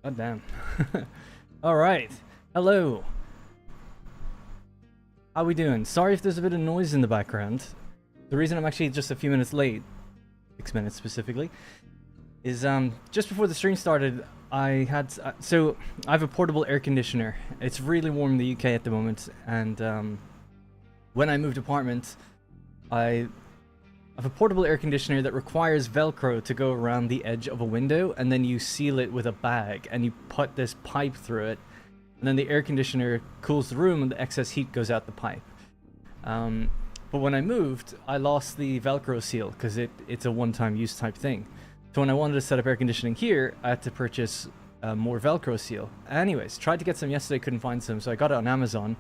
God damn. All right. Hello. How we doing? Sorry if there's a bit of noise in the background. The reason I'm actually just a few minutes late, 6 minutes specifically, is just before the stream started, I had so I have a portable air conditioner. It's really warm in the UK at the moment, and when I moved apartment, I have a portable air conditioner that requires Velcro to go around the edge of a window, and then you seal it with a bag, and you put this pipe through it, and then the air conditioner cools the room, and the excess heat goes out the pipe. But when I moved, I lost the Velcro seal because it's a one-time use type thing. So when I wanted to set up air conditioning here, I had to purchase more Velcro seal. Anyways, tried to get some yesterday, couldn't find some, so I got it on Amazon.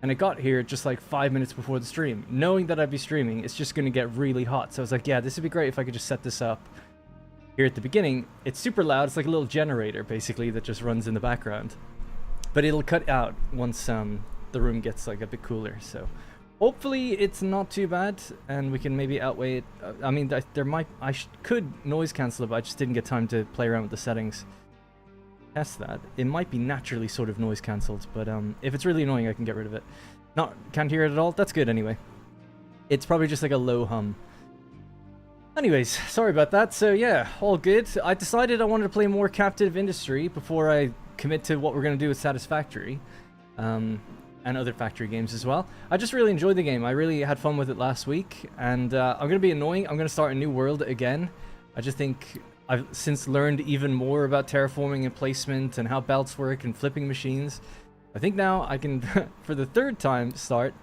And it got here just like 5 minutes before the stream. Knowing that I'd be streaming, it's just going to get really hot. So I was like, yeah, this would be great if I could just set this up here at the beginning. It's super loud. It's like a little generator, basically, that just runs in the background. But it'll cut out once the room gets like a bit cooler. So hopefully it's not too bad, and we can maybe outweigh it. I mean, could noise cancel it, but I just didn't get time to play around with the settings. Test that. It might be naturally sort of noise cancelled, but if it's really annoying, I can get rid of it. Can't hear it at all? That's good anyway. It's probably just like a low hum. Anyways, sorry about that. So yeah, all good. I decided I wanted to play more Captive Industry before I commit to what we're going to do with Satisfactory. And other factory games as well. I just really enjoyed the game. I really had fun with it last week, and I'm going to be annoying. I'm going to start a new world again. I just think I've since learned even more about terraforming and placement and how belts work and flipping machines. I think now I can, for the third time, start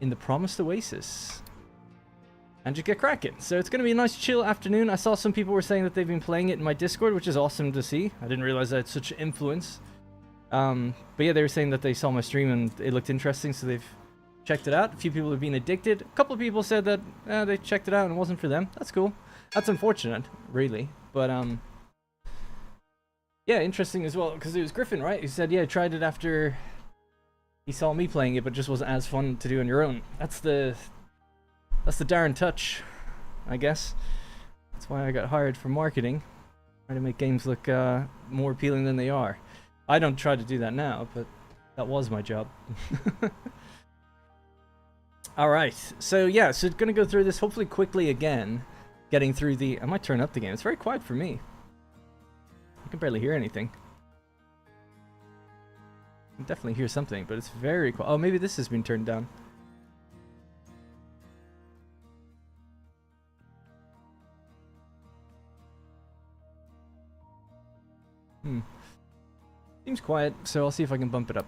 in the Promised Oasis and just get cracking. So it's going to be a nice chill afternoon. I saw some people were saying that they've been playing it in my Discord, which is awesome to see. I didn't realize I had such influence. But yeah, they were saying that they saw my stream and it looked interesting, so they've checked it out. A few people have been addicted. A couple of people said that they checked it out and it wasn't for them. That's cool. That's unfortunate, really. But yeah, interesting as well, because it was Griffin, right? He said, yeah, tried it after he saw me playing it, but just wasn't as fun to do on your own. That's the Darren touch, I guess. That's why I got hired for marketing, trying to make games look more appealing than they are. I don't try to do that now, but that was my job. Alright, so yeah, so gonna go through this hopefully quickly again. Getting through the... I might turn up the game. It's very quiet for me. I can barely hear anything. I can definitely hear something, but it's very quiet. Oh, maybe this has been turned down. Seems quiet, so I'll see if I can bump it up.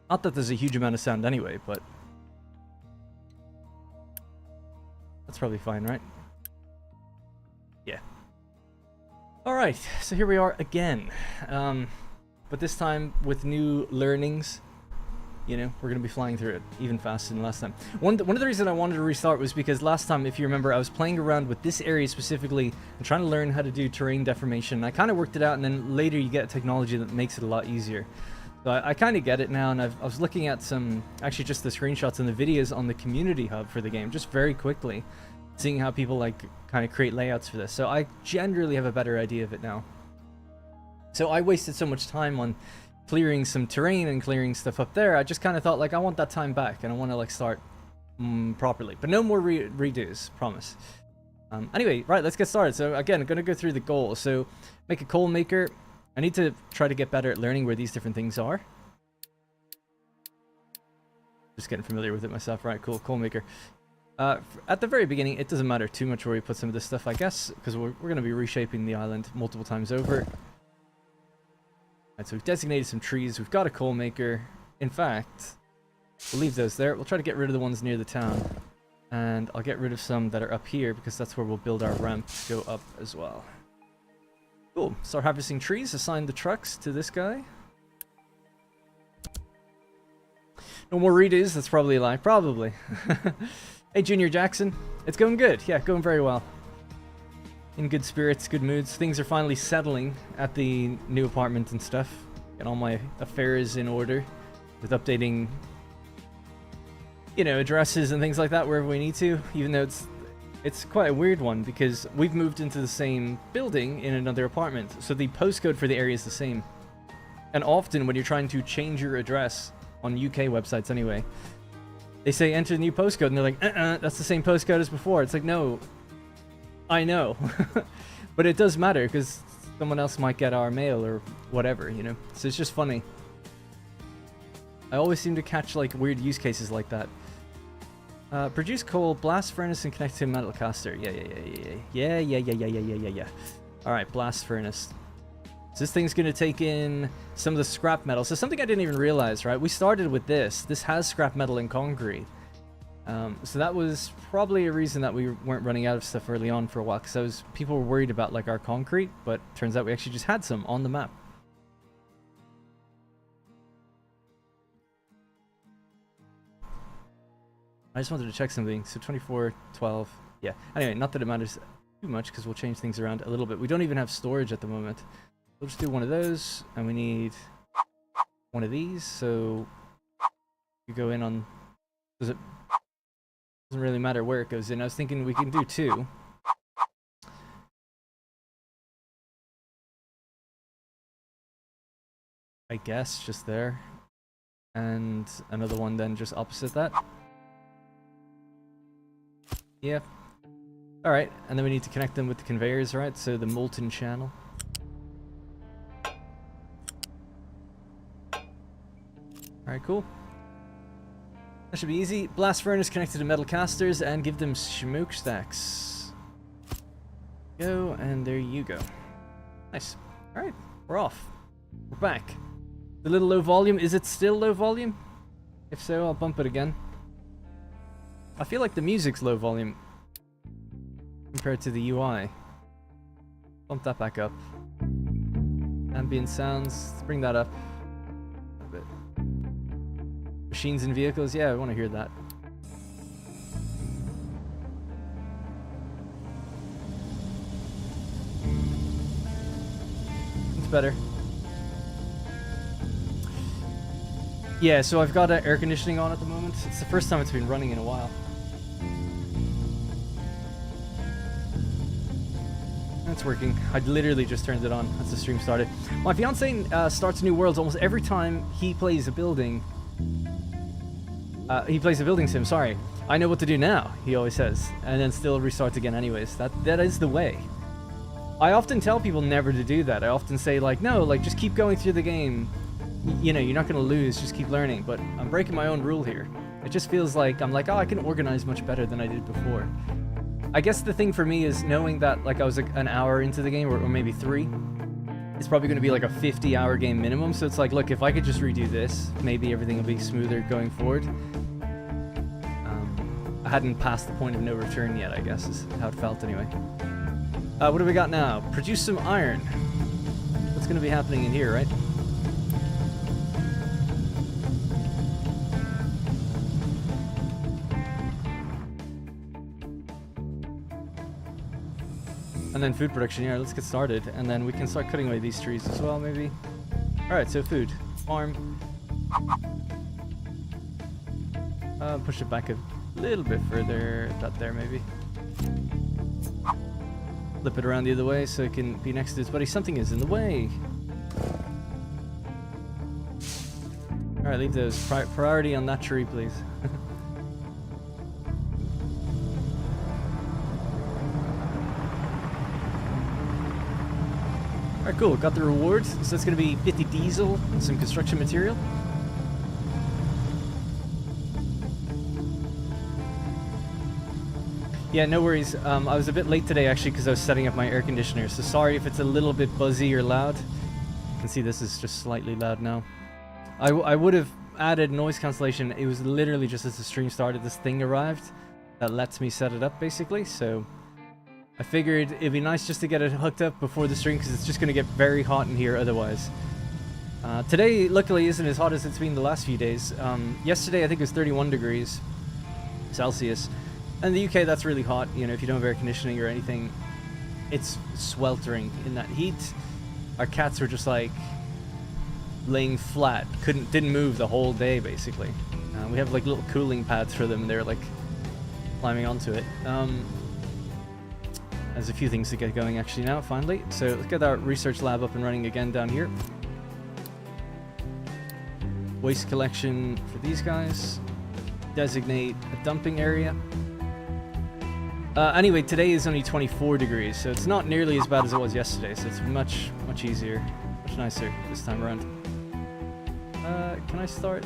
Not that there's a huge amount of sound anyway, but... that's probably fine, right? Yeah. Alright, so here we are again. But this time with new learnings. You know, we're going to be flying through it even faster than last time. One of the reasons I wanted to restart was because last time, if you remember, I was playing around with this area specifically and trying to learn how to do terrain deformation. I kind of worked it out, and then later you get technology that makes it a lot easier. So I kind of get it now, and I was looking at some, actually just the screenshots and the videos on the community hub for the game, just very quickly, seeing how people like kind of create layouts for this. So I generally have a better idea of it now. So I wasted so much time on clearing some terrain and clearing stuff up there. I just kind of thought, like, I want that time back, and I want to like start properly. But no more redos, promise. Anyway, right, let's get started. So again, I'm going to go through the goals. So make a coal maker. I need to try to get better at learning where these different things are. Just getting familiar with it myself. Right, cool, coal maker. At the very beginning, it doesn't matter too much where we put some of this stuff, I guess, because we're going to be reshaping the island multiple times over. Right, so we've designated some trees. We've got a coal maker. In fact, we'll leave those there. We'll try to get rid of the ones near the town. And I'll get rid of some that are up here, because that's where we'll build our ramp to go up as well. Cool. Start harvesting trees. Assign the trucks to this guy. No more redos. That's probably a lie. Probably. Hey, Junior Jackson. It's going good. Yeah, going very well. In good spirits, good moods. Things are finally settling at the new apartment and stuff. Get all my affairs in order with updating, you know, addresses and things like that wherever we need to. Even though it's It's quite a weird one because we've moved into the same building in another apartment, so the postcode for the area is the same. And often when you're trying to change your address on UK websites anyway, they say enter the new postcode, and they're like, that's the same postcode as before. It's like, no, I know. But it does matter because someone else might get our mail or whatever, you know? So it's just funny. I always seem to catch like weird use cases like that. Produce coal, blast furnace, and connect to a metal caster. Yeah. Alright, blast furnace. So this thing's gonna take in some of the scrap metal. So something I didn't even realize, right? We started with this. This has scrap metal and concrete. So that was probably a reason that we weren't running out of stuff early on for a while, because people were worried about like our concrete, but turns out we actually just had some on the map. I just wanted to check something. So 24, 12, yeah. Anyway, not that it matters too much because we'll change things around a little bit. We don't even have storage at the moment. We'll just do one of those, and we need one of these. So you go in on. Doesn't really matter where it goes in. I was thinking we can do two. I guess just there, and another one then just opposite that. Yeah. Alright, and then we need to connect them with the conveyors, right? So the molten channel. Alright, cool. That should be easy. Blast furnace connected to metal casters and give them smokestacks. Go, and there you go. Nice. Alright, we're off. We're back. The little low volume, is it still low volume? If so, I'll bump it again. I feel like the music's low volume compared to the UI. Bump that back up. Ambient sounds, let's bring that up a bit. Machines and vehicles, yeah, I want to hear that. It's better. Yeah, so I've got air conditioning on at the moment. It's the first time it's been running in a while. It's working. I literally just turned it on as the stream started. My fiance starts new worlds almost every time he plays a building. He plays a building sim, sorry. I know what to do now, he always says. And then still restarts again anyways. That is the way. I often tell people never to do that. I often say like, no, like just keep going through the game. You know, you're not going to lose, just keep learning. But I'm breaking my own rule here. It just feels like, I'm like, oh, I can organize much better than I did before. I guess the thing for me is knowing that like I was like an hour into the game, or maybe 3. It's probably going to be like a 50-hour game minimum. So it's like, look, if I could just redo this, maybe everything will be smoother going forward. I hadn't passed the point of no return yet, I guess, is how it felt anyway. What do we got now? Produce some iron. What's going to be happening in here, right? And then food production, yeah, let's get started. And then we can start cutting away these trees as well, maybe. Alright, so food. Farm. Push it back a little bit further. That there, maybe. Flip it around the other way so it can be next to his buddy. Something is in the way. Alright, leave those. Priority on that tree, please. Alright, cool. Got the rewards. So that's going to be 50 diesel and some construction material. Yeah, no worries. I was a bit late today, actually, because I was setting up my air conditioner. So sorry if it's a little bit buzzy or loud. You can see this is just slightly loud now. I would have added noise cancellation. It was literally just as the stream started, this thing arrived that lets me set it up, basically. So I figured it'd be nice just to get it hooked up before the stream, because it's just going to get very hot in here otherwise. Today, luckily, isn't as hot as it's been the last few days. Yesterday, I think it was 31 degrees Celsius. And in the UK, that's really hot. You know, if you don't have air conditioning or anything, it's sweltering in that heat. Our cats were just like laying flat, didn't move the whole day, basically. We have like little cooling pads for them, and they're like climbing onto it. There's a few things to get going actually now, finally. So let's get our research lab up and running again down here. Waste collection for these guys. Designate a dumping area. Anyway, today is only 24 degrees, so it's not nearly as bad as it was yesterday, so it's much easier, much nicer this time around. Can I start?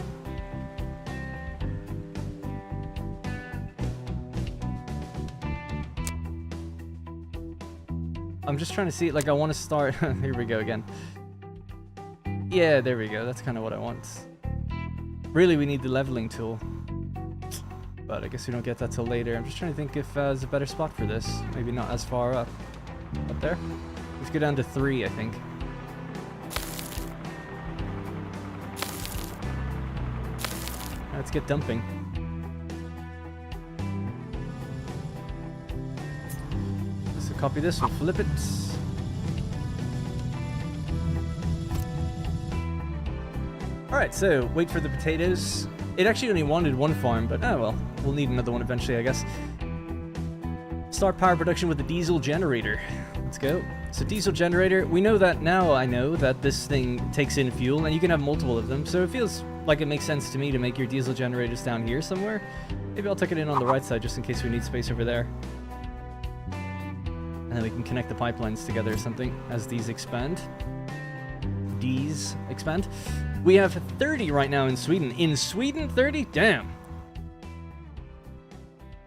I'm just trying to see, like, I want to start... Here we go again. Yeah, there we go, that's kind of what I want. Really, we need the leveling tool. But I guess we don't get that till later. I'm just trying to think if there's a better spot for this. Maybe not as far up. Up there? Let's go down to 3, I think. Let's get dumping. So copy this, we'll flip it. Alright, so wait for the potatoes. It actually only wanted 1 farm, but oh well. We'll need another one eventually, I guess. Start power production with the diesel generator. Let's go. So diesel generator, we know that now. I know that this thing takes in fuel, and you can have multiple of them. So it feels like it makes sense to me to make your diesel generators down here somewhere. Maybe I'll tuck it in on the right side just in case we need space over there. And then we can connect the pipelines together or something as these expand. These expand. We have 30 right now in Sweden. In Sweden, 30? Damn.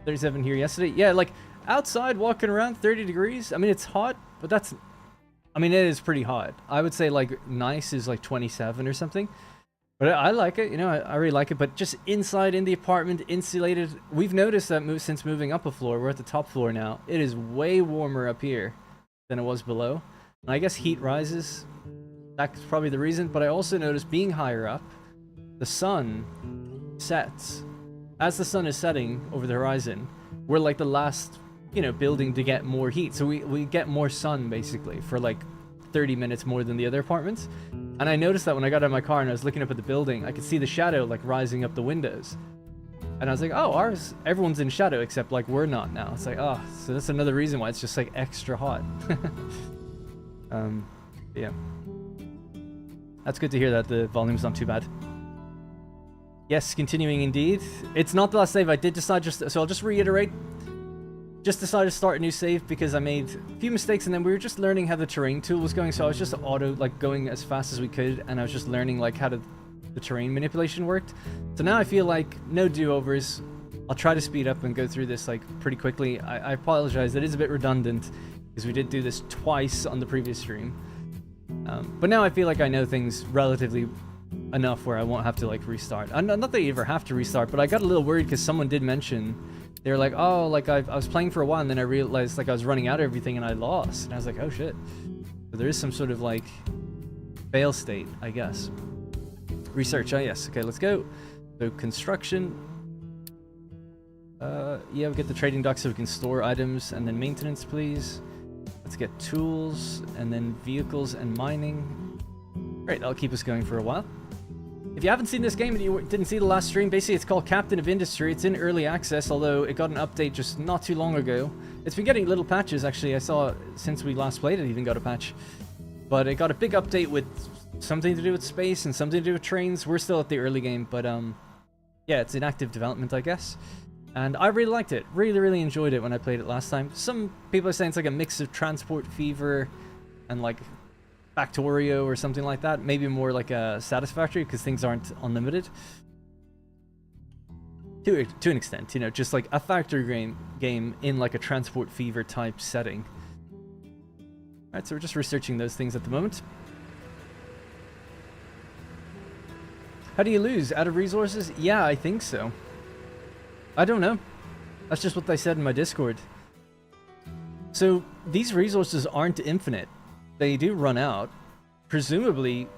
37 here yesterday. Yeah, like outside walking around 30 degrees. I mean, it's hot, but that's... I mean, it is pretty hot. I would say like nice is like 27 or something. But I like it, you know, I really like it. But just inside in the apartment, insulated. We've noticed that since moving up a floor, we're at the top floor now. It is way warmer up here than it was below. And I guess heat rises. That's probably the reason. But I also noticed being higher up, the sun sets. As the sun is setting over the horizon, we're like the last, you know, building to get more heat. So we get more sun basically for like 30 minutes more than the other apartments. And I noticed that when I got out of my car and I was looking up at the building, I could see the shadow like rising up the windows. And I was like, oh, everyone's in shadow except like we're not now. It's like, oh, so that's another reason why it's just like extra hot. Yeah. That's good to hear that the volume's not too bad. Yes, continuing indeed. It's not the last save. I did decide so I'll just reiterate. Just decided to start a new save because I made a few mistakes and then we were just learning how the terrain tool was going. So I was just like going as fast as we could and I was just learning like how the terrain manipulation worked. So now I feel like no do-overs. I'll try to speed up and go through this like pretty quickly. I apologize. It is a bit redundant because we did do this twice on the previous stream. But now I feel like I know things relatively enough where I won't have to like restart. Not that you ever have to restart, but I got a little worried because someone did mention they were like, oh, like I was playing for a while and then I realized like I was running out of everything and I lost. And I was like, oh shit. So there is some sort of like fail state, I guess. Research, oh yes. Okay, let's go. So construction. Yeah, we get the trading dock so we can store items, and then maintenance, please. Let's get tools and then vehicles and mining. Great, that'll keep us going for a while. If you haven't seen this game and you didn't see the last stream, basically it's called Captain of Industry. It's in early access, although it got an update just not too long ago. It's been getting little patches, actually. I saw since we last played it even got a patch. But it got a big update with something to do with space and something to do with trains. We're still at the early game, but yeah, it's in active development, I guess. And I really liked it. Really enjoyed it when I played it last time. Some people are saying it's like a mix of Transport Fever and like Factorio or something like that. Maybe more like a Satisfactory because things aren't unlimited. To an extent, you know, just like a factory game in like a Transport Fever type setting. Alright, so we're just researching those things at the moment. How do you lose? Out of resources? Yeah, I think so. I don't know. That's just what they said in my Discord. So these resources aren't infinite. They do run out, presumably,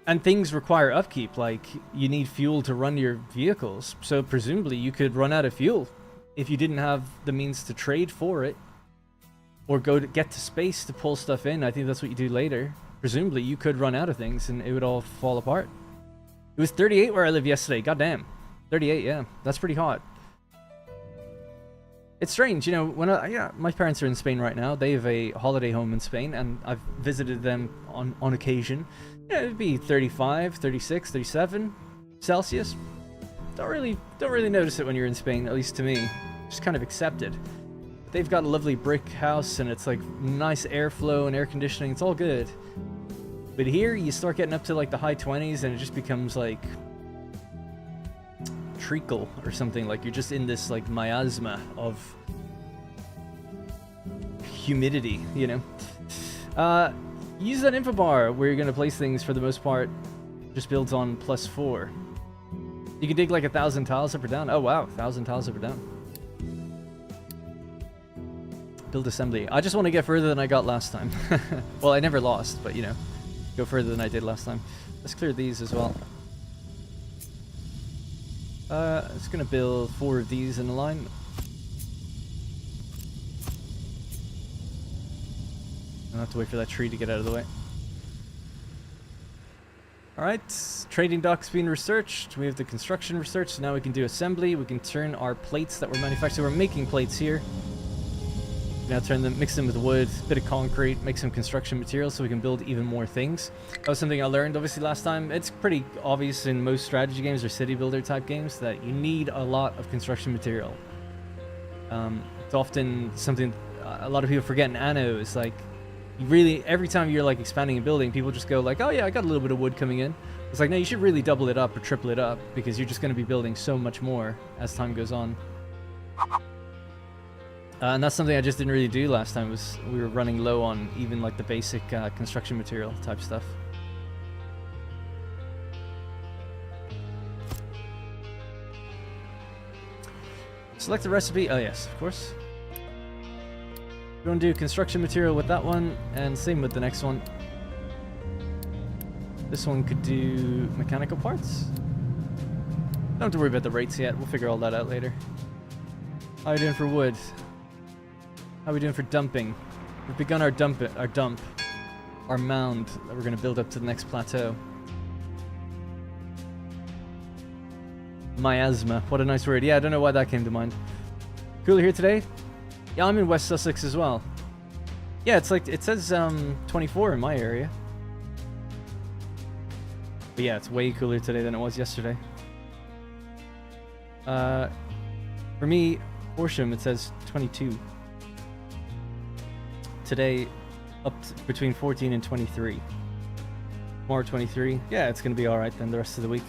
and things require upkeep, like you need fuel to run your vehicles. So presumably you could run out of fuel if you didn't have the means to trade for it or go to get to space to pull stuff in. I think that's what you do later. Presumably you could run out of things and it would all fall apart. It was 38 where I live yesterday. Goddamn. 38, yeah. That's pretty hot. It's strange, you know, when my parents are in Spain right now. They have a holiday home in Spain, and I've visited them on occasion. Yeah, it'd be 35, 36, 37 Celsius. Don't really notice it when you're in Spain, at least to me. Just kind of accept it. They've got a lovely brick house, and it's like nice airflow and air conditioning. It's all good. But here, you start getting up to like the high 20s, and it just becomes like treacle or something. Like you're just in this like miasma of humidity, you know. Use that info bar where you're going to place things. For the most part, just builds on +4. You can dig like 1,000 tiles up or down. Oh wow, 1,000 tiles up or down. Build assembly. I just want to get further than I got last time. Well, I never lost, but you know, go further than I did last time. Let's clear these as well. It's gonna build 4 of these in a line. I'll have to wait for that tree to get out of the way. Alright, trading dock's being researched. We have the construction research, so now we can do assembly. We can turn our plates that we're manufacturing. We're making plates here. Now turn them, mix them with wood, bit of concrete, make some construction materials so we can build even more things. That was something I learned obviously last time. It's pretty obvious in most strategy games or city builder type games that you need a lot of construction material. It's often something a lot of people forget in Anno. Is like, you really, every time you're like expanding a building, people just go like, oh yeah, I got a little bit of wood coming in. It's like, no, you should really double it up or triple it up, because you're just going to be building so much more as time goes on. And that's something I just didn't really do last time. Was we were running low on even like the basic construction material type stuff. Select the recipe. Oh yes, of course. We're going to do construction material with that one, and same with the next one. This one could do mechanical parts. Don't have to worry about the rates yet. We'll figure all that out later. How are we doing for wood? How are we doing for dumping? We've begun our our mound that we're going to build up to the next plateau. Miasma, what a nice word. Yeah, I don't know why that came to mind. Cooler here today? Yeah, I'm in West Sussex as well. Yeah, it's like, it says 24 in my area. But yeah, it's way cooler today than it was yesterday. For me, Horsham, it says 22. Today, up between 14 and 23. More 23. Yeah, it's going to be alright then the rest of the week.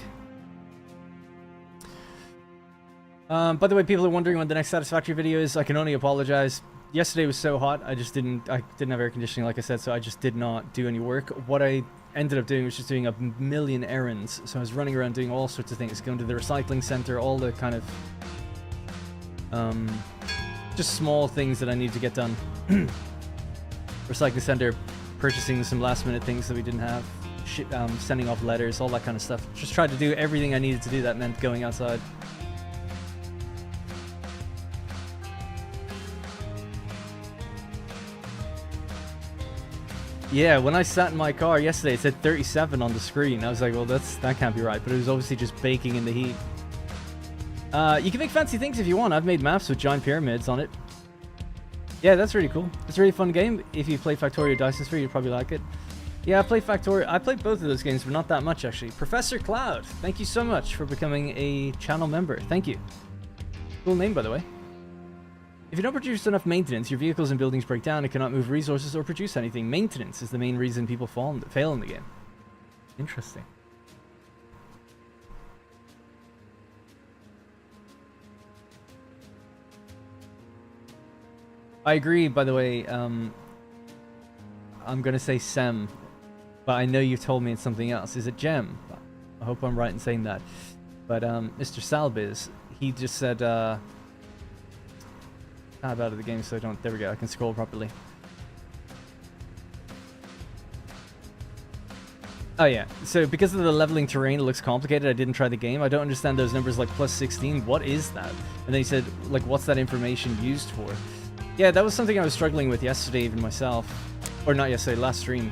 By the way, people are wondering when the next Satisfactory video is. I can only apologize. Yesterday was so hot, I didn't have air conditioning, like I said, so I just did not do any work. What I ended up doing was just doing a million errands. So I was running around doing all sorts of things, going to the recycling center, all the kind of just small things that I need to get done. Recycling center, purchasing some last minute things that we didn't have, sending off letters, all that kind of stuff. Just tried to do everything I needed to do. That meant going outside. Yeah, when I sat in my car yesterday, it said 37 on the screen. I was like, well, that can't be right. But it was obviously just baking in the heat. You can make fancy things if you want. I've made maps with giant pyramids on it. Yeah, that's really cool. It's a really fun game. If you play Factorio Dyson Sphere, you'd probably like it. Yeah, I played Factorio. I played both of those games, but not that much, actually. Professor Cloud, thank you so much for becoming a channel member. Thank you. Cool name, by the way. If you don't produce enough maintenance, your vehicles and buildings break down and cannot move resources or produce anything. Maintenance is the main reason people fail in the game. Interesting. I agree, by the way. I'm going to say Sem, but I know you've told me it's something else. Is it Gem? I hope I'm right in saying that. But Mr. Salbiz, he just said... tab out of the game so I don't... There we go, I can scroll properly. Oh yeah, so because of the leveling terrain, it looks complicated. I didn't try the game. I don't understand those numbers like plus 16. What is that? And then he said, like, what's that information used for? Yeah, that was something I was struggling with yesterday even myself. Or not yesterday, last stream.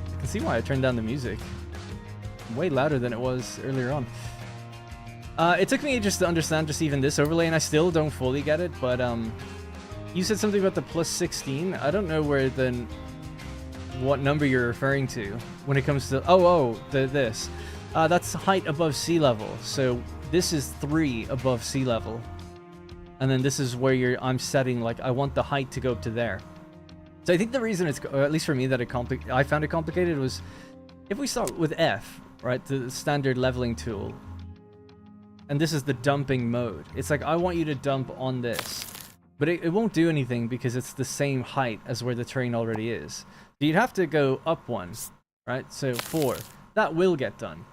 I can see why I turned down the music. Way louder than it was earlier on. It took me ages to understand just even this overlay, and I still don't fully get it, but you said something about the plus 16. I don't know what number you're referring to when it comes to... this. That's height above sea level. So this is 3 above sea level. And then this is where I'm setting, like, I want the height to go up to there. So I think the reason it's, or at least for me, that I found it complicated was, if we start with F, right, the standard leveling tool, and this is the dumping mode. It's like, I want you to dump on this. But it won't do anything because it's the same height as where the terrain already is. So you'd have to go up 1, right? So 4. That will get done.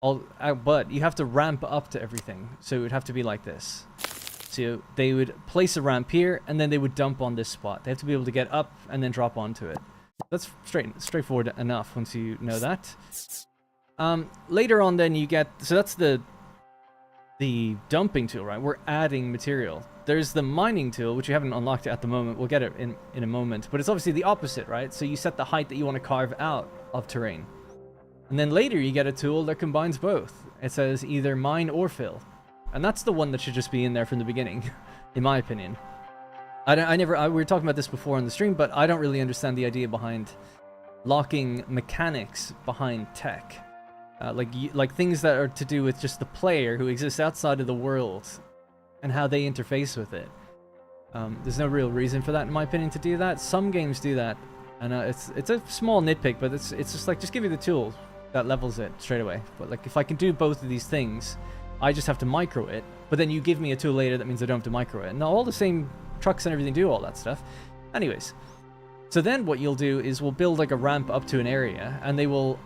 But you have to ramp up to everything. So it would have to be like this. So they would place a ramp here, and then they would dump on this spot. They have to be able to get up and then drop onto it. That's straightforward enough once you know that. Later on then you get... So that's the dumping tool, right? We're adding material. There's the mining tool, which you haven't unlocked at the moment. We'll get it in a moment. But it's obviously the opposite, right? So you set the height that you want to carve out of terrain. And then later you get a tool that combines both. It says either mine or fill. And that's the one that should just be in there from the beginning, in my opinion. We were talking about this before on the stream, but I don't really understand the idea behind locking mechanics behind tech. Like things that are to do with just the player who exists outside of the world and how they interface with it. There's no real reason for that, in my opinion, to do that. Some games do that, and it's a small nitpick, but it's just like, just give me the tool that levels it straight away. But like, if I can do both of these things, I just have to micro it, but then you give me a tool later that means I don't have to micro it. And all the same trucks and everything do all that stuff. Anyways, so then what you'll do is we'll build like a ramp up to an area, and they will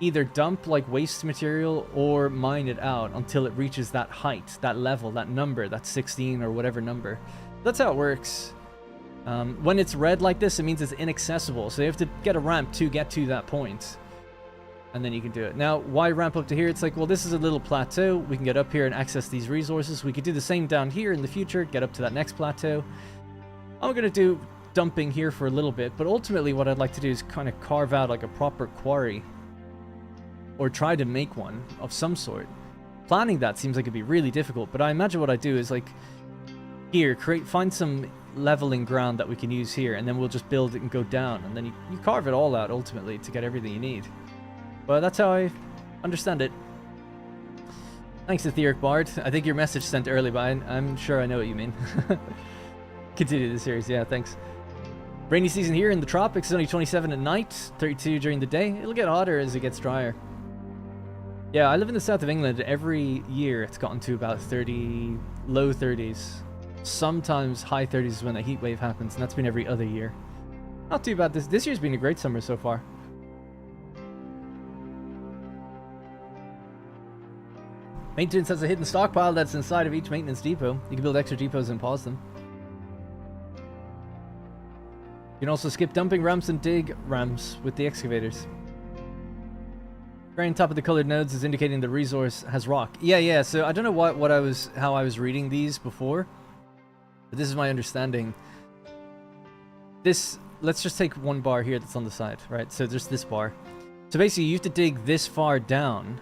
either dump like waste material or mine it out until it reaches that height, that level, that number, that 16 or whatever number. That's how it works. When it's red like this, it means it's inaccessible, so you have to get a ramp to get to that point. And then you can do it. Now, why ramp up to here? It's like, well, this is a little plateau. We can get up here and access these resources. We could do the same down here in the future, get up to that next plateau. I'm going to do dumping here for a little bit, but ultimately what I'd like to do is kind of carve out like a proper quarry. Or try to make one of some sort. Planning that seems like it'd be really difficult, but I imagine what I do is like, here, find some leveling ground that we can use here, and then we'll just build it and go down, and then you carve it all out ultimately to get everything you need. But that's how I understand it. Thanks, Etheric Bard. I think your message sent early, but I'm sure I know what you mean. Continue the series, yeah, thanks. Rainy season here in the tropics is only 27 at night, 32 during the day. It'll get hotter as it gets drier. Yeah, I live in the south of England. Every year it's gotten to about 30, low 30s. Sometimes high 30s is when a heat wave happens, and that's been every other year. Not too bad. This year's been a great summer so far. Maintenance has a hidden stockpile that's inside of each maintenance depot. You can build extra depots and pause them. You can also skip dumping ramps and dig ramps with the excavators. Right on top of the colored nodes is indicating the resource has rock. Yeah. So I don't know how I was reading these before, but this is my understanding. Let's just take one bar here that's on the side, right? So there's this bar. So basically, you have to dig this far down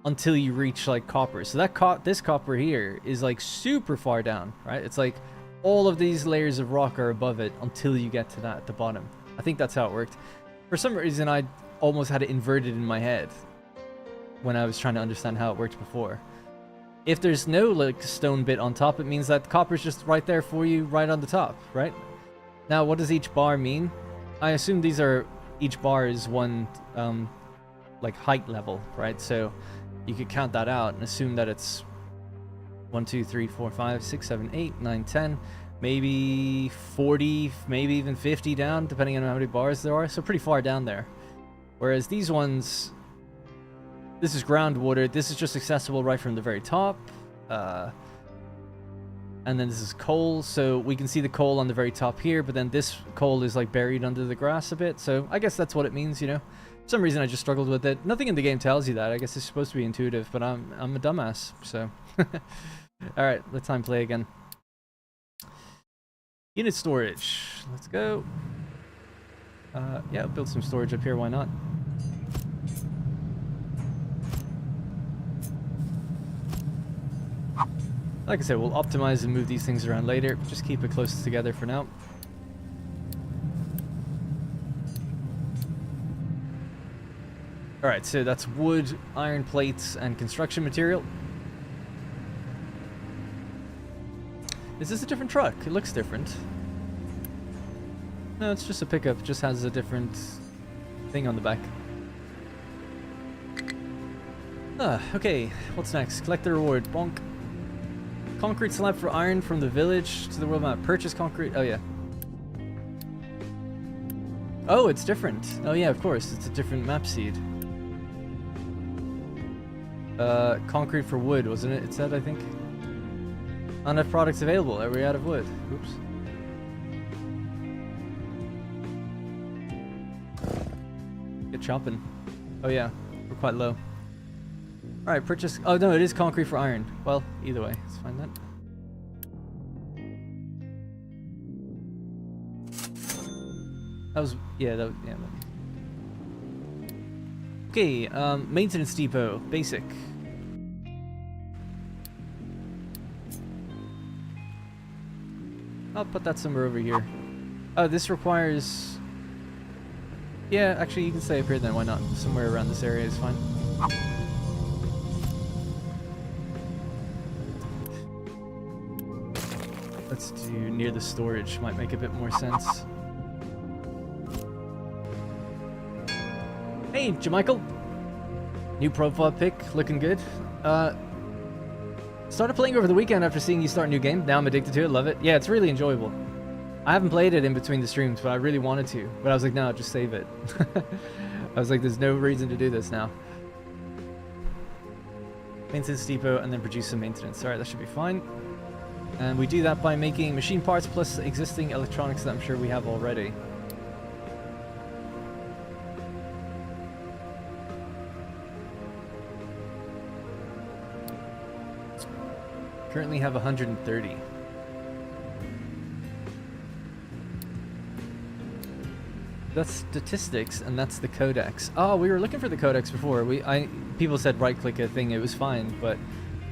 until you reach like copper. So this copper here is like super far down, right? It's like all of these layers of rock are above it until you get to that at the bottom. I think that's how it worked. For some reason, I almost had it inverted in my head when I was trying to understand how it worked before. If there's no like stone bit on top, it means that the copper's just right there for you, right on the top, right? Now, what does each bar mean? I assume each bar is one like height level, right? So you could count that out and assume that it's 1, 2, 3, 4, 5, 6, 7, 8, 9, 10, maybe 40, maybe even 50 down, depending on how many bars there are. So pretty far down there. Whereas these ones, this is groundwater. This is just accessible right from the very top. And then this is coal. So we can see the coal on the very top here, but then this coal is like buried under the grass a bit. So I guess that's what it means, you know. For some reason I just struggled with it. Nothing in the game tells you that. I guess it's supposed to be intuitive, but I'm a dumbass, so. Alright, let's time play again. Unit storage. Let's go. Yeah, build some storage up here, why not? Like I said, we'll optimize and move these things around later. Just keep it close together for now. Alright, so that's wood, iron plates, and construction material. Is this a different truck? It looks different. No, it's just a pickup. It just has a different thing on the back. Okay. What's next? Collect the reward. Bonk. Concrete slab for iron from the village to the world map. Purchase concrete. Oh, yeah. Oh, it's different. Oh, yeah, of course. It's a different map seed. Concrete for wood, wasn't it? It said, I think. Not enough products available. Are we out of wood? Oops. Get chopping. Oh, yeah. We're quite low. Alright, purchase... Oh, no, it is concrete for iron. Well, either way. Let's find that. That was... Yeah, that... Yeah. Okay, maintenance depot. Basic. I'll put that somewhere over here. Oh, this requires... Yeah, actually, you can stay up here then. Why not? Somewhere around this area is fine. Let's do near the storage. Might make a bit more sense. Hey, Jamichael. New profile pic. Looking good. Started playing over the weekend after seeing you start a new game. Now I'm addicted to it. Love it. Yeah, it's really enjoyable. I haven't played it in between the streams, but I really wanted to. But I was like, no, just save it. I was like, there's no reason to do this now. Maintenance depot and then produce some maintenance. Alright, that should be fine. And we do that by making machine parts plus existing electronics that I'm sure we have already. Currently have 130. That's statistics, and that's the codex. Oh, we were looking for the codex before. People said right-click a thing, it was fine, but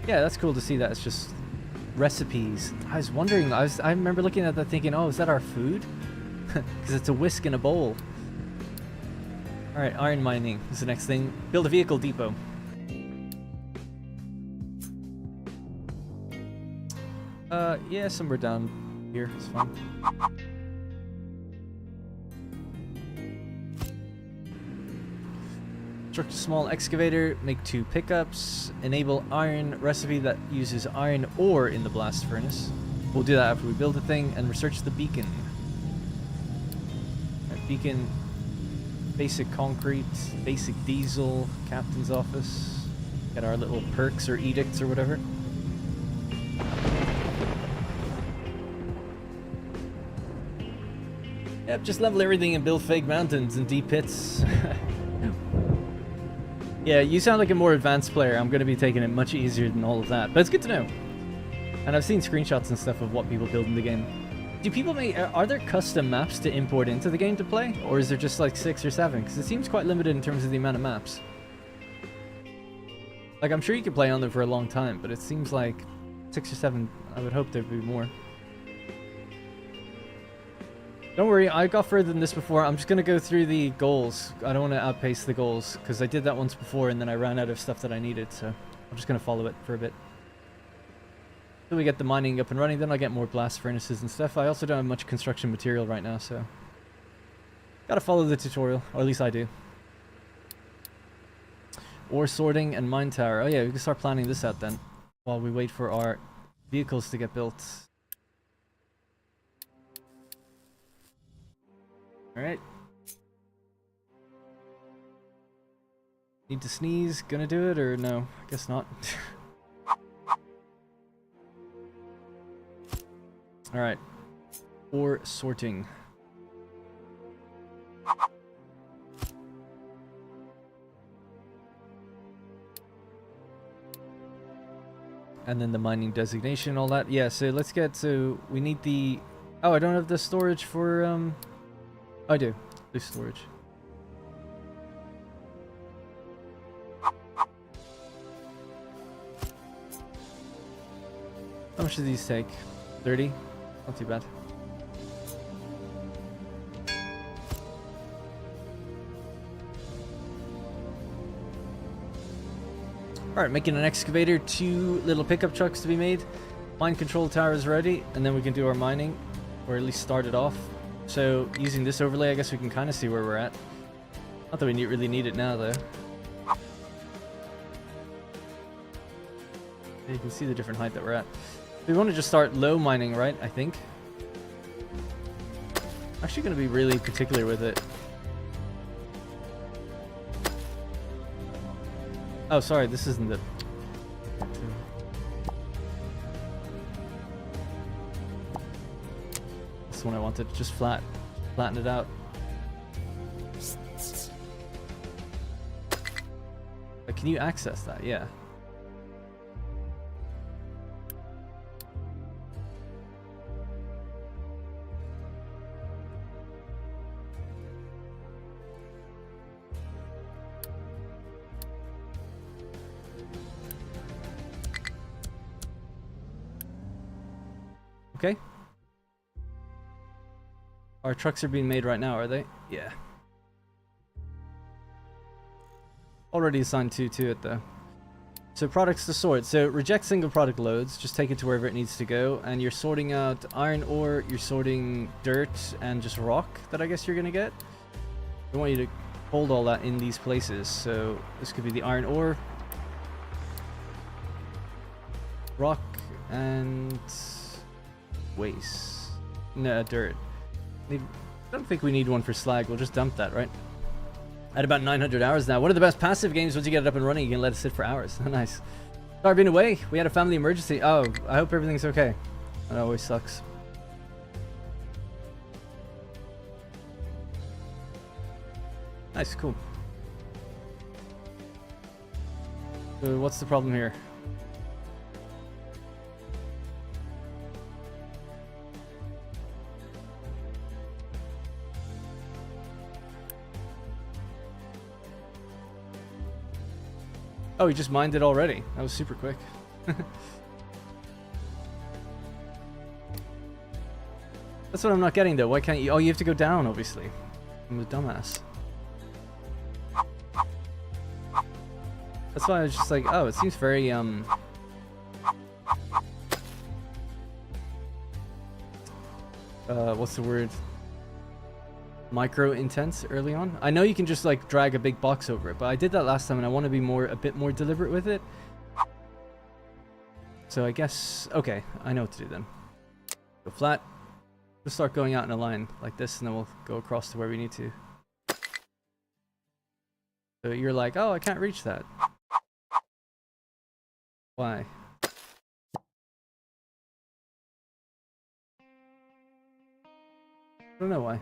yeah, that's cool to see that. It's just recipes. I was wondering. I remember looking at that, thinking, oh, is that our food? Because it's a whisk in a bowl. All right, iron mining is the next thing. Build a vehicle depot. Yeah, somewhere down here is fine. Construct a small excavator, make 2 pickups, enable iron recipe that uses iron ore in the blast furnace. We'll do that after we build the thing, and research the beacon. Right, beacon, basic concrete, basic diesel, captain's office. Get our little perks or edicts or whatever. Yep, just level everything and build fake mountains and deep pits. Yeah, you sound like a more advanced player. I'm going to be taking it much easier than all of that. But it's good to know. And I've seen screenshots and stuff of what people build in the game. Do people make... Are there custom maps to import into the game to play? Or is there just like 6 or 7? Because it seems quite limited in terms of the amount of maps. Like, I'm sure you could play on them for a long time, but it seems like 6 or 7. I would hope there'd be more. Don't worry, I got further than this before. I'm just going to go through the goals. I don't want to outpace the goals, because I did that once before and then I ran out of stuff that I needed, so I'm just going to follow it for a bit. Till we get the mining up and running, then I'll get more blast furnaces and stuff. I also don't have much construction material right now, so... Gotta follow the tutorial, or at least I do. Ore sorting and mine tower. Oh yeah, we can start planning this out then, while we wait for our vehicles to get built. Alright. Need to sneeze? Gonna do it or no? I guess not. Alright. Ore sorting. And then the mining designation, all that. Yeah, so let's get to... We need the... Oh, I don't have the storage for... I do. There's storage. How much do these take? 30? Not too bad. Alright, making an excavator, 2 little pickup trucks to be made. Mine control tower is ready, and then we can do our mining, or at least start it off. So, using this overlay, I guess we can kind of see where we're at. Not that we really need it now, though. You can see the different height that we're at. We want to just start low mining, right? I think. I'm actually going to be really particular with it. Oh, sorry, this isn't the... This one I wanted, just flatten it out. Can you access that? Yeah. Okay. Our trucks are being made right now, are they? Yeah. Already assigned 2 to it though. So products to sort. So reject single product loads, just take it to wherever it needs to go, and you're sorting out iron ore, you're sorting dirt and just rock that I guess you're gonna get. I want you to hold all that in these places. So this could be the iron ore, rock, and waste. No, dirt. I don't think we need one for slag. We'll just dump that, right? At about 900 hours now. One of the best passive games. Once you get it up and running, you can let it sit for hours. Nice. Sorry, being away. We had a family emergency. Oh, I hope everything's okay. That always sucks. Nice, cool. So what's the problem here? Oh, he just mined it already. That was super quick. That's what I'm not getting though. Why can't you? Oh, you have to go down, obviously. I'm a dumbass. That's why I was just like, oh, it seems very, what's the word? Micro intense early on. I know you can just like drag a big box over it, but I did that last time and I want to be a bit more deliberate with it. So I guess, okay, I know what to do then. Go flat. We'll start going out in a line like this and then we'll go across to where we need to. So you're like, oh, I can't reach that. Why? I don't know why.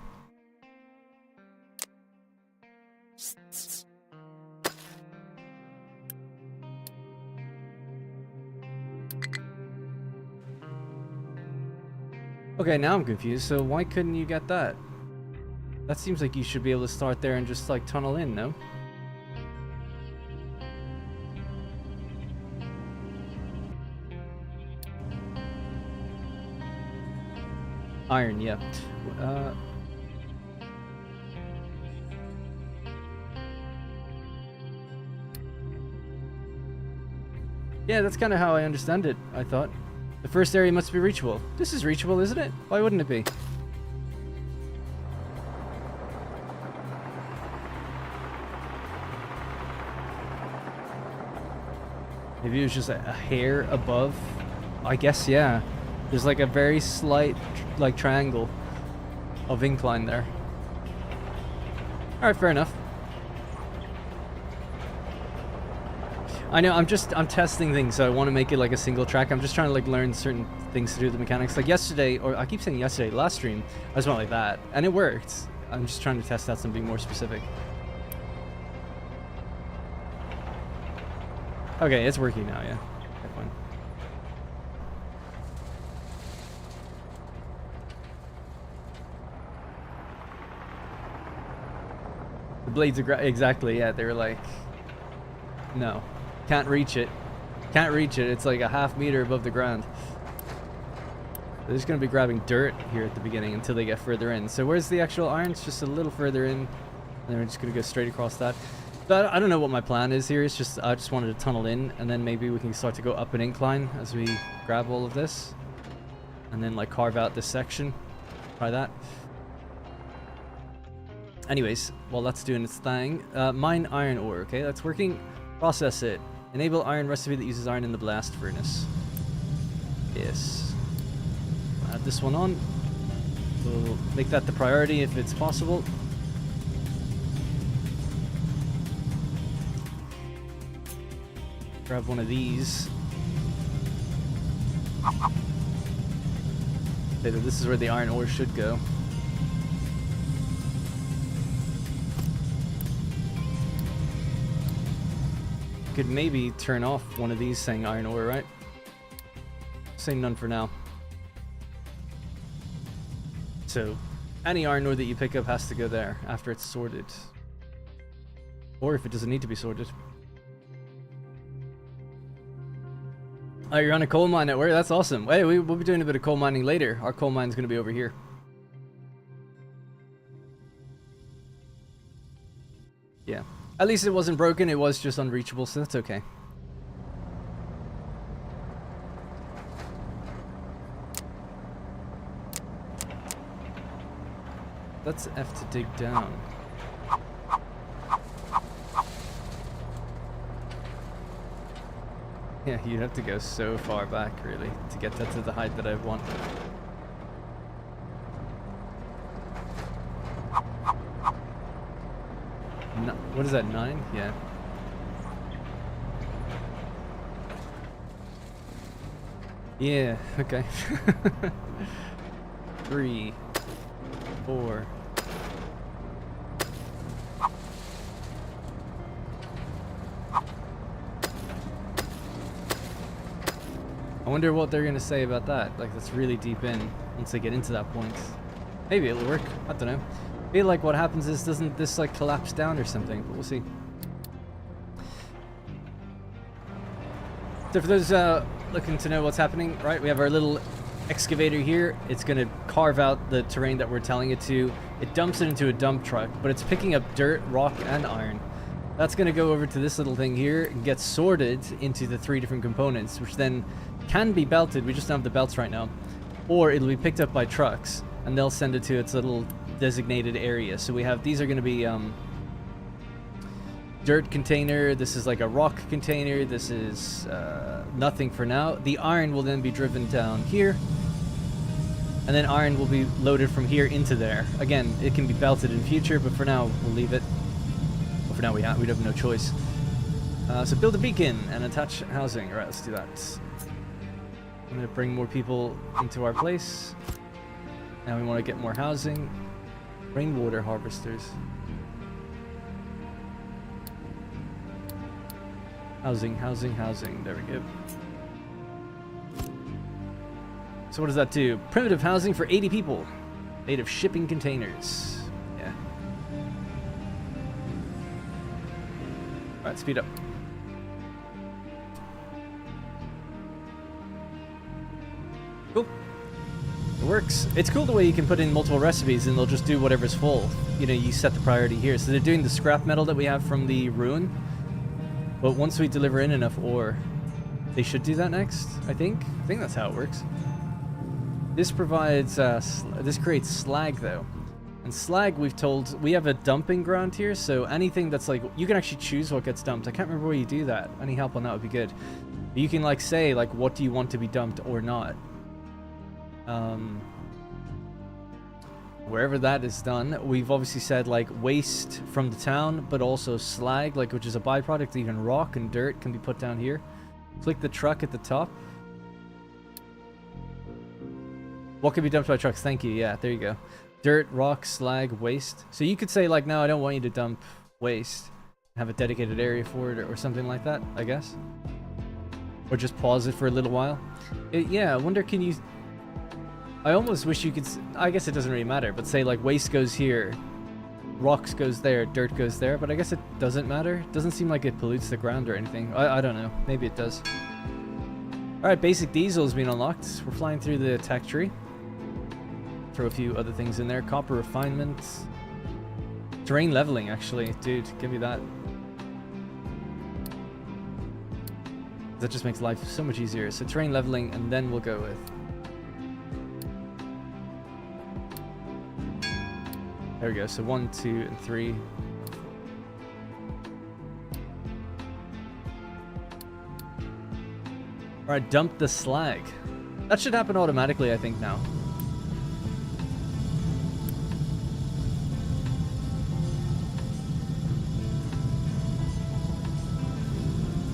Okay, now I'm confused. So why couldn't you get that? That seems like you should be able to start there and just like tunnel in, no? Iron, yeah. Yeah, that's kind of how I understand it, I thought. The first area must be reachable. This is reachable, isn't it? Why wouldn't it be? Maybe it was just a hair above. I guess, yeah. There's like a very slight, like, triangle of incline there. Alright, fair enough. I know, I'm testing things, so I want to make it like a single track. I'm just trying to like learn certain things to do with the mechanics. Like yesterday, or I keep saying yesterday, last stream, I just went like that, and it worked. I'm just trying to test out something more specific. Okay, it's working now, yeah. Okay, fine. The blades are exactly, yeah, they were like, no. Can't reach it. Can't reach it. It's like a half meter above the ground. They're just going to be grabbing dirt here at the beginning until they get further in. So where's the actual iron? It's just a little further in. And then we're just going to go straight across that. But I don't know what my plan is here. It's just I just wanted to tunnel in, and then maybe we can start to go up an incline as we grab all of this. And then like carve out this section. Try that. Anyways, while that's doing its thing, mine iron ore, okay? That's working. Process it. Enable iron recipe that uses iron in the blast furnace. Yes. Add this one on. We'll make that the priority if it's possible. Grab one of these. Okay, this is where the iron ore should go. Could maybe turn off one of these saying iron ore, right? Say none for now. So, any iron ore that you pick up has to go there after it's sorted. Or if it doesn't need to be sorted. Oh, you're on a coal mine at work? That's awesome. Hey, we'll be doing a bit of coal mining later. Our coal mine's going to be over here. Yeah. At least it wasn't broken, it was just unreachable, so that's okay. That's F to dig down. Yeah, you'd have to go so far back, really, to get that to the height that I want. No, what is that, 9? Yeah. Yeah, okay. 3, 4. I wonder what they're gonna say about that. Like, that's really deep in once they get into that point. Maybe it'll work. I don't know. I feel like what happens is, doesn't this like collapse down or something? But we'll see. So for those looking to know what's happening, right? We have our little excavator here. It's gonna carve out the terrain that we're telling it to. It dumps it into a dump truck, but it's picking up dirt, rock, and iron. That's gonna go over to this little thing here and get sorted into the 3 different components, which then can be belted. We just don't have the belts right now. Or it'll be picked up by trucks, and they'll send it to its little designated area. So we have, these are going to be dirt container, this is like a rock container, this is nothing for now. The iron will then be driven down here, and then iron will be loaded from here into there. Again, it can be belted in future, but for now we'll leave it. Well, for now we have no choice. So build a beacon and attach housing. Alright, let's do that. I'm going to bring more people into our place. Now we want to get more housing. Rainwater harvesters. Housing, housing, housing. There we go. So what does that do? Primitive housing for 80 people. Made of shipping containers. Yeah. Alright, speed up. Cool. It works. It's cool the way you can put in multiple recipes and they'll just do whatever's full. You know, you set the priority here. So they're doing the scrap metal that we have from the ruin. But once we deliver in enough ore, they should do that next, I think. I think that's how it works. This provides, this creates slag though. And slag, we've told, we have a dumping ground here. So anything that's like, you can actually choose what gets dumped. I can't remember where you do that. Any help on that would be good. But you can like say, like, what do you want to be dumped or not? Wherever that is done, we've obviously said like waste from the town, but also slag, like, which is a byproduct. Even rock and dirt can be put down here. Click the truck at the top. What can be dumped by trucks? Thank you. Yeah, there you go. Dirt, rock, slag, waste. So you could say like, no, I don't want you to dump waste. Have a dedicated area for it or something like that, I guess. Or just pause it for a little while. Yeah, I wonder, can you... I almost wish you could... I guess it doesn't really matter, but say like waste goes here, rocks goes there, dirt goes there, but I guess it doesn't matter. It doesn't seem like it pollutes the ground or anything. I don't know. Maybe it does. Alright, basic diesel has been unlocked. We're flying through the tech tree. Throw a few other things in there. Copper refinement. Terrain leveling, actually. Dude, give me that. That just makes life so much easier. So terrain leveling, and then we'll go with... There we go. So 1, 2, and 3. Alright, dump the slag. That should happen automatically, I think, now.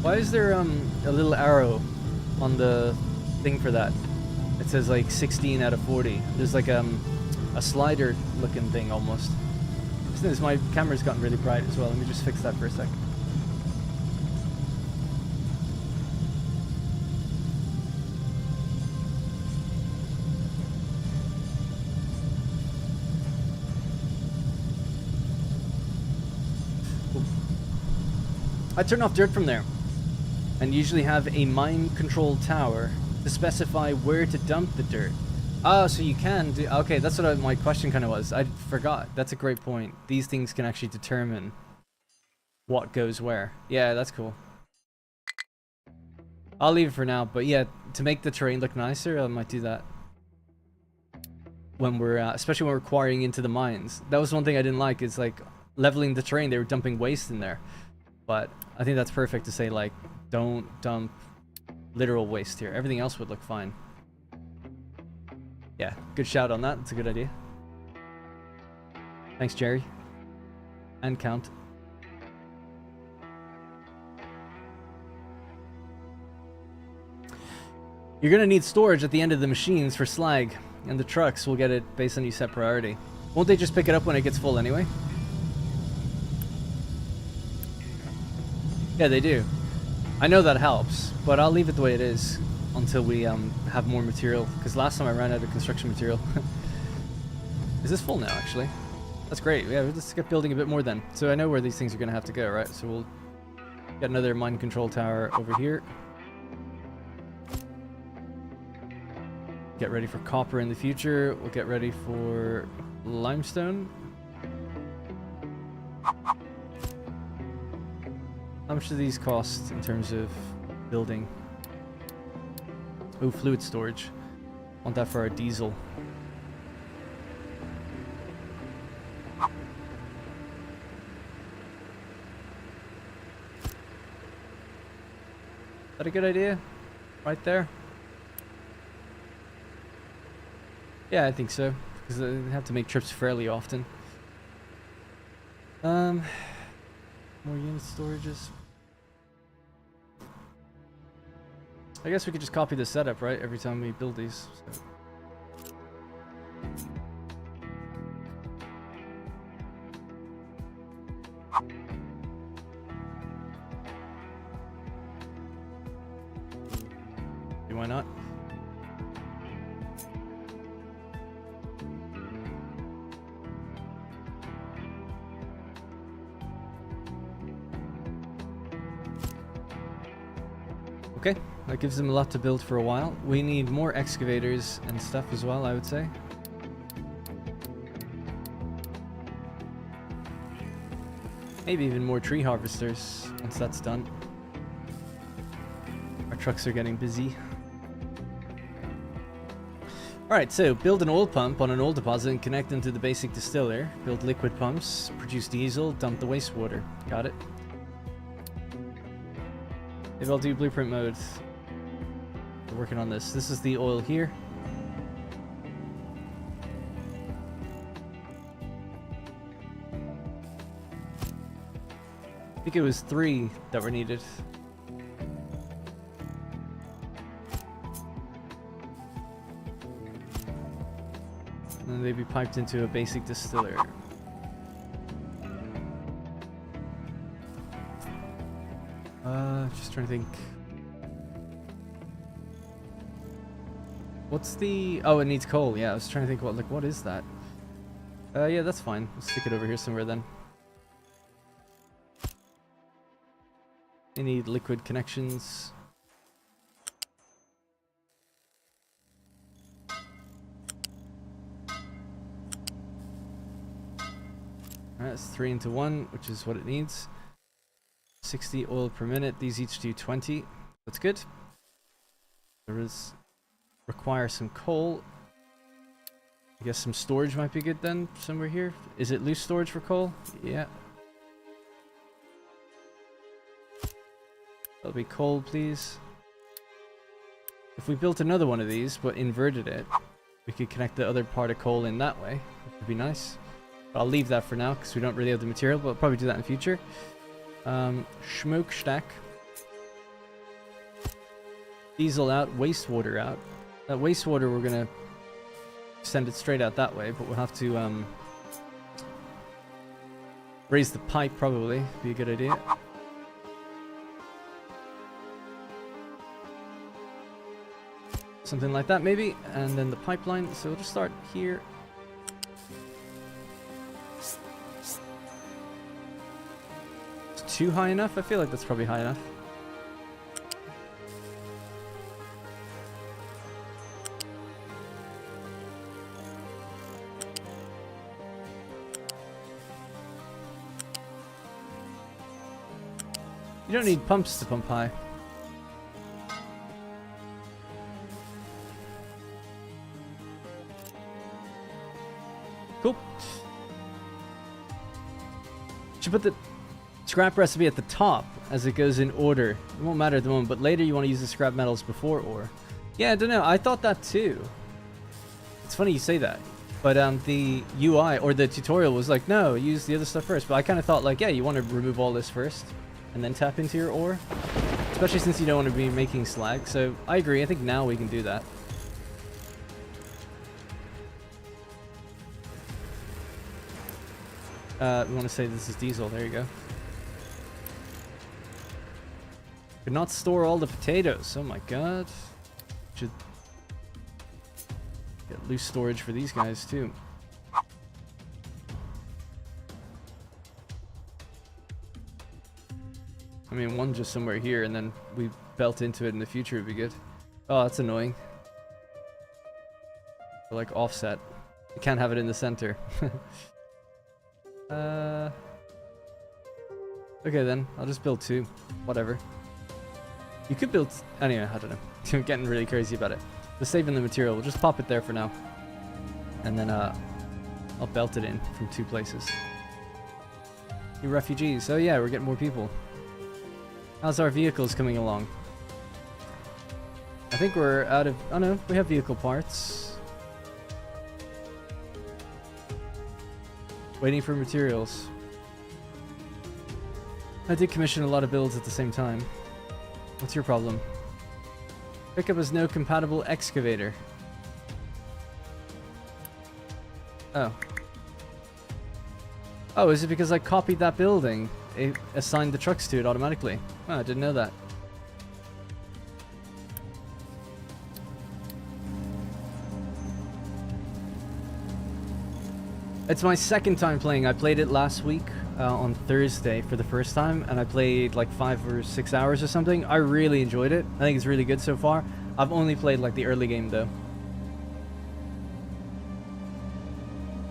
Why is there a little arrow on the thing for that? It says like 16 out of 40. There's like a slider looking thing almost. Since my camera's gotten really bright as well. Let me just fix that for a sec. I turn off dirt from there and usually have a mind control tower to specify where to dump the dirt. Oh, so you can do... Okay, that's what my question kind of was. I forgot. That's a great point. These things can actually determine what goes where. Yeah, that's cool. I'll leave it for now, but yeah, to make the terrain look nicer, I might do that. When we're... especially when we're quarrying into the mines. That was one thing I didn't like, is like leveling the terrain, they were dumping waste in there. But I think that's perfect to say, like, don't dump literal waste here. Everything else would look fine. Yeah, good shout on that. That's a good idea. Thanks, Jerry. And Count. You're gonna need storage at the end of the machines for slag, and the trucks will get it based on you set priority. Won't they just pick it up when it gets full anyway? Yeah, they do. I know that helps, but I'll leave it the way it is until we have more material, because last time I ran out of construction material. Is this full now, actually? That's great. Yeah, let's get building a bit more then. So I know where these things are going to have to go, right? So we'll get another mine control tower over here. Get ready for copper in the future. We'll get ready for limestone. How much do these cost in terms of building? Oh, fluid storage. Want that for our diesel. Is that a good idea? Right there? Yeah, I think so. Because they have to make trips fairly often. More unit storages. I guess we could just copy the setup, right? Every time we build these. So. Why not? Okay, that gives them a lot to build for a while. We need more excavators and stuff as well, I would say. Maybe even more tree harvesters once that's done. Our trucks are getting busy. Alright, so build an oil pump on an oil deposit and connect them to the basic distiller. Build liquid pumps, produce diesel, dump the wastewater. Got it. Maybe I'll do blueprint mode. We're working on this. This is the oil here. I think it was 3 that were needed. And then they'd be piped into a basic distiller. Just trying to think. What's the... Oh, it needs coal. Yeah, I was trying to think what is that? Yeah, that's fine. We'll stick it over here somewhere then. They need liquid connections. it's 3 into 1, which is what it needs. 60 oil per minute. These each do 20. That's good. There is require some coal. I guess some storage might be good then, somewhere here. Is it loose storage for coal? Yeah. That'll be coal, please. If we built another one of these, but inverted it, we could connect the other part of coal in that way, which would be nice. But I'll leave that for now, because we don't really have the material, but we'll probably do that in the future. Smokestack. Diesel out, wastewater out. That wastewater, we're gonna send it straight out that way, but we'll have to raise the pipe, probably. Be a good idea. Something like that, maybe. And then the pipeline, so we'll just start here. It's too high enough? I feel like that's probably high enough. You don't need pumps to pump high. Cool. Should put the scrap recipe at the top as it goes in order. It won't matter at the moment, but later you want to use the scrap metals before ore. Yeah, I don't know. I thought that too. It's funny you say that. But the UI or the tutorial was like, no, use the other stuff first. But I kind of thought like, yeah, you want to remove all this first and then tap into your ore. Especially since you don't want to be making slag. So I agree. I think now we can do that. We want to say this is diesel. There you go. Could not store all the potatoes. Oh my god. Should get loose storage for these guys too. I mean, one just somewhere here, and then we belt into it in the future would be good. Oh, that's annoying. They're like offset. You can't have it in the center. Okay then, I'll just build 2. Whatever. You could build... Anyway, I don't know. I'm getting really crazy about it. We're saving the material. We'll just pop it there for now. And then I'll belt it in from 2 places. You refugees. Oh yeah, we're getting more people. How's our vehicles coming along? I think we're out of... Oh no, we have vehicle parts. Waiting for materials. I did commission a lot of builds at the same time. What's your problem? Pickup has no compatible excavator. Oh. Oh, is it because I copied that building? It assigned the trucks to it automatically. Oh, I didn't know that. It's my second time playing. I played it last week on Thursday for the first time, and I played like 5 or 6 hours or something. I really enjoyed it. I think it's really good so far. I've only played like the early game though.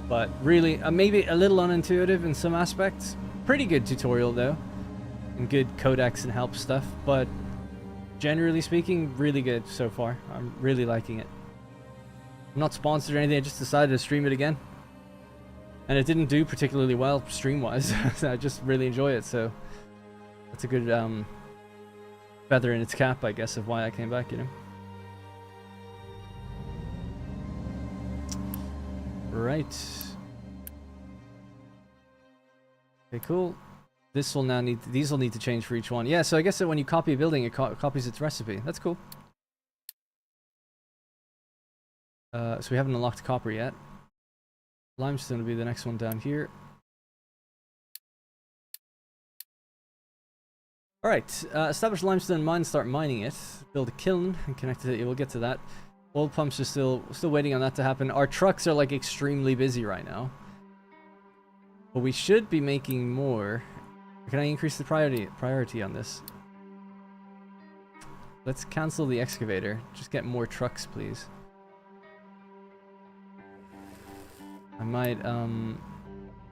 But really, maybe a little unintuitive in some aspects. Pretty good tutorial though, and good codex and help stuff, but generally speaking, really good so far. I'm really liking it. I'm not sponsored or anything, I just decided to stream it again. And it didn't do particularly well stream-wise. I just really enjoy it, so that's a good feather in its cap, I guess, of why I came back, you know. Right. Okay, cool. This will now need... These will need to change for each one. Yeah, so I guess that when you copy a building, it copies its recipe. That's cool. So we haven't unlocked copper yet. Limestone will be the next one down here. Alright, establish limestone mine, start mining it. Build a kiln and connect it. We'll get to that. Oil pumps are still waiting on that to happen. Our trucks are like extremely busy right now. But we should be making more. Can I increase the priority on this? Let's cancel the excavator. Just get more trucks, please. I might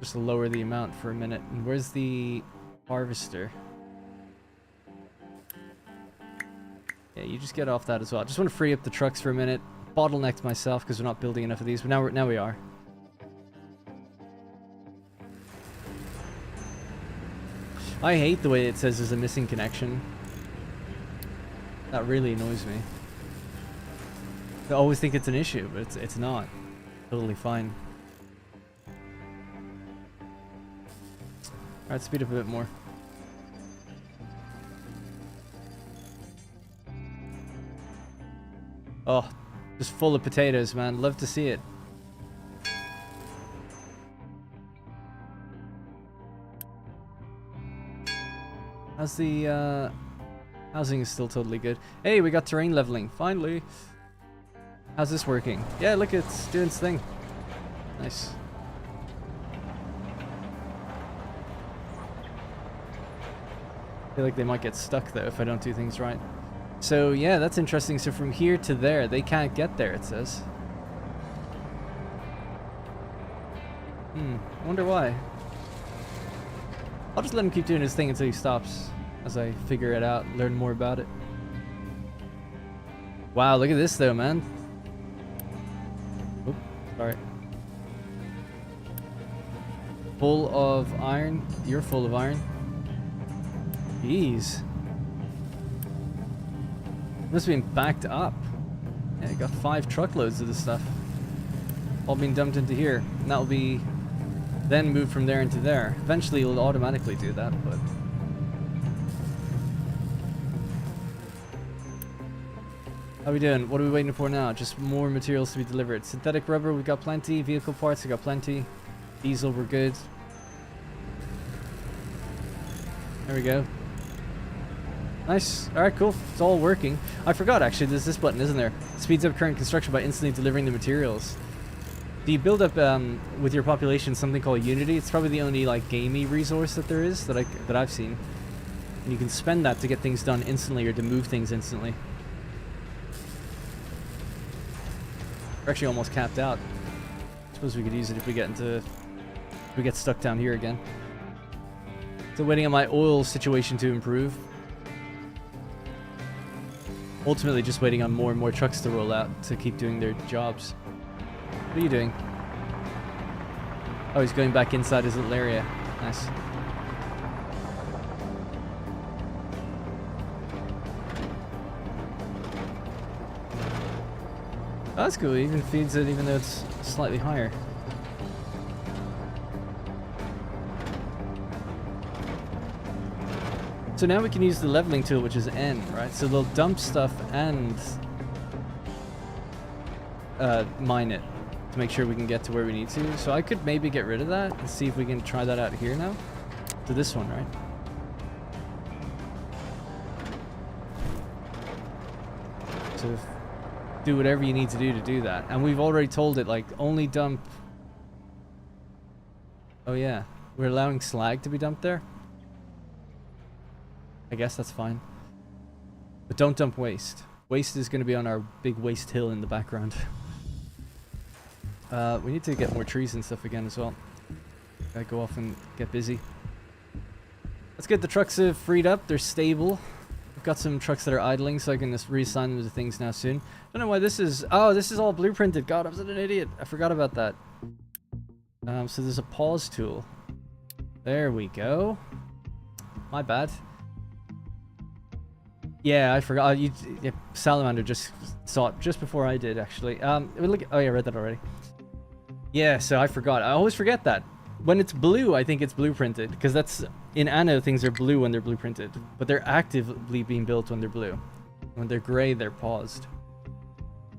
Just to lower the amount for a minute. And where's the harvester? Yeah, you just get off that as well. Just want to free up the trucks for a minute. Bottlenecked myself because we're not building enough of these, but now we are. I hate the way it says there's a missing connection. That really annoys me. I always think it's an issue, but it's not. Totally fine. Alright, speed up a bit more. Oh, just full of potatoes, man. Love to see it. How's the, housing is still totally good. Hey, we got terrain leveling, finally. How's this working? Yeah, look, it's doing its thing. Nice. I feel like they might get stuck, though, if I don't do things right. So, yeah, that's interesting. So from here to there, they can't get there, it says. I wonder why. I'll just let him keep doing his thing until he stops, as I figure it out, learn more about it. Wow, look at this though, man. Oop, sorry. Full of iron. You're full of iron. Jeez. Must have been backed up. Yeah, I got 5 truckloads of this stuff. All being dumped into here. And that'll be then moved from there into there. Eventually it'll automatically do that, but... How are we doing? What are we waiting for now? Just more materials to be delivered. Synthetic rubber, we've got plenty. Vehicle parts, we got plenty. Diesel, we're good. There we go. Nice. Alright, cool. It's all working. I forgot, actually, there's this button, isn't there? Speeds up current construction by instantly delivering the materials. Do you build up, with your population, something called Unity? It's probably the only, like, gamey resource that there is, that I've seen. And you can spend that to get things done instantly, or to move things instantly. We're actually almost capped out. Suppose we could use it if we get stuck down here again. So waiting on my oil situation to improve. Ultimately just waiting on more and more trucks to roll out to keep doing their jobs. What are you doing? Oh, he's going back inside his little area. Nice. Oh, that's cool. It even feeds it even though it's slightly higher. So now we can use the leveling tool, which is N, right? So they'll dump stuff and mine it to make sure we can get to where we need to. So I could maybe get rid of that and see if we can try that out here now. To this one, right? So do whatever you need to do that. And we've already told it, like, only dump... Oh yeah, we're allowing slag to be dumped there? I guess that's fine. But don't dump waste. Waste is going to be on our big waste hill in the background. We need to get more trees and stuff again as well. Gotta go off and get busy. That's good. The trucks have freed up. They're stable. I've got some trucks that are idling, so I can just reassign them to things now soon. Don't know why this is... Oh, this is all blueprinted. God, I'm such an idiot. I forgot about that. So there's a pause tool. There we go. My bad. Yeah, I forgot. Yeah, Salamander just saw it just before I did, actually. Look. Oh, yeah, I read that already. Yeah, so I forgot. I always forget that. When it's blue, I think it's blueprinted, because that's... In Anno, things are blue when they're blueprinted, but they're actively being built when they're blue. When they're gray, they're paused.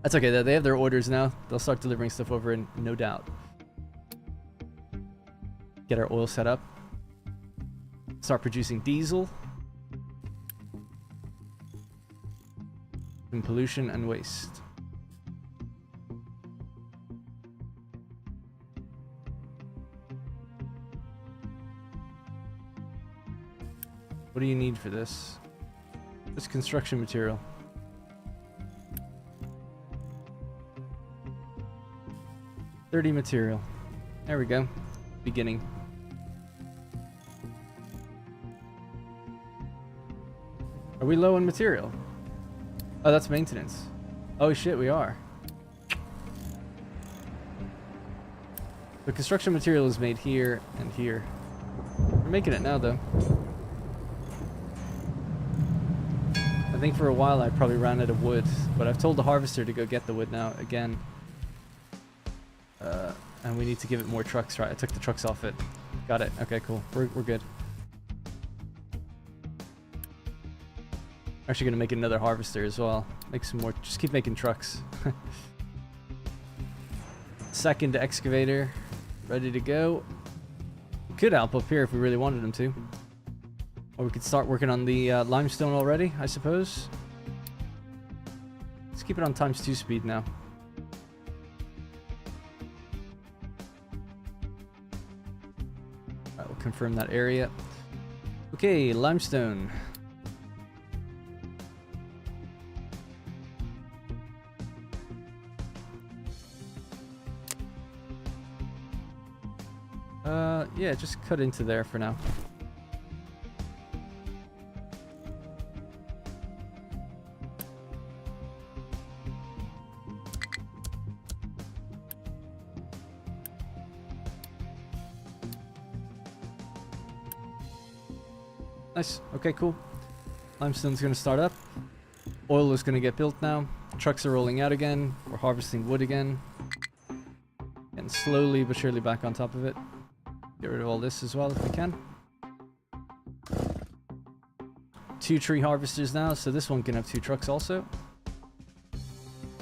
That's okay, they have their orders now. They'll start delivering stuff over in no doubt. Get our oil set up. Start producing diesel. And pollution and waste. What do you need for this? This construction material. $30 material. There we go. beginning. Are we low on material? Oh, that's maintenance. Oh shit, we are. The construction material is made here and here. We're making it now, though. I think for a while I probably ran out of wood, but I've told the harvester to go get the wood now again. And we need to give it more trucks, right? I took the trucks off it. Got it. Okay, cool. We're good. Actually gonna make another harvester as well. Make some more. Just keep making trucks. Second excavator, ready to go. Could help up here if we really wanted him to. Or we could start working on the limestone already, I suppose. Let's keep it on ×2 speed now. Alright, we'll confirm that area. Okay, limestone. Yeah, just cut into there for now. Nice. Okay, cool. Limestone's gonna start up. Oil is gonna get built now. Trucks are rolling out again. We're harvesting wood again. And slowly but surely back on top of it. Get rid of all this as well if we can. 2 tree harvesters now, so this one can have 2 trucks also.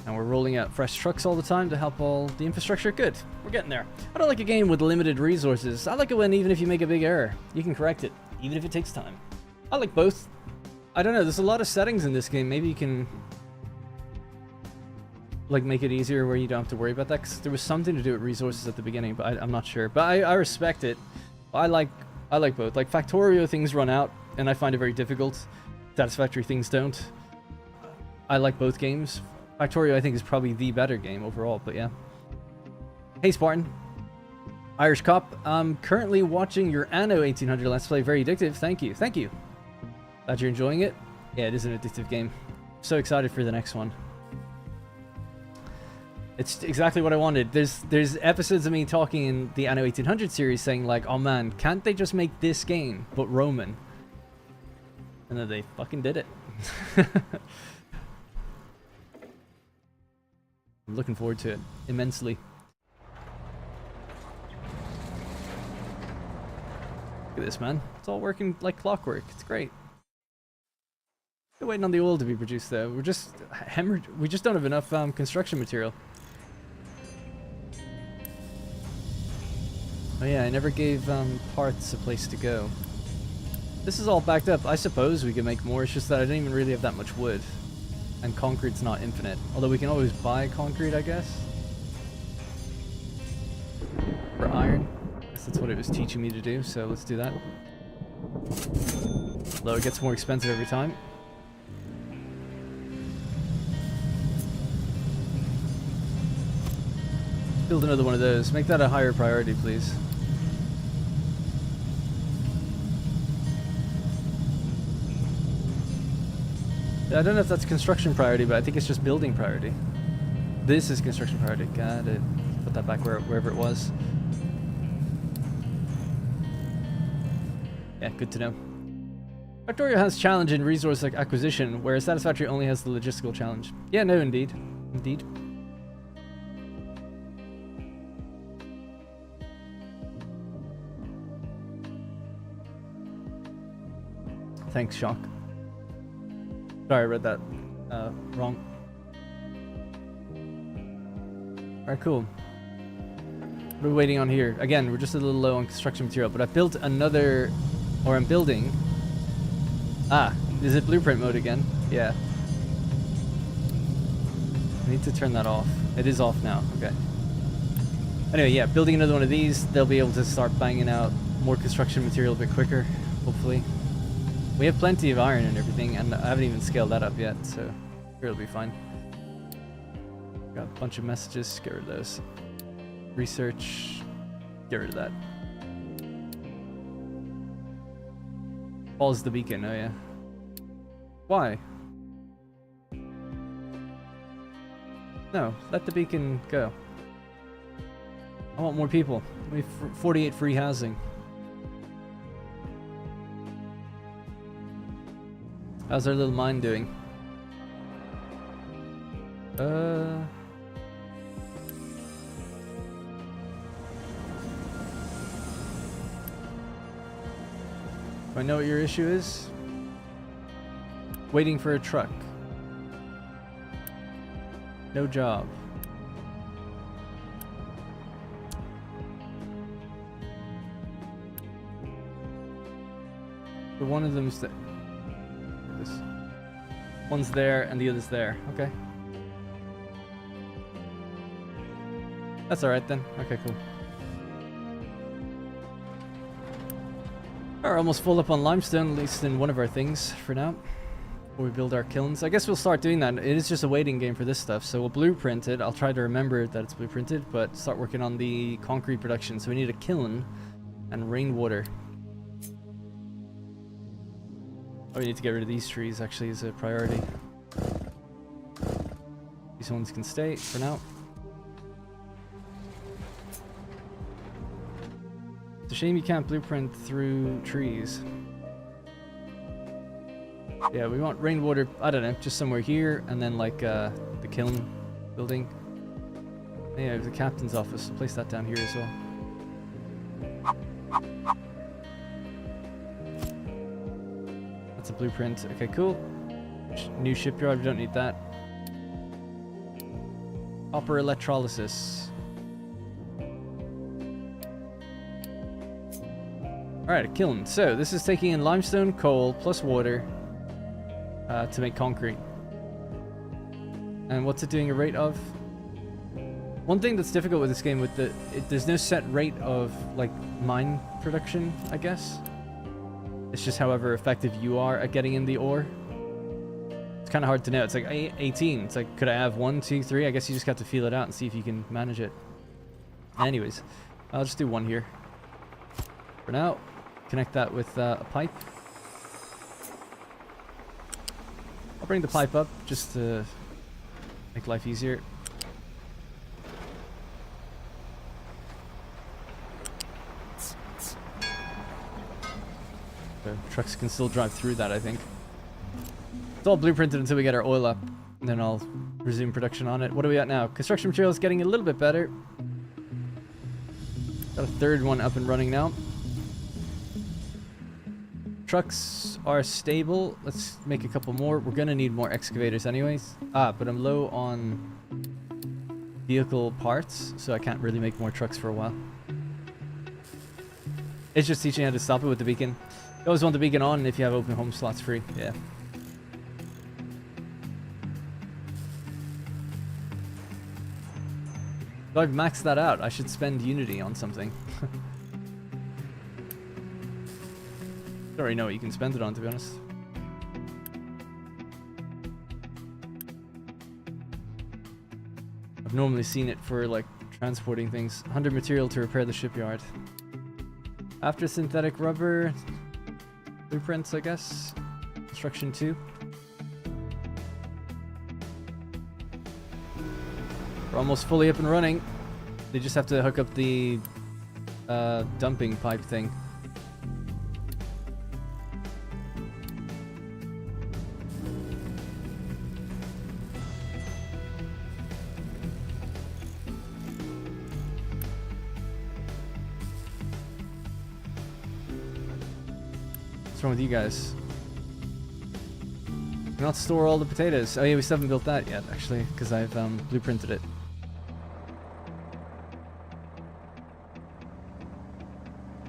And we're rolling out fresh trucks all the time to help all the infrastructure. Good, we're getting there. I don't like a game with limited resources. I like it when even if you make a big error, you can correct it, even if it takes time. I like both. I don't know, there's a lot of settings in this game. Maybe you can like make it easier where you don't have to worry about that, because there was something to do with resources at the beginning, but I'm not sure. But I respect it. I like both. Like Factorio, things run out and I find it very difficult. Satisfactory things don't. I like both games. Factorio I think is probably the better game overall, but yeah. Hey Spartan. Irish Cop, I'm currently watching your Anno 1800 Let's Play. Very addictive. Thank you. Thank you. Glad you're enjoying it. Yeah, it is an addictive game. So excited for the next one. It's exactly what I wanted. There's episodes of me talking in the Anno 1800 series saying like, oh man, can't they just make this game but Roman? And then they fucking did it. I'm looking forward to it immensely. Look at this, man. It's all working like clockwork. It's great. Still waiting on the oil to be produced though. We're just we just don't have enough construction material. Oh yeah, I never gave parts a place to go. This is all backed up. I suppose we could make more. It's just that I don't even really have that much wood. And concrete's not infinite. Although we can always buy concrete, I guess. For iron. I guess that's what it was teaching me to do, so let's do that. Although it gets more expensive every time. Build another one of those. Make that a higher priority, please. I don't know if that's construction priority, but I think it's just building priority. This is construction priority. Got it. Put that back wherever it was. Yeah, good to know. Factorio has challenge in resource acquisition, whereas Satisfactory only has the logistical challenge. Yeah, no, indeed. Indeed. Thanks, Shock. Sorry, I read that wrong. Alright, cool. What are we waiting on here? Again, we're just a little low on construction material, but I built another, or I'm building. Ah, is it blueprint mode again? Yeah. I need to turn that off. It is off now, okay. Anyway, yeah, building another one of these, they'll be able to start banging out more construction material a bit quicker, hopefully. We have plenty of iron and everything, and I haven't even scaled that up yet, so sure it'll be fine. Got a bunch of messages, get rid of those. Research, get rid of that. Pause the beacon, oh yeah. Why? No, let the beacon go. I want more people. We have 48 free housing. How's our little mine doing? I know what your issue is. Waiting for a truck. No job. But one of them's there. This. One's there and the other's there. Okay. That's alright then. Okay, cool. We're almost full up on limestone, at least in one of our things for now. Before we build our kilns. I guess we'll start doing that. It is just a waiting game for this stuff, so we'll blueprint it. I'll try to remember that it's blueprinted, but start working on the concrete production. So we need a kiln and rainwater. Oh, we need to get rid of these trees, actually, as a priority. These ones can stay for now. It's a shame you can't blueprint through trees. Yeah, we want rainwater, I don't know, just somewhere here, and then like the kiln building. Yeah, the captain's office, we'll place that down here as well. That's a blueprint. Okay, cool. New shipyard, we don't need that. Copper electrolysis. Alright, a kiln. So, this is taking in limestone, coal, plus water to make concrete. And what's it doing a rate of? One thing that's difficult with this game, with there's no set rate of, like, mine production, I guess. It's just however effective you are at getting in the ore. It's kind of hard to know. It's like 18. It's like, could I have 1, 2, 3? I guess you just got to feel it out and see if you can manage it. Anyways, I'll just do one here. For now, connect that with a pipe. I'll bring the pipe up just to make life easier. So trucks can still drive through that, I think. It's all blueprinted until we get our oil up, and then I'll resume production on it. What are we at now? Construction material is getting a little bit better. Got a third one up and running now. Trucks are stable. Let's make a couple more. We're gonna need more excavators anyways. But I'm low on vehicle parts, so I can't really make more trucks for a while. It's just teaching how to stop it with the beacon. You always want the beacon on if you have open home slots free. Yeah. So I've maxed that out. I should spend Unity on something. I already know what you can spend it on, to be honest. I've normally seen it for, like, transporting things. 100 material to repair the shipyard. After synthetic rubber, blueprints, I guess. Construction 2. We're almost fully up and running. They just have to hook up the dumping pipe thing. What's wrong with you guys? Do not store all the potatoes. Oh yeah, we still haven't built that yet, actually, because I've blueprinted it.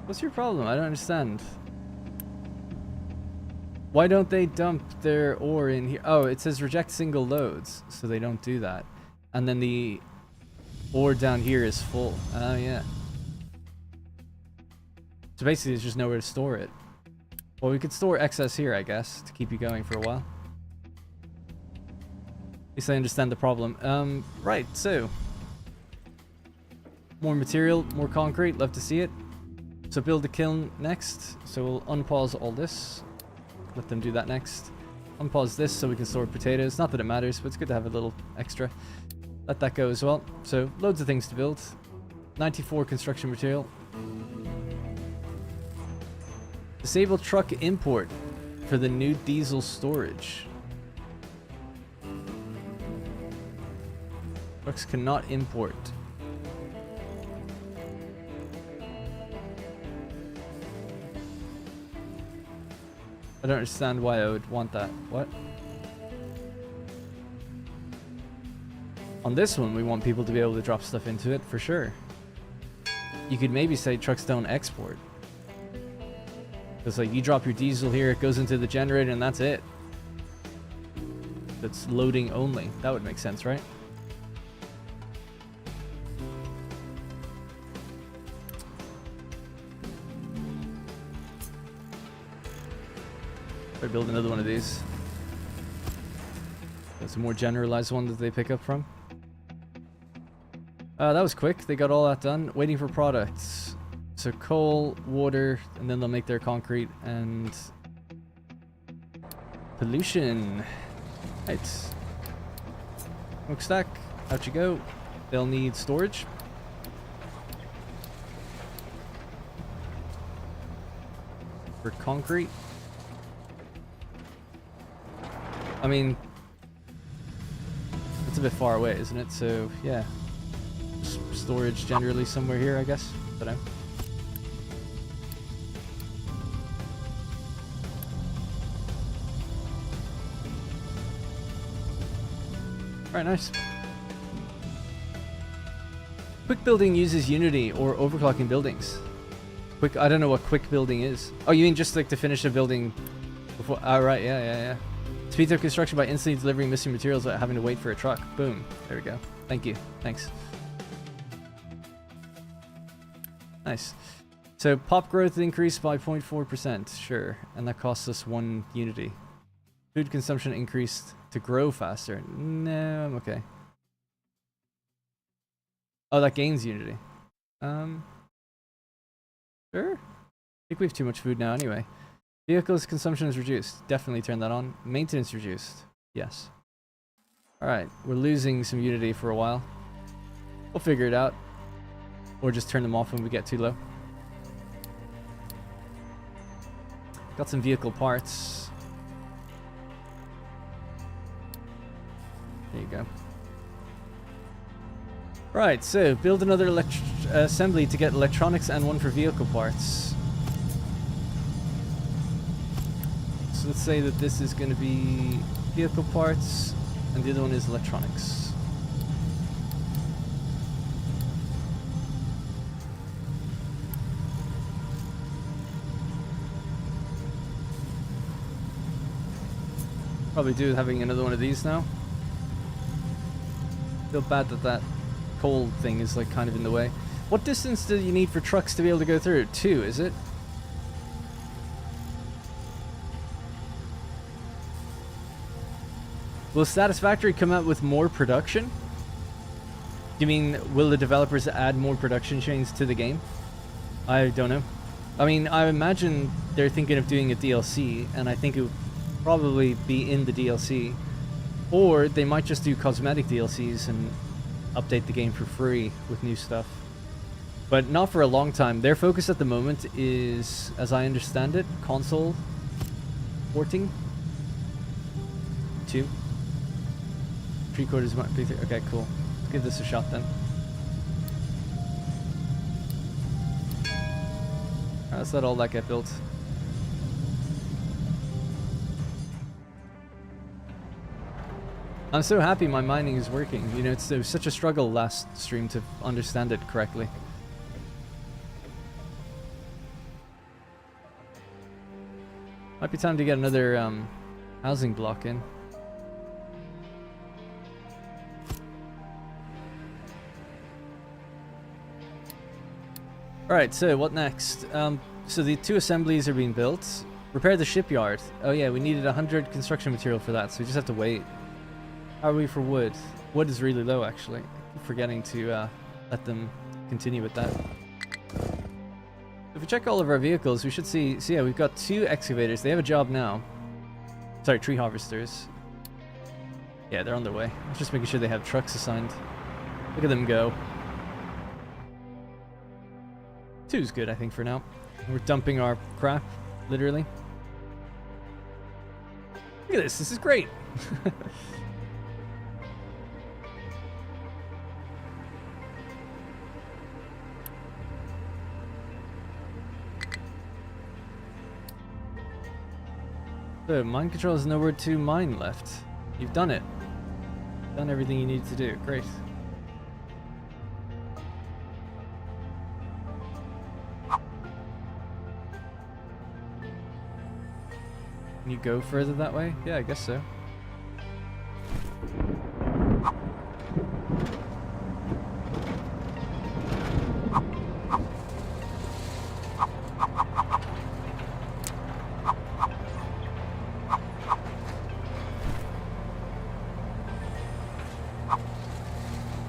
What's your problem? I don't understand. Why don't they dump their ore in here? Oh, it says reject single loads, so they don't do that. And then the ore down here is full. Oh yeah. So basically, there's just nowhere to store it. Well, we could store excess here, I guess, to keep you going for a while. At least I understand the problem. Right, so. More material, more concrete, love to see it. So build the kiln next. So we'll unpause all this. let them do that next. Unpause this so we can store potatoes. Not that it matters, but it's good to have a little extra. Let that go as well. So loads of things to build. 94 construction material. Disable truck import for the new diesel storage. Trucks cannot import. I don't understand why I would want that. What? On this one, we want people to be able to drop stuff into it, for sure. You could maybe say trucks don't export. It's like you drop your diesel here, it goes into the generator, and that's it. That's loading only. That would make sense, right? Try to build another one of these. That's a more generalized one that they pick up from. That was quick. They got all that done. Waiting for products. So coal, water, and then they'll make their concrete and pollution. Right. Smokestack. Out you go. They'll need storage. For concrete. I mean, it's a bit far away, isn't it? So, yeah. Storage generally somewhere here, I guess. Don't know. Alright, nice. Quick building uses Unity or overclocking buildings. Quick, I don't know what quick building is. Oh, you mean just like to finish a building before? Oh, right, yeah. Speeds up construction by instantly delivering missing materials without having to wait for a truck. Boom. There we go. Thank you. Thanks. Nice. So pop growth increased by 0.4%. Sure. And that costs us 1 unity. Food consumption increased to grow faster. No, I'm okay. Oh, that gains unity. Sure. I think we have too much food now anyway. Vehicles consumption is reduced. Definitely turn that on. Maintenance reduced. Yes. Alright, we're losing some unity for a while. We'll figure it out. Or just turn them off when we get too low. Got some vehicle parts. There you go. Right, so build another assembly to get electronics and one for vehicle parts. So let's say that this is going to be vehicle parts and the other one is electronics. Probably do having another one of these now. Feel bad that that coal thing is like kind of in the way. What distance do you need for trucks to be able to go through? 2, is it? Will Satisfactory come out with more production? You mean, will the developers add more production chains to the game? I don't know. I mean, I imagine they're thinking of doing a DLC, and I think it would probably be in the DLC. Or they might just do cosmetic DLCs and update the game for free with new stuff. But not for a long time. Their focus at the moment is, as I understand it, console porting. 2. 3/4 might be 3. Okay, cool. Let's give this a shot then. Alright, let's let all that get built. I'm so happy my mining is working. You know, it was such a struggle last stream to understand it correctly. Might be time to get another housing block in. Alright, so what next? So the 2 assemblies are being built. Repair the shipyard. Oh yeah, we needed 100 construction material for that, so we just have to wait. How are we for wood? Wood is really low, actually. I keep forgetting to let them continue with that. If we check all of our vehicles, we should see... So yeah, we've got 2 excavators. They have a job now. Sorry, tree harvesters. Yeah, they're on their way. I'm just making sure they have trucks assigned. Look at them go. 2's good, I think, for now. We're dumping our crap, literally. Look at this. This is great. So, mine control has nowhere to mine left. You've done it. Done everything you needed to do. Great. Can you go further that way? Yeah, I guess so.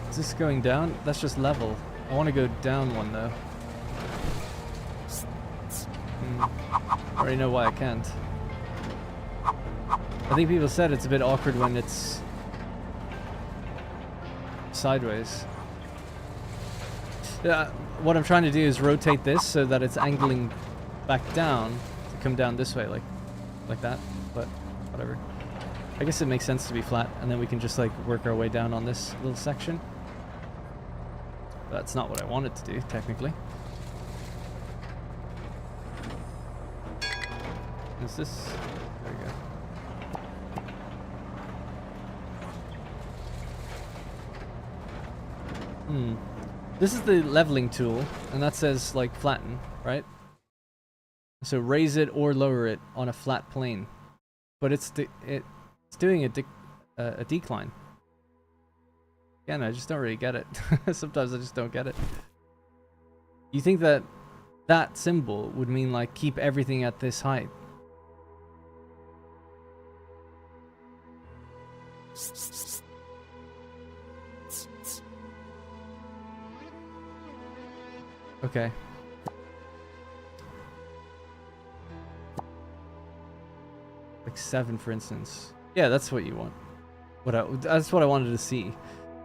Is this going down? That's just level. I want to go down one though. I already know why I can't. I think people said it's a bit awkward when it's sideways. Yeah, what I'm trying to do is rotate this so that it's angling back down to come down this way, like that. But whatever. I guess it makes sense to be flat, and then we can just like work our way down on this little section. That's not what I wanted to do, technically. Is this? There we go. This is the leveling tool, and that says like flatten, right? So raise it or lower it on a flat plane, but it's doing a decline. Again, I just don't really get it. Sometimes I just don't get it. You think that that symbol would mean like keep everything at this height? Okay. Like 7, for instance. Yeah, that's what you want. That's what I wanted to see.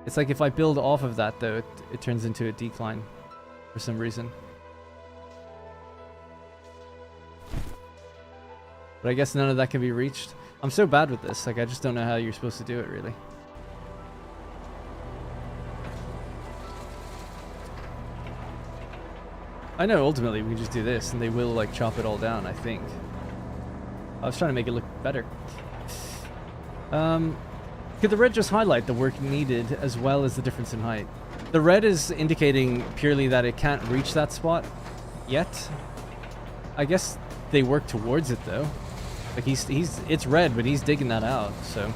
It's like if I build off of that, though, it turns into a decline for some reason. But I guess none of that can be reached. I'm so bad with this. Like, I just don't know how you're supposed to do it, really. I know ultimately we can just do this and they will like chop it all down, I think. I was trying to make it look better. Could the red just highlight the work needed as well as the difference in height? The red is indicating purely that it can't reach that spot yet. I guess they work towards it though. Like it's red, but he's digging that out, so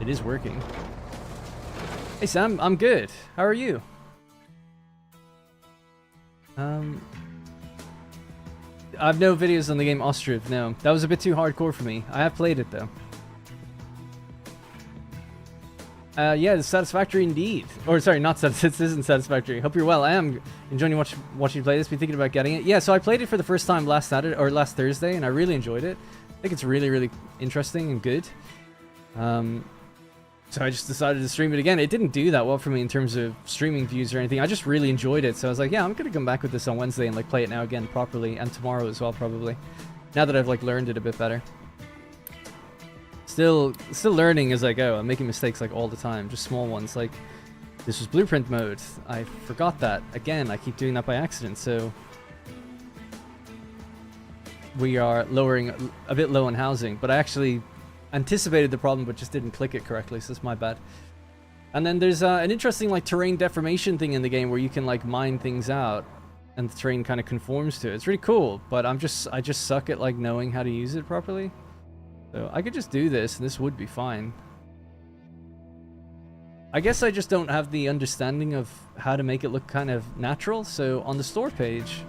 it is working. Hey Sam, I'm good. How are you? I've no videos on the game Ostriv, no. That was a bit too hardcore for me. I have played it though. Yeah, it's satisfactory indeed. Or sorry, not satisfactory. This isn't satisfactory. Hope you're well. I am enjoying watching you play this. Been thinking about getting it. Yeah, so I played it for the first time last Saturday or last Thursday, and I really enjoyed it. I think it's really, really interesting and good. So I just decided to stream it again. It didn't do that well for me in terms of streaming views or anything. I just really enjoyed it. So I was like, yeah, I'm gonna come back with this on Wednesday and like play it now again properly, and tomorrow as well probably. Now that I've like learned it a bit better. Still learning as I go. I'm making mistakes like all the time, just small ones. Like this was blueprint mode. I forgot that. Again, I keep doing that by accident. So we are lowering a bit low on housing, but I actually anticipated the problem but just didn't click it correctly, so that's my bad. And then there's an interesting like terrain deformation thing in the game where you can like mine things out and the terrain kind of conforms to it. It's really cool, but I just suck at like knowing how to use it properly. So I could just do this and this would be fine. I guess I just don't have the understanding of how to make it look kind of natural. So on the store page,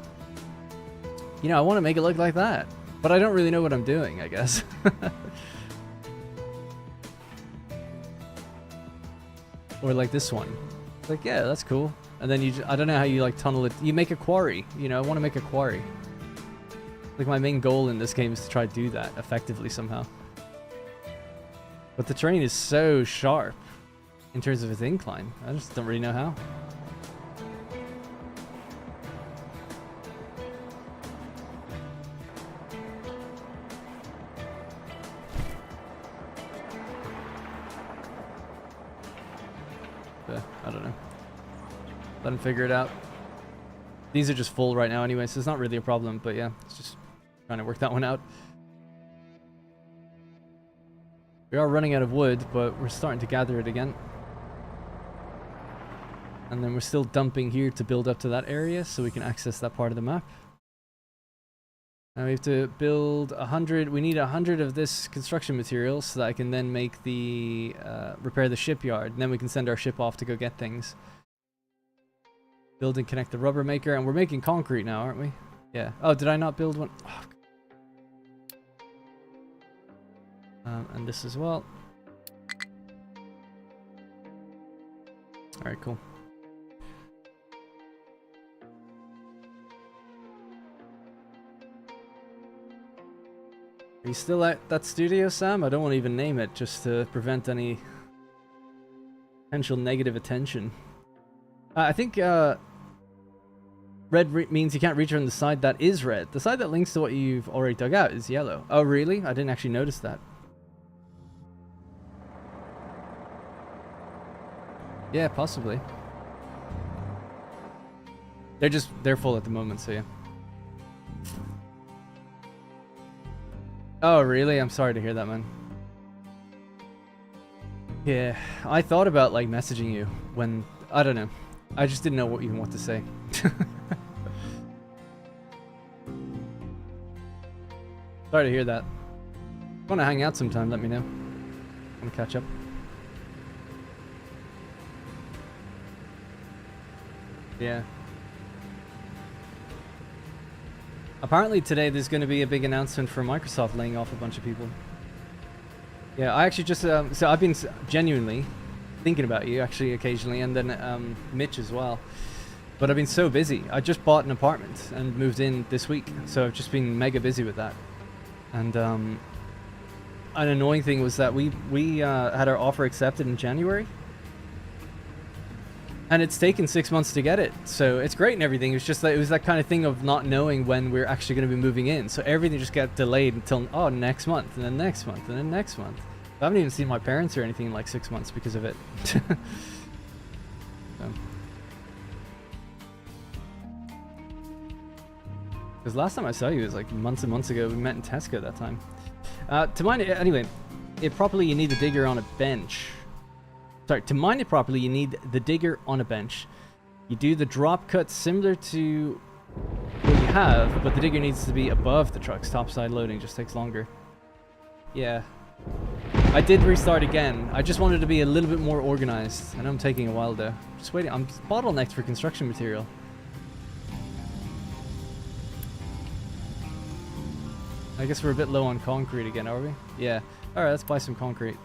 you know, I want to make it look like that, but I don't really know what I'm doing, I guess. Or like this one. It's like, yeah, that's cool. And then I don't know how you like tunnel it. You make a quarry, you know, I want to make a quarry. Like my main goal in this game is to try to do that effectively somehow. But the terrain is so sharp in terms of its incline. I just don't really know how. I don't know. Let him figure it out. These are just full right now anyway, so it's not really a problem, but yeah, it's just trying to work that one out. We are running out of wood, but we're starting to gather it again. And then we're still dumping here to build up to that area so we can access that part of the map. Now we have to build 100, we need 100 of this construction material so that I can then make the, repair the shipyard. And then we can send our ship off to go get things. Build and connect the rubber maker, and we're making concrete now, aren't we? Yeah. Oh, did I not build one? Oh. And this as well. Alright, cool. Are you still at that studio, Sam? I don't want to even name it, just to prevent any potential negative attention. I think red means you can't reach on the side that is red. The side that links to what you've already dug out is yellow. Oh, really? I didn't actually notice that. Yeah, possibly. They're full at the moment, so yeah. Oh, really? I'm sorry to hear that, man. Yeah, I thought about like messaging you when, I don't know. I just didn't know what even what to say. Sorry to hear that. If you want to hang out sometime, let me know. Want to catch up. Yeah. Apparently today there's going to be a big announcement for Microsoft laying off a bunch of people. Yeah, I actually just, so I've been genuinely thinking about you actually occasionally, and then Mitch as well. But I've been so busy. I just bought an apartment and moved in this week, so I've just been mega busy with that. And an annoying thing was that we had our offer accepted in January. And it's taken 6 months to get it, so it's great and everything. It's just that it was that kind of thing of not knowing when we're actually going to be moving in. So everything just got delayed until, oh, next month, and then next month, and then next month. I haven't even seen my parents or anything in like 6 months because of it. So. Because last time I saw you was like months and months ago. We met in Tesco that time. To mine it, anyway, you need the digger on a bench. Sorry, to mine it properly, you need the digger on a bench. You do the drop cut similar to what you have, but the digger needs to be above the truck's topside loading. Just takes longer. Yeah. I did restart again. I just wanted to be a little bit more organized. I know I'm taking a while though. Just waiting. I'm bottlenecked for construction material. I guess we're a bit low on concrete again, are we? Yeah. Alright, let's buy some concrete.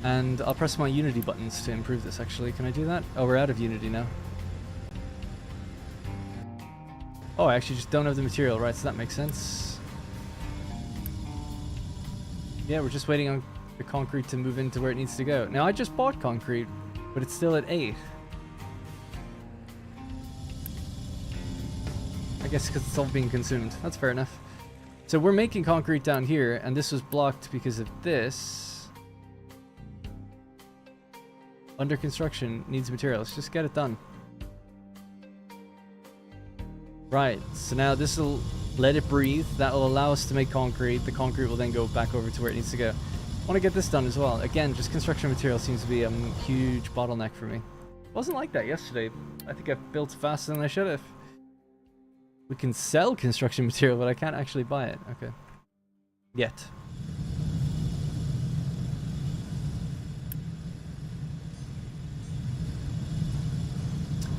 And I'll press my Unity buttons to improve this, actually. Can I do that? Oh, we're out of Unity now. Oh, I actually just don't have the material, right? So that makes sense. Yeah, we're just waiting on the concrete to move into where it needs to go. Now, I just bought concrete, but it's still at 8. I guess because it's all being consumed. That's fair enough. So we're making concrete down here, and this was blocked because of this. Under construction, needs materials. Just get it done. Right, so now this will let it breathe. That will allow us to make concrete. The concrete will then go back over to where it needs to go. I want to get this done as well. Again, just construction material seems to be a huge bottleneck for me. It wasn't like that yesterday. I think I built faster than I should have. We can sell construction material, but I can't actually buy it. Okay. Yet.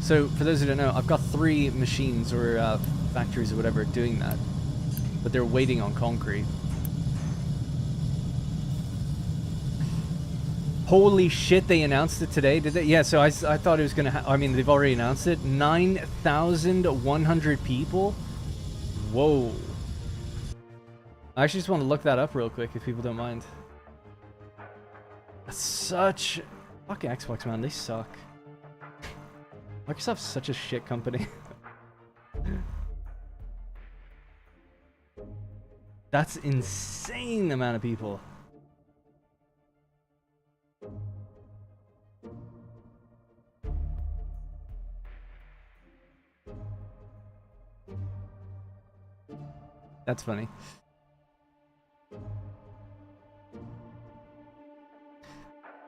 So, for those who don't know, I've got 3 machines or factories or whatever doing that. But they're waiting on concrete. Holy shit, they announced it today, did they? Yeah, so I thought it was gonna I mean, they've already announced it. 9,100 people? Whoa. I actually just want to look that up real quick if people don't mind. That's such... Fucking Xbox, man, they suck. Microsoft's such a shit company. That's insane amount of people. That's funny.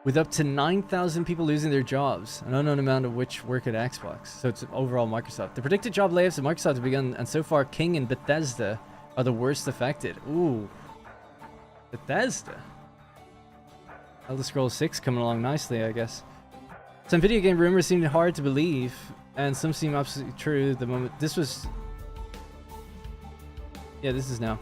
With up to 9,000 people losing their jobs, an unknown amount of which work at Xbox. So it's overall Microsoft. The predicted job layoffs at Microsoft have begun, and so far King and Bethesda are the worst affected. Ooh. Bethesda. Elder Scrolls 6 coming along nicely, I guess. Some video game rumors seem hard to believe, and some seem absolutely true at the moment. This was... Yeah, this is now.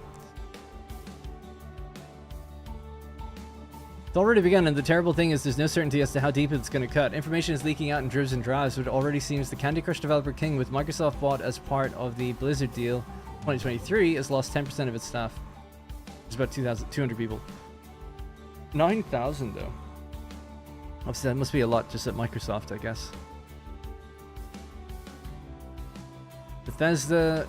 It's already begun, and the terrible thing is there's no certainty as to how deep it's going to cut. Information is leaking out in dribs and drabs, but it already seems the Candy Crush developer King, with Microsoft bought as part of the Blizzard deal 2023, has lost 10% of its staff. It's about 2,200 people. 9,000 though. Obviously, that must be a lot just at Microsoft, I guess. Bethesda...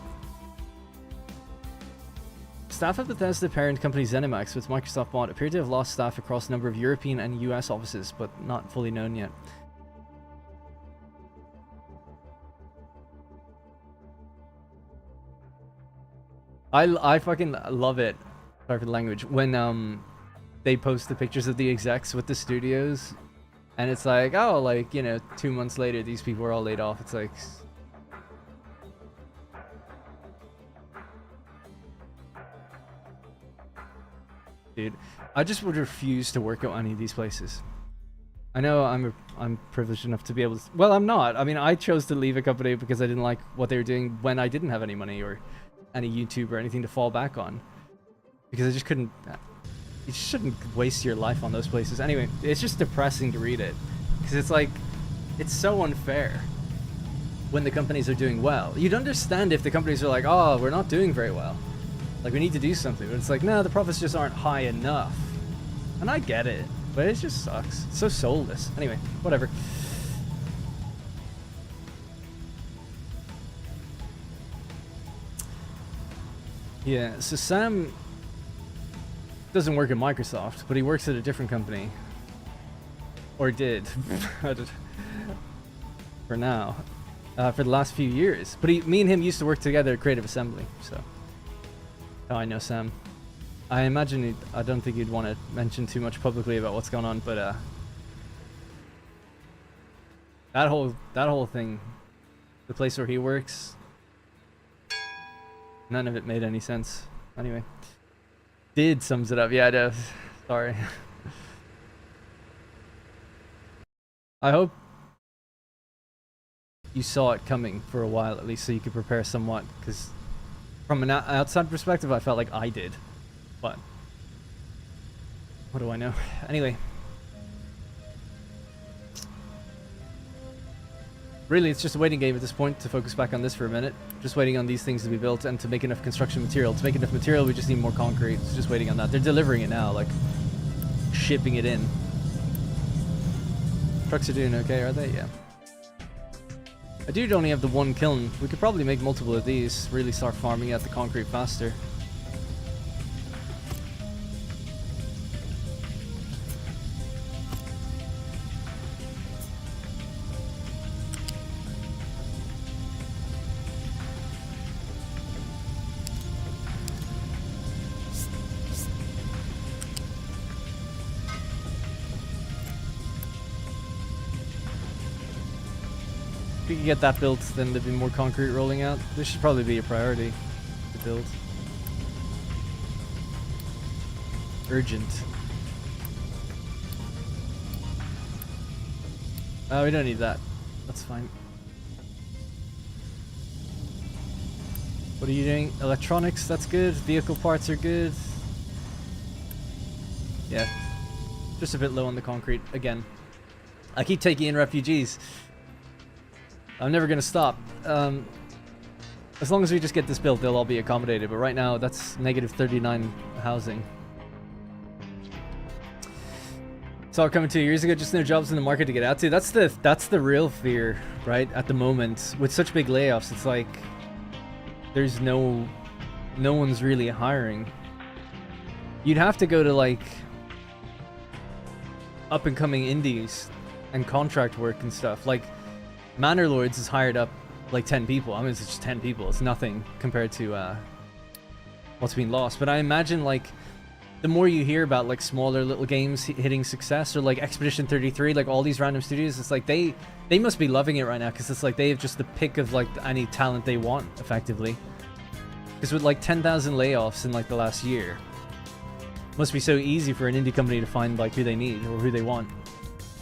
Staff at Bethesda parent company ZeniMax, with Microsoft bought, appear to have lost staff across a number of European and US offices, but not fully known yet. I fucking love it. Sorry for the language. When they post the pictures of the execs with the studios, and it's like, oh, like, you know, 2 months later, these people are all laid off. It's like... Dude, I just would refuse to work at any of these places. I know I'm privileged enough to be able to... Well, I'm not. I mean, I chose to leave a company because I didn't like what they were doing when I didn't have any money or any YouTube or anything to fall back on. Because I just couldn't... You shouldn't waste your life on those places. Anyway, it's just depressing to read it. Because it's like... It's so unfair when the companies are doing well. You'd understand if the companies are like, oh, we're not doing very well. Like, we need to do something. But it's like, no, the profits just aren't high enough. And I get it, but it just sucks. It's so soulless. Anyway, whatever. Yeah, so Sam doesn't work at Microsoft, but he works at a different company. Or did. For now. For the last few years. But me and him used to work together at Creative Assembly, so... Oh, I know Sam. I imagine I don't think he'd want to mention too much publicly about what's going on, but that whole thing, the place where he works, none of it made any sense. Anyway, Did sums it up. Yeah, it does. Sorry. I hope you saw it coming for a while at least, so you could prepare somewhat, because from an outside perspective I felt like I did, but what do I know? Anyway, really it's just a waiting game at this point to focus back on this for a minute. Just waiting on these things to be built and to make enough construction material. To make enough material we just need more concrete. It's just waiting on that. They're delivering it now, like shipping it in. Trucks are doing okay, are they? Yeah. I do only have the one kiln. We could probably make multiple of these. Really start farming out the concrete faster. If we could get that built, then there'd be more concrete rolling out. This should probably be a priority to build. Urgent. Oh, we don't need that. That's fine. What are you doing? Electronics, that's good. Vehicle parts are good. Yeah. Just a bit low on the concrete again. I keep taking in refugees. I'm never gonna stop. As long as we just get this built, they'll all be accommodated. But right now, that's negative 39 housing. Saw it coming 2 years ago. Just no jobs in the market to get out to. That's the real fear, right? At the moment, with such big layoffs, it's like there's no one's really hiring. You'd have to go to like up and coming indies and contract work and stuff. Like Manor Lords is hired up like 10 people. I mean, it's just 10 people. It's nothing compared to what's being lost. But I imagine like the more you hear about like smaller little games hitting success, or like Expedition 33, like all these random studios, it's like they must be loving it right now, because it's like they have just the pick of like any talent they want effectively. Because with like 10,000 layoffs in like the last year, it must be so easy for an indie company to find like who they need or who they want.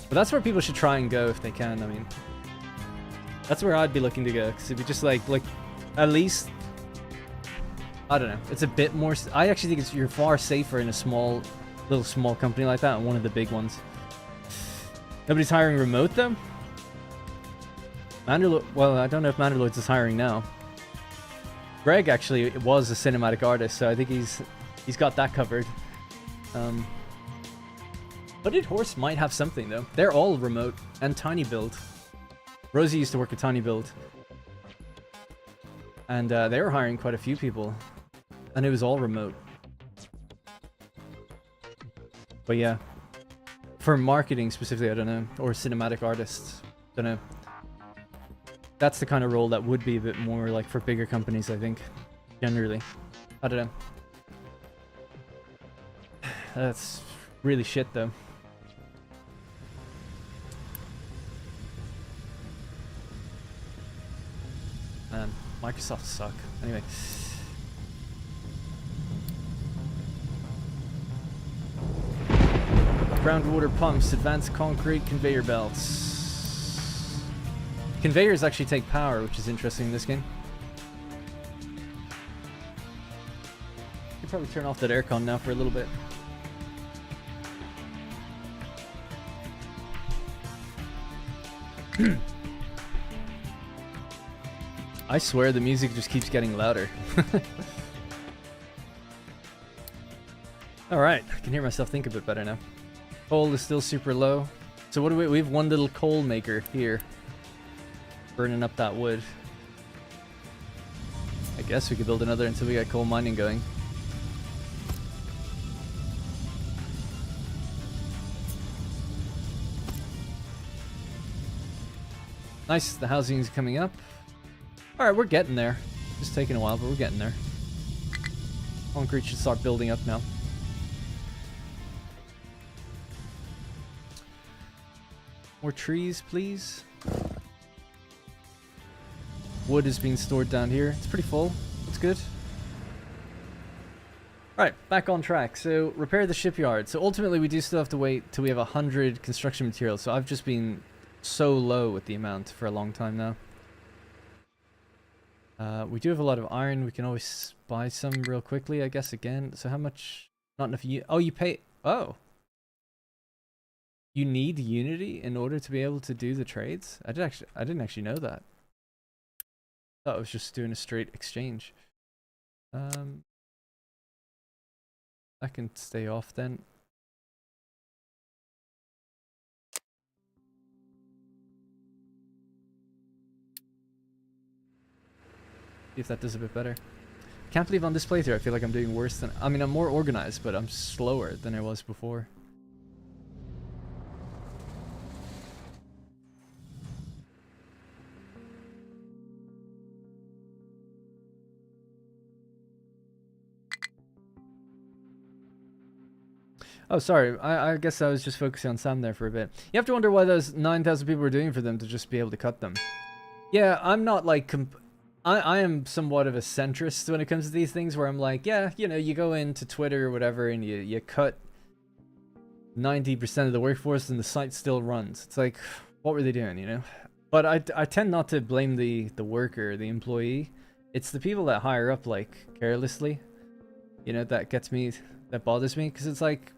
But that's where people should try and go if they can. I mean, that's where I'd be looking to go, because it'd be just like at least, I don't know, it's a bit more. I actually think you're far safer in a small company like that, and one of the big ones. Nobody's hiring remote though. Well, I don't know if Manor Lords is hiring now. Greg actually was a cinematic artist, so I think he's got that covered. Hooded Horse might have something though. They're all remote and Tiny Build. Rosie used to work at Tiny Build, and they were hiring quite a few people, and it was all remote. But yeah, for marketing specifically, I don't know, or cinematic artists, don't know. That's the kind of role that would be a bit more like for bigger companies, I think, generally. I don't know. That's really shit though. Man, Microsoft suck. Anyway. Groundwater pumps, advanced concrete, conveyor belts. Conveyors actually take power, which is interesting in this game. Could probably turn off that aircon now for a little bit. I swear the music just keeps getting louder. Alright, I can hear myself think a bit better now. Coal is still super low. So what do we have one little coal maker here. Burning up that wood. I guess we could build another until we get coal mining going. Nice, the housing is coming up. Alright, we're getting there. Just taking a while, but we're getting there. Concrete should start building up now. More trees, please. Wood is being stored down here. It's pretty full. That's good. Alright, back on track. So, repair the shipyard. So, ultimately, we do still have to wait till we have 100 construction materials. So, I've just been so low with the amount for a long time now. We do have a lot of iron. We can always buy some real quickly, I guess, again. So, how much? Not enough. Oh, you pay. Oh. You need Unity in order to be able to do the trades? I didn't actually know that. I thought I was just doing a straight exchange. I can stay off then. See if that does a bit better. Can't believe on this playthrough I feel like I'm doing worse than... I mean, I'm more organized, but I'm slower than I was before. Oh, sorry. I guess I was just focusing on Sam there for a bit. You have to wonder why those 9,000 people were doing for them to just be able to cut them. Yeah, I'm not like... I am somewhat of a centrist when it comes to these things, where I'm like, yeah, you know, you go into Twitter or whatever and you cut 90% of the workforce and the site still runs. It's like, what were they doing, you know? But I tend not to blame the worker, the employee. It's the people that hire up, like, carelessly. You know, that gets me... That bothers me, because it's like...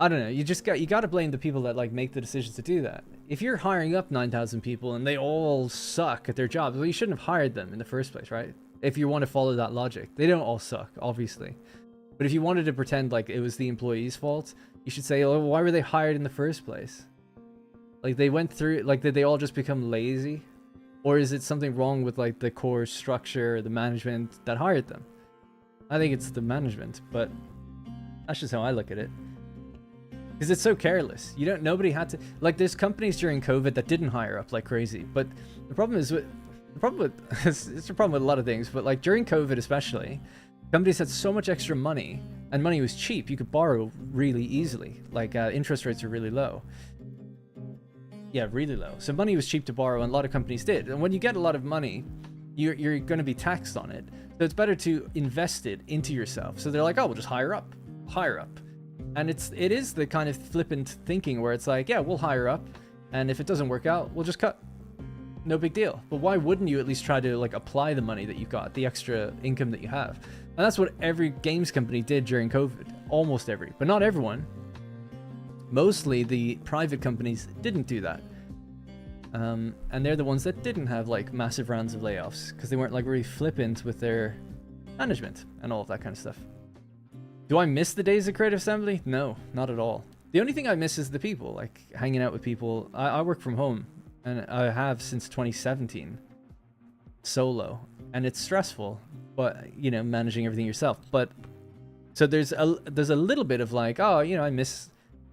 I don't know. You got to blame the people that like make the decisions to do that. If you're hiring up 9,000 people and they all suck at their jobs, well, you shouldn't have hired them in the first place, right? If you want to follow that logic, they don't all suck, obviously. But if you wanted to pretend like it was the employee's fault, you should say, oh, why were they hired in the first place? Like they went through, like did they all just become lazy? Or is it something wrong with like the core structure, the management that hired them? I think it's the management, but that's just how I look at it. Because it's so careless. Nobody had to, like there's companies during COVID that didn't hire up like crazy. But the problem is it's a problem with a lot of things, but like during COVID especially, companies had so much extra money and money was cheap. You could borrow really easily. Like interest rates are really low. Yeah, really low. So money was cheap to borrow and a lot of companies did. And when you get a lot of money, you're going to be taxed on it. So it's better to invest it into yourself. So they're like, oh, we'll just hire up. And it is the kind of flippant thinking where it's like, yeah, we'll hire up. And if it doesn't work out, we'll just cut. No big deal. But why wouldn't you at least try to like apply the money that you got, the extra income that you have? And that's what every games company did during COVID. Almost every, but not everyone. Mostly the private companies didn't do that. And they're the ones that didn't have like massive rounds of layoffs because they weren't like really flippant with their management and all of that kind of stuff. Do I miss the days of Creative Assembly? No, not at all. The only thing I miss is the people, like hanging out with people. I work from home and I have since 2017 solo, and it's stressful, but you know, managing everything yourself. But so there's a little bit of like, oh, you know, I miss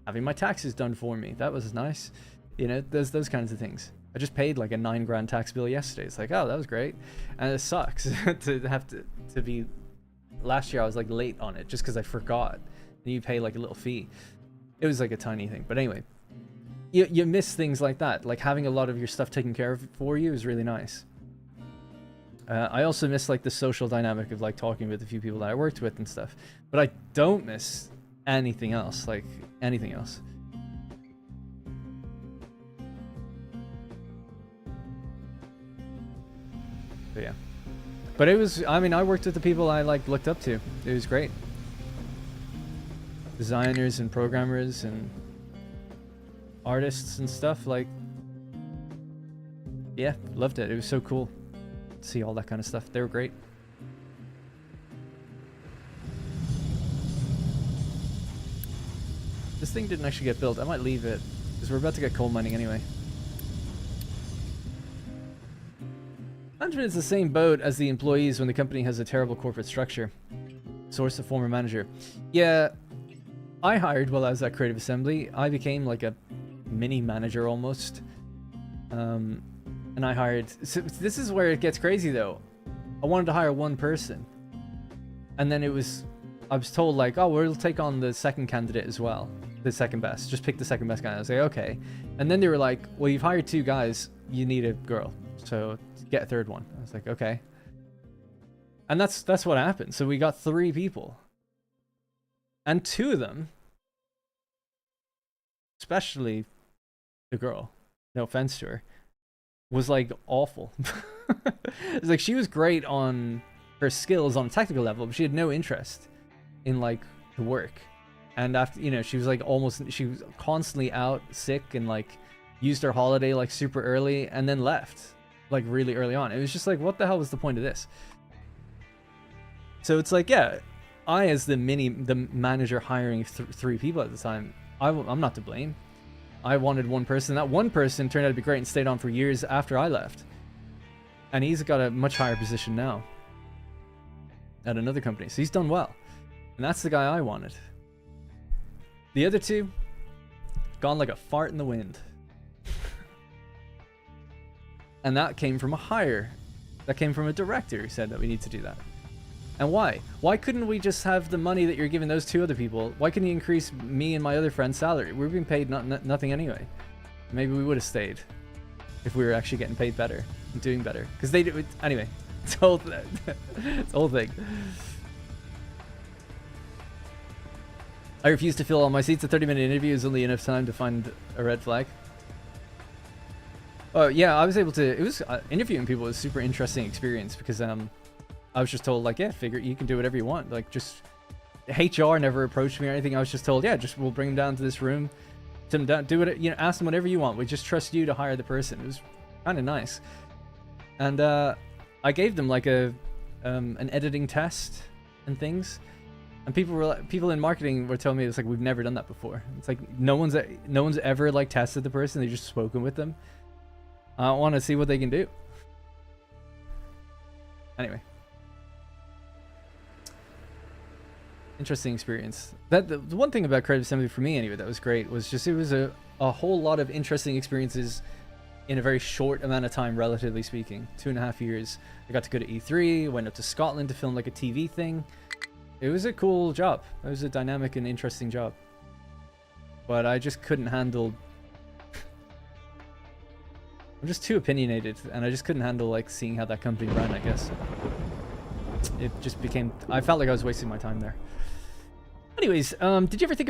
having my taxes done for me. That was nice. You know, there's those kinds of things. I just paid like a $9,000 tax bill yesterday. It's like, oh, that was great. And it sucks to have to be, last year I was like late on it just because I forgot. And you pay like a little fee. It was like a tiny thing. But anyway, you miss things like that. Like having a lot of your stuff taken care of for you is really nice. I also miss like the social dynamic of like talking with a few people that I worked with and stuff. But I don't miss anything else, like anything else. But yeah. But it was, I mean, I worked with the people I like looked up to. It was great. Designers and programmers and artists and stuff, like, yeah, loved it. It was so cool to see all that kind of stuff. They were great. This thing didn't actually get built. I might leave it because we're about to get coal mining anyway. Management is the same boat as the employees when the company has a terrible corporate structure. Source: a former manager. Yeah, I hired while I was at Creative Assembly. I became like a mini manager almost. And I hired... So this is where it gets crazy though. I wanted to hire one person. And then I was told like, oh, we'll take on the second candidate as well. The second best. Just pick the second best guy. I was like, okay. And then they were like, well, you've hired 2 guys. You need a girl. So get a third one. I was like, okay. And that's what happened. So we got 3 people. And 2 of them, especially the girl, no offense to her, was like awful. It's like she was great on her skills on a technical level, but she had no interest in like the work. And after, you know, she was like she was constantly out sick and like used her holiday like super early and then left like really early on. It was just like, what the hell was the point of this? So it's like, yeah, I as the manager hiring 3 people at the time, I'm not to blame. I wanted one person. That one person turned out to be great and stayed on for years after I left. And he's got a much higher position now at another company. So he's done well. And that's the guy I wanted. The other 2, gone like a fart in the wind. And that came from a hire. That came from a director who said that we need to do that. And why? Why couldn't we just have the money that you're giving those 2 other people? Why couldn't you increase me and my other friend's salary? We're being paid nothing anyway. Maybe we would have stayed if we were actually getting paid better and doing better. Because they do. Anyway, it's a whole thing. I refuse to fill all my seats. A 30-minute interview is only enough time to find a red flag. Oh yeah, I was able to. It was interviewing people was a super interesting experience because I was just told like, yeah, figure you can do whatever you want. Like just HR never approached me or anything. I was just told, yeah, just we'll bring him down to this room, sit him down, do it, you know, ask them whatever you want. We just trust you to hire the person. It was kind of nice. And I gave them like an editing test and things. And people in marketing were telling me it's like we've never done that before. It's like no one's ever like tested the person. They've just spoken with them. I want to see what they can do. Anyway, interesting experience. The one thing about Creative Assembly for me anyway that was great was just it was a whole lot of interesting experiences in a very short amount of time, relatively speaking. 2.5 years. I got to go to E3. Went up to Scotland to film like a TV thing. It was a cool job. It was a dynamic and interesting job. But I just couldn't handle... I'm just too opinionated, and I just couldn't handle like seeing how that company ran, I guess. It just became... I felt like I was wasting my time there. Anyways, did you ever think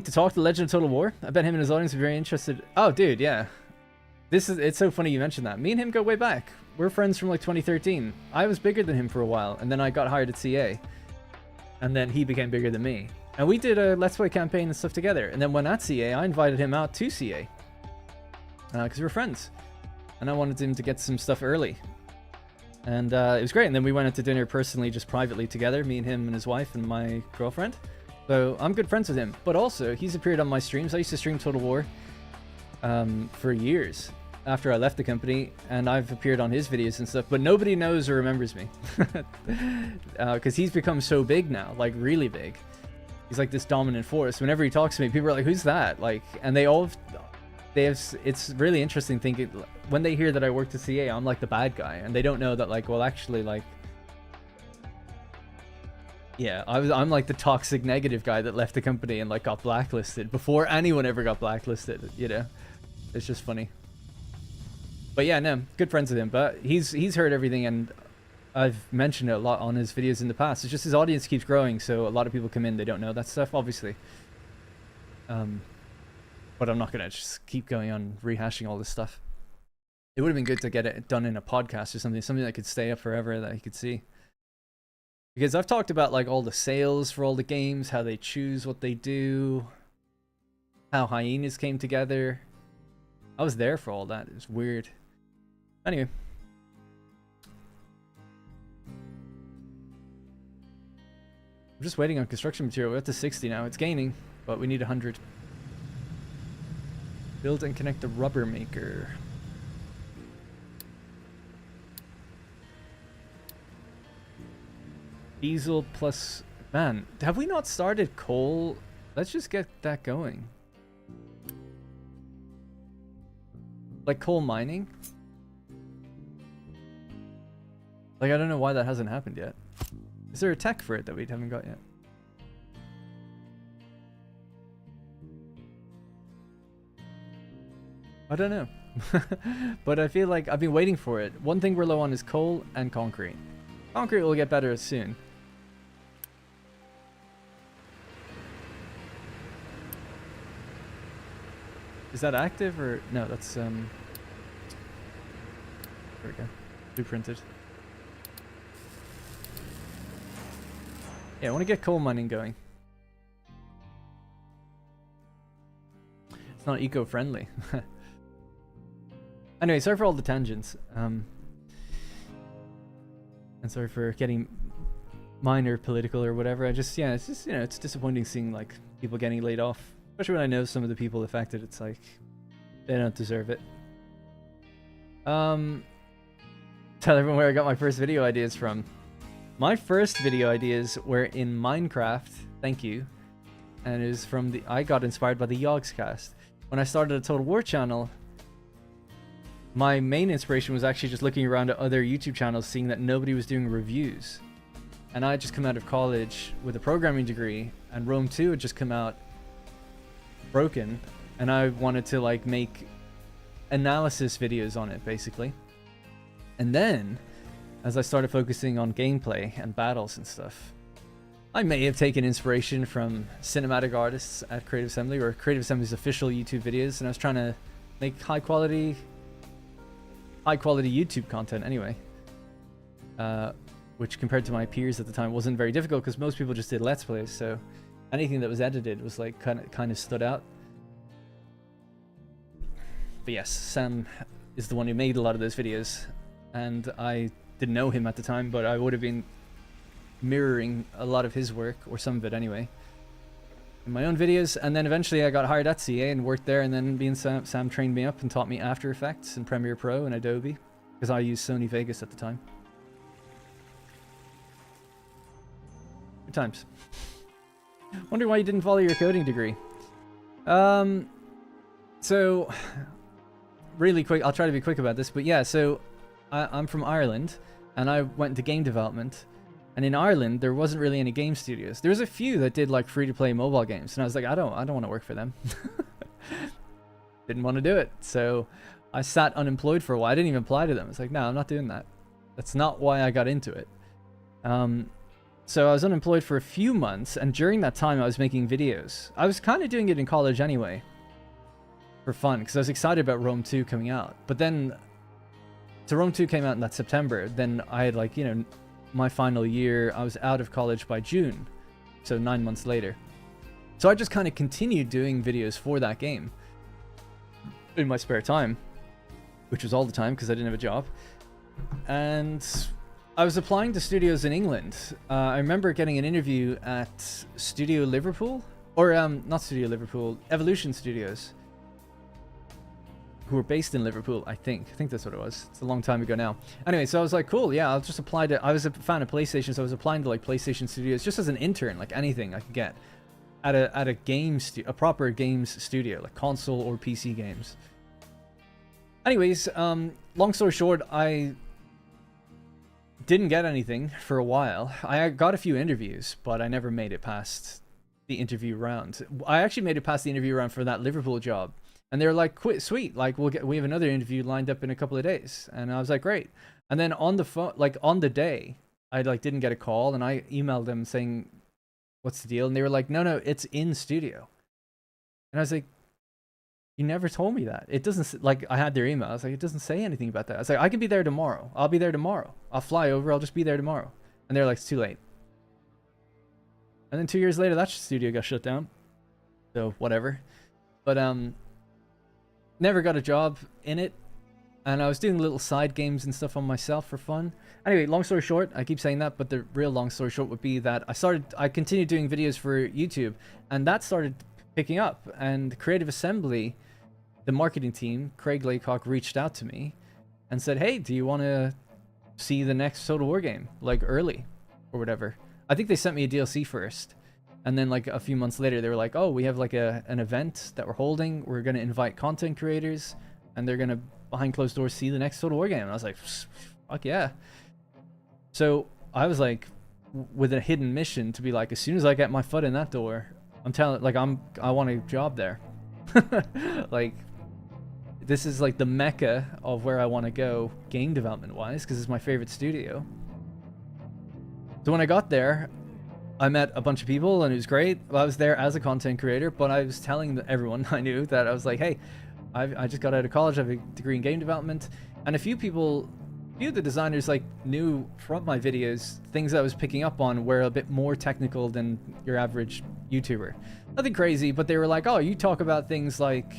to talk to Legend of Total War? I bet him and his audience are very interested. Oh, dude, yeah. It's so funny you mentioned that. Me and him go way back. We're friends from like 2013. I was bigger than him for a while, and then I got hired at CA. And then he became bigger than me. And we did a Let's Play campaign and stuff together. And then when at CA, I invited him out to CA. Because we were friends. And I wanted him to get some stuff early. And it was great. And then we went out to dinner personally, just privately together. Me and him and his wife and my girlfriend. So I'm good friends with him. But also, he's appeared on my streams. I used to stream Total War for years after I left the company, and I've appeared on his videos and stuff, but nobody knows or remembers me because he's become so big now, like really big. He's like this dominant force. Whenever he talks to me, people are like, who's that? Like, and it's really interesting thinking when they hear that I worked at CA, I'm like the bad guy, and they don't know that, like, well, actually, like, yeah, I'm like the toxic negative guy that left the company and like got blacklisted before anyone ever got blacklisted, you know. It's just funny. But yeah, no, good friends with him. But he's heard everything, and I've mentioned it a lot on his videos in the past. It's just his audience keeps growing, so a lot of people come in, they don't know that stuff, obviously. But I'm not gonna just keep going on rehashing all this stuff. It would have been good to get it done in a podcast or something that could stay up forever that you could see. Because I've talked about like all the sales for all the games, how they choose what they do, how Hyenas came together. I was there for all that. It was weird. Anyway. I'm just waiting on construction material. We're up to 60 now. It's gaining, but we need 100. Build and connect the rubber maker. Diesel plus... Man, have we not started coal? Let's just get that going. Like coal mining? Like, I don't know why that hasn't happened yet. Is there a tech for it that we haven't got yet? I don't know. But I feel like I've been waiting for it. One thing we're low on is coal and concrete. Concrete will get better soon. Is that active or no? That's there we go. Blueprinted. Yeah, I want to get coal mining going. It's not eco-friendly. Anyway, sorry for all the tangents. And sorry for getting minor political or whatever. I just, yeah, it's just, you know, it's disappointing seeing like people getting laid off. Especially when I know some of the people affected. It's like, they don't deserve it. Tell everyone where I got my first video ideas from. My first video ideas were in Minecraft. Thank you. And it was from the... I got inspired by the Yogscast. When I started a Total War channel, my main inspiration was actually just looking around at other YouTube channels, seeing that nobody was doing reviews. And I had just come out of college with a programming degree, and Rome 2 had just come out broken, and I wanted to like make analysis videos on it basically. And then as I started focusing on gameplay and battles and stuff, I may have taken inspiration from cinematic artists at Creative Assembly or Creative Assembly's official YouTube videos, and I was trying to make high quality YouTube content anyway. which compared to my peers at the time wasn't very difficult because most people just did Let's Plays, so anything that was edited was like kind of stood out. But yes, Sam is the one who made a lot of those videos, and I didn't know him at the time, but I would have been mirroring a lot of his work, or some of it anyway, in my own videos. And then eventually I got hired at CA and worked there, and then me and Sam trained me up and taught me After Effects and Premiere Pro and Adobe, because I used Sony Vegas at the time. Good times. Wonder why you didn't follow your coding degree. So really quick, I'll try to be quick about this, but yeah, so I'm from Ireland, and I went into game development. And in Ireland, there wasn't really any game studios. There was a few that did like free-to-play mobile games, and I was like, I don't want to work for them. Didn't want to do it, so I sat unemployed for a while. I didn't even apply to them. It's like, no, I'm not doing that. That's not why I got into it. So I was unemployed for a few months, and during that time, I was making videos. I was kind of doing it in college anyway, for fun, because I was excited about Rome 2 coming out. But then, so Rome 2 came out in that September. Then I had like, you know, my final year, I was out of college by June, so 9 months later. So I just kind of continued doing videos for that game in my spare time, which was all the time because I didn't have a job. And I was applying to studios in England. I remember getting an interview at Studio Liverpool, or not Studio Liverpool, Evolution Studios, who were based in Liverpool, I think. I think that's what it was. It's a long time ago now. Anyway, so I was like, cool, yeah, I'll just apply to... I was a fan of PlayStation, so I was applying to like PlayStation Studios just as an intern, like anything I could get at a a proper games studio, like console or PC games. Anyways, long story short, I didn't get anything for a while. I got a few interviews, but I never made it past the interview round. I actually made it past the interview round for that Liverpool job. And they were like, sweet, like we have another interview lined up in a couple of days. And I was like, great. And then on the phone, like on the day, I like didn't get a call, and I emailed them saying, what's the deal? And they were like, no, it's in studio. And I was like, you never told me that. It doesn't, like, I had their email. I was like, it doesn't say anything about that. I was like, I can be there tomorrow. I'll be there tomorrow. I'll fly over. I'll just be there tomorrow. And they're like, it's too late. And then 2 years later, that studio got shut down. So whatever. But never got a job in it, and I was doing little side games and stuff on myself for fun. Anyway, long story short, I keep saying that, but the real long story short would be that I continued doing videos for YouTube, and that started picking up. And Creative Assembly, the marketing team, Craig Laycock, reached out to me and said, hey, do you want to see the next Total War game, like early or whatever? I think they sent me a DLC first. And then like a few months later, they were like, oh, we have like an event that we're holding. We're going to invite content creators, and they're going to, behind closed doors, see the next Total War game. And I was like, fuck yeah. So I was like, with a hidden mission to be like, as soon as I get my foot in that door, I'm telling, like, I want a job there. Like, this is like the mecca of where I want to go game development wise, because it's my favorite studio. So when I got there, I met a bunch of people, and it was great. Well, I was there as a content creator, but I was telling everyone I knew that I was like, hey, I just got out of college. I have a degree in game development. And a few of the designers like knew from my videos things I was picking up on were a bit more technical than your average YouTuber. Nothing crazy, but they were like, oh, you talk about things like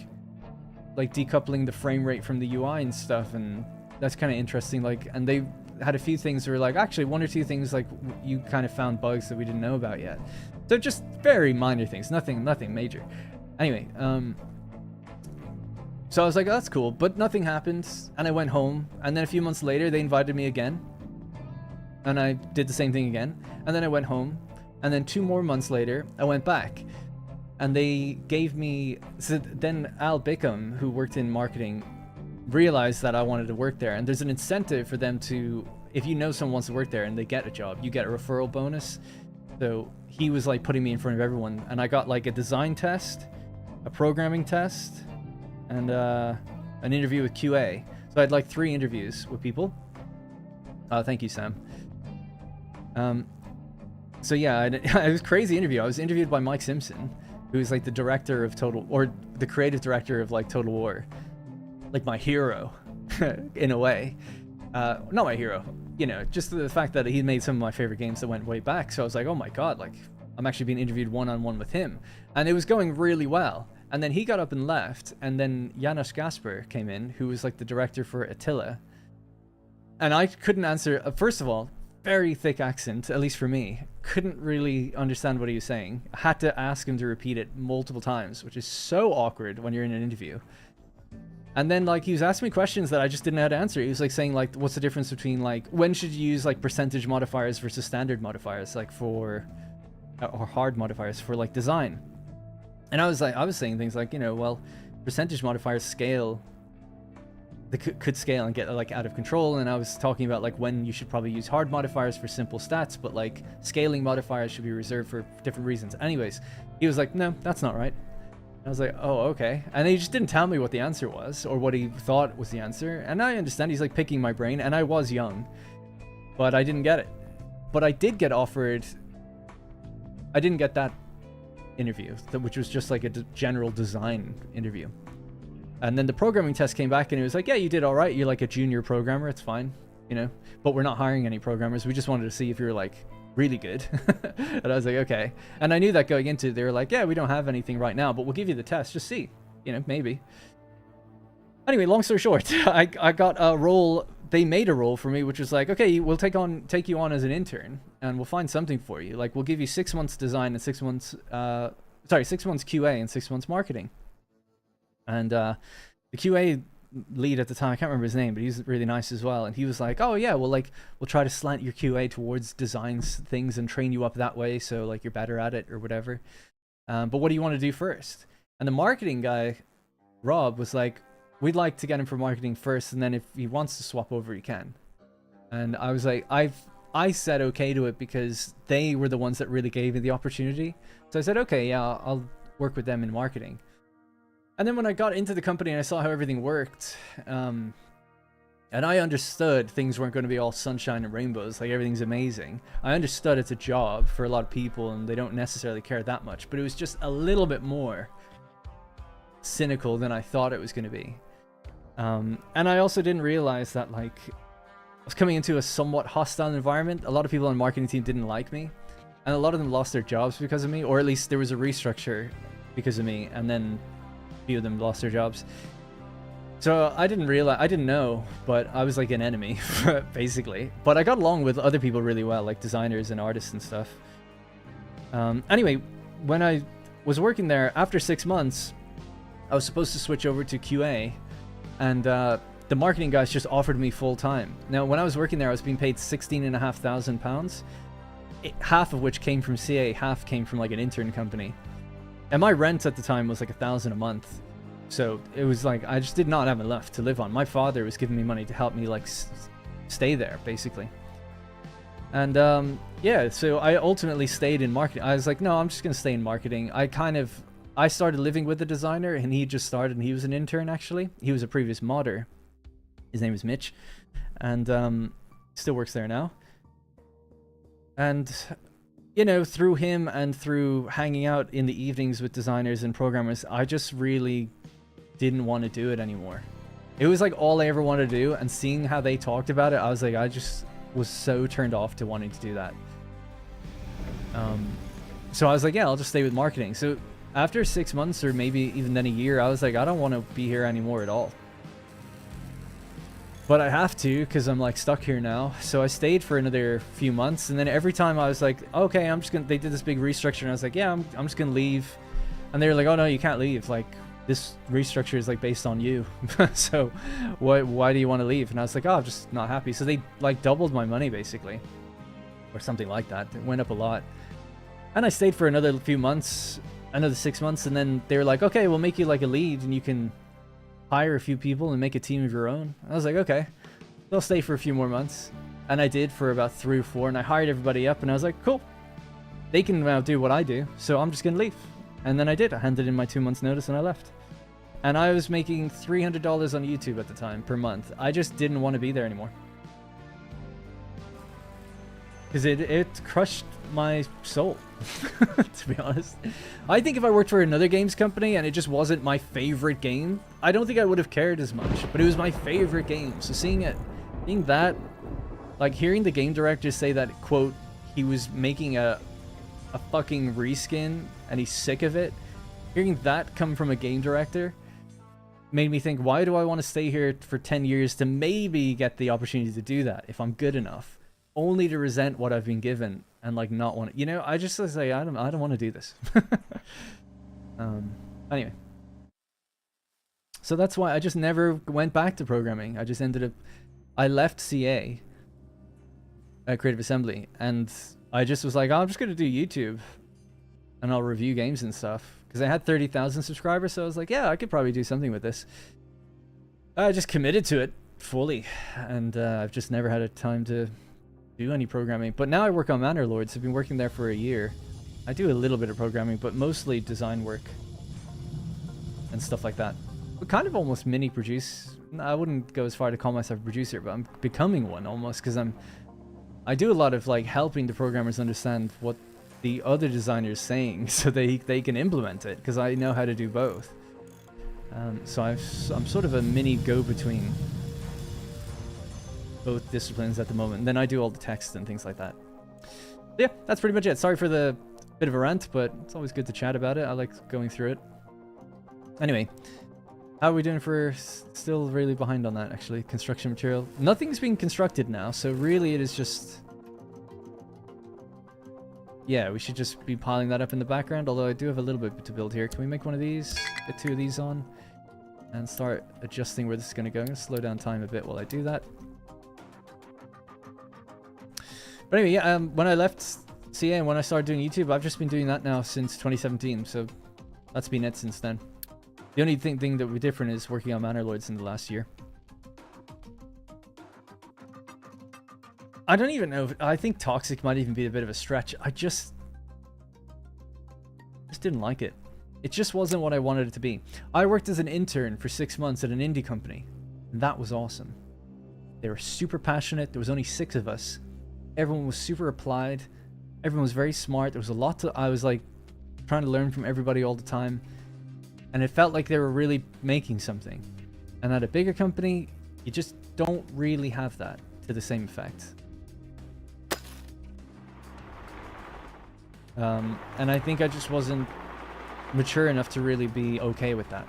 decoupling the frame rate from the UI and stuff, and that's kind of interesting. Like, and they had a few things that were like, actually, one or two things like you kind of found bugs that we didn't know about yet. So just very minor things, nothing major. Anyway, so I was like, oh, that's cool, but nothing happened, and I went home. And then a few months later, they invited me again, and I did the same thing again. And then I went home, and then 2 more months later, I went back, and they gave me. So then Al Bickham, who worked in marketing, realized that I wanted to work there, and there's an incentive for them to, if you know someone wants to work there and they get a job, you get a referral bonus. So he was like putting me in front of everyone, and I got like a design test, a programming test, and an interview with QA. So I had like 3 interviews with people. Thank you, Sam. So yeah, it was a crazy interview. I was interviewed by Mike Simpson, who's like the director of or the creative director of like Total War. Like my hero, in a way. Not my hero. you know, just the fact that he made some of my favorite games that went way back. So I was like, oh my god, like I'm actually being interviewed one-on-one with him, and it was going really well. And then he got up and left, and then Janos Gasper came in, who was like the director for Attila. And I couldn't answer. First of all, very thick accent, at least for me. Couldn't really understand what he was saying. I had to ask him to repeat it multiple times, which is so awkward when you're in an interview. And then like he was asking me questions that I just didn't know how to answer. He was like saying like, what's the difference between like, when should you use like percentage modifiers versus standard modifiers, like for, or hard modifiers for like design. And I was saying things like, you know, well, percentage modifiers scale, they could scale and get like out of control. And I was talking about like when you should probably use hard modifiers for simple stats, but like scaling modifiers should be reserved for different reasons. Anyways, he was like, no, that's not right. I was like, oh, okay. And he just didn't tell me what the answer was or what he thought was the answer. And I understand he's like picking my brain, and I was young, but I didn't get it. But I did get offered, I didn't get that interview, which was just like a general design interview. And then the programming test came back, and it was like, yeah, you did all right. You're like a junior programmer. It's fine, you know, but we're not hiring any programmers. We just wanted to see if you're like really good. And I was like, okay. And I knew that going into it, they were like, yeah, we don't have anything right now, but we'll give you the test. Just see, you know, maybe. Anyway, long story short, I got a role. They made a role for me, which was like, okay, we'll take you on as an intern, and we'll find something for you. Like, we'll give you 6 months design and 6 months, 6 months QA and 6 months marketing. And the QA lead at the time, I can't remember his name, but he's really nice as well. And he was like, oh yeah, well, like, we'll try to slant your QA towards designs things and train you up that way, so like you're better at it or whatever. But what do you want to do first? And the marketing guy, Rob, was like, we'd like to get him for marketing first, and then if he wants to swap over, he can. And I was like, I said okay to it because they were the ones that really gave me the opportunity. So I said, okay, yeah, I'll work with them in marketing. And then when I got into the company and I saw how everything worked, and I understood things weren't going to be all sunshine and rainbows, like everything's amazing. I understood it's a job for a lot of people and they don't necessarily care that much, but it was just a little bit more cynical than I thought it was going to be. And I also didn't realize that like I was coming into a somewhat hostile environment. A lot of people on the marketing team didn't like me, and a lot of them lost their jobs because of me, or at least there was a restructure because of me, and then a few of them lost their jobs. So I didn't know, but I was like an enemy basically. But I got along with other people really well, like designers and artists and stuff. Anyway, when I was working there, after 6 months, I was supposed to switch over to QA, and the marketing guys just offered me full time. Now, when I was working there, I was being paid £16,500, half of which came from CA, half came from like an intern company. And my rent at the time was like $1,000 a month. So it was like, I just did not have enough to live on. My father was giving me money to help me like stay there, basically. And yeah, so I ultimately stayed in marketing. I was like, no, I'm just going to stay in marketing. I started living with the designer, and he just started, and he was an intern actually. He was a previous modder. His name was Mitch, and still works there now. And you know, through him and through hanging out in the evenings with designers and programmers, I just really didn't want to do it anymore. It was like all I ever wanted to do, and seeing how they talked about it, I was like, I just was so turned off to wanting to do that. So I was like, yeah, I'll just stay with marketing. So after 6 months, or maybe even then a year, I was like, I don't want to be here anymore at all. But I have to, because I'm like stuck here now. So I stayed for another few months, and then every time I was like, okay, I'm just gonna, they did this big restructure, and I was like, yeah, I'm just gonna leave. And they were like, oh no, you can't leave. Like, this restructure is like based on you. So why do you want to leave? And I was like, oh, I'm just not happy. So they like doubled my money basically, or something like that. It went up a lot. And I stayed for another few months, another 6 months, and then they were like, okay, we'll make you like a lead, and you can hire a few people and make a team of your own. I was like, okay, I'll stay for a few more months. And I did for about 3 or 4, and I hired everybody up, and I was like, cool, they can now do what I do, so I'm just gonna leave. And then I did. I handed in my 2 months notice and I left. And I was making $300 on YouTube at the time per month. I just didn't want to be there anymore, because it crushed my soul. To be honest, I think if I worked for another games company and it just wasn't my favorite game, I don't think I would have cared as much. But it was my favorite game, so seeing that Like hearing the game director say that, quote, he was making a fucking reskin and he's sick of it. Hearing that come from a game director made me think, why do I want to stay here for 10 years to maybe get the opportunity to do that if I'm good enough, only to resent what I've been given and like not want to, you know, I just say I don't want to do this. Anyway, so that's why I just never went back to programming. I just ended up, I left CA, Creative Assembly, and I just was like, oh, I'm just gonna do YouTube and I'll review games and stuff, because I had 30,000 subscribers, so I was like, yeah, I could probably do something with this. I just committed to it fully, and I've just never had a time to do any programming. But now I work on Manor Lords. I've been working there for a year. I do a little bit of programming, but mostly design work and stuff like that. But kind of almost mini produce. I wouldn't go as far to call myself a producer, but I'm becoming one almost, because I do a lot of like helping the programmers understand what the other designer is saying so they can implement it, because I know how to do both. So I'm sort of a mini go-between both disciplines at the moment. And then I do all the text and things like that. Yeah, that's pretty much it. Sorry for the bit of a rant, but it's always good to chat about it. I like going through it. Anyway, how are we doing for still really behind on that, actually? Construction material. Nothing's being constructed now, so really it is just... Yeah, we should just be piling that up in the background, although I do have a little bit to build here. Can we make one of these? Get 2 of these on? And start adjusting where this is going to go. I'm going to slow down time a bit while I do that. But anyway, yeah, when I left CA and when I started doing YouTube, I've just been doing that now since 2017, so that's been it since then. The only thing that we're different is working on Manor Lords in the last year. I don't even know if, I think toxic might even be a bit of a stretch. I just didn't like it. It just wasn't what I wanted it to be. I worked as an intern for 6 months at an indie company, and that was awesome. They were super passionate. There was only 6 of us. Everyone was super applied. Everyone was very smart. There was a lot to, I was like trying to learn from everybody all the time. And it felt like they were really making something. And at a bigger company, you just don't really have that to the same effect. And I think I just wasn't mature enough to really be okay with that.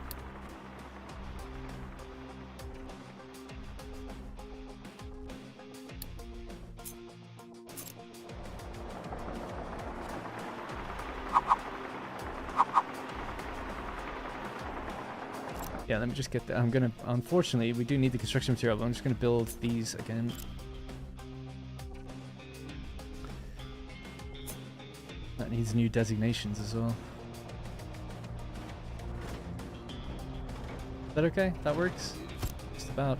Yeah, let me just get that. I'm gonna, unfortunately, we do need the construction material, but I'm just gonna build these again. That needs new designations as well. Is that okay? That works? Just about.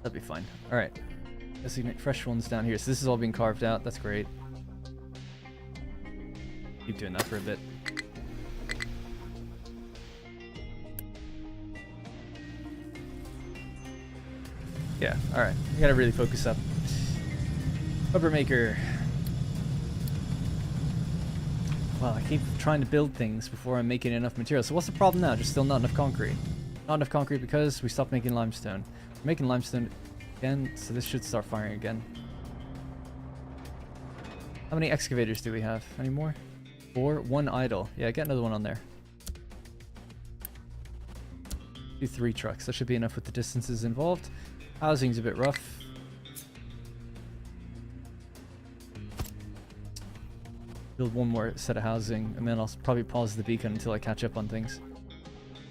That'd be fine. Alright. Designate fresh ones down here. So this is all being carved out. That's great. Keep doing that for a bit. Yeah, alright. We gotta really focus up. Rubber maker. Well, I keep trying to build things before I'm making enough material. So what's the problem now? Just still not enough concrete. Not enough concrete because we stopped making limestone. We're making limestone again, so this should start firing again. How many excavators do we have? Any more? 4? 1 idle. Yeah, get another one on there. Do 3 trucks. That should be enough with the distances involved. Housing's a bit rough. Build 1 more set of housing, and then I'll probably pause the beacon until I catch up on things.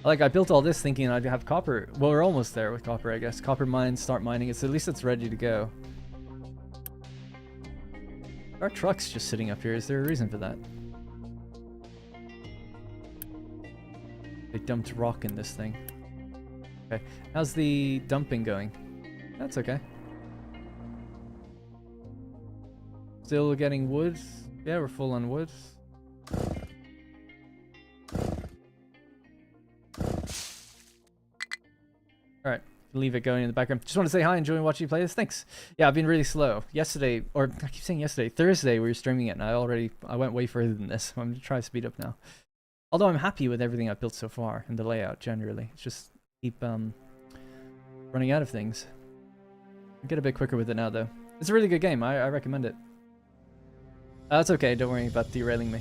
Like, I built all this thinking I'd have copper. Well, we're almost there with copper, I guess. Copper mines, start mining it, so at least it's ready to go. There are trucks just sitting up here. Is there a reason for that? They dumped rock in this thing. Okay. How's the dumping going? That's okay. Still getting wood? Yeah, we're full on wood. Alright. leave it going in the background. Just want to say hi, enjoying watching you play this. Thanks. Yeah, I've been really slow. Yesterday, or I keep saying yesterday, Thursday we were streaming it, and I went way further than this. I'm gonna try to speed up now. Although I'm happy with everything I've built so far and the layout generally. It's just keep running out of things. I'll get a bit quicker with it now though. It's a really good game. I recommend it. That's okay. Don't worry about derailing me.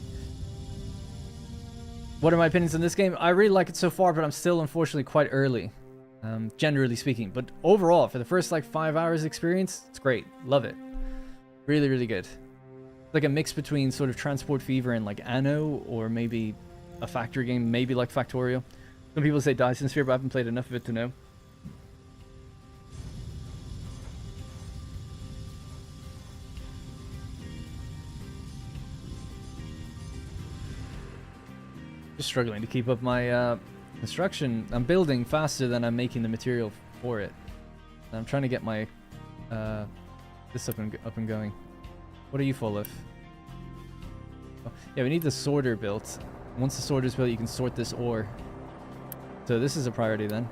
What are my opinions on this game? I really like it so far, but I'm still unfortunately quite early, generally speaking. But overall, for the first like 5 hours experience, it's great. Love it. Really, really good. Like a mix between sort of Transport Fever and like Anno, or maybe a factory game, maybe like Factorio. Some people say Dyson Sphere, but I haven't played enough of it to know. Just struggling to keep up my construction. I'm building faster than I'm making the material for it. And I'm trying to get my this up and going. What are you full of? Oh, yeah, we need the sorter built. Once the sorter's built, you can sort this ore. So this is a priority then.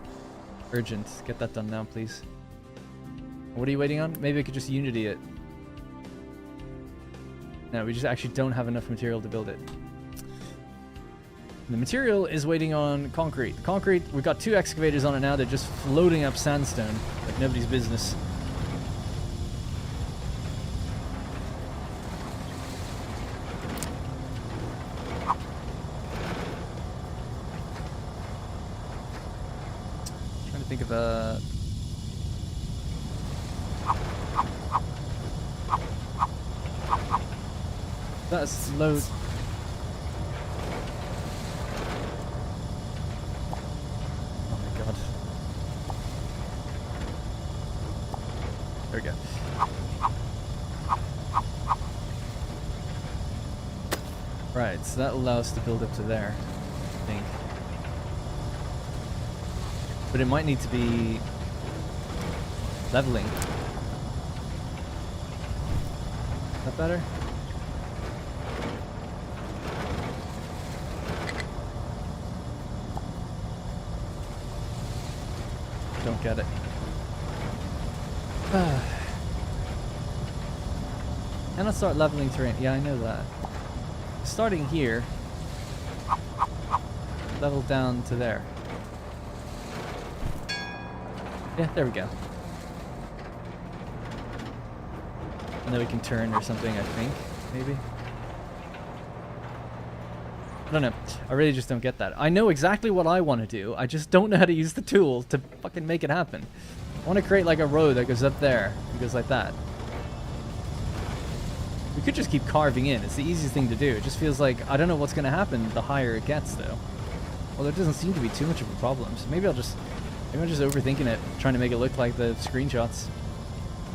Urgent. Get that done now, please. What are you waiting on? Maybe I could just Unity it. No, we just actually don't have enough material to build it. The material is waiting on concrete. Concrete, we've got 2 excavators on it now. They're just floating up sandstone like nobody's business. Trying to think of a... That's low. There we go. Right, so that allows us to build up to there, I think. But it might need to be leveling. Is that better? Don't get it. And I'll start leveling terrain. Yeah, I know that. Starting here, level down to there. Yeah, there we go. And then we can turn or something, I think, maybe. I don't know. I really just don't get that. I know exactly what I want to do. I just don't know how to use the tool to fucking make it happen. I want to create like a road that goes up there and goes like that. We could just keep carving in. It's the easiest thing to do. It just feels like I don't know what's going to happen the higher it gets, though. Well, there doesn't seem to be too much of a problem. So maybe I'm just overthinking it, trying to make it look like the screenshots.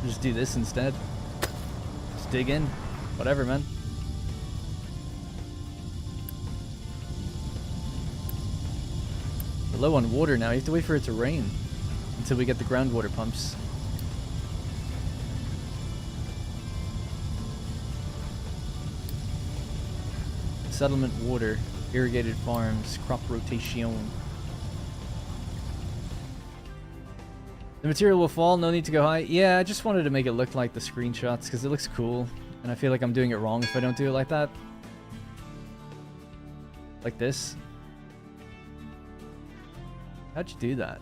I'll just do this instead. Just dig in. Whatever, man. We're low on water now. You have to wait for it to rain until we get the groundwater pumps. Settlement water, irrigated farms, crop rotation. The material will fall, no need to go high. Yeah, I just wanted to make it look like the screenshots because it looks cool. And I feel like I'm doing it wrong if I don't do it like that. Like this. How'd you do that?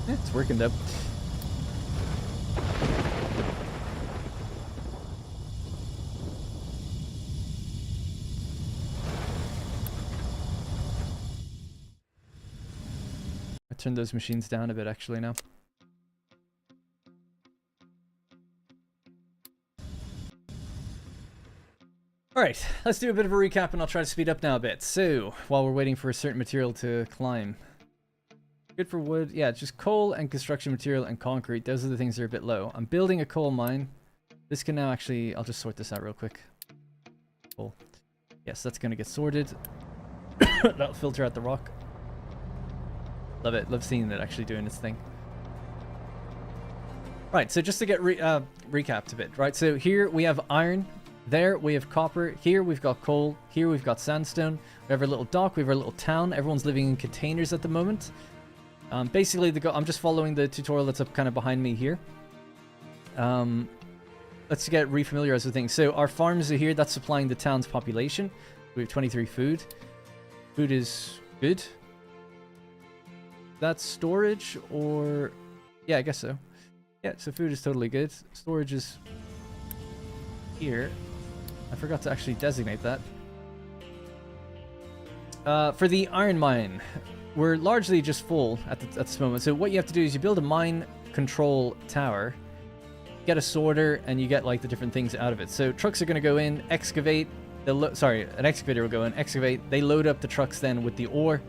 Yeah, it's working though. I turned those machines down a bit actually now. Alright, let's do a bit of a recap and I'll try to speed up now a bit. So, while we're waiting for a certain material to climb. Good for wood. Yeah, it's just coal and construction material and concrete. Those are the things that are a bit low. I'm building a coal mine. This can now actually... I'll just sort this out real quick. Cool. Yes, that's going to get sorted. That'll filter out the rock. Love it. Love seeing it actually doing its thing. Right, so just to get recapped a bit, right? So here we have iron, there we have copper, here we've got coal, here we've got sandstone, we have our little dock, we have our little town, everyone's living in containers at the moment. Basically, I'm just following the tutorial that's up kind of behind me here. Let's get refamiliarized with things. So our farms are here, that's supplying the town's population. We have 23 food. Food is good. That's storage or... Yeah, I guess so. Yeah, so food is totally good. Storage is here. I forgot to actually designate that. For the iron mine, we're largely just full at this moment. So what you have to do is you build a mine control tower, get a sorter, and you get like the different things out of it. So trucks are going to go in, excavate. Sorry, an excavator will go in, excavate. They load up the trucks then with the ore.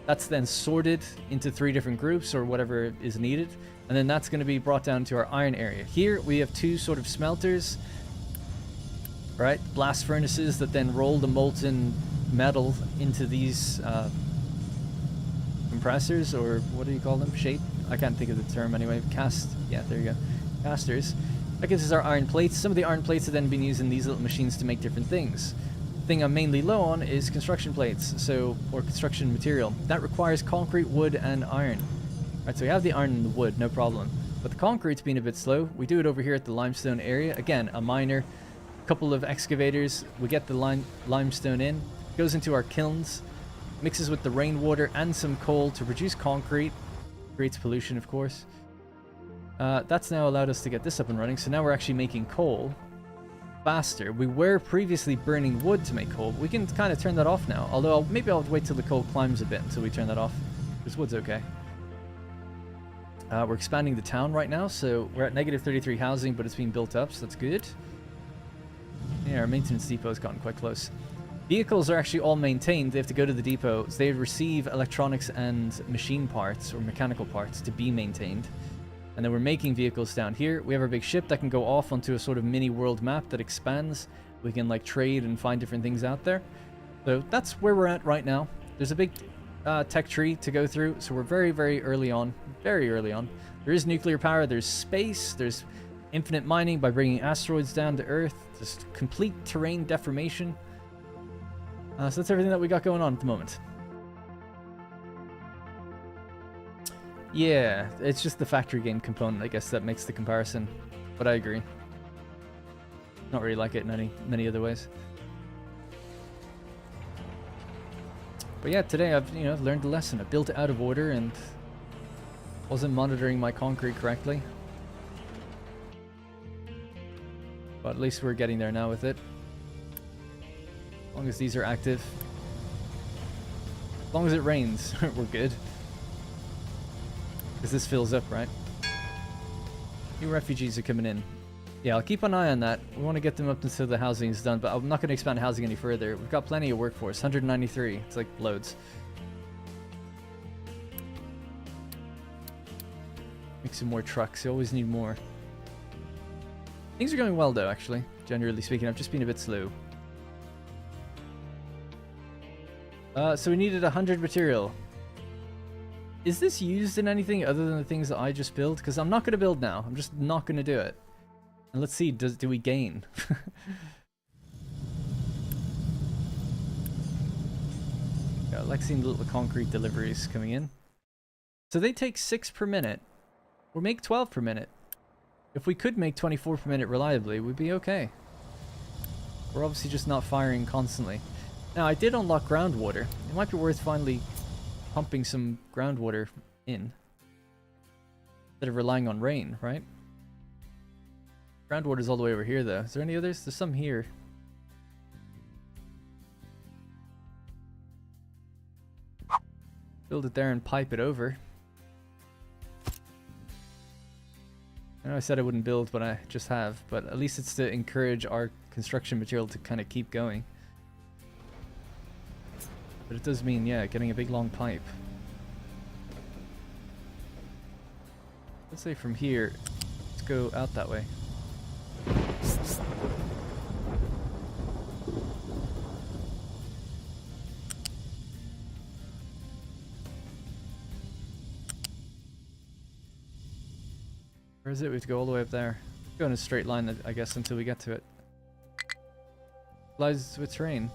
That's then sorted into 3 different groups or whatever is needed. And then that's going to be brought down to our iron area. Here we have 2 sort of smelters, right? Blast furnaces that then roll the molten metal into these compressors, or what do you call them? Shape? I can't think of the term anyway. Cast. Yeah, there you go. Casters. That gives us our iron plates. Some of the iron plates have then been used in these little machines to make different things. The thing I'm mainly low on is construction plates, or construction material. That requires concrete, wood, and iron. Right, so we have the iron and the wood, no problem. But the concrete's been a bit slow. We do it over here at the limestone area. Again, a miner, a couple of excavators. We get the limestone in, goes into our kilns, mixes with the rainwater and some coal to produce concrete. Creates pollution, of course. That's now allowed us to get this up and running. So now we're actually making coal faster. We were previously burning wood to make coal, but we can kind of turn that off now. Although maybe I'll wait till the coal climbs a bit until we turn that off. Because wood's okay. We're expanding the town right now, so we're at negative 33 housing, but it's being built up, so that's good. Yeah, our maintenance depot's gotten quite close. Vehicles are actually all maintained. They have to go to the depot. So they receive electronics and machine parts or mechanical parts to be maintained. And then we're making vehicles down here. We have our big ship that can go off onto a sort of mini world map that expands. We can like trade and find different things out there. So that's where we're at right now. There's a big tech tree to go through. So we're very, very early on. Very early on. There is nuclear power. There's space. There's infinite mining by bringing asteroids down to Earth. Just complete terrain deformation. So that's everything that we got going on at the moment. Yeah, it's just the factory game component, I guess, that makes the comparison. But I agree. Not really like it in many other ways. But yeah, today I've learned a lesson. I built it out of order and wasn't monitoring my concrete correctly. But at least we're getting there now with it. As long as these are active. As long as it rains, we're good. Because this fills up, right? New refugees are coming in. Yeah, I'll keep an eye on that. We want to get them up until the housing is done, but I'm not going to expand housing any further. We've got plenty of workforce. 193. It's like loads. Make some more trucks. You always need more. Things are going well, though, actually. Generally speaking, I've just been a bit slow. So we needed 100 material. Is this used in anything other than the things that I just built? Because I'm not going to build now. I'm just not going to do it. And let's see, do we gain? Yeah, I like seeing the little concrete deliveries coming in. So they take 6 per minute. Or make 12 per minute. If we could make 24 per minute reliably, we'd be okay. We're obviously just not firing constantly. Now, I did unlock groundwater. It might be worth finally pumping some groundwater in. Instead of relying on rain, right? Groundwater's all the way over here, though. Is there any others? There's some here. Build it there and pipe it over. I know I said I wouldn't build, but I just have. But at least it's to encourage our construction material to kind of keep going. But it does mean, yeah, getting a big long pipe. Let's say from here, let's go out that way. Where is it? We have to go all the way up there. Go in a straight line, I guess, until we get to it. Flies with terrain.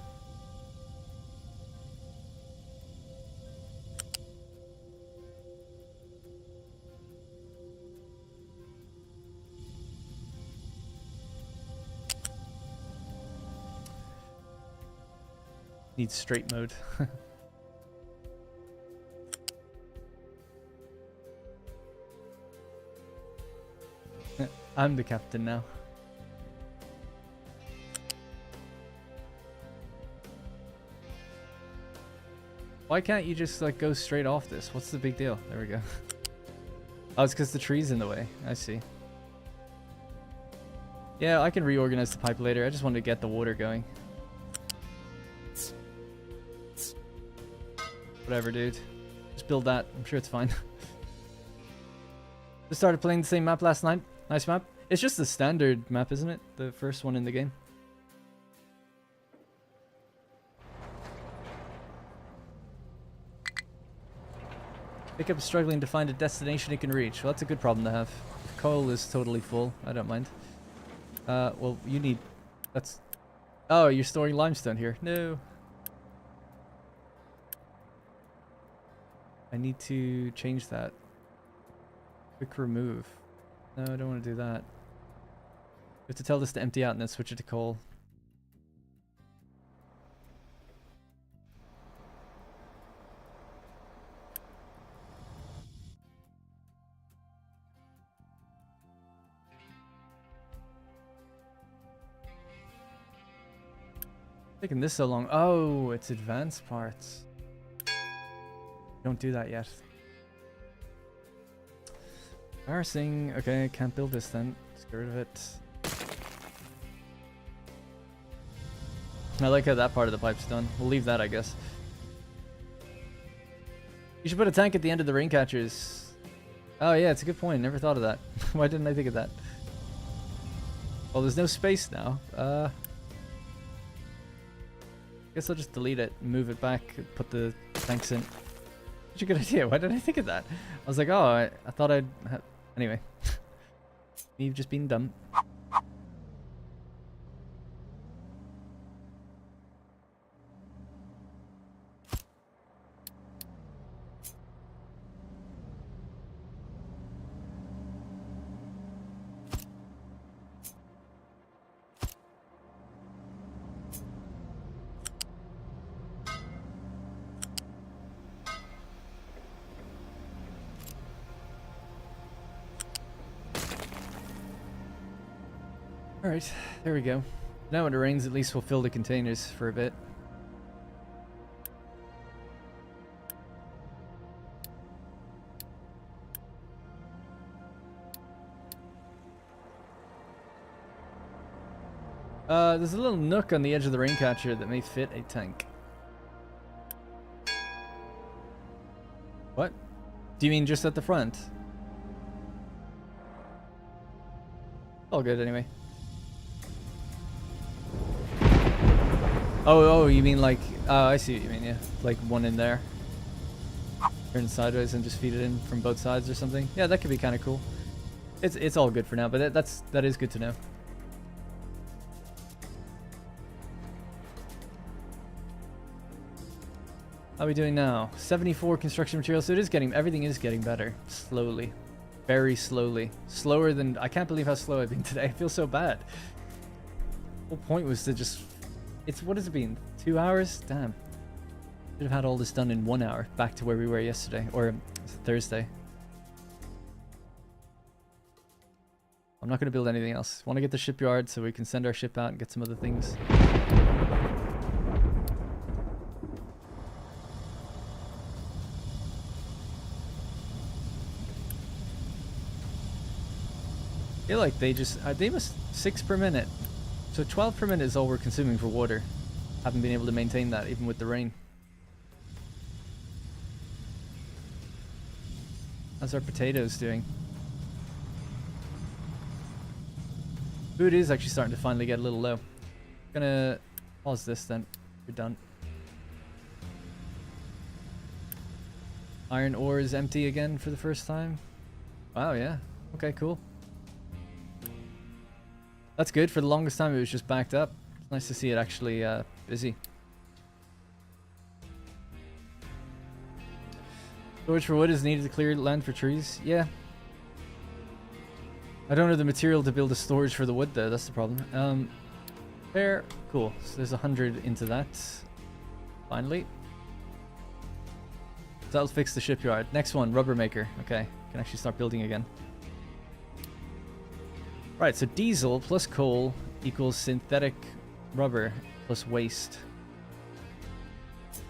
Needs straight mode. I'm the captain now. Why can't you just like go straight off this? What's the big deal? There we go. Oh, it's because the tree's in the way. I see. Yeah, I can reorganize the pipe later. I just wanted to get the water going. Whatever, dude. Just build that. I'm sure it's fine. Just started playing the same map last night. Nice map. It's just the standard map, isn't it? The first one in the game. Pickup is struggling to find a destination it can reach. Well, that's a good problem to have. Coal is totally full. I don't mind. Well, you need... That's... Oh, you're storing limestone here. No. I need to change that. Quick remove. No, I don't want to do that. We have to tell this to empty out and then switch it to coal. Taking this so long. Oh, it's advanced parts. Don't do that yet. Embarrassing. Okay, can't build this then. Let's get rid of it. I like how that part of the pipe's done. We'll leave that, I guess. You should put a tank at the end of the rain catchers. Oh yeah, it's a good point. Never thought of that. Why didn't I think of that? Well, there's no space now. Guess I'll just delete it, move it back, put the tanks in. Such a good idea. Why didn't I think of that? I was like, oh, I thought I'd have... Anyway. You've just been dumb. Alright, there we go. Now when it rains, at least we'll fill the containers for a bit. There's a little nook on the edge of the rain catcher that may fit a tank. What? Do you mean just at the front? All good anyway. Oh, you mean like, I see what you mean, yeah. Like one in there. Turn sideways and just feed it in from both sides or something. Yeah, that could be kind of cool. It's all good for now, but that is good to know. How are we doing now? 74 construction materials, so it is getting, everything is getting better. Slowly. Very slowly. Slower than, I can't believe how slow I've been today. I feel so bad. The whole point was to just... It's, what has it been? 2 hours? Damn. Should have had all this done in 1 hour. Back to where we were yesterday. Or Thursday. I'm not going to build anything else. Want to get the shipyard so we can send our ship out and get some other things. I feel like they just... they must... 6 per minute. So 12 per minute is all we're consuming for water. Haven't been able to maintain that even with the rain. How's our potatoes doing? Food is actually starting to finally get a little low. Gonna pause this then. We're done. Iron ore is empty again for the first time. Wow, yeah. Okay, cool. That's good. For the longest time, it was just backed up. It's nice to see it actually busy. Storage for wood is needed to clear land for trees. Yeah. I don't have the material to build a storage for the wood though. That's the problem. Fair. Cool. So there's 100 into that. Finally. So that'll fix the shipyard. Next one, rubber maker. Okay. Can actually start building again. Right, so diesel plus coal equals synthetic rubber plus waste.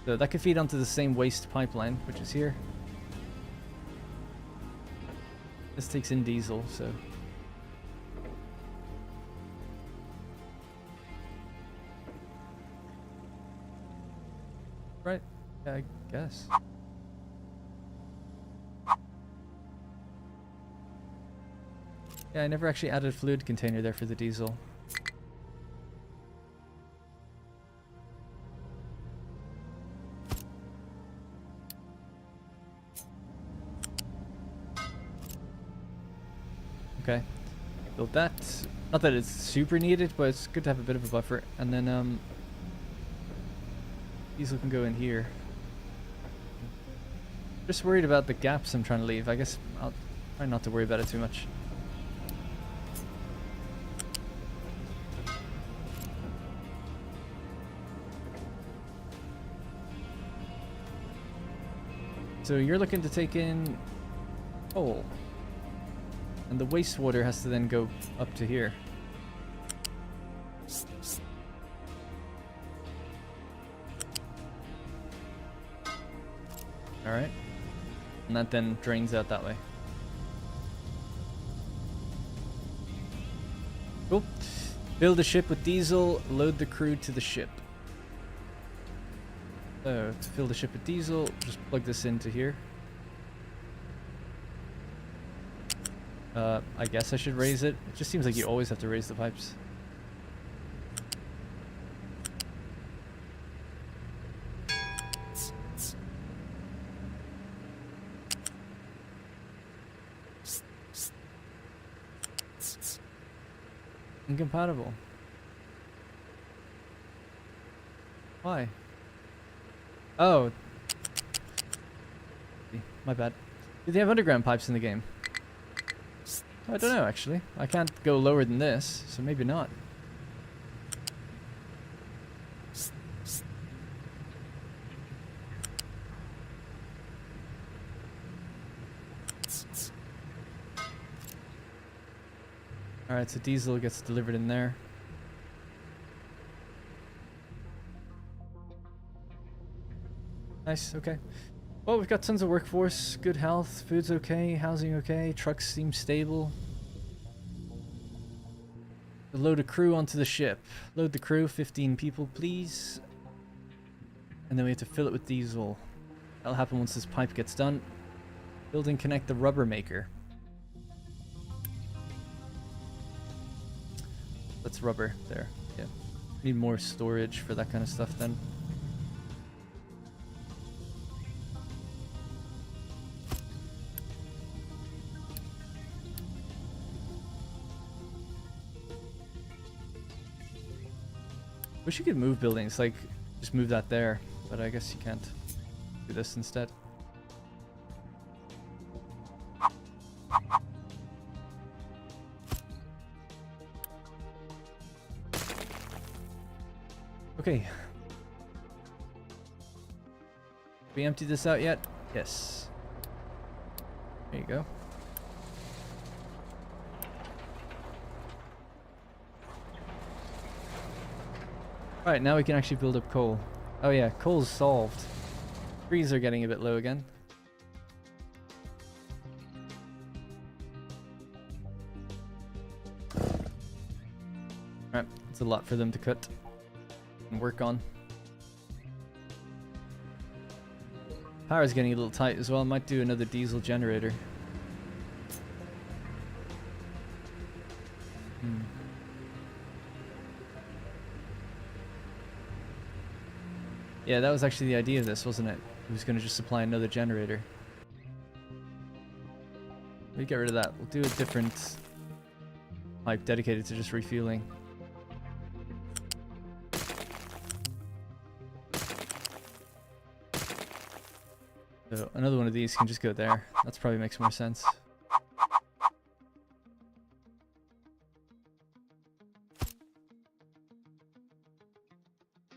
So that could feed onto the same waste pipeline, which is here. This takes in diesel, so... Right, yeah, I guess. Yeah, I never actually added a fluid container there for the diesel. Okay, build that. Not that it's super needed, but it's good to have a bit of a buffer. And then diesel can go in here. Just worried about the gaps I'm trying to leave. I guess I'll try not to worry about it too much. So you're looking to take in coal. And the wastewater has to then go up to here. Alright. And that then drains out that way. Cool. Build a ship with diesel, load the crew to the ship. So, to fill the ship with diesel, just plug this into here. I guess I should raise it. It just seems like you always have to raise the pipes. Incompatible. Why? Oh. My bad. Do they have underground pipes in the game? I don't know, actually. I can't go lower than this, so maybe not. Alright, so diesel gets delivered in there. Nice, okay. Well, we've got tons of workforce, good health, food's okay, housing okay, trucks seem stable. Load a crew onto the ship. Load the crew, 15 people please. And then we have to fill it with diesel. That'll happen once this pipe gets done. Build and connect the rubber maker. That's rubber there, yeah. Need more storage for that kind of stuff then. Wish you could move buildings, like just move that there, but I guess you can't. Do this instead. Okay. We emptied this out yet? Yes. There you go. Alright, now we can actually build up coal. Oh yeah, coal's solved. Trees are getting a bit low again. Alright, it's a lot for them to cut and work on. Power's getting a little tight as well. Might do another diesel generator. Yeah, that was actually the idea of this, wasn't it? He was going to just supply another generator. Let me get rid of that. We'll do a different pipe dedicated to just refueling. So another one of these can just go there. That probably makes more sense.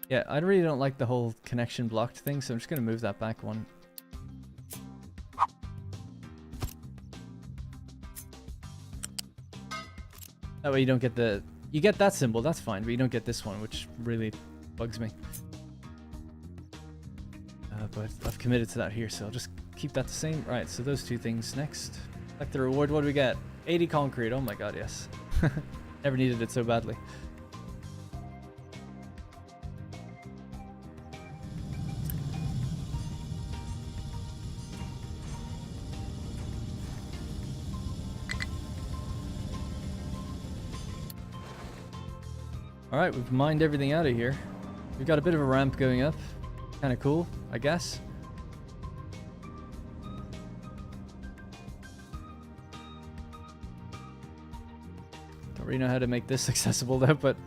Yeah, I really don't like the whole connection blocked thing, so I'm just going to move that back one. That way you don't get the... You get that symbol, that's fine, but you don't get this one, which really bugs me. But I've committed to that here, so I'll just keep that the same. Right, so those two things next. Like the reward, what do we get? 80 concrete, oh my god, yes. Never needed it so badly. Alright, we've mined everything out of here. We've got a bit of a ramp going up. Kind of cool, I guess. Don't really know how to make this accessible though, but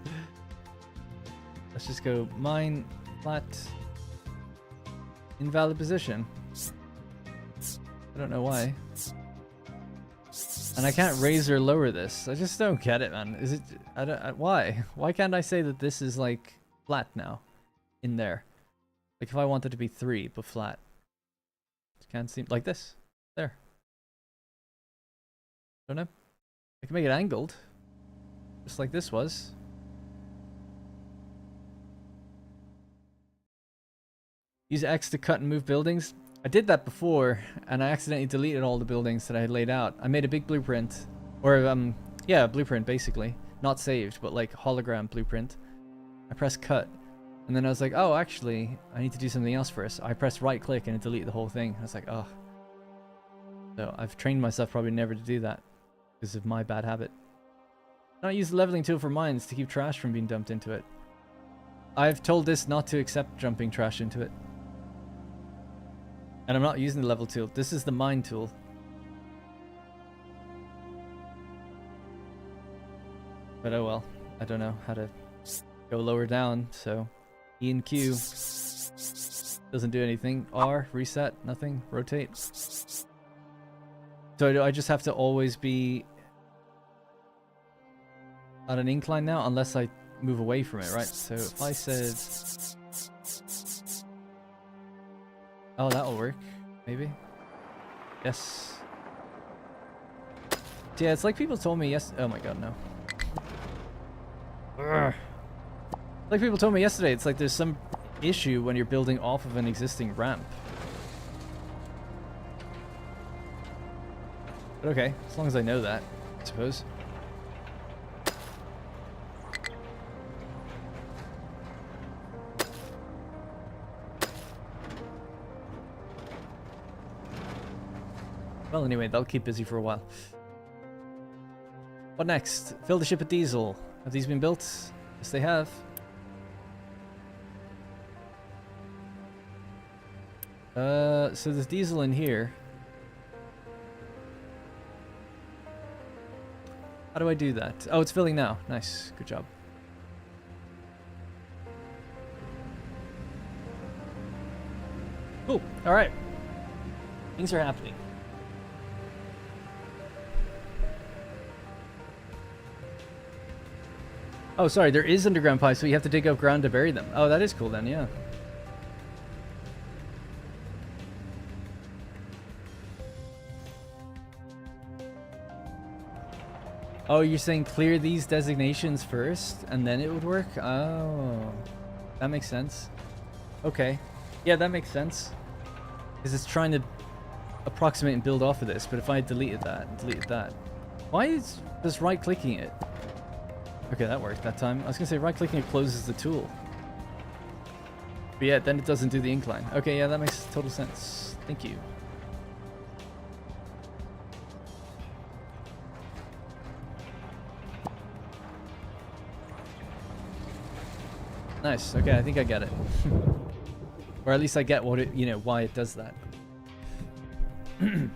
let's just go mine, flat, invalid position. I don't know why. And I can't raise or lower this. I just don't get it, man. Is it... why? Why can't I say that this is, like, flat now? In there. Like, if I want it to be 3, but flat. It can't seem... Like this. There. Don't know. I can make it angled. Just like this was. Use X to cut and move buildings. I did that before, and I accidentally deleted all the buildings that I had laid out. I made a big blueprint, or yeah, blueprint basically, not saved, but like hologram blueprint. I pressed cut, and then I was like, oh, actually, I need to do something else first. I pressed right click and it deleted the whole thing. I was like, oh. So I've trained myself probably never to do that because of my bad habit. Not use the leveling tool for mines to keep trash from being dumped into it. I've told this not to accept jumping trash into it. And I'm not using the level tool. This is the mine tool. But oh well. I don't know how to go lower down, so E and Q doesn't do anything. R, reset, nothing, rotate. So I just have to always be on an incline now, unless I move away from it, right? So if I said... Oh, that'll work. Maybe. Yes. Yeah, it's like people told me oh my god, no. Urgh. Like people told me yesterday, it's like there's some issue when you're building off of an existing ramp. But okay, as long as I know that, I suppose. Well, anyway, they'll keep busy for a while. What next? Fill the ship with diesel. Have these been built? Yes, they have. So there's diesel in here. How do I do that? Oh, it's filling now. Nice. Good job. Cool. All right. Things are happening. Oh, sorry, there is underground pipes, so you have to dig up ground to bury them. Oh, that is cool then, yeah. Oh, you're saying clear these designations first, and then it would work? Oh, that makes sense. Okay. Yeah, that makes sense. Because it's trying to approximate and build off of this, but if I deleted that, and deleted that... Why is just right-clicking it? Okay, that worked that time. I was gonna say right-clicking it closes the tool. But yeah, then it doesn't do the incline. Okay, yeah, that makes total sense. Thank you. Nice. Okay, I think I get it. Or at least I get what it, you know, why it does that. I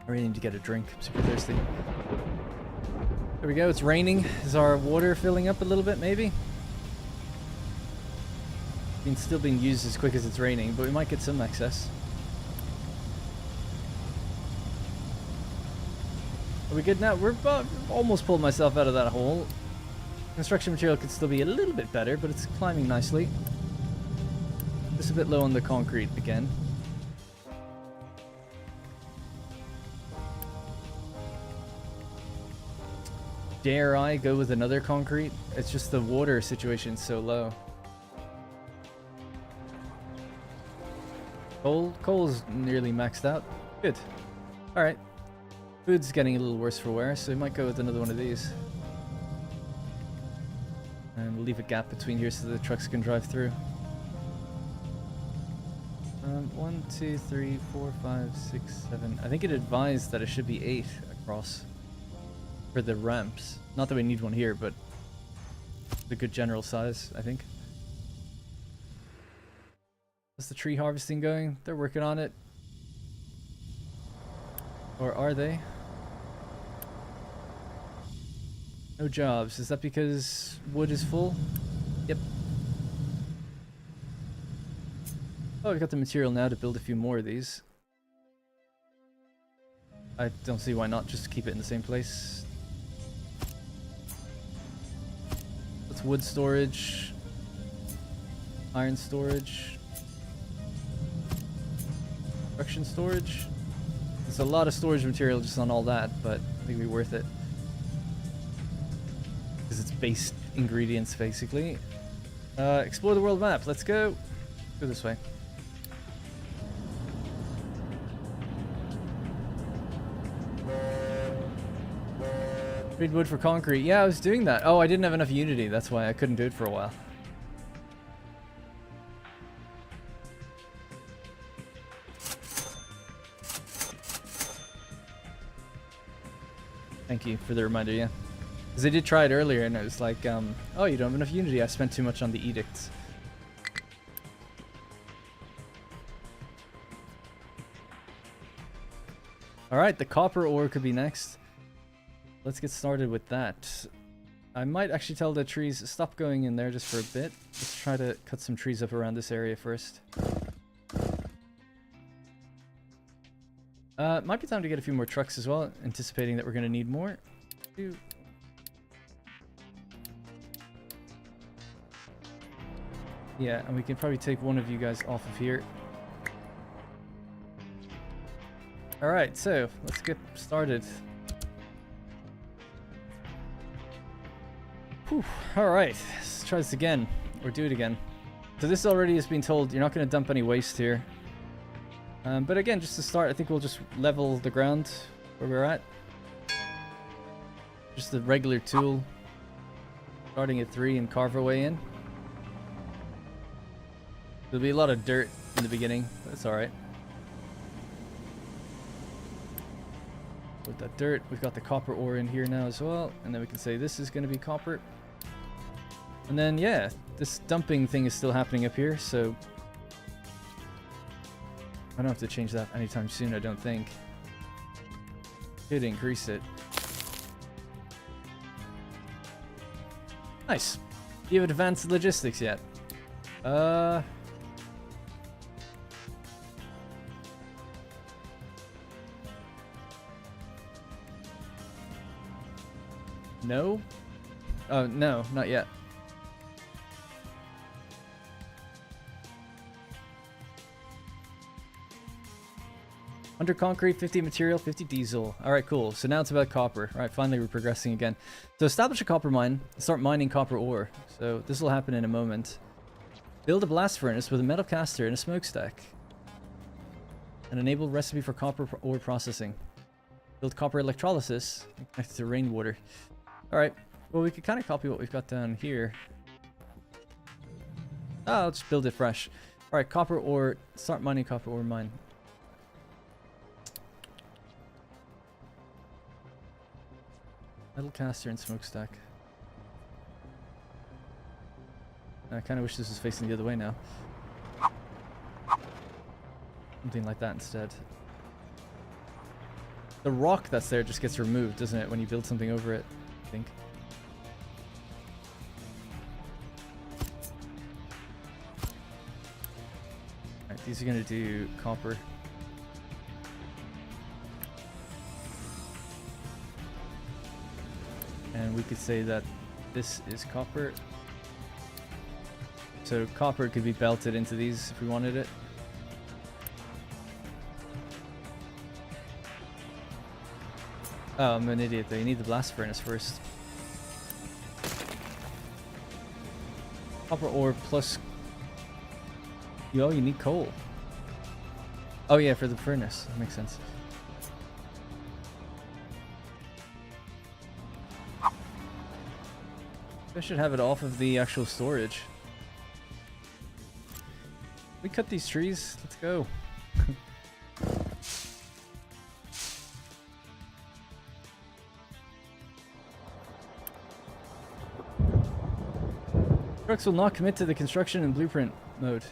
really need to get a drink. I'm super thirsty. There we go, it's raining. Is our water filling up a little bit, maybe? It's still being used as quick as it's raining, but we might get some excess. Are we good now? We're almost pulled myself out of that hole. Construction material could still be a little bit better, but it's climbing nicely. Just a bit low on the concrete again. Dare I go with another concrete? It's just the water situation's so low. Coal's nearly maxed out. Good. Alright. Food's getting a little worse for wear, so we might go with another one of these. And we'll leave a gap between here so the trucks can drive through. 1, 2, 3, 4, 5, 6, 7. I think it advised that it should be 8 across for the ramps. Not that we need one here, but it's a good general size, I think. How's the tree harvesting going? They're working on it. Or are they? No jobs. Is that because wood is full? Yep. Oh, we got the material now to build a few more of these. I don't see why not just keep it in the same place. That's wood storage. Iron storage. Construction storage. There's a lot of storage material just on all that, but I think it'd be worth it. Because it's base ingredients, basically. Explore the world map. Let's go. Go this way. Trade wood for concrete. Yeah, I was doing that. Oh, I didn't have enough Unity. That's why I couldn't do it for a while. Thank you for the reminder, yeah. Because I did try it earlier and it was like, oh, you don't have enough Unity. I spent too much on the edicts. Alright, the copper ore could be next. Let's get started with that. I might actually tell the trees, stop going in there just for a bit. Let's try to cut some trees up around this area first. Might be time to get a few more trucks as well, anticipating that we're going to need more. Yeah, and we can probably take one of you guys off of here. Alright, so let's get started. Alright, let's try this again, or do it again. So this already has been told, you're not going to dump any waste here. But again, just to start, I think we'll just level the ground where we're at. Just the regular tool. Starting at 3 and carve our way in. There'll be a lot of dirt in the beginning, but it's alright. With that dirt, we've got the copper ore in here now as well. And then we can say this is going to be copper. And then, yeah, this dumping thing is still happening up here, so I don't have to change that anytime soon, I don't think. Could increase it. Nice. Do you have advanced logistics yet? No? Oh, no, not yet. Under concrete, 50 material, 50 diesel. Alright, cool. So now it's about copper. Alright, finally we're progressing again. So establish a copper mine, start mining copper ore. So this will happen in a moment. Build a blast furnace with a metal caster and a smokestack. And enable recipe for copper ore processing. Build copper electrolysis connected to rainwater. Alright, well we could kind of copy what we've got down here. Oh, I'll just build it fresh. Alright, copper ore, start mining copper ore mine. Metal caster and smokestack. I kind of wish this was facing the other way now. Something like that instead. The rock that's there just gets removed, doesn't it, when you build something over it, I think. Alright, these are going to do copper. And we could say that this is copper. So copper could be belted into these if we wanted it. Oh, I'm an idiot though. You need the blast furnace first. Copper ore plus... Yo, you need coal. Oh yeah, for the furnace. That makes sense. I should have it off of the actual storage. We cut these trees. Let's go. Trucks will not commit to the construction in blueprint mode.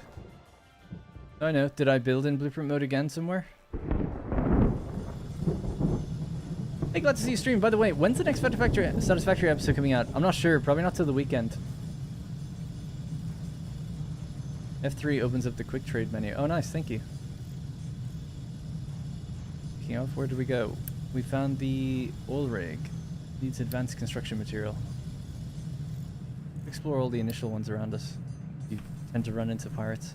I know. Did I build in blueprint mode again somewhere? Hey, glad to see you stream. By the way, when's the next Satisfactory episode coming out? I'm not sure. Probably not till the weekend. F3 opens up the quick trade menu. Oh, nice. Thank you. Speaking of, where did we go? We found the oil rig. Needs advanced construction material. Explore all the initial ones around us. You tend to run into pirates.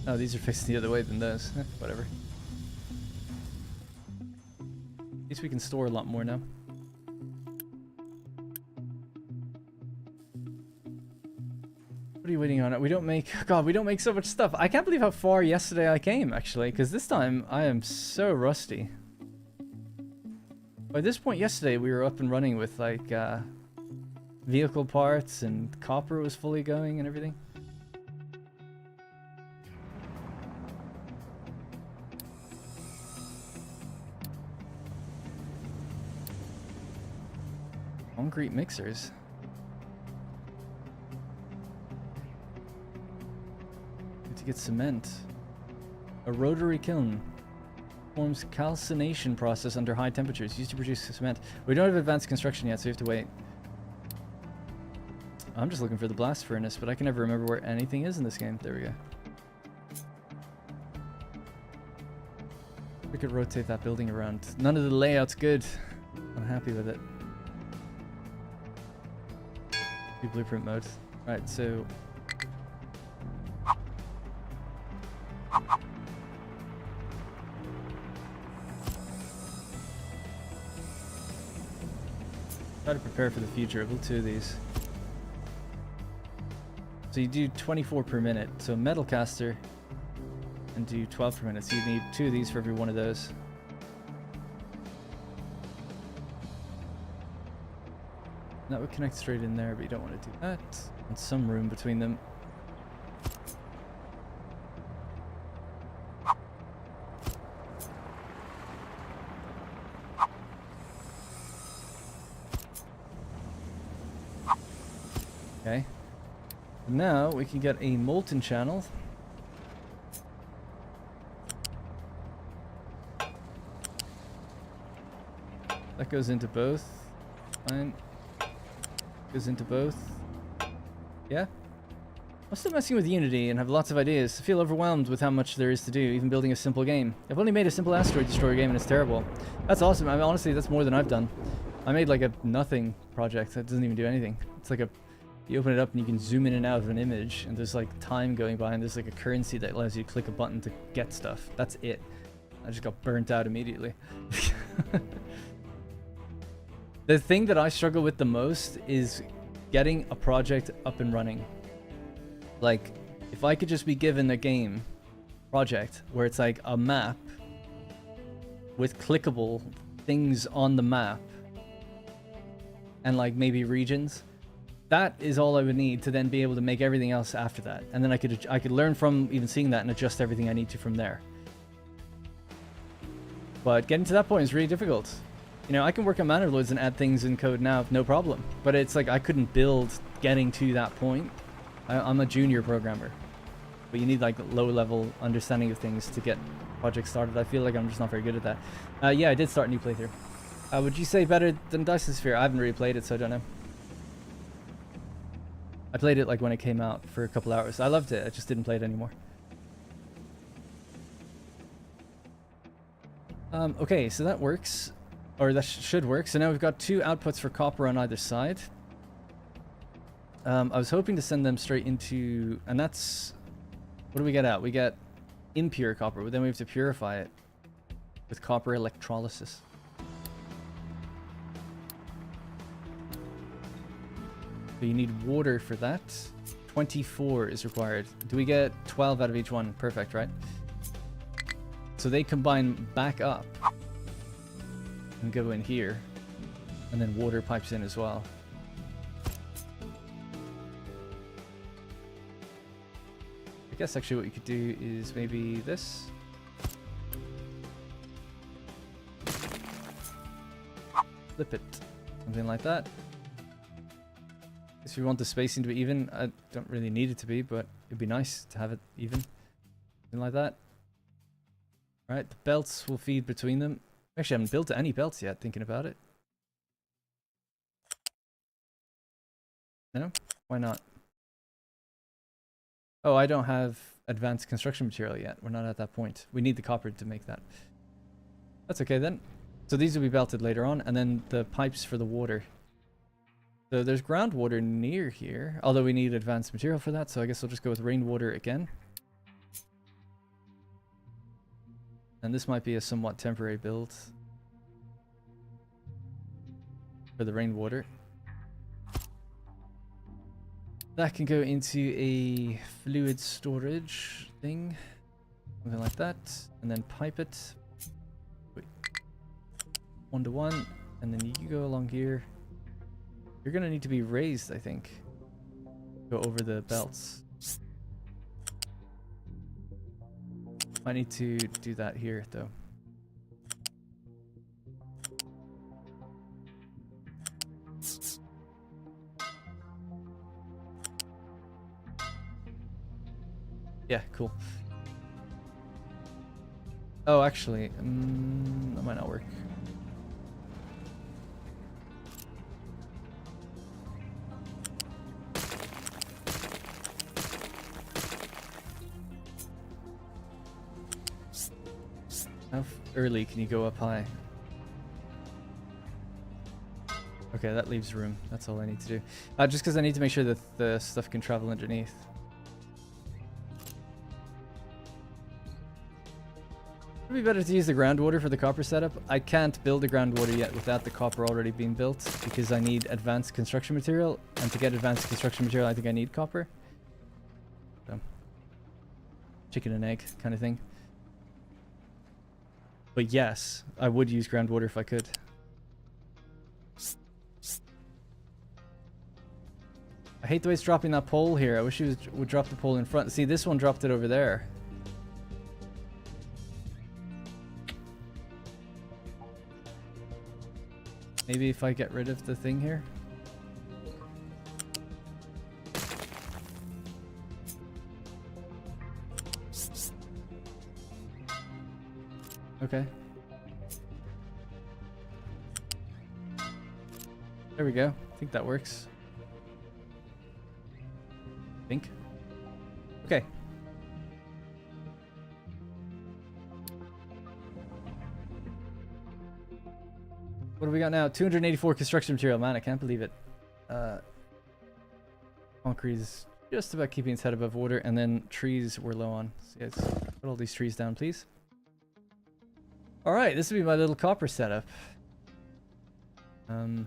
Oh, these are facing the other way than those. Whatever. At least we can store a lot more now. What are you waiting on? We don't make... God, we don't make so much stuff. I can't believe how far yesterday I came, actually. Because this time, I am so rusty. By this point yesterday, we were up and running with, like, vehicle parts and copper was fully going and everything. Concrete mixers. Need to get cement. A rotary kiln. Performs calcination process under high temperatures used to produce cement. We don't have advanced construction yet, so we have to wait. I'm just looking for the blast furnace, but I can never remember where anything is in this game. There we go. We could rotate that building around. None of the layout's good. I'm happy with it. Blueprint mode. Right, so try to prepare for the future. We'll do these. So you do 24 per minute. So metal caster and do 12 per minute. So you need 2 of these for every one of those. That would connect straight in there, but you don't want to do that. And some room between them. Okay. Now we can get a molten channel. That goes into both. Fine. Goes into both. Yeah. I'm still messing with Unity and have lots of ideas. I feel overwhelmed with how much there is to do, even building a simple game. I've only made a simple asteroid destroyer game and it's terrible. That's awesome. I mean, honestly, that's more than I've done. I made like a nothing project that doesn't even do anything. It's like a... You open it up and you can zoom in and out of an image and there's like time going by and there's like a currency that allows you to click a button to get stuff. That's it. I just got burnt out immediately. The thing that I struggle with the most is getting a project up and running. Like, if I could just be given a game project where it's like a map with clickable things on the map and like maybe regions, that is all I would need to then be able to make everything else after that. And then I could learn from even seeing that and adjust everything I need to from there. But getting to that point is really difficult. You know, I can work on Mannerloids and add things in code now, no problem. But it's like I couldn't build getting to that point. I'm a junior programmer. but you need like low level understanding of things to get projects started. I feel like I'm just not very good at that. Yeah, I did start a new playthrough. Would you say better than Dyson Sphere? I haven't really played it, so I don't know. I played it like when it came out for a couple hours. I loved it. I just didn't play it anymore. Okay, so that works, or that should work. So now we've got 2 outputs for copper on either side. I was hoping to send them straight into, and that's, what do we get out? We get impure copper, but then we have to purify it with copper electrolysis. So you need water for that. 24 is required. Do we get 12 out of each one? Perfect, right? So they combine back up and go in here, and then water pipes in as well. I guess actually what you could do is maybe this. Flip it. Something like that. If you want the spacing to be even, I don't really need it to be, but it'd be nice to have it even. Something like that. Right, the belts will feed between them. Actually, I haven't built any belts yet, thinking about it. No? Why not? Oh, I don't have advanced construction material yet. We're not at that point. We need the copper to make that. That's okay then. So these will be belted later on, and then the pipes for the water. So there's groundwater near here, although we need advanced material for that, so I guess we'll just go with rainwater again. And this might be a somewhat temporary build for the rainwater. That can go into a fluid storage thing, something like that, and then pipe it. Wait. 1 to 1, and then you go along here. You're gonna need to be raised, I think. Go over the belts. I need to do that here, though. Yeah, cool. Oh, actually, that might not work. How early can you go up high? Okay, that leaves room. That's all I need to do. Just because I need to make sure that the stuff can travel underneath. Would it be better to use the groundwater for the copper setup? I can't build the groundwater yet without the copper already being built because I need advanced construction material, and to get advanced construction material I think I need copper. So, chicken and egg kind of thing. But yes, I would use groundwater if I could. I hate the way it's dropping that pole here. I wish it would drop the pole in front. See, this one dropped it over there. Maybe if I get rid of the thing here. Okay. There we go. I think that works. Think. Okay. What do we got now? 284 construction material. Man, I can't believe it. Concrete is just about keeping its head above water, and then trees we're low on. So let's put all these trees down, please. Alright, this will be my little copper setup. And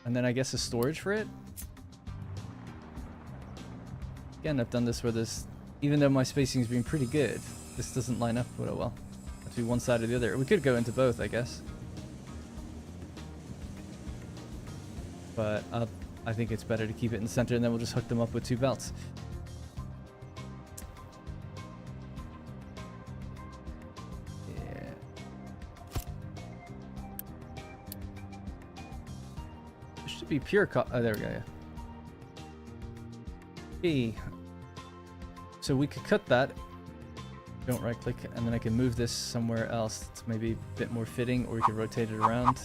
then I guess a storage for it. Again, I've done this where this, even though my spacing's been pretty good, this doesn't line up well. Have to be one side or the other. We could go into both, I guess. But I think it's better to keep it in the center, and then we'll just hook them up with 2 belts. Be pure oh, there we go, yeah. So we could cut that. Don't right click, and then I can move this somewhere else. It's maybe a bit more fitting, or we can rotate it around.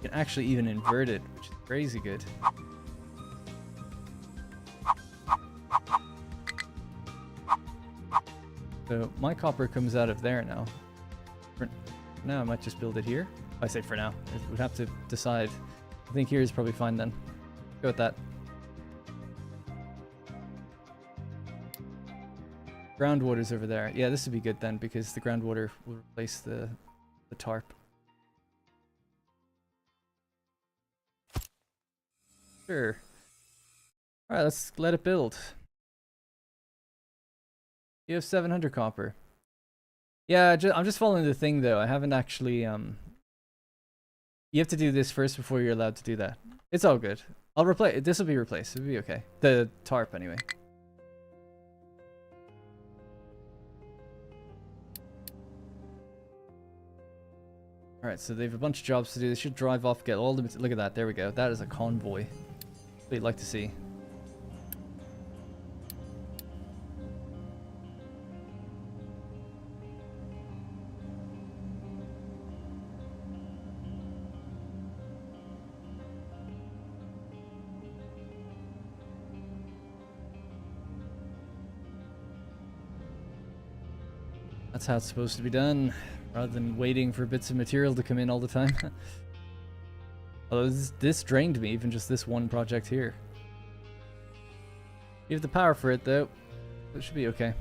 You can actually even invert it, which is crazy good. So my copper comes out of there now. For now, I might just build it here. I say for now. We'd have to decide. I think here is probably fine then. Go with that. Groundwater's over there. Yeah, this would be good then, because the groundwater will replace the tarp. Sure. Alright, let's let it build. You have 700 copper. Yeah, I'm just following the thing though. I haven't actually, you have to do this first before you're allowed to do that. It's all good. I'll replace, this will be replaced. It'll be okay. The tarp anyway. Alright, so they have a bunch of jobs to do. They should drive off, get all the... Look at that, there we go. That is a convoy. What you'd like to see. That's how it's supposed to be done, rather than waiting for bits of material to come in all the time. Although this drained me, even just this one project here. You have the power for it though, so it should be okay.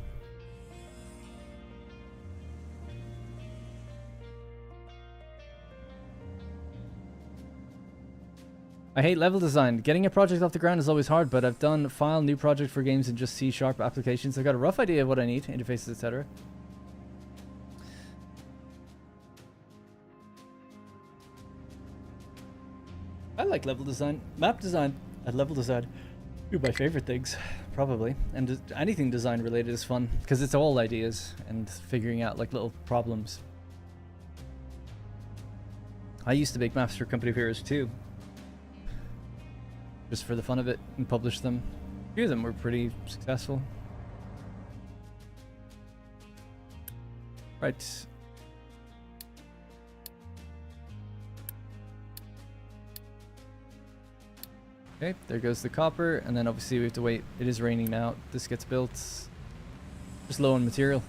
I hate level design. Getting a project off the ground is always hard, but I've done file new project for games in just C# applications. I've got a rough idea of what I need, interfaces, etc. I like level design. Map design and level design. Two of my favorite things, probably. And anything design related is fun, because it's all ideas and figuring out like little problems. I used to make maps for Company of Heroes too, just for the fun of it, and publish them. A few of them were pretty successful. Right. Okay, there goes the copper, and then obviously we have to wait. It is raining now. This gets built. Just low on material.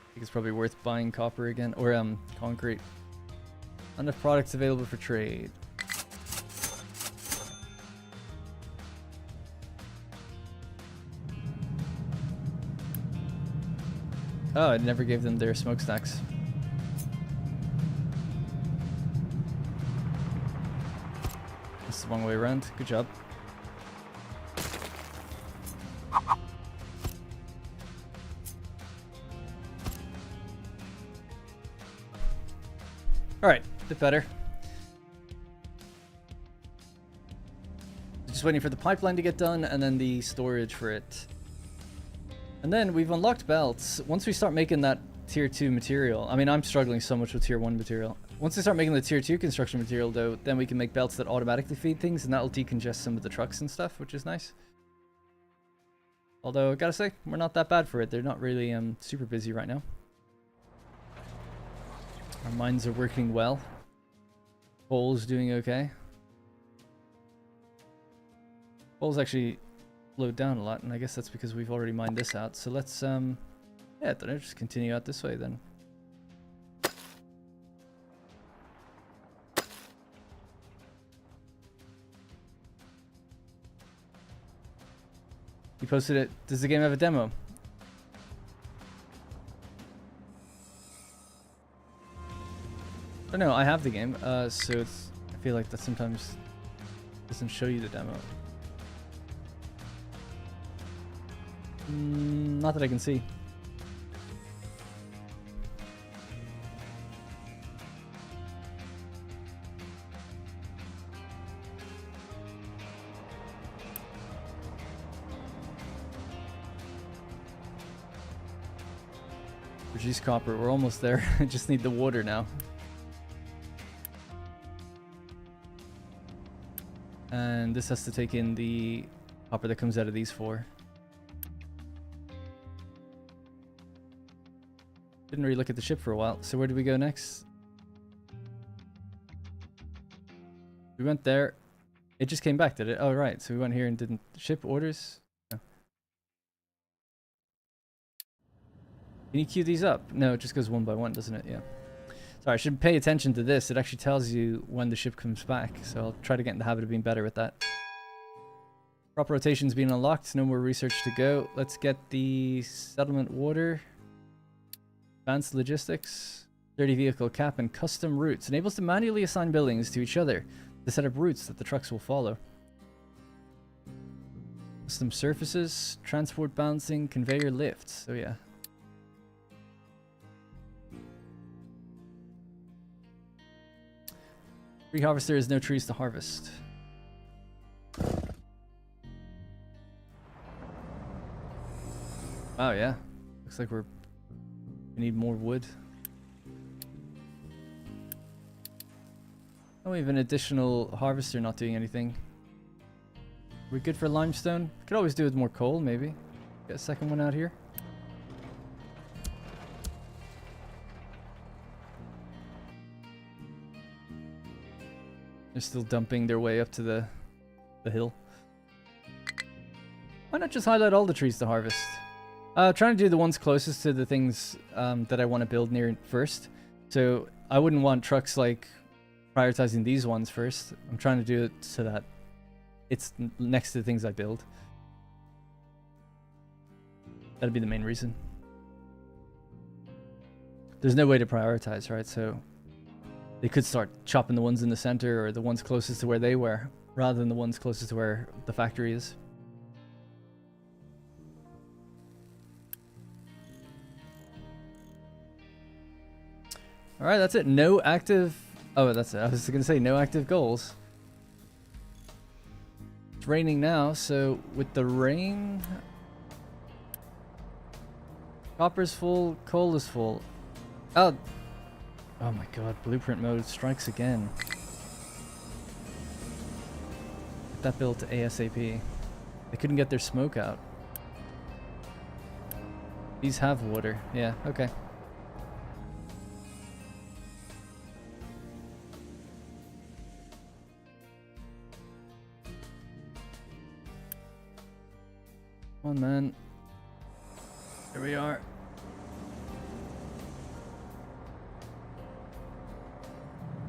I think it's probably worth buying copper again, or concrete. Enough products available for trade. Oh, I never gave them their smokestacks. That's the wrong way around. Good job. Alright, a bit better. Just waiting for the pipeline to get done and then the storage for it. And then we've unlocked belts. Once we start making that tier 2 material, I mean, I'm struggling so much with tier 1 material. Once we start making the tier 2 construction material though, then we can make belts that automatically feed things, and that'll decongest some of the trucks and stuff, which is nice. Although, I gotta say, we're not that bad for it. They're not really super busy right now. Our mines are working well. Coal's doing okay. Coal's actually slowed down a lot, and I guess that's because we've already mined this out. So let's yeah, I don't know, just continue out this way then. You posted it. Does the game have a demo? I don't know, I have the game, so it's, I feel like that sometimes doesn't show you the demo. Not that I can see. Produce copper, we're almost there. I just need the water now. And this has to take in the copper that comes out of these 4. Didn't really look at the ship for a while. So where do we go next? We went there. It just came back, did it? Oh, right. So we went here and didn't ship orders. No. Can you queue these up? No, it just goes one by one, doesn't it? Yeah. Sorry, I should pay attention to this. It actually tells you when the ship comes back. So I'll try to get in the habit of being better with that. Crop rotation's been unlocked. No more research to go. Let's get the settlement water. Advanced logistics. 30 vehicle cap and custom routes. Enables to manually assign buildings to each other to set up routes that the trucks will follow. Custom surfaces. Transport balancing. Conveyor lifts. So yeah. Free harvester has no trees to harvest. Oh yeah. Looks like we need more wood. Oh, we have an additional harvester not doing anything. We're good for limestone. Could always do with more coal, maybe. Get a second one out here. They're still dumping their way up to the hill. Why not just highlight all the trees to harvest? Trying to do the ones closest to the things that I want to build near first. So I wouldn't want trucks like prioritizing these ones first. I'm trying to do it so that it's next to the things I build. That'd be the main reason. There's no way to prioritize, right? So they could start chopping the ones in the center or the ones closest to where they were, rather than the ones closest to where the factory is. Alright, that's it. No active... Oh, that's it. I was going to say no active goals. It's raining now, so with the rain... Copper's full, coal is full. Oh my god, blueprint mode strikes again. Get that built ASAP. They couldn't get their smoke out. These have water. Yeah, okay. Come on, man. Here we are.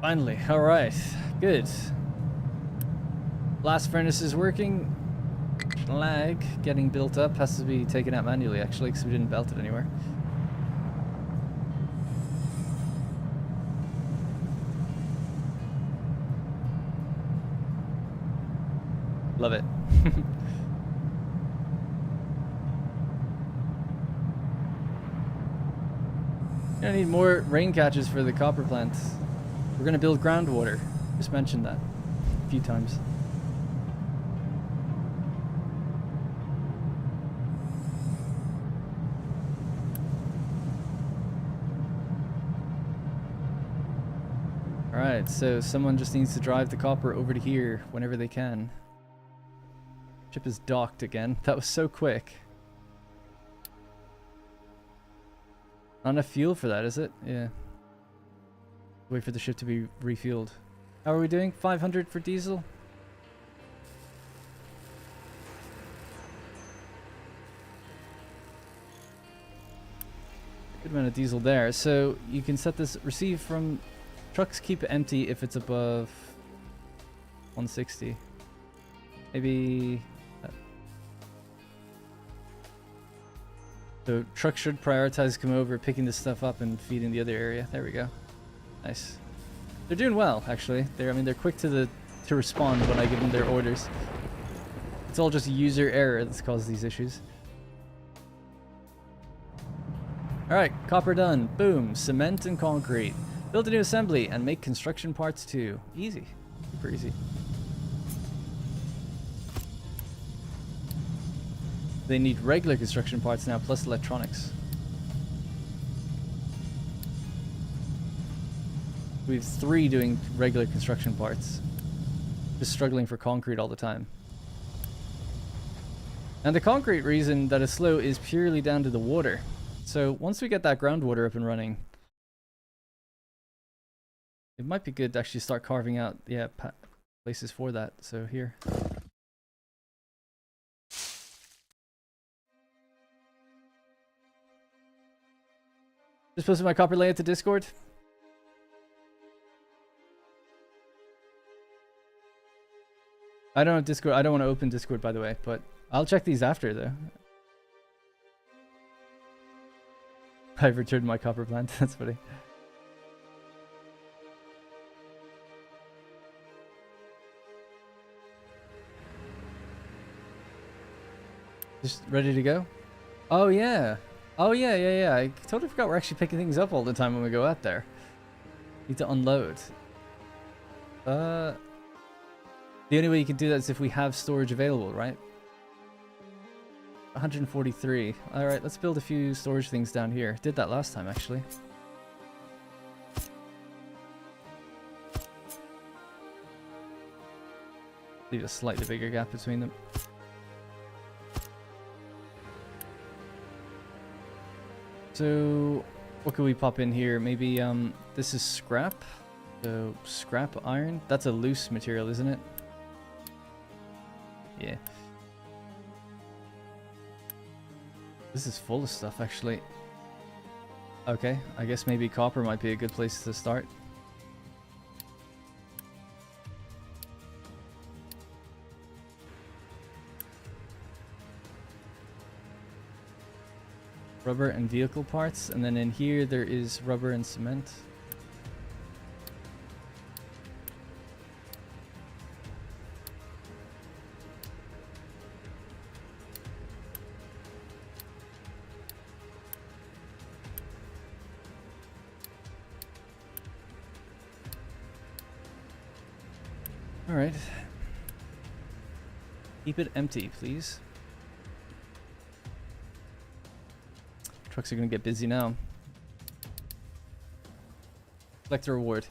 Finally, alright, good. Blast furnace is working. Lag getting built up, has to be taken out manually actually because we didn't belt it anywhere. Love it. I need more rain catches for the copper plants. We're gonna build groundwater. Just mentioned that a few times. Alright, so someone just needs to drive the copper over to here whenever they can. Ship is docked again. That was so quick. Not enough fuel for that, is it? Yeah. Wait for the ship to be refueled. How are we doing? 500 for diesel? Good amount of diesel there. So you can set this receive from trucks, keep it empty if it's above 160. Maybe... So trucks should prioritize come over, picking this stuff up and feeding the other area. There we go. Nice. They're doing well, actually. They're quick to respond when I give them their orders. It's all just user error that's caused these issues. Alright, copper done. Boom. Cement and concrete. Build a new assembly and make construction parts too. Easy. Super easy. They need regular construction parts now, plus electronics. We have 3 doing regular construction parts. Just struggling for concrete all the time. And the concrete reason that it's slow is purely down to the water. So once we get that groundwater up and running, it might be good to actually start carving out, yeah, places for that. So here. Just posted my copper layout to Discord. I don't have Discord. I don't want to open Discord, by the way, but I'll check these after, though. I've returned my copper plant. That's funny. Just ready to go? Oh, yeah. Oh, yeah. I totally forgot we're actually picking things up all the time when we go out there. Need to unload. The only way you can do that is if we have storage available, right? 143. Alright, let's build a few storage things down here. Did that last time, actually. Leave a slightly bigger gap between them. So, what could we pop in here? Maybe, this is scrap. So, scrap iron. That's a loose material, isn't it? Yeah. This is full of stuff, actually. Okay, I guess maybe copper might be a good place to start. Rubber and vehicle parts, and then in here there is rubber and cement. Alright. Keep it empty, please. Trucks are gonna get busy now. Collect the reward.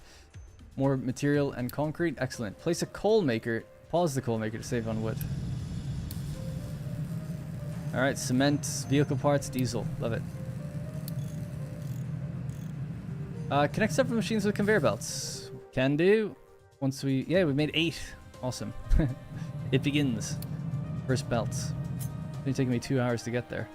More material and concrete. Excellent. Place a coal maker. Pause the coal maker to save on wood. Alright, cement, vehicle parts, diesel. Love it. Connect several machines with conveyor belts. Can do. Once we... Yeah, we made 8. Awesome. It begins. First belt. It's only taking me 2 hours to get there.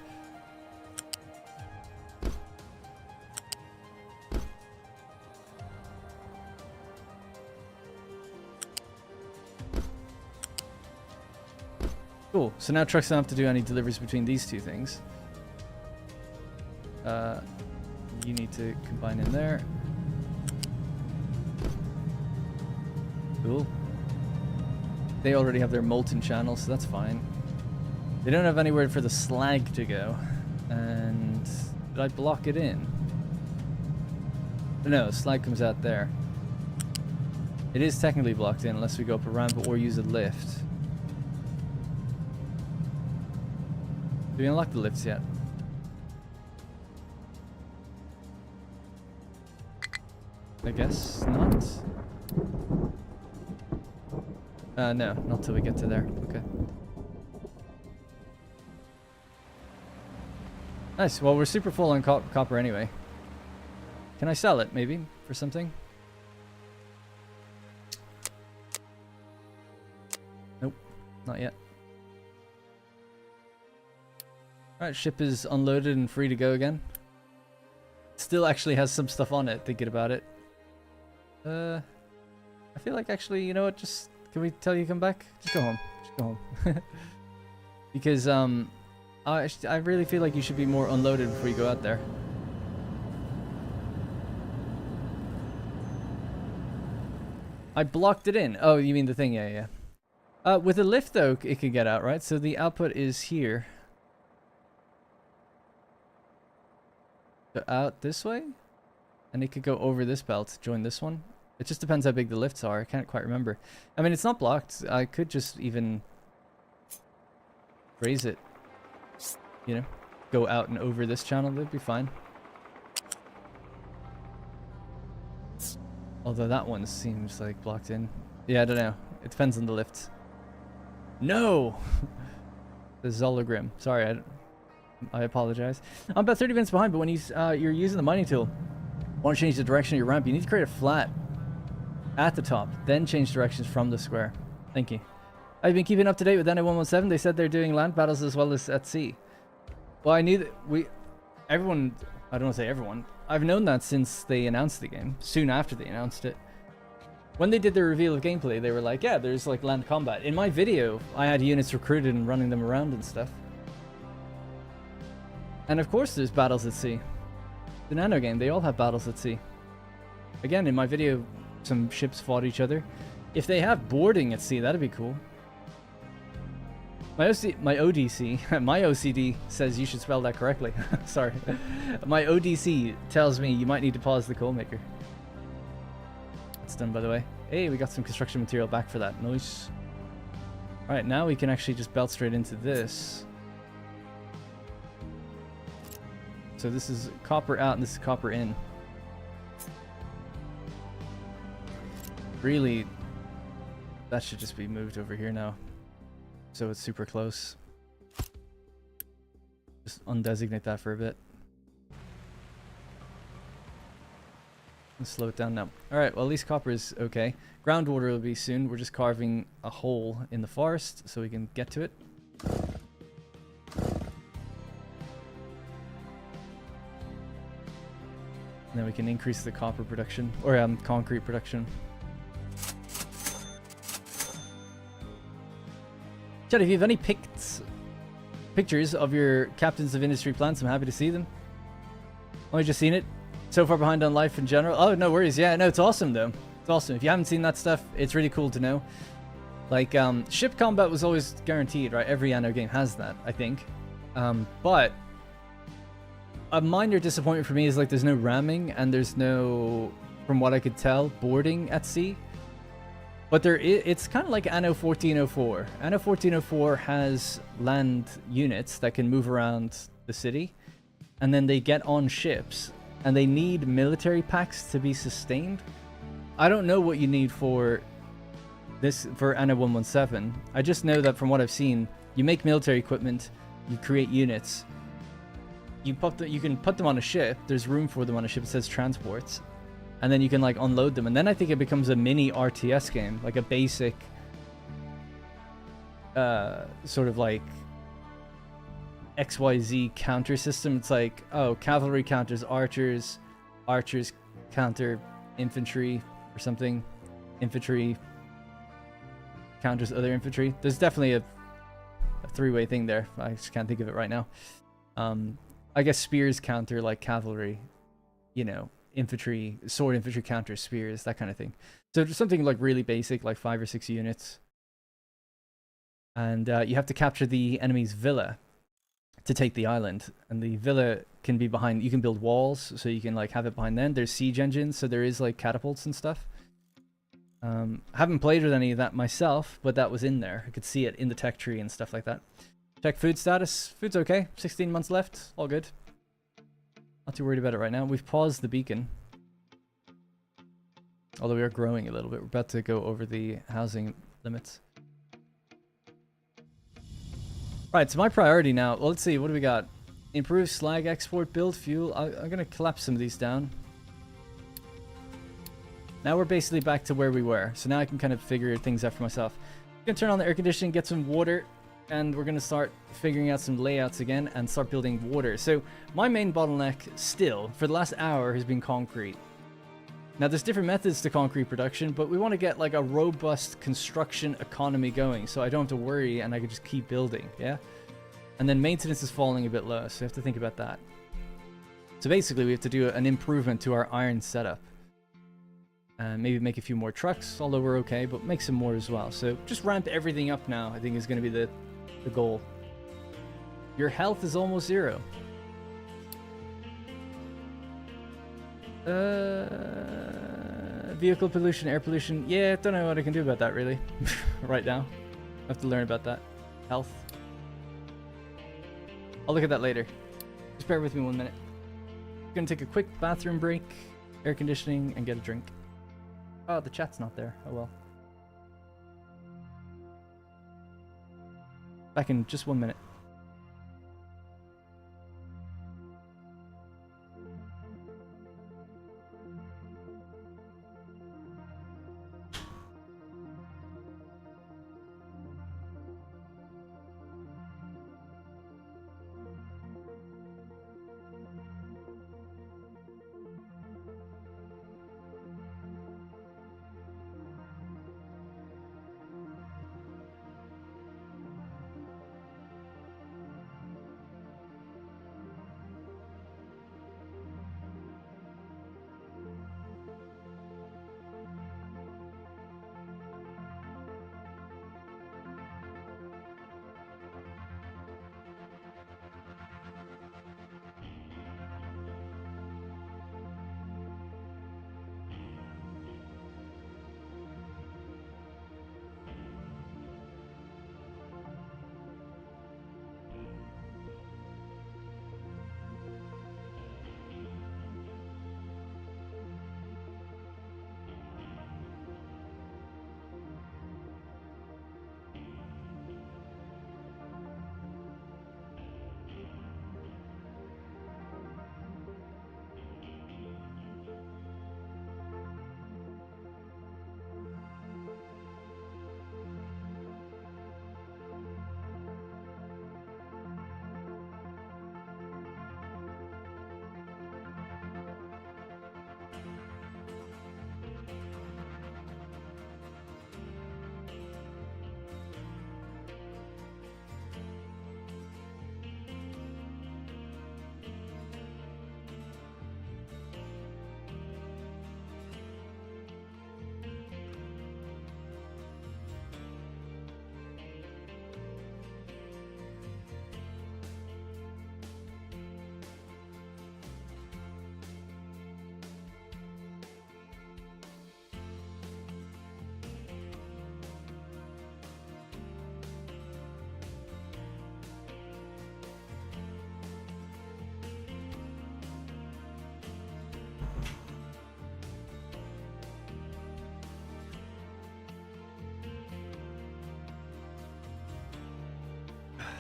Cool. So now trucks don't have to do any deliveries between these two things. You need to combine in there. Cool. They already have their molten channel, so that's fine. They don't have anywhere for the slag to go. And did I block it in? No, slag comes out there. It is technically blocked in unless we go up a ramp or use a lift. Do we unlock the lifts yet? I guess not. No, not till we get to there. Okay. Nice. Well, we're super full on copper anyway. Can I sell it, maybe, for something? Nope, not yet. Alright, ship is unloaded and free to go again. Still actually has some stuff on it, thinking about it. I feel like actually, you know what, just... Can we tell you to come back? Just go home. Just go home. Because, I really feel like you should be more unloaded before you go out there. I blocked it in. Oh, you mean the thing? Yeah, yeah. With a lift, though, it can get out, right? So the output is here. So out this way? And it could go over this belt, join this one. It just depends how big the lifts are. I can't quite remember. I mean, it's not blocked. I could just even raise it. You know, go out and over this channel. That'd be fine. Although that one seems like blocked in. Yeah, I don't know. It depends on the lifts. No! The Zologrim. Sorry, I apologize. I'm about 30 minutes behind, but when you're using the mining tool, want to change the direction of your ramp, you need to create a flat at the top, then change directions from the square. Thank you. I've been keeping up to date with NA117. They said they're doing land battles as well as at sea. Well, I knew that everyone, I don't want to say everyone, I've known that since they announced the game, soon after they announced it. When they did the reveal of gameplay, they were like, yeah, there's like land combat. In my video, I had units recruited and running them around and stuff. And of course there's battles at sea. The Nano game, they all have battles at sea. Again, in my video, some ships fought each other. If they have boarding at sea, that'd be cool. My ODC, my OCD says you should spell that correctly. Sorry. My ODC tells me you might need to pause the coal maker. It's done, by the way. Hey, we got some construction material back for that. Nice. Alright, now we can actually just belt straight into this. So this is copper out and this is copper in. Really, that should just be moved over here now. So it's super close. Just undesignate that for a bit. Let's slow it down now. Alright, well at least copper is okay. Groundwater will be soon. We're just carving a hole in the forest so we can get to it. And then we can increase the copper production, or concrete production. Chad, if you have any pictures of your captains of industry plants, I'm happy to see them. Only just seen it. So far behind on life in general. Oh, no worries. Yeah, no, it's awesome though. It's awesome. If you haven't seen that stuff, it's really cool to know. Like, ship combat was always guaranteed, right? Every Anno game has that, I think. But a minor disappointment for me is like there's no ramming and there's no, from what I could tell, boarding at sea. But it's kind of like Anno 1404. Anno 1404 has land units that can move around the city, and then they get on ships, and they need military packs to be sustained. I don't know what you need for this for Anno 117. I just know that from what I've seen, you make military equipment, you create units, you can put them on a ship. There's room for them on a ship. It says transports. And then you can like unload them, and then I think it becomes a mini RTS game, like a basic sort of like XYZ counter system. It's like, oh, cavalry counters archers, archers counter infantry or something, infantry counters other infantry. There's definitely a three-way thing there. I just can't think of it right now. I guess spears counter like cavalry, you know. Infantry, sword infantry counter spears, that kind of thing. So just something like really basic, like 5 or 6 units. And you have to capture the enemy's villa to take the island. And the villa can be behind, you can build walls, so you can like have it behind them. There's siege engines, so there is like catapults and stuff. Haven't played with any of that myself, but that was in there. I could see it in the tech tree and stuff like that. Check food status. Food's okay. 16 months left. All good. Not too worried about it right now. We've paused the beacon. Although we are growing a little bit. We're about to go over the housing limits. Right, so my priority now. Well, let's see. What do we got? Improve slag export, build fuel. I'm going to collapse some of these down. Now we're basically back to where we were. So now I can kind of figure things out for myself. I'm going to turn on the air conditioning, get some water. And we're going to start figuring out some layouts again and start building water. So my main bottleneck still for the last hour has been concrete. Now there's different methods to concrete production, but we want to get like a robust construction economy going so I don't have to worry and I can just keep building, yeah? And then maintenance is falling a bit low, so you have to think about that. So basically we have to do an improvement to our iron setup. And maybe make a few more trucks, although we're okay, but make some more as well. So just ramp everything up now, I think is going to be the goal. Your health is almost 0. Vehicle pollution, air pollution. Yeah, don't know what I can do about that really. Right now. I have to learn about that. Health. I'll look at that later. Just bear with me 1 minute. I'm gonna take a quick bathroom break, air conditioning, and get a drink. Oh, the chat's not there. Oh well. Back in just 1 minute.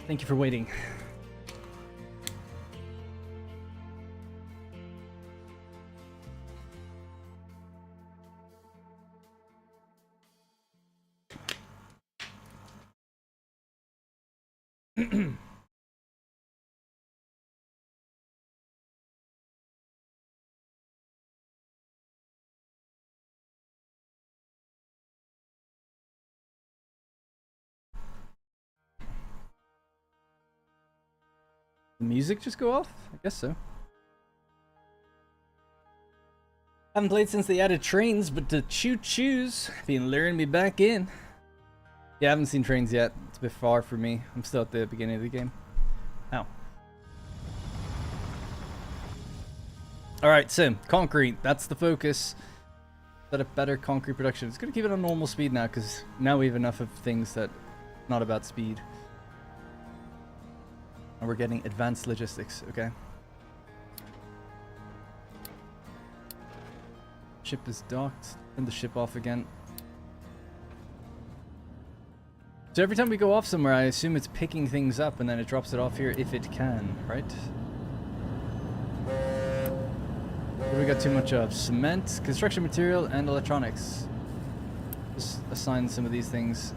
Thank you for waiting. The music just go off? I guess so. Haven't played since they added trains, but the choo-choos been luring me back in. Yeah, I haven't seen trains yet. It's a bit far for me. I'm still at the beginning of the game. Ow. Alright, so, concrete. That's the focus. Set up better concrete production. It's gonna keep it on normal speed now, because now we have enough of things that not about speed. And we're getting advanced logistics, okay? Ship is docked. Turn the ship off again. So every time we go off somewhere, I assume it's picking things up and then it drops it off here if it can, right? What do we got too much of? Cement, construction material, and electronics. Just assign some of these things.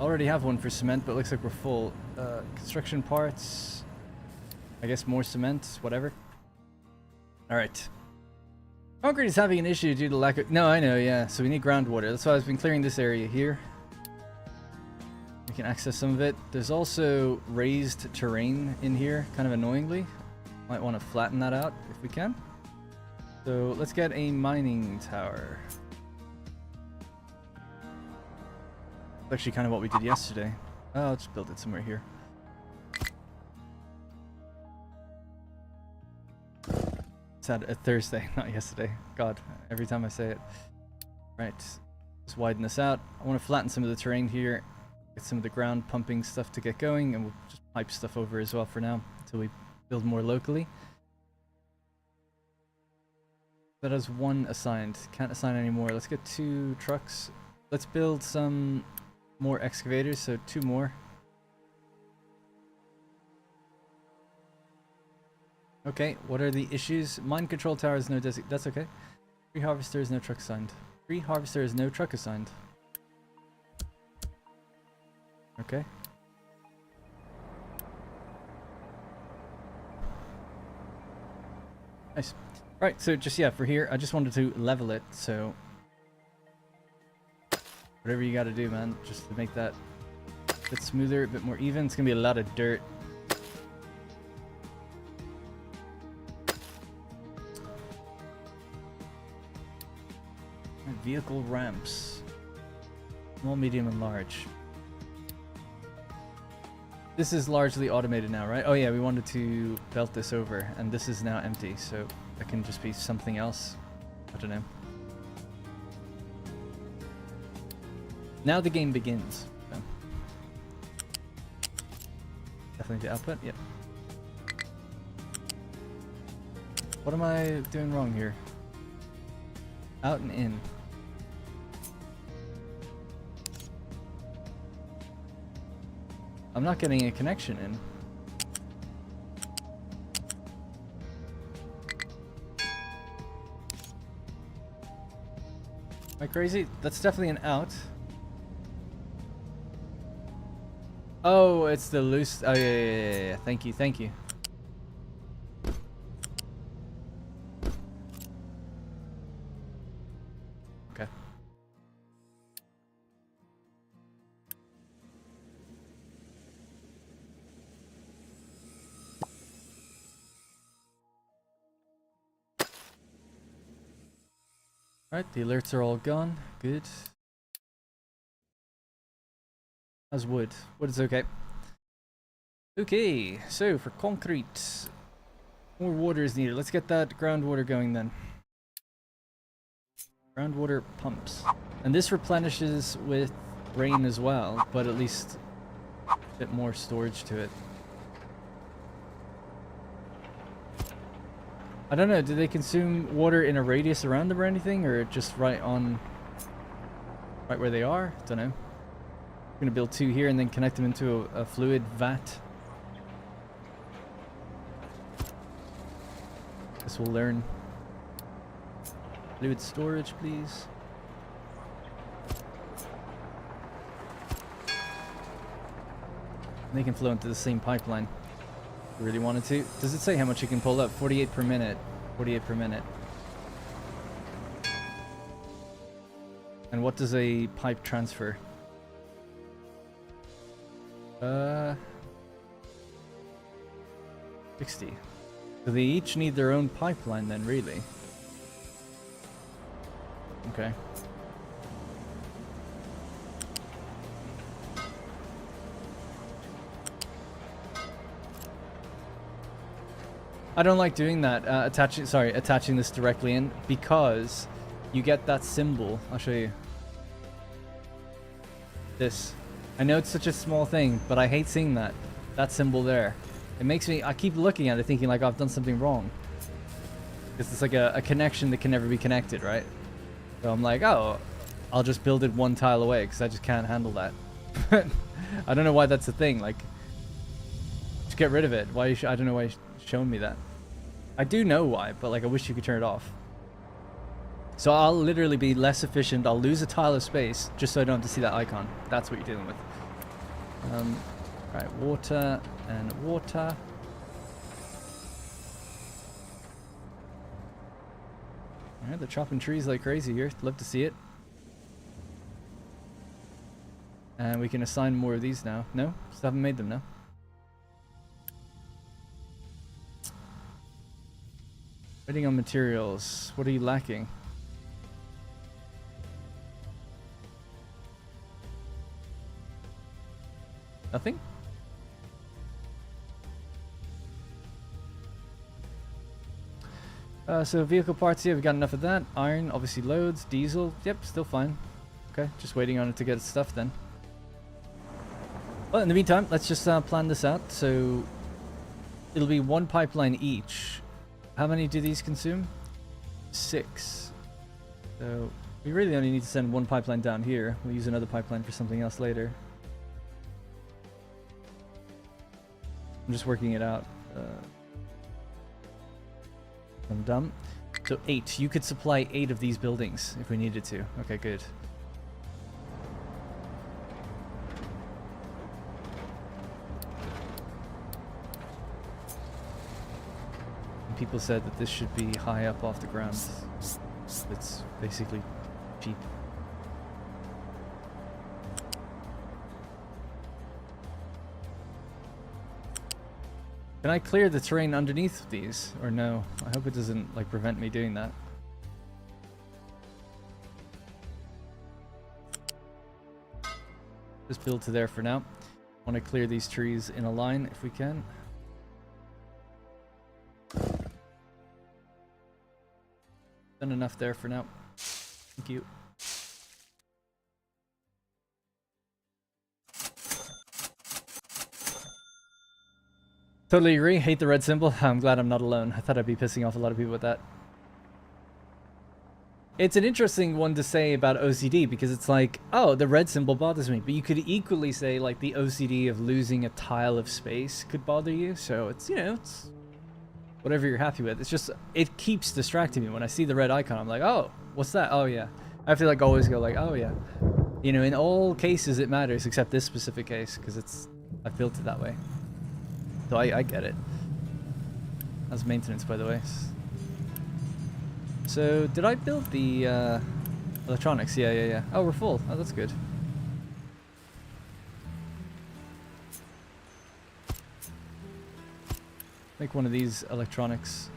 Already have one for cement, but it looks like we're full. Construction parts. I guess more cement, whatever. Alright. Concrete is having an issue due to lack of... No, I know, yeah. So we need groundwater. That's why I've been clearing this area here. We can access some of it. There's also raised terrain in here, kind of annoyingly. Might want to flatten that out if we can. So let's get a mining tower. That's actually kind of what we did yesterday. Oh, I'll just build it somewhere here. It's a Thursday, not yesterday. God, every time I say it. Right, just widen this out. I want to flatten some of the terrain here. Get some of the ground pumping stuff to get going, and we'll just pipe stuff over as well for now until we build more locally. That has one assigned. Can't assign any more. Let's get 2 trucks. Let's build some more excavators, so 2 more. Okay, what are the issues? Mine control towers, no that's okay. 3 harvesters, no truck assigned. 3 harvesters, no truck assigned. Okay. Nice. Right, so just, yeah, for here, I just wanted to level it, so whatever you gotta do, man, just to make that a bit smoother, a bit more even. It's gonna be a lot of dirt. Vehicle ramps. Small, medium, and large. This is largely automated now, right? Oh yeah, we wanted to belt this over, and this is now empty, so it can just be something else. I don't know. Now the game begins. So. Definitely the output, yep. What am I doing wrong here? Out and in. I'm not getting a connection in. Am I crazy? That's definitely an out. Oh, it's the loose. Oh, yeah. Thank you, thank you. Okay. Alright, the alerts are all gone. Good. How's wood? Wood is okay. Okay, so for concrete, more water is needed. Let's get that groundwater going then. Groundwater pumps. And this replenishes with rain as well, but at least a bit more storage to it. I don't know, do they consume water in a radius around them or anything, or just right where they are? Don't know. We're gonna build 2 here and then connect them into a fluid vat. Guess we'll learn. Fluid storage, please. And they can flow into the same pipeline. If you really wanted to. Does it say how much you can pull up? 48 per minute. 48 per minute. And what does a pipe transfer? 60. So they each need their own pipeline then, really. Okay. I don't like doing that, attaching this directly in, because you get that symbol. I'll show you. This. I know it's such a small thing, but I hate seeing that symbol there. It makes me, I keep looking at it thinking like, oh, I've done something wrong. Because it's like a connection that can never be connected, right? So I'm like, oh, I'll just build it 1 tile away, because I just can't handle that. I don't know why that's a thing, like, just get rid of it. Why I don't know why you're showing me that. I do know why, but like, I wish you could turn it off. So I'll literally be less efficient. I'll lose a tile of space just so I don't have to see that icon. That's what you're dealing with. Right, water and water. Alright, they're chopping trees like crazy here. Love to see it. And we can assign more of these now. No? Still haven't made them now. Waiting on materials. What are you lacking? Nothing? So vehicle parts here, we've got enough of that. Iron, obviously loads. Diesel, yep, still fine. Okay, just waiting on it to get its stuff then. Well, in the meantime, let's just plan this out. So it'll be 1 pipeline each. How many do these consume? 6. So We really only need to send one pipeline down here. We'll use another pipeline for something else later. I'm just working it out. I'm dumb. So 8. You could supply 8 of these buildings if we needed to. Okay, good. And people said that this should be high up off the ground. It's basically cheap. Can I clear the terrain underneath these, or no? I hope it doesn't like prevent me doing that. Just build to there for now. Want to clear these trees in a line if we can. Done enough there for now. Thank you. Totally agree. Hate the red symbol. I'm glad I'm not alone. I thought I'd be pissing off a lot of people with that. It's an interesting one to say about OCD because it's like, oh, the red symbol bothers me. But you could equally say like the OCD of losing a tile of space could bother you. So it's, you know, it's whatever you're happy with. It's just, it keeps distracting me. When I see the red icon, I'm like, oh, what's that? Oh, yeah. I have to like always go like, oh, yeah. You know, in all cases it matters except this specific case because it's, I've built it that way. So I get it. That's maintenance, by the way. So, did I build the electronics? Yeah. Oh, we're full. Oh, that's good. Make one of these electronics.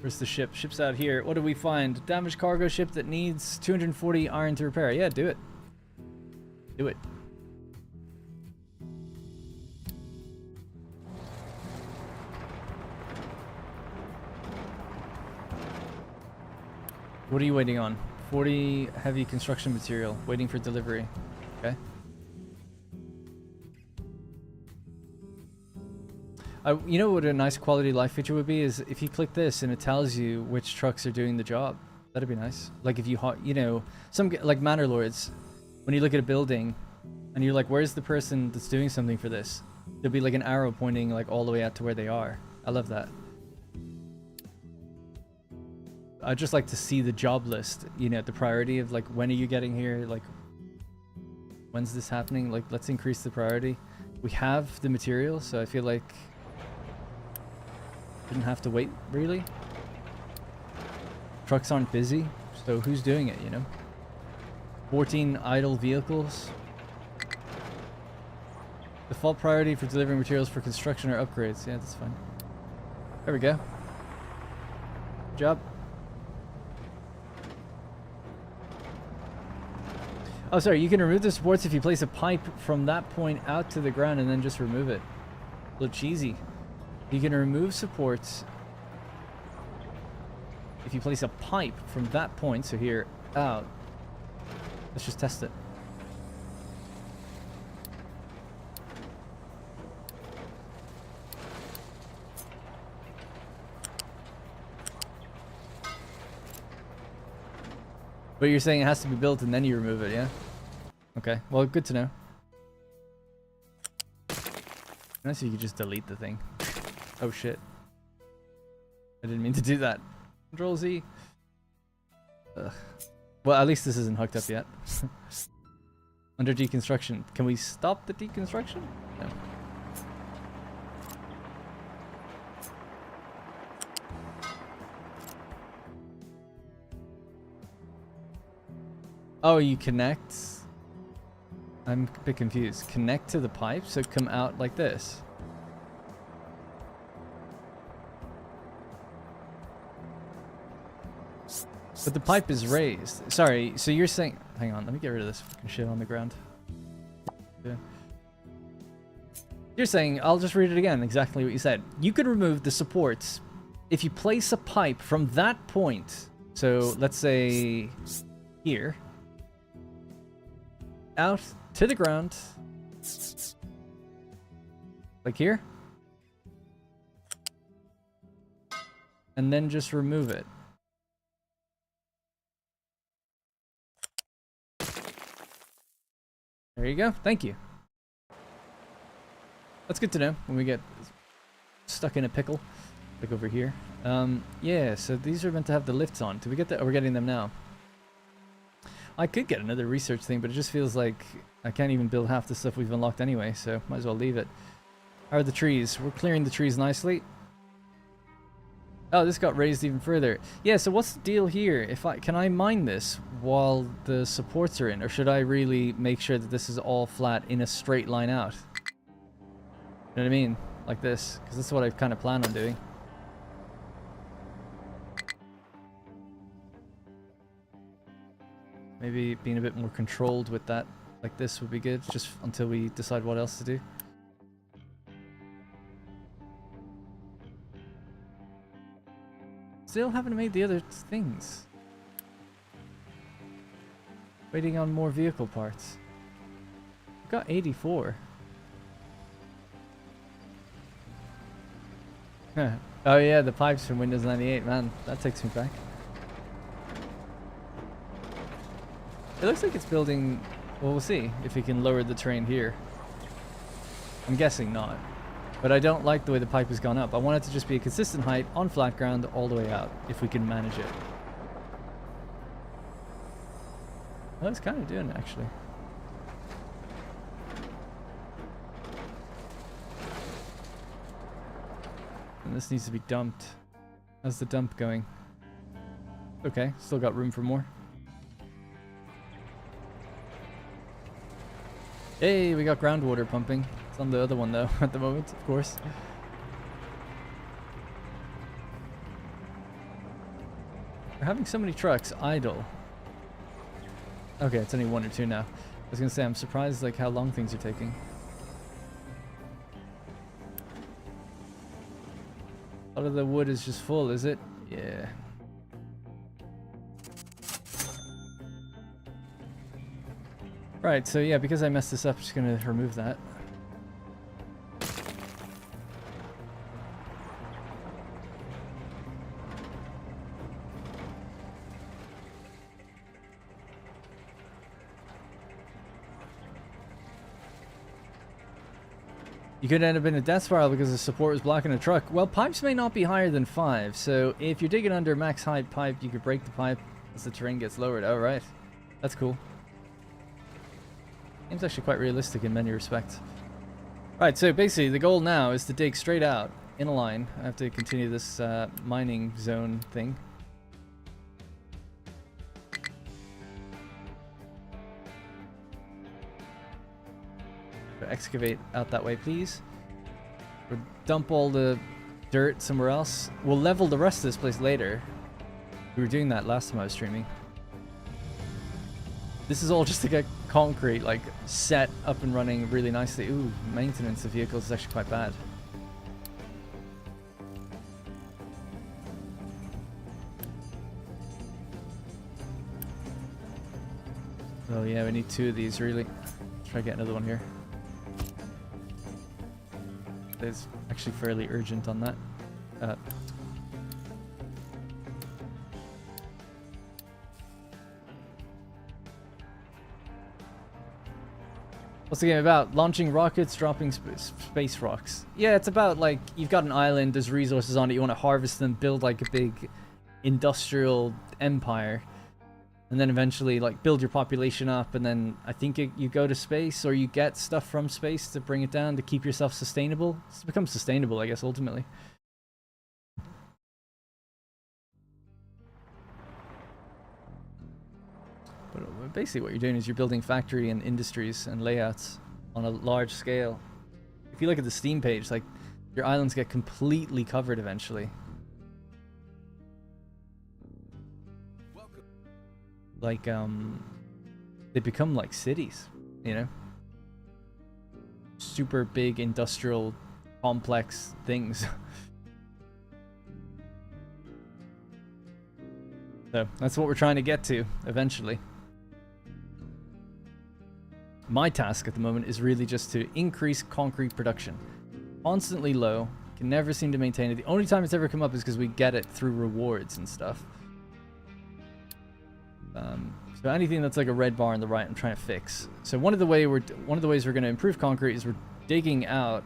Where's the ship? Ship's out here. What do we find? Damaged cargo ship that needs 240 iron to repair. Yeah, do it. Do it. What are you waiting on? 40 heavy construction material. Waiting for delivery. Okay. You know what a nice quality of life feature would be is if you click this and it tells you which trucks are doing the job. That'd be nice. Like if you, you know, some like Manor Lords, when you look at a building and you're like, where's the person that's doing something for this? There'll be like an arrow pointing like all the way out to where they are. I love that. I'd just like to see the job list, you know, the priority of like, when are you getting here? Like, when's this happening? Like, let's increase the priority. We have the material, so I feel like didn't have to wait, really. Trucks aren't busy, so who's doing it, you know? 14 idle vehicles. Default priority for delivering materials for construction or upgrades. Yeah, that's fine. There we go. Good job. Oh, sorry, you can remove the supports if you place a pipe from that point out to the ground and then just remove it. A little cheesy. You can remove supports if you place a pipe from that point, so here, out. Let's just test it. But you're saying it has to be built and then you remove it, yeah? Okay, well, good to know. Nice if you could just delete the thing. Oh shit. I didn't mean to do that. Control Z. Ugh. Well, at least this isn't hooked up yet. Under deconstruction. Can we stop the deconstruction? No. Oh, you connect? I'm a bit confused. Connect to the pipe, so come out like this. But the pipe is raised. Sorry, so you're saying... Hang on, let me get rid of this fucking shit on the ground. Yeah. You're saying, I'll just read it again, exactly what you said. You could remove the supports if you place a pipe from that point. So, let's say... here. Out to the ground. Like here. And then just remove it. There you go. Thank you. That's good to know when we get stuck in a pickle. Like over here. Yeah, so these are meant to have the lifts on. Did we get that? Oh, we're getting them now. I could get another research thing, but it just feels like I can't even build half the stuff we've unlocked anyway, so might as well leave it. How are the trees? We're clearing the trees nicely. Oh, this got raised even further. Yeah, so what's the deal here? Can I mine this while the supports are in, or should I really make sure that this is all flat in a straight line out? You know what I mean? Like this, because this is what I kind of plan on doing. Maybe being a bit more controlled with that, like this would be good, just until we decide what else to do. Still haven't made the other things. Waiting on more vehicle parts. I've got 84. Huh. Oh yeah, the pipes from Windows 98, man, that takes me back. It looks like it's building, well, we'll see if we can lower the terrain here. I'm guessing not. But I don't like the way the pipe has gone up. I want it to just be a consistent height on flat ground all the way out, if we can manage it. Well, it's kind of doing it, actually. And this needs to be dumped. How's the dump going? Okay, still got room for more. Hey, we got groundwater pumping. It's on the other one though, at the moment, of course. We're having so many trucks idle. Okay, it's only 1 or 2 now. I was gonna say, I'm surprised like how long things are taking. A lot of the wood is just full, is it? Yeah. Right, so yeah, because I messed this up, I'm just gonna remove that. You could end up in a death spiral because the support was blocking a truck. Well, pipes may not be higher than 5, so if you're digging under max height pipe, you could break the pipe as the terrain gets lowered. Oh, right. That's cool. Seems actually quite realistic in many respects. Right, so basically the goal now is to dig straight out in a line. I have to continue this mining zone thing. Excavate out that way, please. Or dump all the dirt somewhere else. We'll level the rest of this place later. We were doing that last time I was streaming. This is all just to get concrete, like, set up and running really nicely. Ooh, maintenance of vehicles is actually quite bad. Oh yeah, we need 2 of these, really. Let's try to get another one here. It's actually fairly urgent on that. What's the game about? Launching rockets, dropping space rocks. Yeah, it's about, like, you've got an island, there's resources on it, you want to harvest them, build, like, a big industrial empire. And then eventually, like, build your population up, and then I think you go to space, or you get stuff from space to bring it down to keep yourself sustainable. It's become sustainable, I guess, ultimately. But basically what you're doing is you're building factory and industries and layouts on a large scale. If you look at the Steam page, like, your islands get completely covered eventually. Like, they become like cities, you know? Super big industrial complex things. So that's what we're trying to get to eventually. My task at the moment is really just to increase concrete production. Constantly low, can never seem to maintain it. The only time it's ever come up is because we get it through rewards and stuff. So anything that's like a red bar on the right, I'm trying to fix. So one of the ways we're going to improve concrete is we're digging out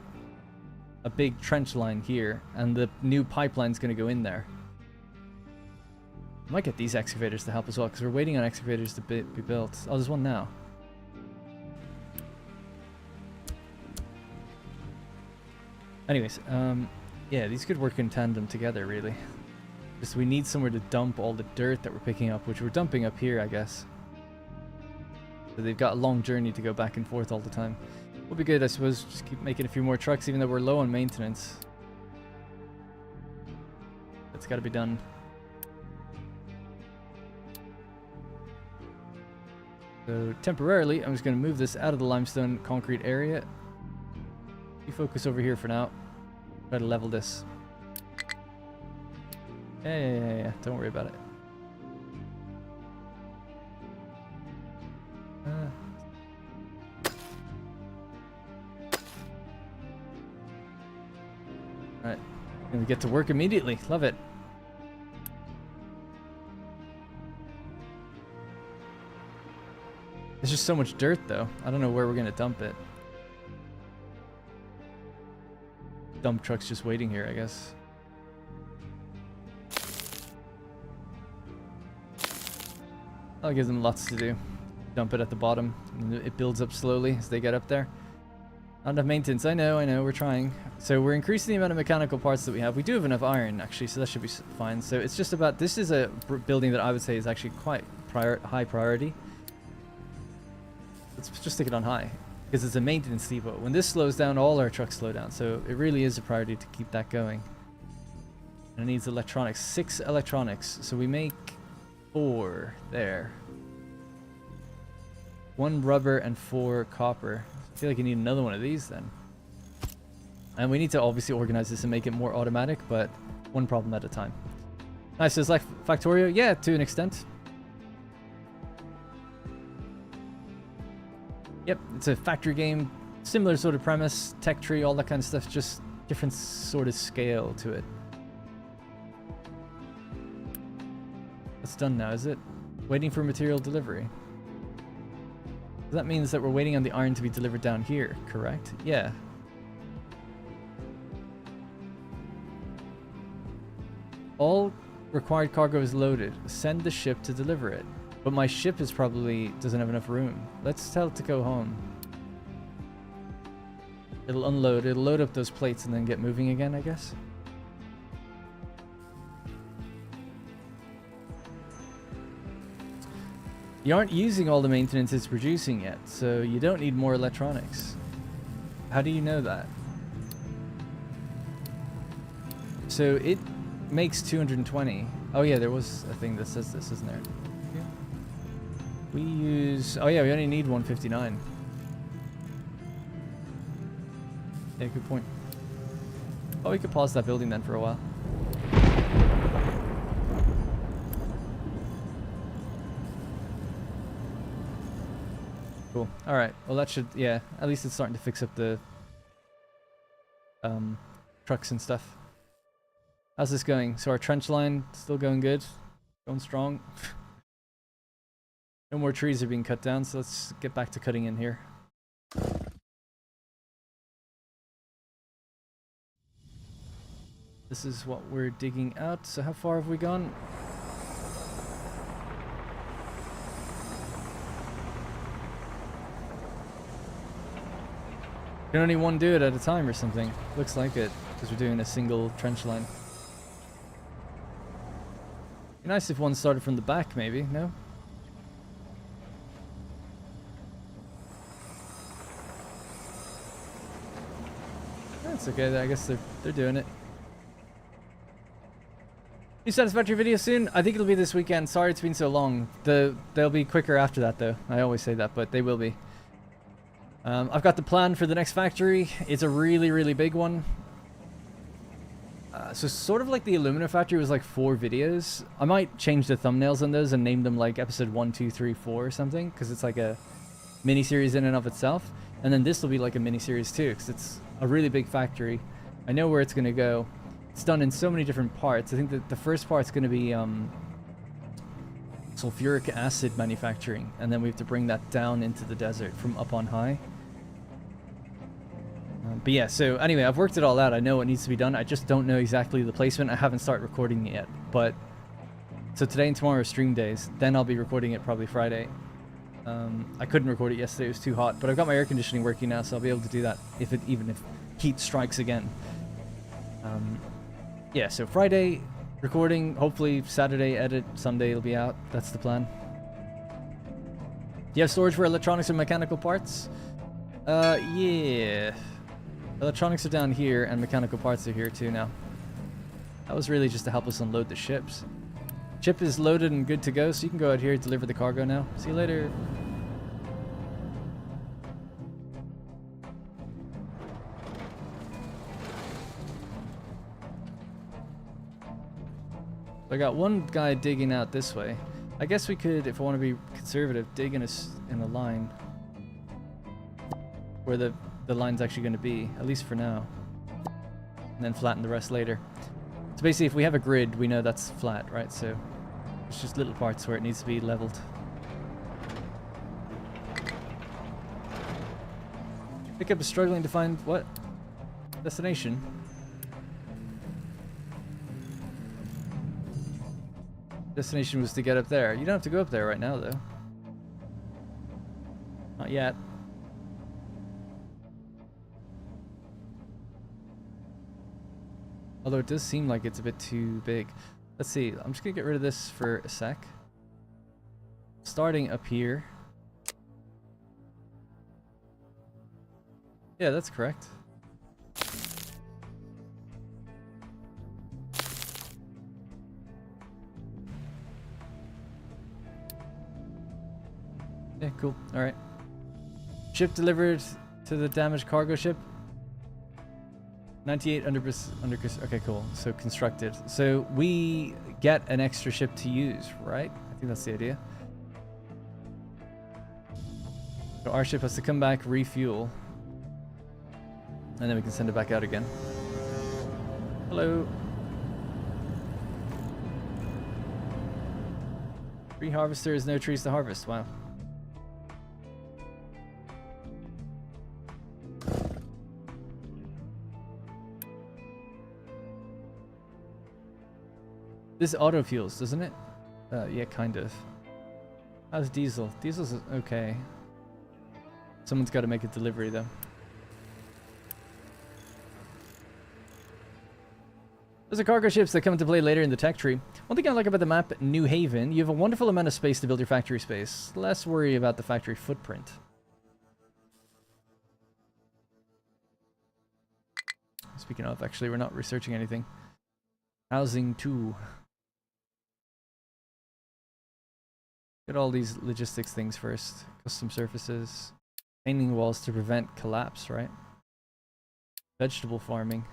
a big trench line here, and the new pipeline's going to go in there. I might get these excavators to help as well, because we're waiting on excavators to be built. Oh, there's one now. Anyways, yeah, these could work in tandem together, really. Just we need somewhere to dump all the dirt that we're picking up, which we're dumping up here, I guess. So they've got a long journey to go back and forth all the time. Would be good, I suppose, just keep making a few more trucks, even though we're low on maintenance. That's got to be done. So temporarily, I'm just going to move this out of the limestone concrete area. You focus over here for now. Try to level this. Yeah. Don't worry about it. Alright. Gonna get to work immediately. Love it. There's just so much dirt, though. I don't know where we're gonna dump it. Dump truck's just waiting here, I guess. I'll give them lots to do. Dump it at the bottom, and it builds up slowly as they get up there. Not enough maintenance. I know, we're trying. So we're increasing the amount of mechanical parts that we have. We do have enough iron, actually, so that should be fine. So it's just about, this is a building that I would say is actually quite high priority. Let's just stick it on high, because it's a maintenance depot. When this slows down, all our trucks slow down. So it really is a priority to keep that going. And it needs electronics. 6 electronics. So we make 4 there. 1 rubber and 4 copper. I feel like you need another one of these then. And we need to obviously organize this and make it more automatic, but one problem at a time. Nice, so it's like Factorio? Yeah, to an extent. Yep, it's a factory game. Similar sort of premise, tech tree, all that kind of stuff, just different sort of scale to it. It's done now, is it? Waiting for material delivery. That means that we're waiting on the iron to be delivered down here, correct? Yeah. All required cargo is loaded. Send the ship to deliver it. But my ship is probably doesn't have enough room. Let's tell it to go home. It'll unload. It'll load up those plates and then get moving again, I guess. You aren't using all the maintenance it's producing yet, so you don't need more electronics. How do you know that? So it makes 220. Oh yeah, there was a thing that says this, isn't there? Yeah. We use... Oh yeah, we only need 159. Yeah, good point. Oh, we could pause that building then for a while. Cool. Alright, well that should, yeah, at least it's starting to fix up the trucks and stuff. How's this going? So our trench line still going good? Going strong? No more trees are being cut down, so let's get back to cutting in here. This is what we're digging out, so how far have we gone? Can only one do it at a time or something. Looks like it, because we're doing a single trench line. Be nice if one started from the back, maybe, no? That's okay, I guess they're doing it. New satisfactory video soon? I think it'll be this weekend. Sorry it's been so long. They'll be quicker after that though. I always say that, but they will be. I've got the plan for the next factory. It's a really, really big one. So sort of like the alumina factory was like 4 videos. I might change the thumbnails on those and name them like episode 1, 2, 3, 4 or something, because it's like a mini series in and of itself, and then this will be like a mini series too, because it's a really big factory. I know where it's going to go. It's done in so many different parts. I think that the first part's going to be sulfuric acid manufacturing, and then we have to bring that down into the desert from up on high. But yeah, so anyway, I've worked it all out. I know what needs to be done. I just don't know exactly the placement. I haven't started recording it yet. But so today and tomorrow are stream days. Then I'll be recording it probably Friday. I couldn't record it yesterday. It was too hot. But I've got my air conditioning working now, so I'll be able to do that even if heat strikes again. Yeah, so Friday recording, hopefully Saturday edit, Sunday it'll be out. That's the plan. Do you have storage for electronics and mechanical parts? Yeah. Electronics are down here and mechanical parts are here too now. That was really just to help us unload the ships. Ship is loaded and good to go, so you can go out here, deliver the cargo now. See you later. I got one guy digging out this way. I guess we could, if I want to be conservative, dig in a line where the line's actually going to be, at least for now, and then flatten the rest later. So basically, if we have a grid, we know that's flat, right? So it's just little parts where it needs to be leveled. Pickup is struggling to find what? Destination? Destination was to get up there. You don't have to go up there right now, though. Not yet. Although it does seem like it's a bit too big. Let's see. I'm just gonna get rid of this for a sec. Starting up here. Yeah, that's correct. Yeah, cool. Alright. Ship delivered to the damaged cargo ship. 98 under okay, cool. So constructed. So we get an extra ship to use, right? I think that's the idea. So our ship has to come back, refuel, and then we can send it back out again. Hello. 3 harvesters, no trees to harvest. Wow. This auto fuels, doesn't it? Yeah, kind of. How's diesel? Diesel's okay. Someone's got to make a delivery, though. Those are cargo ships that come into play later in the tech tree. One thing I like about the map, New Haven, you have a wonderful amount of space to build your factory space. Less worry about the factory footprint. Speaking of, actually, we're not researching anything. Housing 2. Get all these logistics things first. Custom surfaces. Painting walls to prevent collapse, right? Vegetable farming.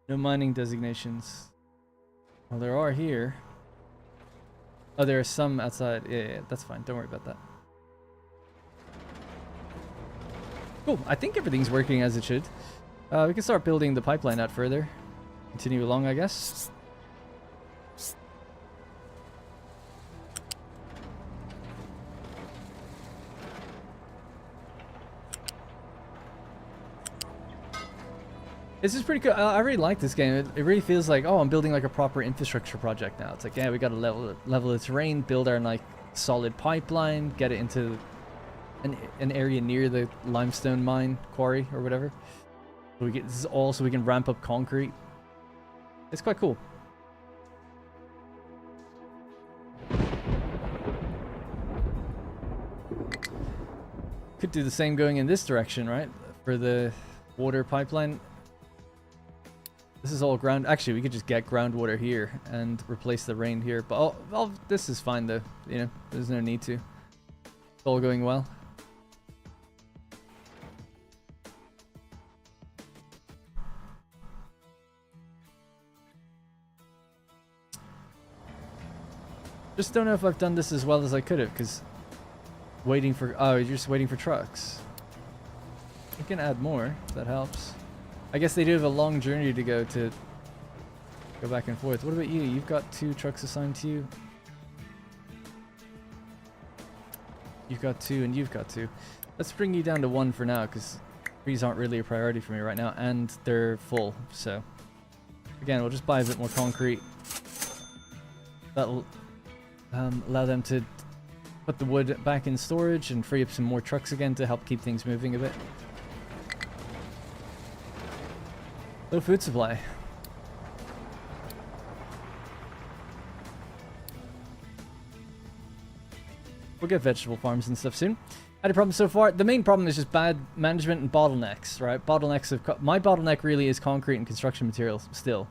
No mining designations. Well, there are here. Oh, there are some outside. Yeah, that's fine. Don't worry about that. Cool. I think everything's working as it should. We can start building the pipeline out further. Continue along, I guess. This is pretty cool. I really like this game. It really feels like, oh, I'm building like a proper infrastructure project now. It's like, yeah, we got to level the terrain, build our like solid pipeline, get it into an area near the limestone mine quarry or whatever. So we get this is all so we can ramp up concrete. It's quite cool. Could do the same going in this direction, right? For the water pipeline. This is all ground. Actually, we could just get groundwater here and replace the rain here. But this is fine though. You know, there's no need to. It's all going well. Just don't know if I've done this as well as I could have, because waiting for... Oh, you're just waiting for trucks. You can add more, if that helps. I guess they do have a long journey to go back and forth. What about you? You've got 2 trucks assigned to you. You've got 2 and you've got 2. Let's bring you down to 1 for now, because trees aren't really a priority for me right now, and they're full. So again, we'll just buy a bit more concrete. That'll allow them to put the wood back in storage and free up some more trucks again to help keep things moving a bit. Low food supply. We'll get vegetable farms and stuff soon. Had a problem so far. The main problem is just bad management and bottlenecks, right? Bottlenecks of... My bottleneck really is concrete and construction materials still.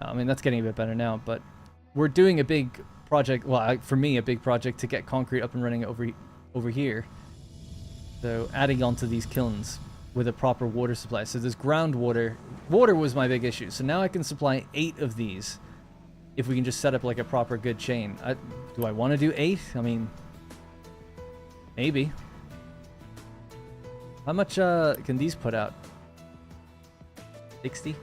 I mean, that's getting a bit better now, but we're doing a big project, well, for me, a big project to get concrete up and running over here. So adding onto these kilns with a proper water supply. So there's groundwater. Water was my big issue. So now I can supply 8 of these if we can just set up like a proper good chain. Do I want to do 8? I mean, maybe. How much can these put out? 60?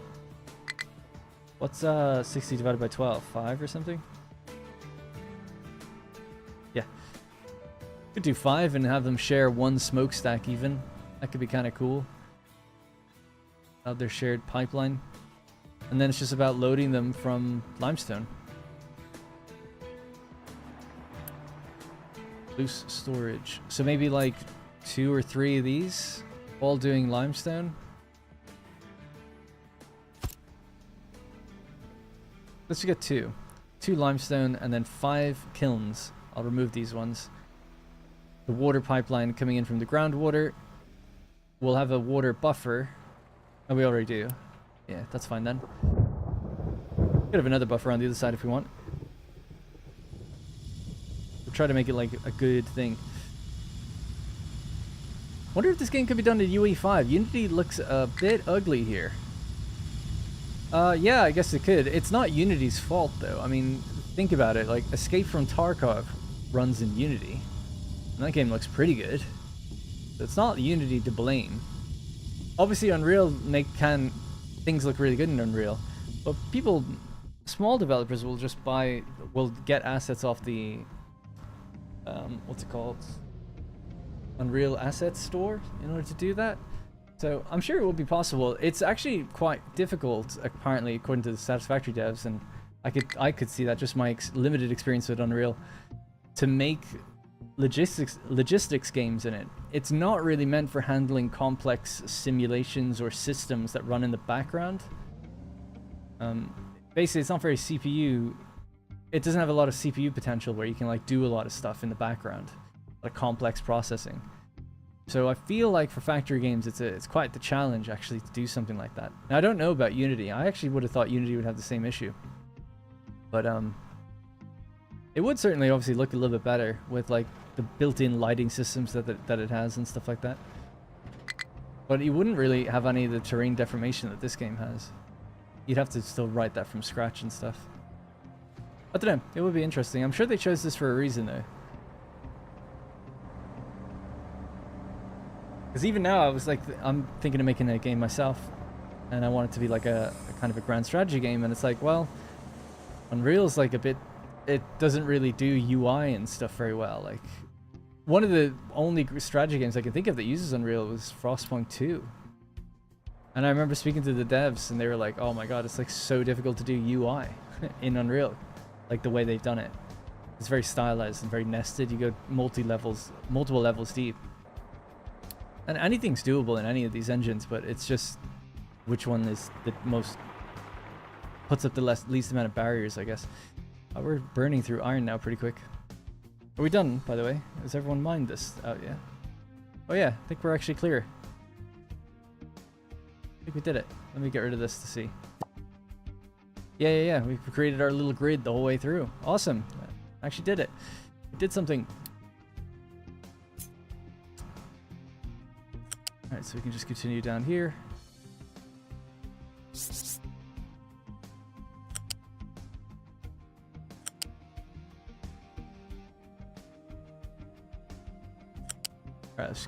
What's 60 divided by 12? 5 or something? Yeah. Could do 5 and have them share 1 smokestack even. That could be kind of cool. Have their shared pipeline. And then it's just about loading them from limestone. Loose storage. So maybe like 2 or 3 of these, all doing limestone. Let's get 2. 2 limestone and then 5 kilns. I'll remove these ones. The water pipeline coming in from the groundwater. We'll have a water buffer. Oh, we already do. Yeah, that's fine then. Could have another buffer on the other side if we want. We'll try to make it like a good thing. Wonder if this game could be done in UE5. Unity looks a bit ugly here. Yeah, I guess it could. It's not Unity's fault though. I mean, think about it. Like, Escape from Tarkov runs in Unity. And that game looks pretty good. So it's not Unity to blame. Obviously, Unreal things look really good in Unreal, but small developers will just will get assets off the, what's it called? Unreal Assets Store in order to do that. So I'm sure it will be possible. It's actually quite difficult, apparently, according to the Satisfactory devs, and I could see that just my limited experience with Unreal, to make logistics games in it. It's not really meant for handling complex simulations or systems that run in the background. Basically, it's not very CPU. It doesn't have a lot of CPU potential where you can like do a lot of stuff in the background, like complex processing. So I feel like for factory games, it's quite the challenge actually to do something like that. Now I don't know about Unity. I actually would have thought Unity would have the same issue, but it would certainly obviously look a little bit better with like the built-in lighting systems that it has and stuff like that. But you wouldn't really have any of the terrain deformation that this game has. You'd have to still write that from scratch and stuff. I don't know. It would be interesting. I'm sure they chose this for a reason though. Because even now, I was like, I'm thinking of making a game myself, and I want it to be like a kind of a grand strategy game, and it's like, well, Unreal's like a bit, it doesn't really do UI and stuff very well. Like, one of the only strategy games I can think of that uses Unreal was Frostpunk 2. And I remember speaking to the devs, and they were like, oh my god, it's like so difficult to do UI in Unreal, like the way they've done it. It's very stylized and very nested. You go multiple levels deep. And anything's doable in any of these engines, but it's just which one is the most, puts up the least amount of barriers, I guess. We're burning through iron now pretty quick. Are we done, by the way? Has everyone mined this out yet? Oh yeah, I think we're actually clear. I think we did it. Let me get rid of this to see. Yeah. We created our little grid the whole way through. Awesome. Actually did it. We did something. Alright, so we can just continue down here.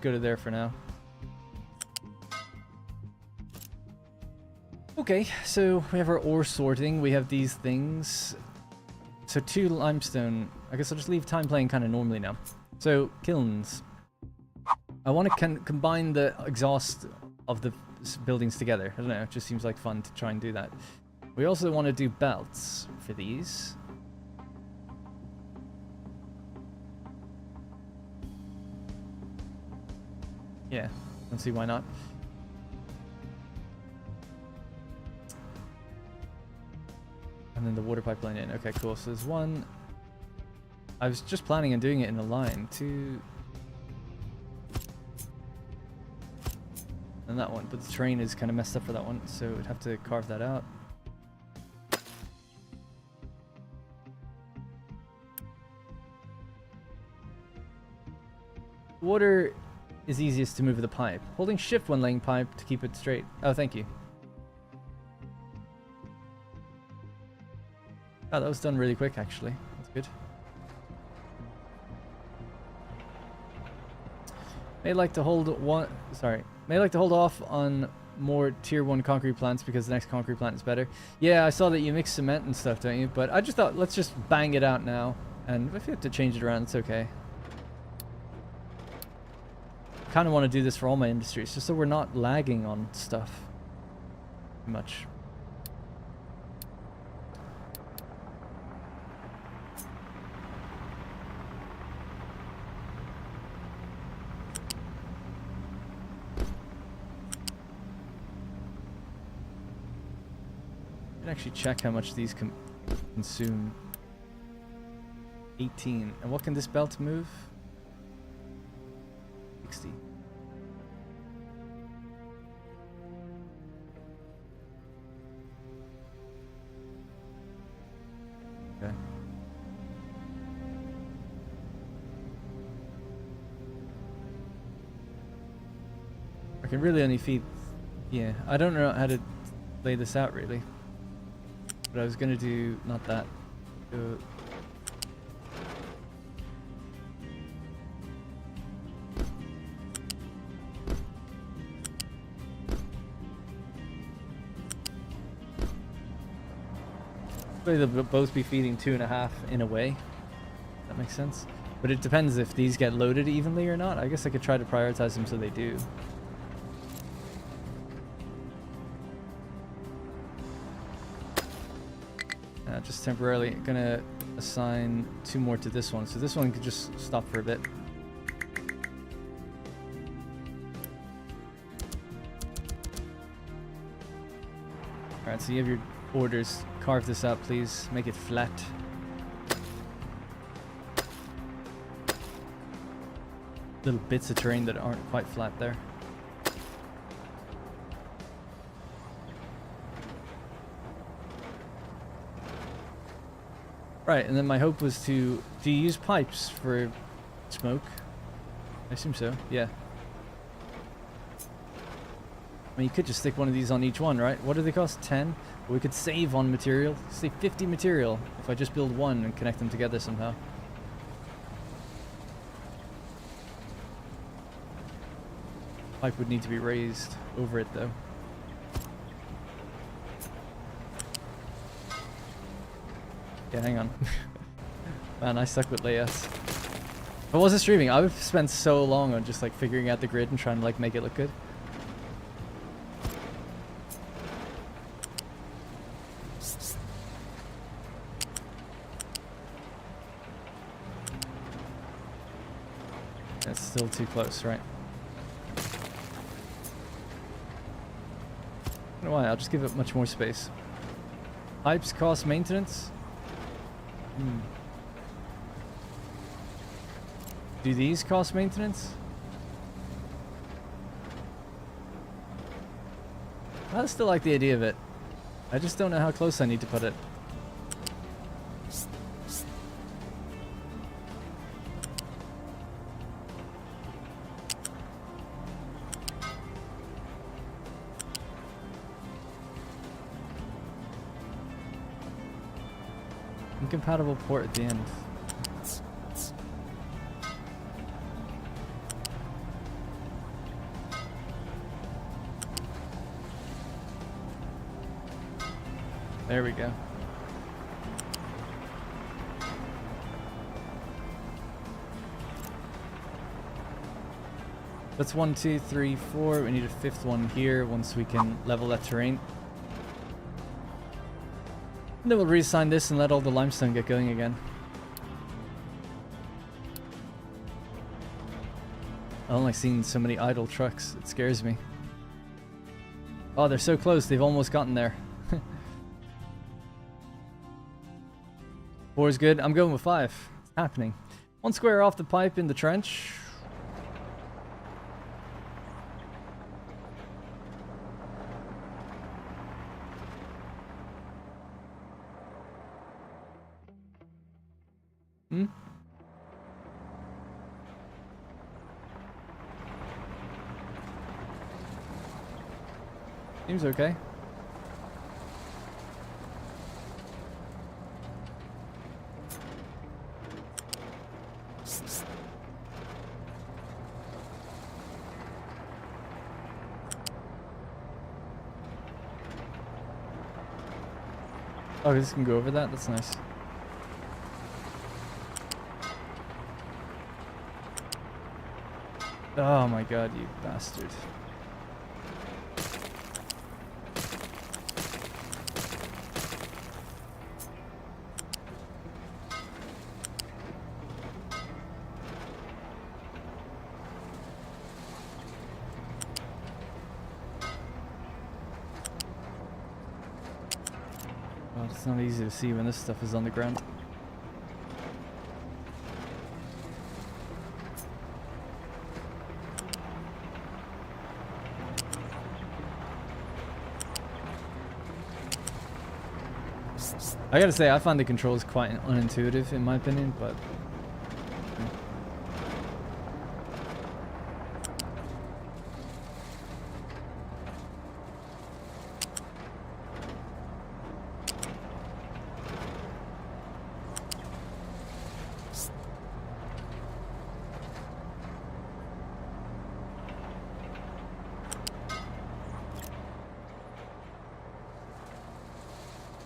just go to there for now. Okay, so we have our ore sorting. We have these things. So 2 limestone. I guess I'll just leave time playing kind of normally now. So kilns. I want to combine the exhaust of the buildings together. I don't know, it just seems like fun to try and do that. We also want to do belts for these. Yeah, don't see why not. And then the water pipeline in. Okay, cool. So there's one. I was just planning on doing it in a line. 2. And that one. But the terrain is kind of messed up for that one. So we'd have to carve that out. Water is easiest to move with the pipe. Holding shift when laying pipe to keep it straight. Oh, thank you. Oh, that was done really quick, actually. That's good. May like to hold May like to hold off on more tier 1 concrete plants because the next concrete plant is better. Yeah, I saw that you mix cement and stuff, don't you? But I just thought, let's just bang it out now. And if you have to change it around, it's okay. Kind of want to do this for all my industries, just so we're not lagging on stuff too much. I can actually check how much these consume. 18. And what can this belt move? 60. Okay. I can really only feed. Yeah, I don't know how to lay this out really. But I was gonna do not that. They'll both be feeding 2.5 in a way. That makes sense. But it depends if these get loaded evenly or not. I guess I could try to prioritize them so they do. Just temporarily gonna assign 2 more to this one. So this one could just stop for a bit. Alright, so you have your orders. Carve this out, please. Make it flat. Little bits of terrain that aren't quite flat there. Right, and then my hope was to... Do you use pipes for smoke? I assume so, yeah. I mean, you could just stick one of these on each one, right? What do they cost? 10? Well, we could save on material. Save 50 material if I just build one and connect them together somehow. Pipe would need to be raised over it, though. Yeah, hang on. Man, I suck with layouts. If I wasn't streaming, I would spend so long on just like figuring out the grid and trying to like make it look good. That's still too close, right? I don't know why, I'll just give it much more space. Pipes cost maintenance? Do these cost maintenance? I still like the idea of it. I just don't know how close I need to put it. Incompatible port at the end. There we go. That's 1, 2, 3, 4. We need a fifth one here once we can level that terrain. And then we'll reassign this and let all the limestone get going again. I don't like seeing so many idle trucks. It scares me. Oh, they're so close. They've almost gotten there. 4 is good. I'm going with 5. It's happening. 1 square off the pipe in the trench. Hmm? Seems okay. Oh, this can go over that? That's nice. Oh my god, you bastard. Oh, it's not easy to see when this stuff is on the ground. I gotta say, I find the controls quite unintuitive in my opinion, but...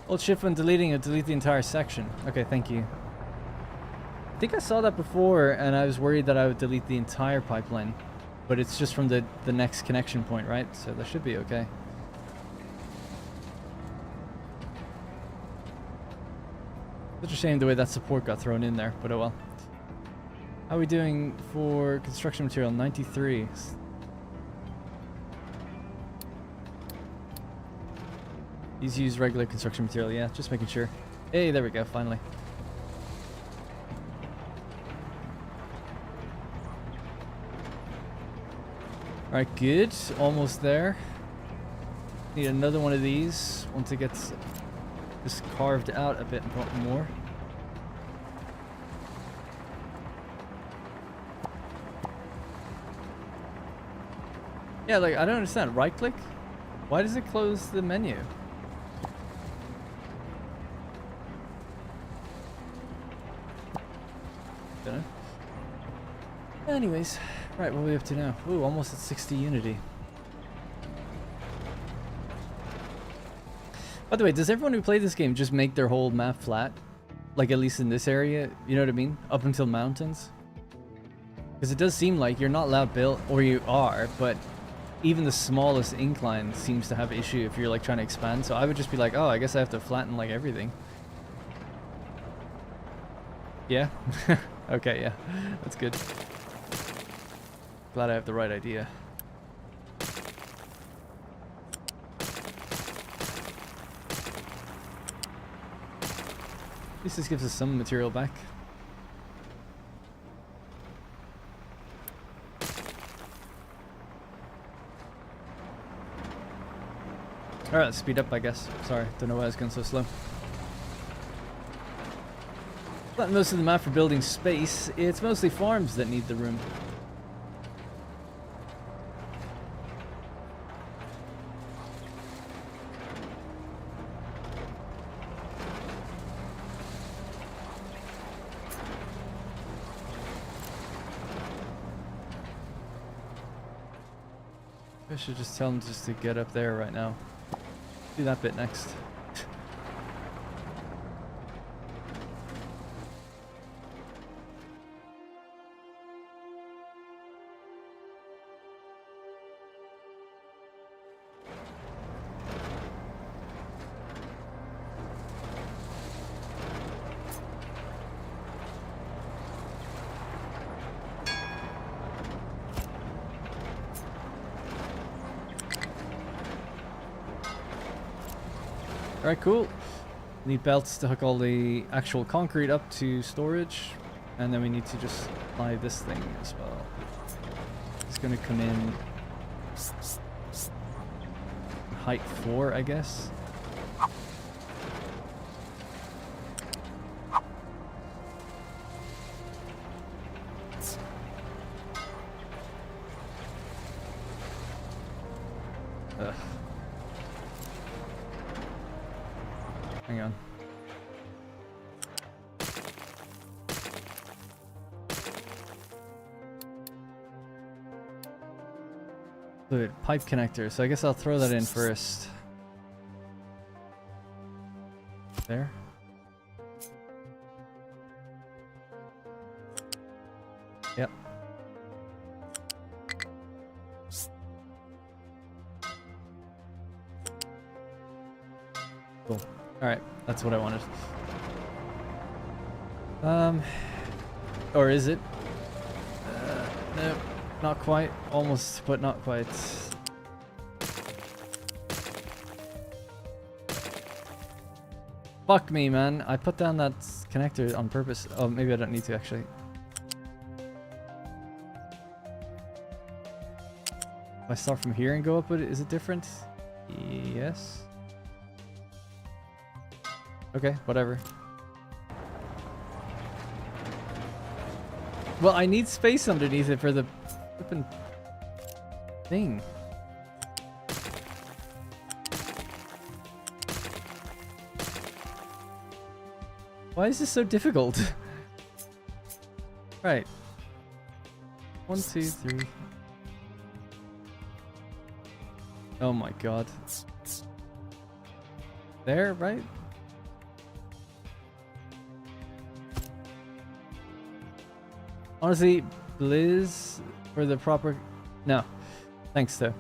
Hold shift when deleting it, delete the entire section. Okay, thank you. I think I saw that before and I was worried that I would delete the entire pipeline. But it's just from the next connection point, right? So that should be okay. Such a shame the way that support got thrown in there, but oh well. How are we doing for construction material? 93. These use regular construction material, yeah, just making sure. Hey, there we go, finally. Alright, good. Almost there. Need another one of these once it gets just carved out a bit more. Yeah, like, I don't understand. Right click? Why does it close the menu? Dunno. Anyways, right, what are we up to now? Ooh, almost at 60 unity. By the way, does everyone who played this game just make their whole map flat? Like, at least in this area, you know what I mean? Up until mountains? Because it does seem like you're not allowed build, or you are, but even the smallest incline seems to have issue if you're like trying to expand. So I would just be like, oh, I guess I have to flatten like everything. Yeah? Okay, yeah. That's good. Glad I have the right idea. At least this gives us some material back. Alright, let's speed up, I guess. Sorry, don't know why I was going so slow. But most of the map for building space, it's mostly farms that need the room. I should just tell them just to get up there right now. Do that bit next. Alright, cool. Need belts to hook all the actual concrete up to storage. And then we need to just apply this thing as well. It's gonna come in height 4, I guess. Ugh. Hang on. Fluid pipe connector, so I guess I'll throw that in first. There. Yep. Cool. Alright, that's what I wanted. Or is it? No, not quite. Almost, but not quite. Fuck me, man. I put down that connector on purpose. Oh, maybe I don't need to, actually. If I start from here and go up with it, is it different? Yes. Okay, whatever. Well, I need space underneath it for the flippin' thing. Why is this so difficult? Right. 1, 2, 3. Oh my god. There, right? Honestly, Blizz for the proper... No. Thanks, though.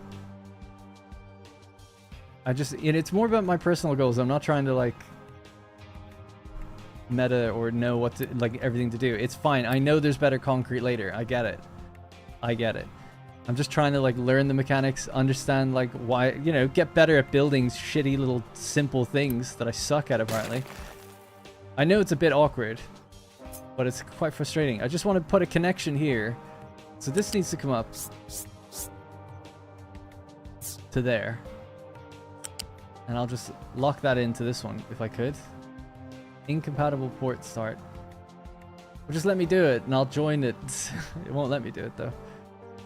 It's more about my personal goals. I'm not trying to, like, meta or know what to, like, everything to do. It's fine. I know there's better concrete later. I get it. I get it. I'm just trying to, like, learn the mechanics, understand, like, why, you know, get better at building shitty little simple things that I suck at, apparently. I know it's a bit awkward, but it's quite frustrating. I just want to put a connection here. So this needs to come up to there. And I'll just lock that into this one if I could. Incompatible port start. Well, just let me do it and I'll join it. It won't let me do it though.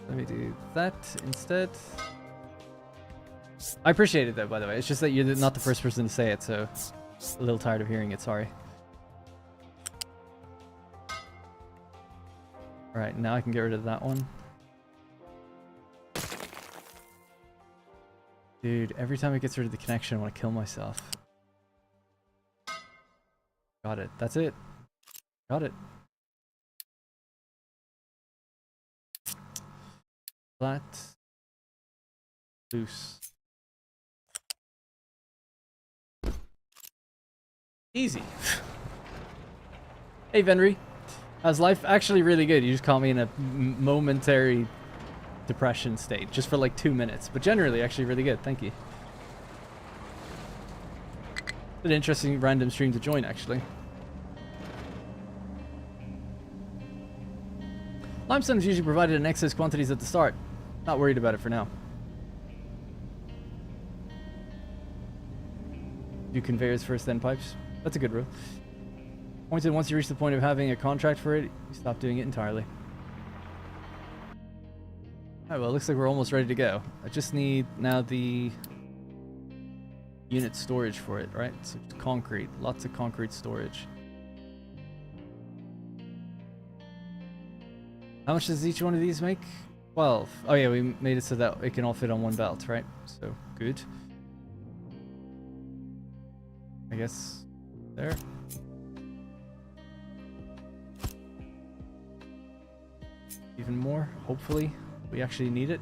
Let me do that instead. I appreciate it though, by the way. It's just that you're not the first person to say it, so a little tired of hearing it, sorry. Alright, now I can get rid of that one. Dude, every time it gets rid of the connection, I want to kill myself. Got it. That's it. Got it. Flat. Loose. Easy. Hey, Venry. How's life? Actually really good. You just caught me in a momentary depression state. Just for like 2 minutes. But generally, actually really good. Thank you. It's an interesting random stream to join, actually. Limestone is usually provided in excess quantities at the start. Not worried about it for now. Do conveyors first, then pipes. That's a good rule. Pointed once you reach the point of having a contract for it, you stop doing it entirely. Alright, well, it looks like we're almost ready to go. I just need now the unit storage for it, right? So concrete, lots of concrete storage. How much does each one of these make? 12. Oh yeah, we made it so that it can all fit on one belt, right? So, good. I guess there. Even more, hopefully. We actually need it.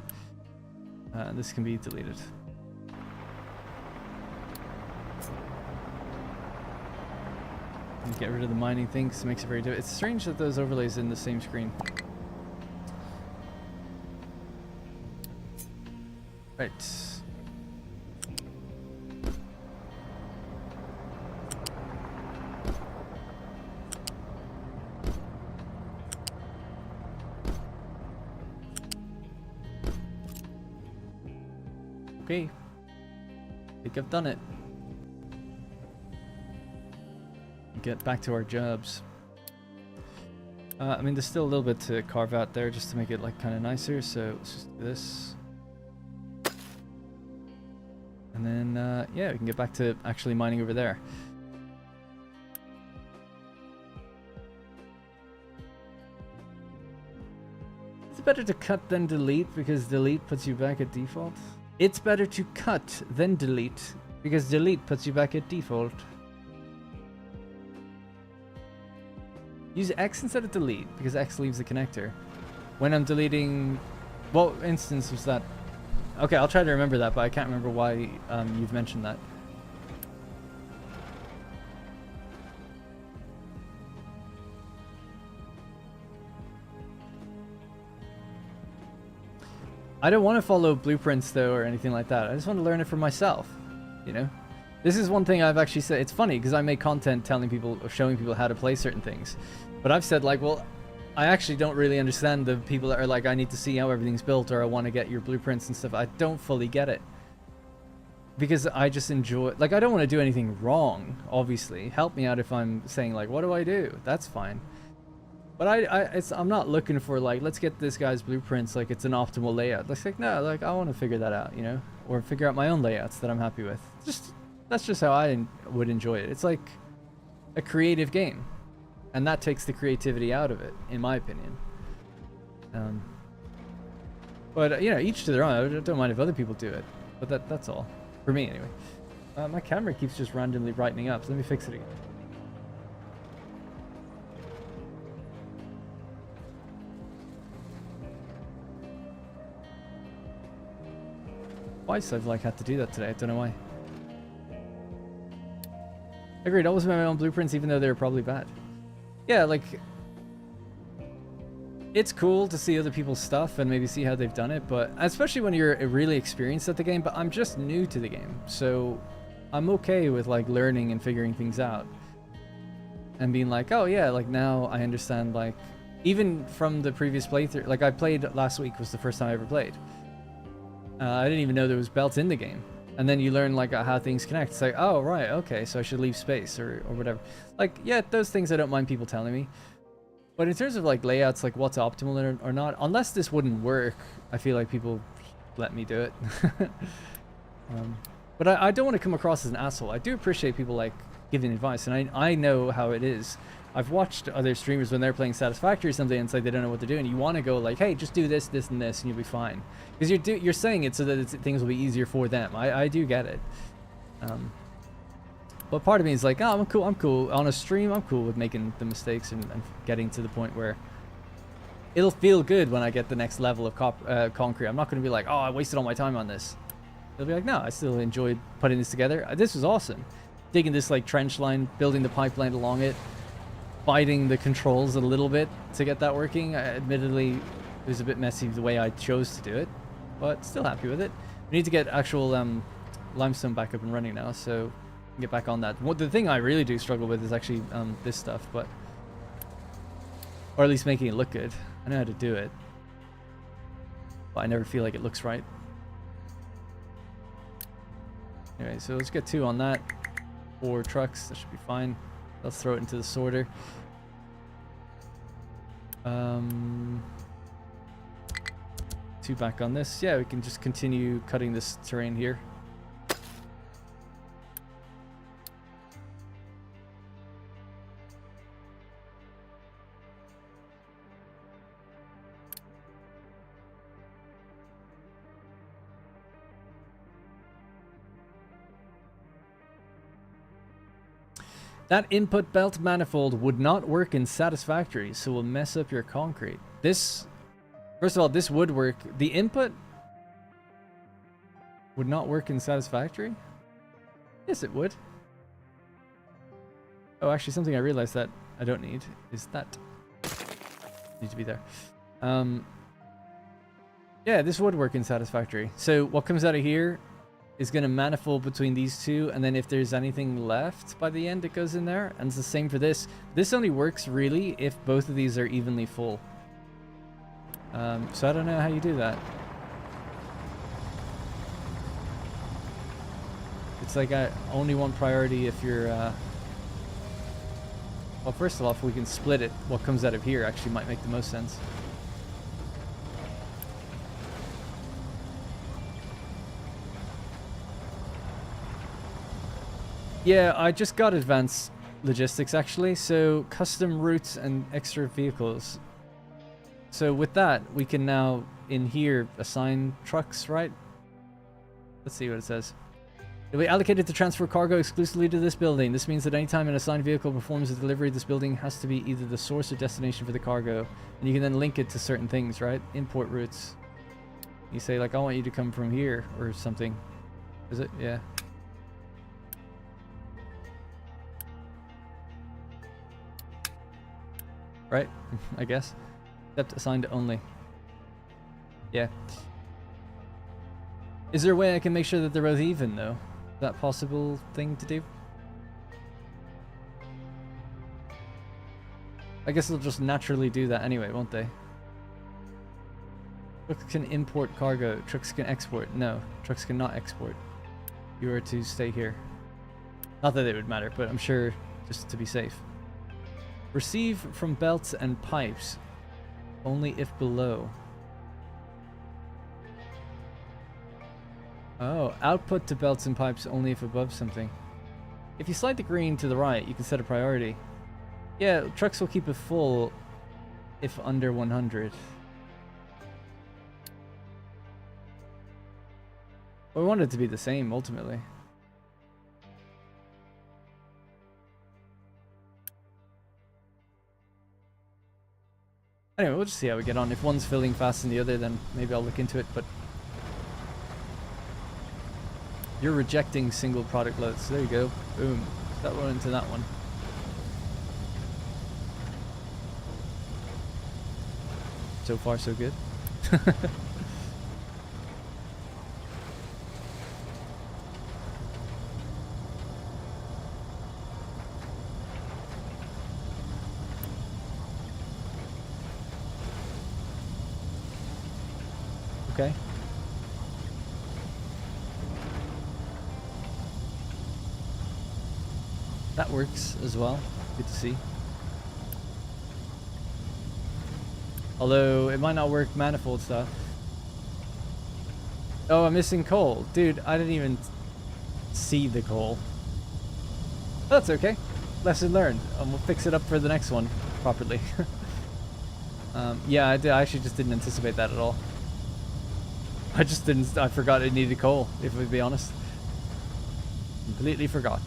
This can be deleted. And get rid of the mining thing because it makes it very difficult. It's strange that those overlays in the same screen. Right. Okay. I think I've done it. Get back to our jobs. I mean, there's still a little bit to carve out there just to make it like kind of nicer. So let's just do this. And then, yeah, we can get back to actually mining over there. It's better to cut than delete because delete puts you back at default. It's better to cut than delete because delete puts you back at default. Use X instead of delete because X leaves the connector. When I'm deleting... What instance was that? Okay, I'll try to remember that, but I can't remember why you've mentioned that. I don't want to follow blueprints though or anything like that. I just want to learn it for myself, you know? This is one thing I've actually said. It's funny because I make content telling people or showing people how to play certain things. But I've said like, well, I actually don't really understand the people that are like, I need to see how everything's built or I want to get your blueprints and stuff. I don't fully get it. Because I just enjoy, like, I don't want to do anything wrong, obviously. Help me out if I'm saying like, what do I do? That's fine. But I'm not looking for like, let's get this guy's blueprints like it's an optimal layout. Like no, like I want to figure that out, you know? Or figure out my own layouts that I'm happy with. That's just how I would enjoy it. It's like a creative game. And that takes the creativity out of it, in my opinion. But, you know, each to their own. I don't mind if other people do it. But that's all. For me, anyway. My camera keeps just randomly brightening up, so let me fix it again. Twice I've like had to do that today. I don't know why. Agreed, always my own blueprints even though they're probably bad. Yeah, like, it's cool to see other people's stuff and maybe see how they've done it, but especially when you're really experienced at the game, but I'm just new to the game, so I'm okay with like learning and figuring things out and being like, oh yeah, like now I understand, like even from the previous playthrough, like I played last week was the first time I ever played. I didn't even know there was belts in the game. And then you learn like how things connect. It's like, oh, right, okay, so I should leave space or whatever. Like, yeah, those things I don't mind people telling me. But in terms of like layouts, like what's optimal or not, unless this wouldn't work, I feel like people let me do it. But I don't want to come across as an asshole. I do appreciate people like giving advice, and I know how it is. I've watched other streamers when they're playing Satisfactory or something and it's like they don't know what they're doing. You want to go like, hey, just do this, this, and this, and you'll be fine. Because you're saying it so that things will be easier for them. I do get it. But part of me is like, oh, I'm cool. On a stream, I'm cool with making the mistakes and getting to the point where it'll feel good when I get the next level of concrete. I'm not going to be like, oh, I wasted all my time on this. It'll be like, no, I still enjoyed putting this together. This was awesome. Digging this like trench line, building the pipeline along it. Fighting the controls a little bit to get that working. Admittedly, it was a bit messy the way I chose to do it, but still happy with it. We need to get actual limestone back up and running now, so get back on that. The thing I really do struggle with is actually this stuff, but or at least making it look good. I know how to do it, but I never feel like it looks right. Anyway, so let's get 2 on that. 4 trucks, that should be fine. Let's throw it into the sorter. 2 back on this. Yeah, we can just continue cutting this terrain here. That input belt manifold would not work in Satisfactory, so will mess up your concrete. This, first of all, this would work. The input would not work in Satisfactory? Yes, it would. Oh, actually, something I realized that I don't need is that. Need to be there. Yeah, this would work in Satisfactory. So what comes out of here is going to manifold between these 2, and then if there's anything left by the end, it goes in there. And it's the same for this. This only works really if both of these are evenly full. So I don't know how you do that. It's like I only want priority if you're, well, first of all, if we can split it, what comes out of here actually might make the most sense. Yeah, I just got advanced logistics actually, so custom routes and extra vehicles. So with that, we can now, in here, assign trucks, right? Let's see what it says. It'll be allocated to transfer cargo exclusively to this building. This means that anytime an assigned vehicle performs a delivery, this building has to be either the source or destination for the cargo. And you can then link it to certain things, right? Import routes. You say, like, I want you to come from here or something. Is it? Yeah. Right? I guess. Except assigned only. Yeah. Is there a way I can make sure that they're both even, though? Is that a possible thing to do? I guess they'll just naturally do that anyway, won't they? Trucks can import cargo. Trucks can export. No, trucks cannot export. You are to stay here. Not that it would matter, but I'm sure just to be safe. Receive from belts and pipes. Only if below. Oh, output to belts and pipes only if above something. If you slide the green to the right, you can set a priority. Yeah, trucks will keep it full if under 100. Well, we want it to be the same, ultimately. Anyway, we'll just see how we get on. If one's filling faster than the other, then maybe I'll look into it, but... You're rejecting single product loads. There you go. Boom. That one into that one. So far, so good. Okay. That works as well. Good to see. Although it might not work manifold stuff. Oh, I'm missing coal. Dude, I didn't even see the coal. That's okay. Lesson learned. We'll fix it up for the next one properly. Yeah, I actually just didn't anticipate that at all. I forgot it needed coal, if we be honest. Completely forgot.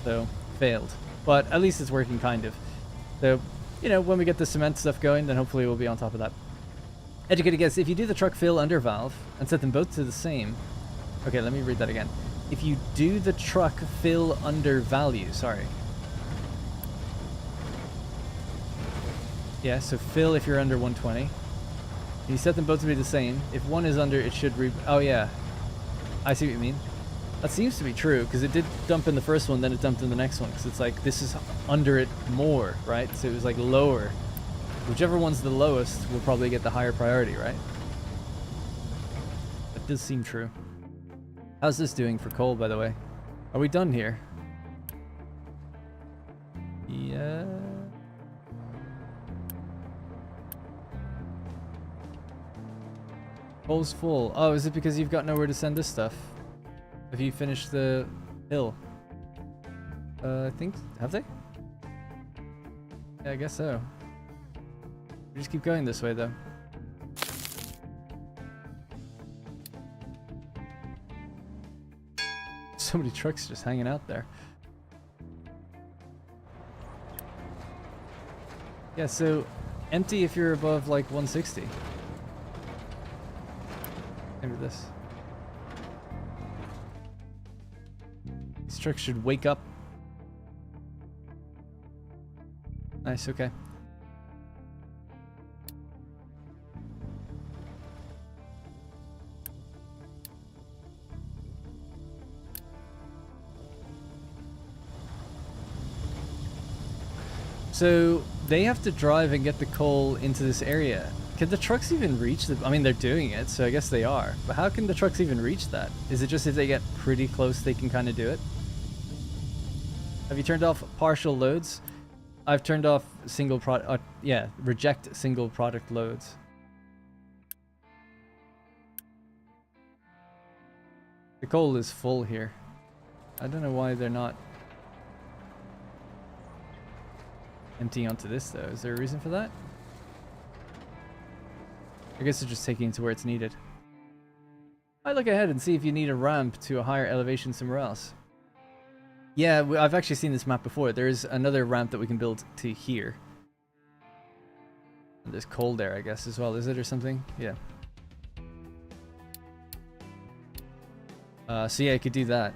So, failed. But at least it's working, kind of. So, you know, when we get the cement stuff going, then hopefully we'll be on top of that. Educated guess, if you do the truck fill under valve and set them both to the same... Okay, let me read that again. If you do the truck fill under value, sorry. Yeah, so fill if you're under 120. You set them both to be the same. If one is under, it should oh yeah. I see what you mean. That seems to be true, because it did dump in the first one, then it dumped in the next one, because it's like, this is under it more, right? So it was like lower. Whichever one's the lowest will probably get the higher priority, right? That does seem true. How's this doing for coal, by the way? Are we done here? Yeah. Coal's full. Oh, is it because you've got nowhere to send this stuff? Have you finished the hill? I think... Have they? Yeah, I guess so. We just keep going this way, though. So many trucks just hanging out there. Yeah, so empty if you're above like 160. Same with this. These trucks should wake up. Nice, okay. So they have to drive and get the coal into this area. Can the trucks even reach the... I mean, they're doing it, so I guess they are. But how can the trucks even reach that? Is it just if they get pretty close, they can kind of do it? Have you turned off partial loads? I've turned off single product... yeah, reject single product loads. The coal is full here. I don't know why they're not emptying onto this, though. Is there a reason for that? I guess they're just taking it to where it's needed. I look ahead and see if you need a ramp to a higher elevation somewhere else. Yeah, I've actually seen this map before. There's another ramp that we can build to here. And there's coal there, I guess, as well. Is it or something? Yeah. So yeah, I could do that.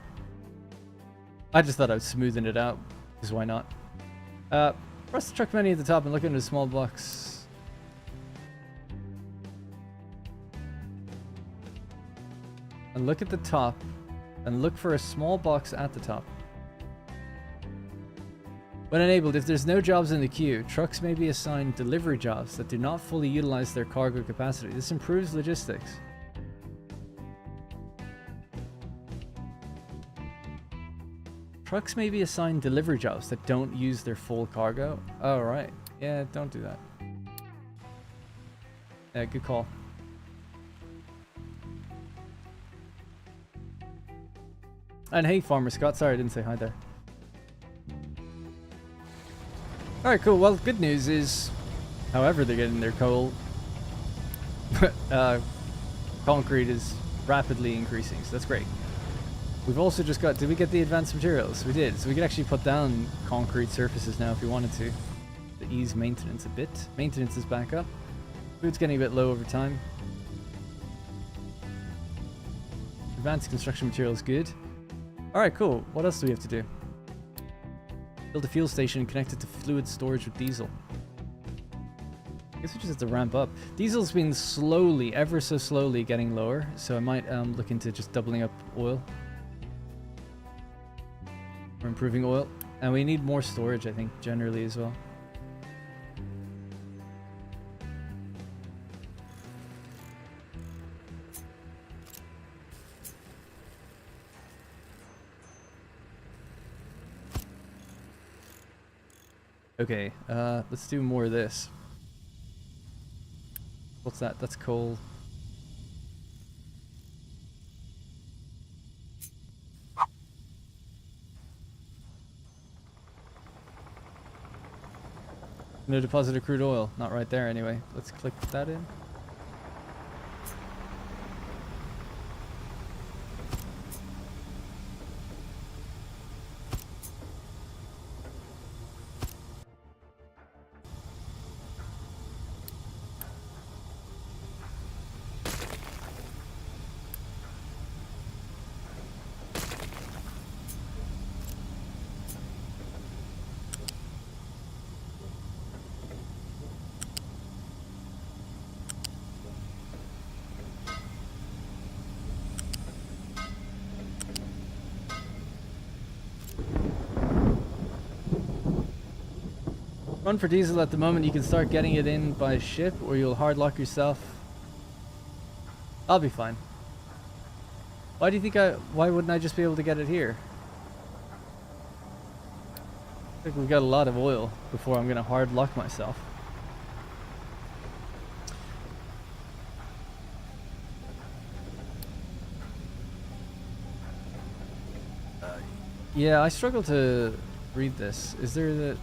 I just thought I was smoothing it out, because why not? Press the truck menu at the top and look into the small box. And look at the top, and look for a small box at the top. When enabled, if there's no jobs in the queue, trucks may be assigned delivery jobs that do not fully utilize their cargo capacity. This improves logistics. Trucks may be assigned delivery jobs that don't use their full cargo. Oh, right. Yeah, don't do that. Yeah, good call. And hey, Farmer Scott. Sorry I didn't say hi there. Alright, cool. Well, good news is, however they're getting their coal, concrete is rapidly increasing, so that's great. We've also just got... Did we get the advanced materials? We did. So we can actually put down concrete surfaces now if we wanted to ease maintenance a bit. Maintenance is back up. Food's getting a bit low over time. Advanced construction materials, good. Alright, cool. What else do we have to do? Build a fuel station and connect it to fluid storage with diesel. I guess we just have to ramp up. Diesel's been slowly, ever so slowly getting lower, so I might look into just doubling up oil. Or improving oil. And we need more storage, I think, generally as well. Okay, let's do more of this. What's that? That's coal. No deposit of crude oil. Not right there anyway. Let's click that in. Run for diesel at the moment. You can start getting it in by ship, or you'll hard lock yourself. I'll be fine. Why do you think why wouldn't I just be able to get it here? I think we've got a lot of oil before I'm gonna hard lock myself. Yeah, I struggle to read this. Is there the...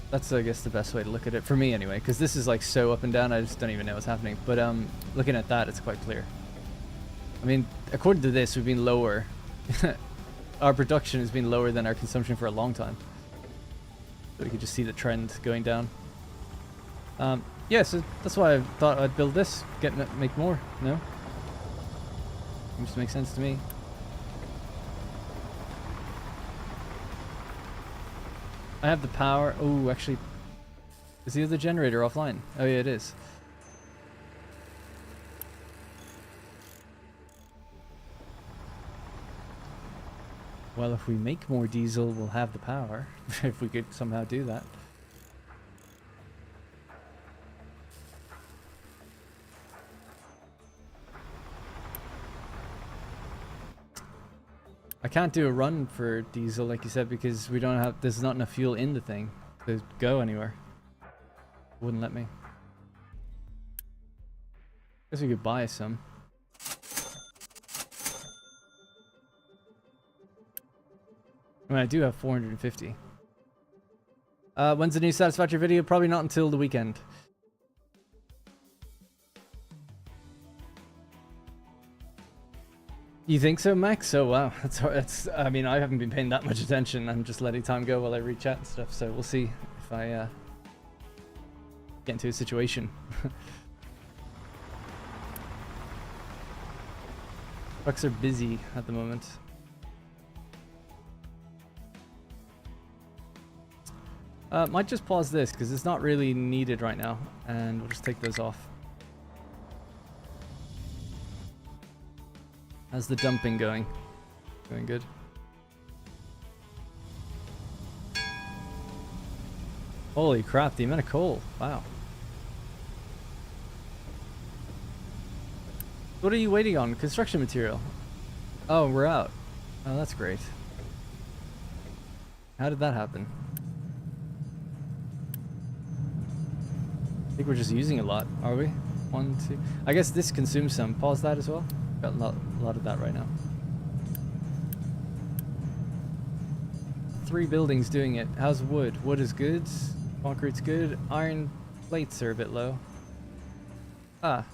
That's, I guess, the best way to look at it, for me anyway, because this is like so up and down, I just don't even know what's happening. But looking at that, it's quite clear. I mean, according to this, we've been lower. Our production has been lower than our consumption for a long time. So we can just see the trend going down. Yeah, so that's why I thought I'd build this, make more, no? It just makes sense to me. I have the power. Oh, actually, is the other generator offline? Oh yeah, it is. Well, if we make more diesel, we'll have the power. If we could somehow do that. I can't do a run for diesel, like you said, because we don't have. There's not enough fuel in the thing to go anywhere. Wouldn't let me. Guess we could buy some. I mean, I do have 450. When's the new Satisfactory video? Probably not until the weekend. You think so, Max? Oh wow, that's. I mean, I haven't been paying that much attention. I'm just letting time go while I read chat and stuff. So we'll see if I get into a situation. Trucks are busy at the moment. Might just pause this because it's not really needed right now, and we'll just take those off. How's the dumping going? Going good. Holy crap, the amount of coal. Wow. What are you waiting on? Construction material. Oh, we're out. Oh, that's great. How did that happen? I think we're just using a lot, are we? 1, 2. I guess this consumes some. Pause that as well. Got a lot of that right now. 3 buildings doing it. How's wood? Wood is good. Concrete's good. Iron plates are a bit low. Ah.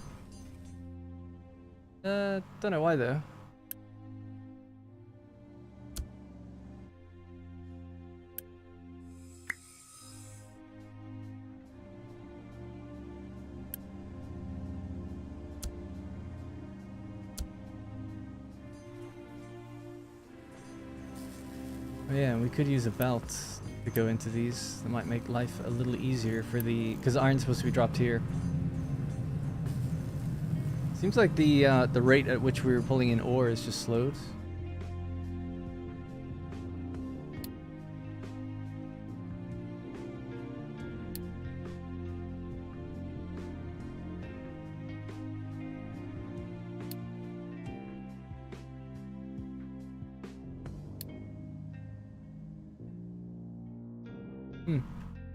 Don't know why though. Oh yeah, we could use a belt to go into these. That might make life a little easier for the... because iron's supposed to be dropped here. Seems like the rate at which we were pulling in ore is just slowed.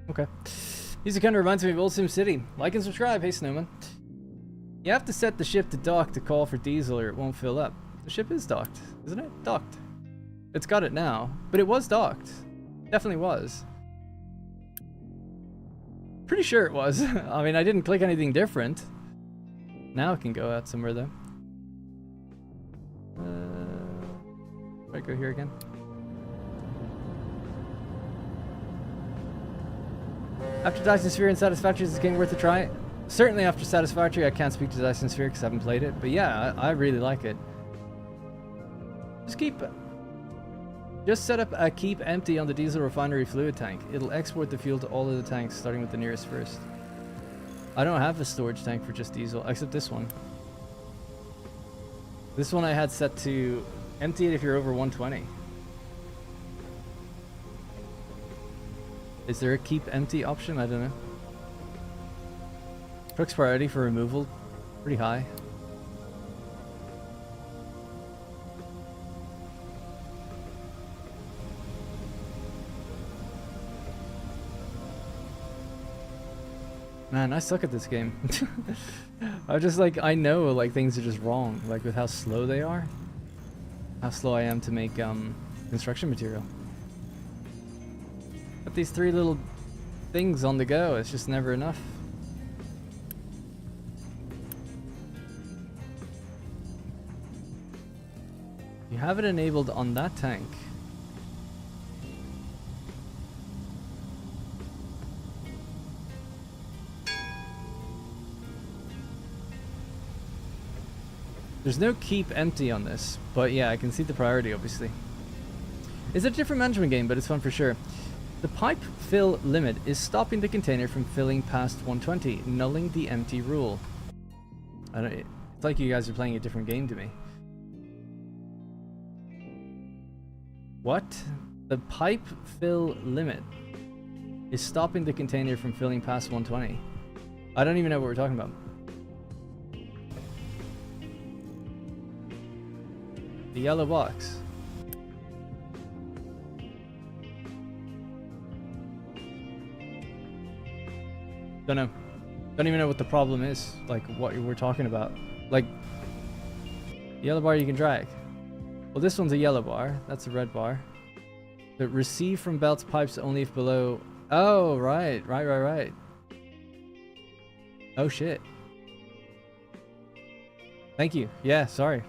Okay. Music kind of reminds me of Old Sim City. Like and subscribe. Hey, Snowman. You have to set the ship to dock to call for diesel or it won't fill up. The ship is docked, isn't it? Docked. It's got it now, but it was docked. Definitely was. Pretty sure it was. I mean, I didn't click anything different. Now it can go out somewhere though. Might go here again. After Dyson Sphere and Satisfactory, is this game worth a try? Certainly after Satisfactory, I can't speak to Dyson Sphere because I haven't played it. But yeah, I really like it. Just set up a keep empty on the diesel refinery fluid tank. It'll export the fuel to all of the tanks, starting with the nearest first. I don't have a storage tank for just diesel, except this one. This one I had set to empty it if you're over 120. Is there a keep empty option? I don't know. Truck's priority for removal, pretty high. Man, I suck at this game. I just like, I know like things are just wrong, like with how slow they are. How slow I am to make construction material. Got these 3 little things on the go, it's just never enough. You have it enabled on that tank. There's no keep empty on this, but yeah, I can see the priority obviously. It's a different management game, but it's fun for sure. The pipe fill limit is stopping the container from filling past 120, nulling the empty rule. It's like you guys are playing a different game to me. What? The pipe fill limit is stopping the container from filling past 120. I don't even know what we're talking about. The yellow box. Don't know. Don't even know what the problem is. Like what we're talking about. Like yellow bar you can drag. Well, this one's a yellow bar. That's a red bar. But receive from belts pipes only if below. Oh, right. Oh shit. Thank you. Yeah, sorry.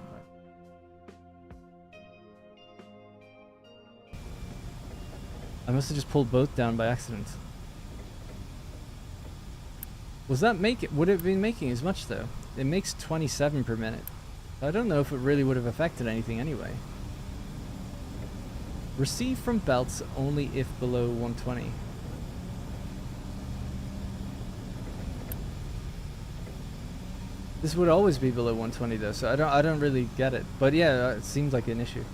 I must have just pulled both down by accident. Was that make it? Would it have been making as much though? It makes 27 per minute. I don't know if it really would have affected anything anyway. Receive from belts only if below 120. This would always be below 120 though, so I don't really get it. But yeah, it seems like an issue.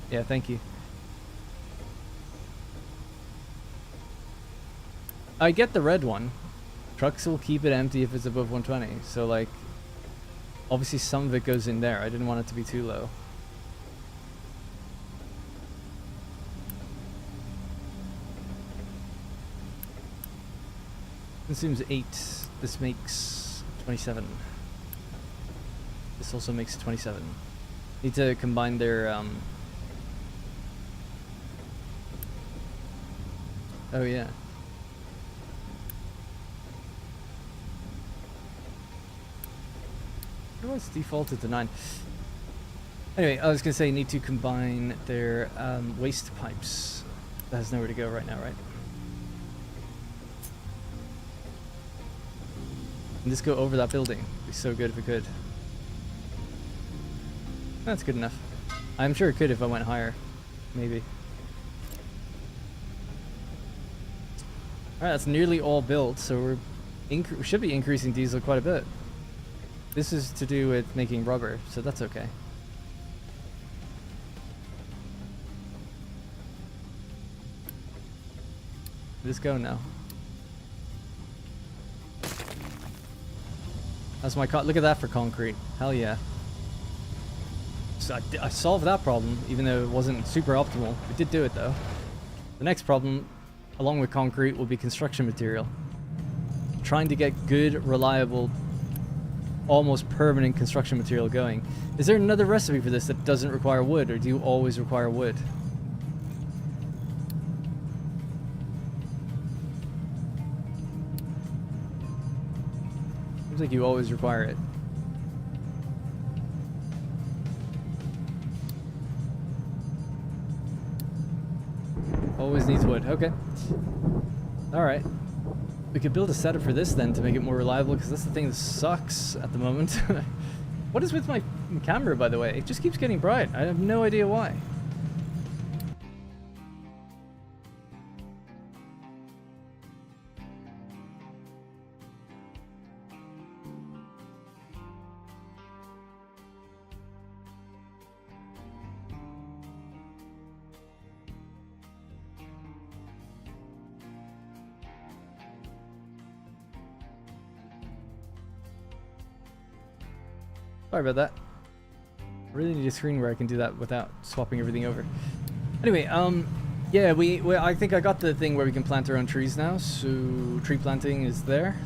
Yeah, thank you. I get the red one. Trucks will keep it empty if it's above 120. So like, obviously some of it goes in there. I didn't want it to be too low. Consumes 8. This makes 27. This also makes 27. Need to combine their oh yeah. Why was defaulted to 9? Anyway, I was gonna say need to combine their waste pipes. That has nowhere to go right now, right? And just go over that building. It'd be so good if it could. That's good enough. I'm sure it could if I went higher. Maybe. Alright, that's nearly all built, so we should be increasing diesel quite a bit. This is to do with making rubber, so that's okay. Just go now. That's my look at that for concrete. Hell yeah. So I solved that problem, even though it wasn't super optimal. We did do it though. The next problem, along with concrete, will be construction material. Trying to get good, reliable, almost permanent construction material going. Is there another recipe for this that doesn't require wood, or do you always require wood? Seems like you always require it. Always needs wood. Okay. Alright. We could build a setup for this then to make it more reliable, because that's the thing that sucks at the moment. What is with my camera, by the way? It just keeps getting bright. I have no idea why. Sorry about that. I really need a screen where I can do that without swapping everything over. Anyway, yeah, I think I got the thing where we can plant our own trees now, so tree planting is there.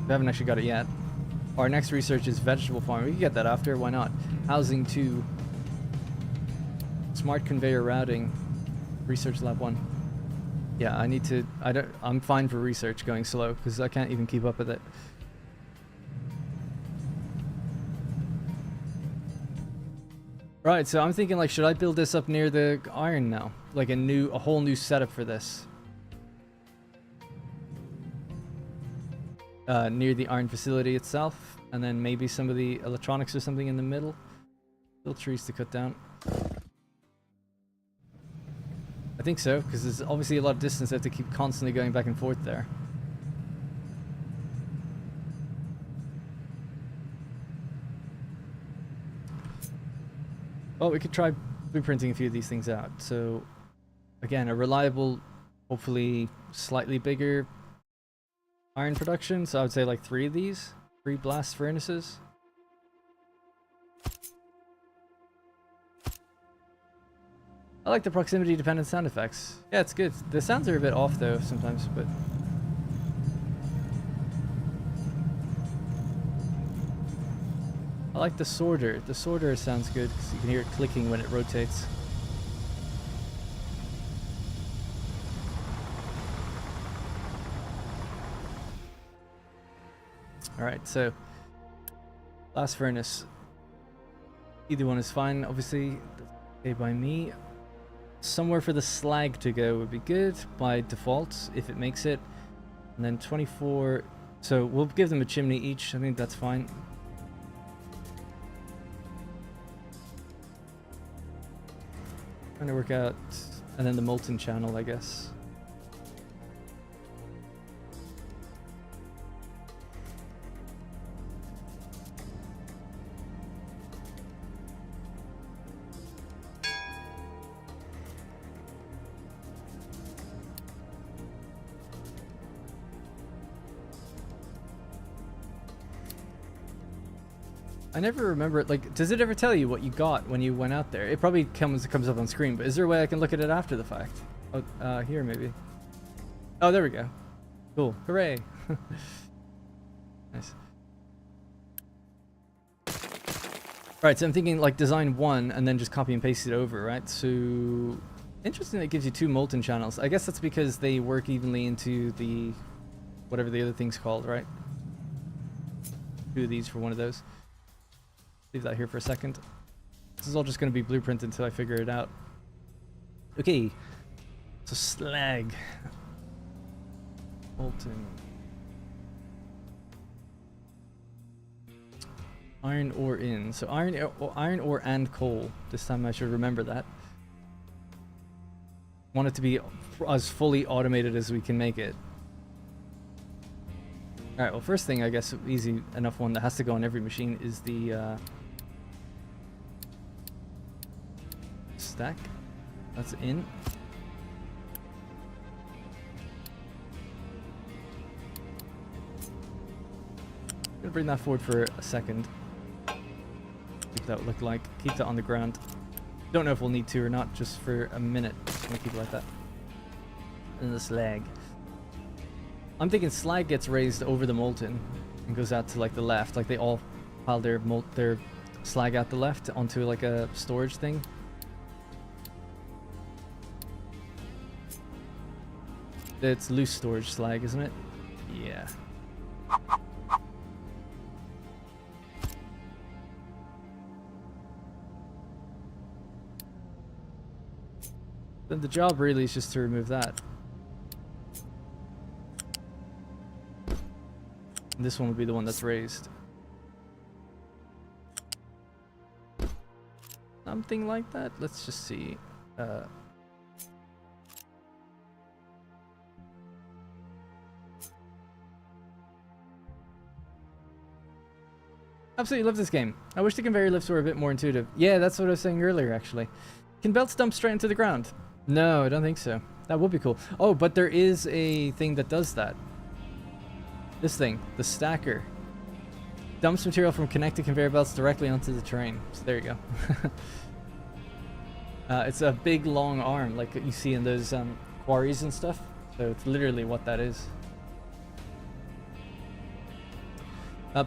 We haven't actually got it yet. Our next research is vegetable farming. We can get that after, why not? Housing 2. Smart conveyor routing. Research lab 1. Yeah, I'm fine for research going slow, because I can't even keep up with it. Right, so I'm thinking like, should I build this up near the iron now? Like a whole new setup for this. Near the iron facility itself, and then maybe some of the electronics or something in the middle. Still trees to cut down. I think so, because there's obviously a lot of distance I have to keep constantly going back and forth there. Well, we could try blueprinting a few of these things out. So, again, a reliable, hopefully slightly bigger iron production. So I would say like 3 of these. 3 blast furnaces. I like the proximity dependent sound effects. Yeah, it's good. The sounds are a bit off though sometimes, but I like the sorter. The sorter sounds good because you can hear it clicking when it rotates. Alright, so last furnace. Either one is fine, obviously. Okay by me. Somewhere for the slag to go would be good by default if it makes it. And then 24. So we'll give them a chimney each. I think that's fine. Trying to work out. And then the molten channel, I guess. I never remember, like, does it ever tell you what you got when you went out there? It probably comes up on screen, but is there a way I can look at it after the fact? Oh, here maybe. Oh, there we go. Cool. Hooray. Nice. Right, so I'm thinking like design one and then just copy and paste it over, right? So, interesting that it gives you 2 molten channels. I guess that's because they work evenly into the, whatever the other thing's called, right? 2 of these for one of those. Leave that here for a second. This is all just going to be blueprint until I figure it out. Okay. So slag. Molten. Iron ore in. So iron ore and coal. This time I should remember that. Want it to be as fully automated as we can make it. Alright, well first thing I guess easy enough one that has to go on every machine is the stack. That's in. I'm gonna bring that forward for a second. See what that would look like. Keep that on the ground. Don't know if we'll need to or not, just for a minute. Just gonna keep it like that. And the slag. I'm thinking slag gets raised over the molten and goes out to like the left, like they all pile their slag out the left onto like a storage thing. It's loose storage slag, isn't it? Yeah. Then the job really is just to remove that. And this one would be the one that's raised. Something like that. Let's just see. Absolutely love this game. I wish the conveyor lifts were a bit more intuitive. Yeah, that's what I was saying earlier, actually. Can belts dump straight into the ground? No, I don't think so. That would be cool. Oh, but there is a thing that does that. This thing, the stacker. Dumps material from connected conveyor belts directly onto the terrain. So there you go. It's a big long arm like you see in those quarries and stuff. So it's literally what that is.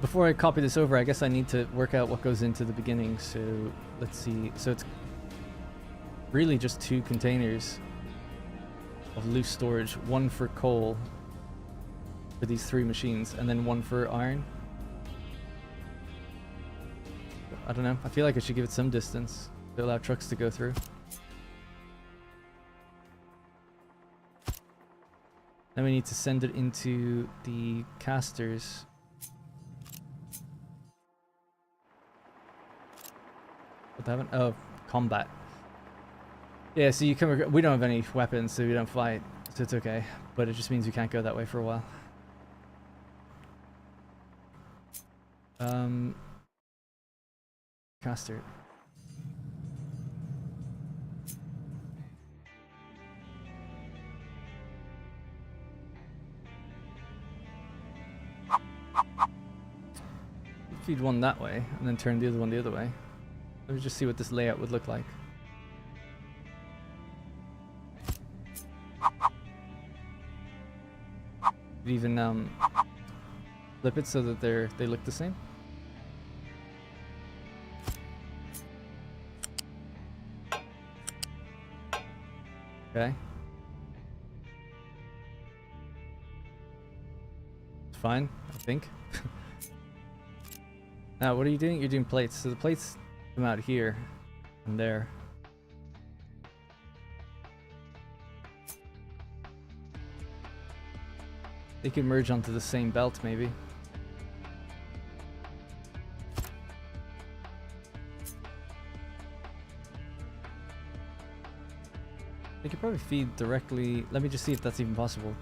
Before I copy this over, I guess I need to work out what goes into the beginning. So let's see. So it's really just 2 containers of loose storage. One for coal for these 3 machines, and then one for iron. I don't know. I feel like I should give it some distance to allow trucks to go through. Then we need to send it into the casters. What happened? Oh, combat. Yeah, so you come. We don't have any weapons, so we don't fight, so it's okay. But it just means we can't go that way for a while. Caster. Feed one that way, and then turn the other one the other way. Let me just see what this layout would look like. Could even flip it so that they look the same. Okay. It's fine, I think. Now, what are you doing? You're doing plates. So the plates come out here and there. They could merge onto the same belt, maybe. They could probably feed directly. Let me just see if that's even possible.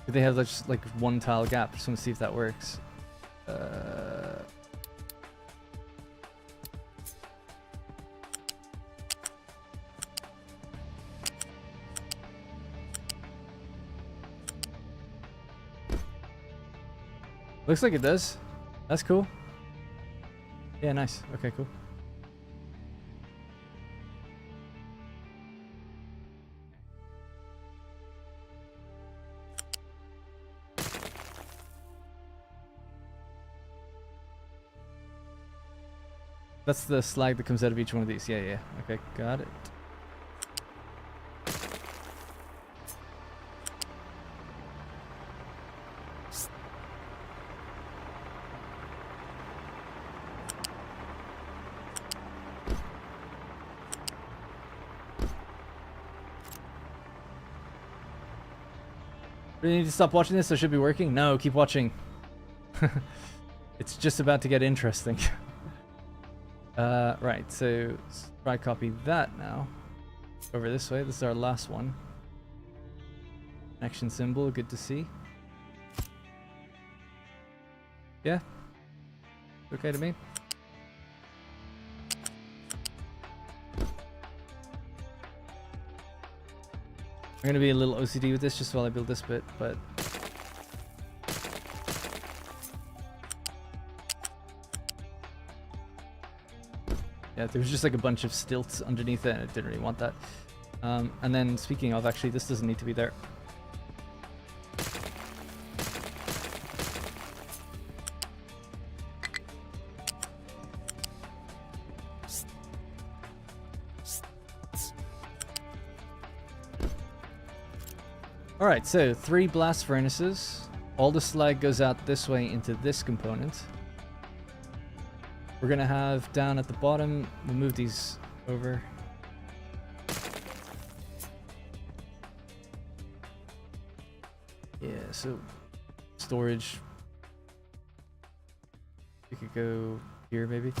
They have just like one tile gap. Just want to see if that works. Looks like it does. That's cool. Yeah, nice. Okay, cool. That's the slag that comes out of each one of these. Yeah, yeah. Okay, got it. Do you need to stop watching this? So it should be working? No, keep watching. It's just about to get interesting. Right, so let's try copy that now. Over this way. This is our last one. Action symbol, good to see. Yeah. Okay to me. I'm gonna be a little OCD with this just while I build this bit, but yeah, there was just like a bunch of stilts underneath it and I didn't really want that. And then speaking of, actually, this doesn't need to be there. Alright, so 3 blast furnaces. All the slag goes out this way into this component. We're gonna have down at the bottom, we'll move these over. Yeah, so storage. We could go here maybe.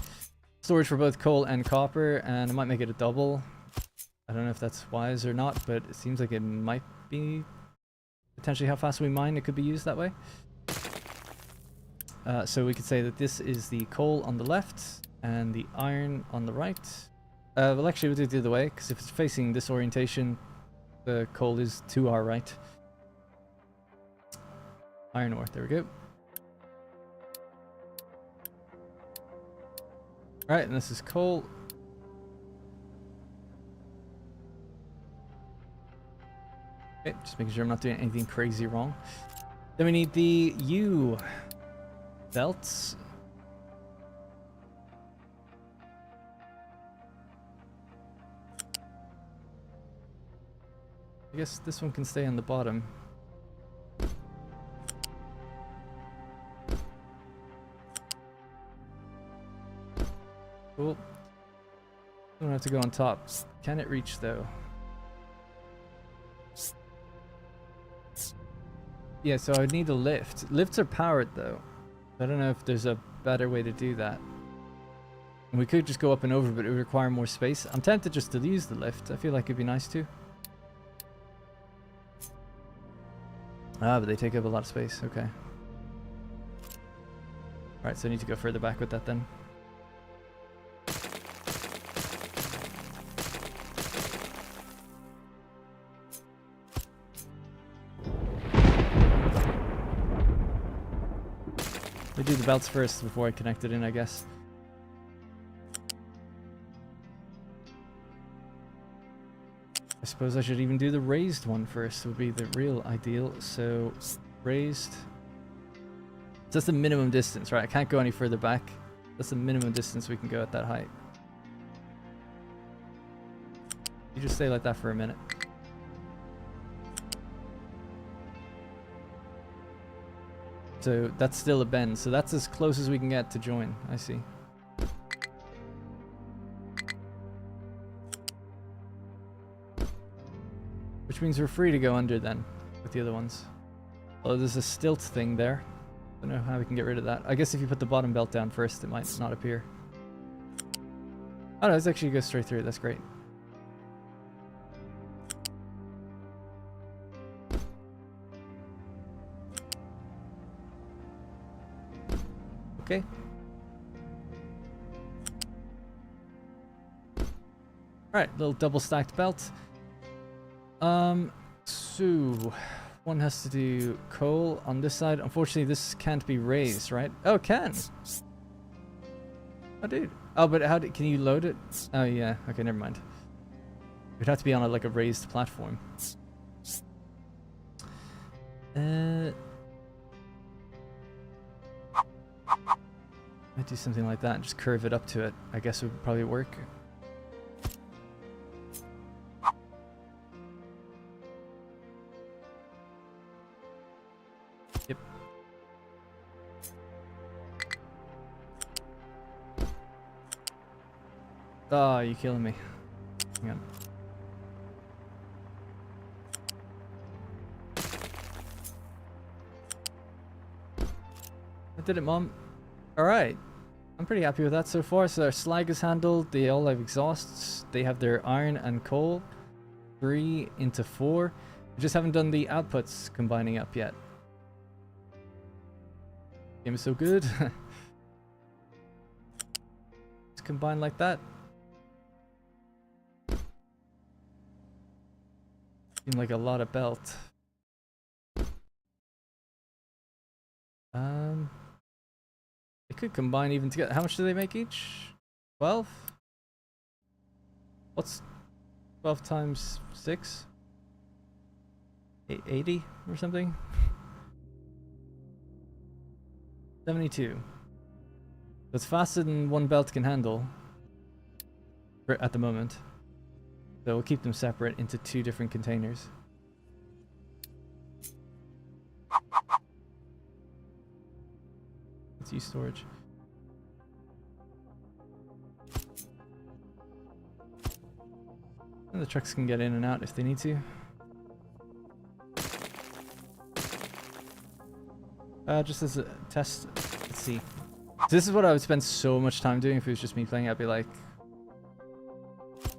Storage for both coal and copper, and I might make it a double. I don't know if that's wise or not, but it seems like it might be potentially how fast we mine. It could be used that way. So we could say that this is the coal on the left and the iron on the right. Well, actually, we'll do it the other way, because if it's facing this orientation, the coal is to our right. Iron ore, there we go. Alright, and this is coal. Okay, just making sure I'm not doing anything crazy wrong. Then we need the U belts. I guess this one can stay on the bottom. Cool. Don't have to go on top. Can it reach though? Yeah, so I would need a lift. Lifts are powered though. I don't know if there's a better way to do that. And we could just go up and over, but it would require more space. I'm tempted just to use the lift. I feel like it'd be nice too. Ah, but they take up a lot of space. Okay. Alright, so I need to go further back with that then. We do the belts first before I connect it in, I guess. I suppose I should even do the raised one first, would be the real ideal. So, raised. So that's the minimum distance, right? I can't go any further back. That's the minimum distance we can go at that height. You just stay like that for a minute. So that's still a bend. So that's as close as we can get to join. I see. Which means we're free to go under then with the other ones. Although there's a stilt thing there. Don't know how we can get rid of that. I guess if you put the bottom belt down first, it might not appear. Oh no, let's actually go straight through. That's great. Okay. Alright, little double stacked belt. So one has to do coal on this side. Unfortunately, this can't be raised, right? Oh, it can. Oh, dude. Oh, but how can you load it? Oh, yeah. Okay, never mind. It'd have to be on like a raised platform. I'd do something like that and just curve it up to it. I guess it would probably work. Yep. Oh, you're killing me. Hang on. I did it, Mom. Alright. I'm pretty happy with that so far. So our slag is handled. They all have exhausts. They have their iron and coal. 3 into 4. We just haven't done the outputs combining up yet. Game is so good. Just combine like that. Seems like a lot of belt. They could combine even together. How much do they make each? 12? What's 12 times 6? 80 or something? 72. That's faster than one belt can handle at the moment. So we'll keep them separate into 2 different containers. Let's use storage. And the trucks can get in and out if they need to. Just as a test, let's see. So this is what I would spend so much time doing if it was just me playing. I'd be like, is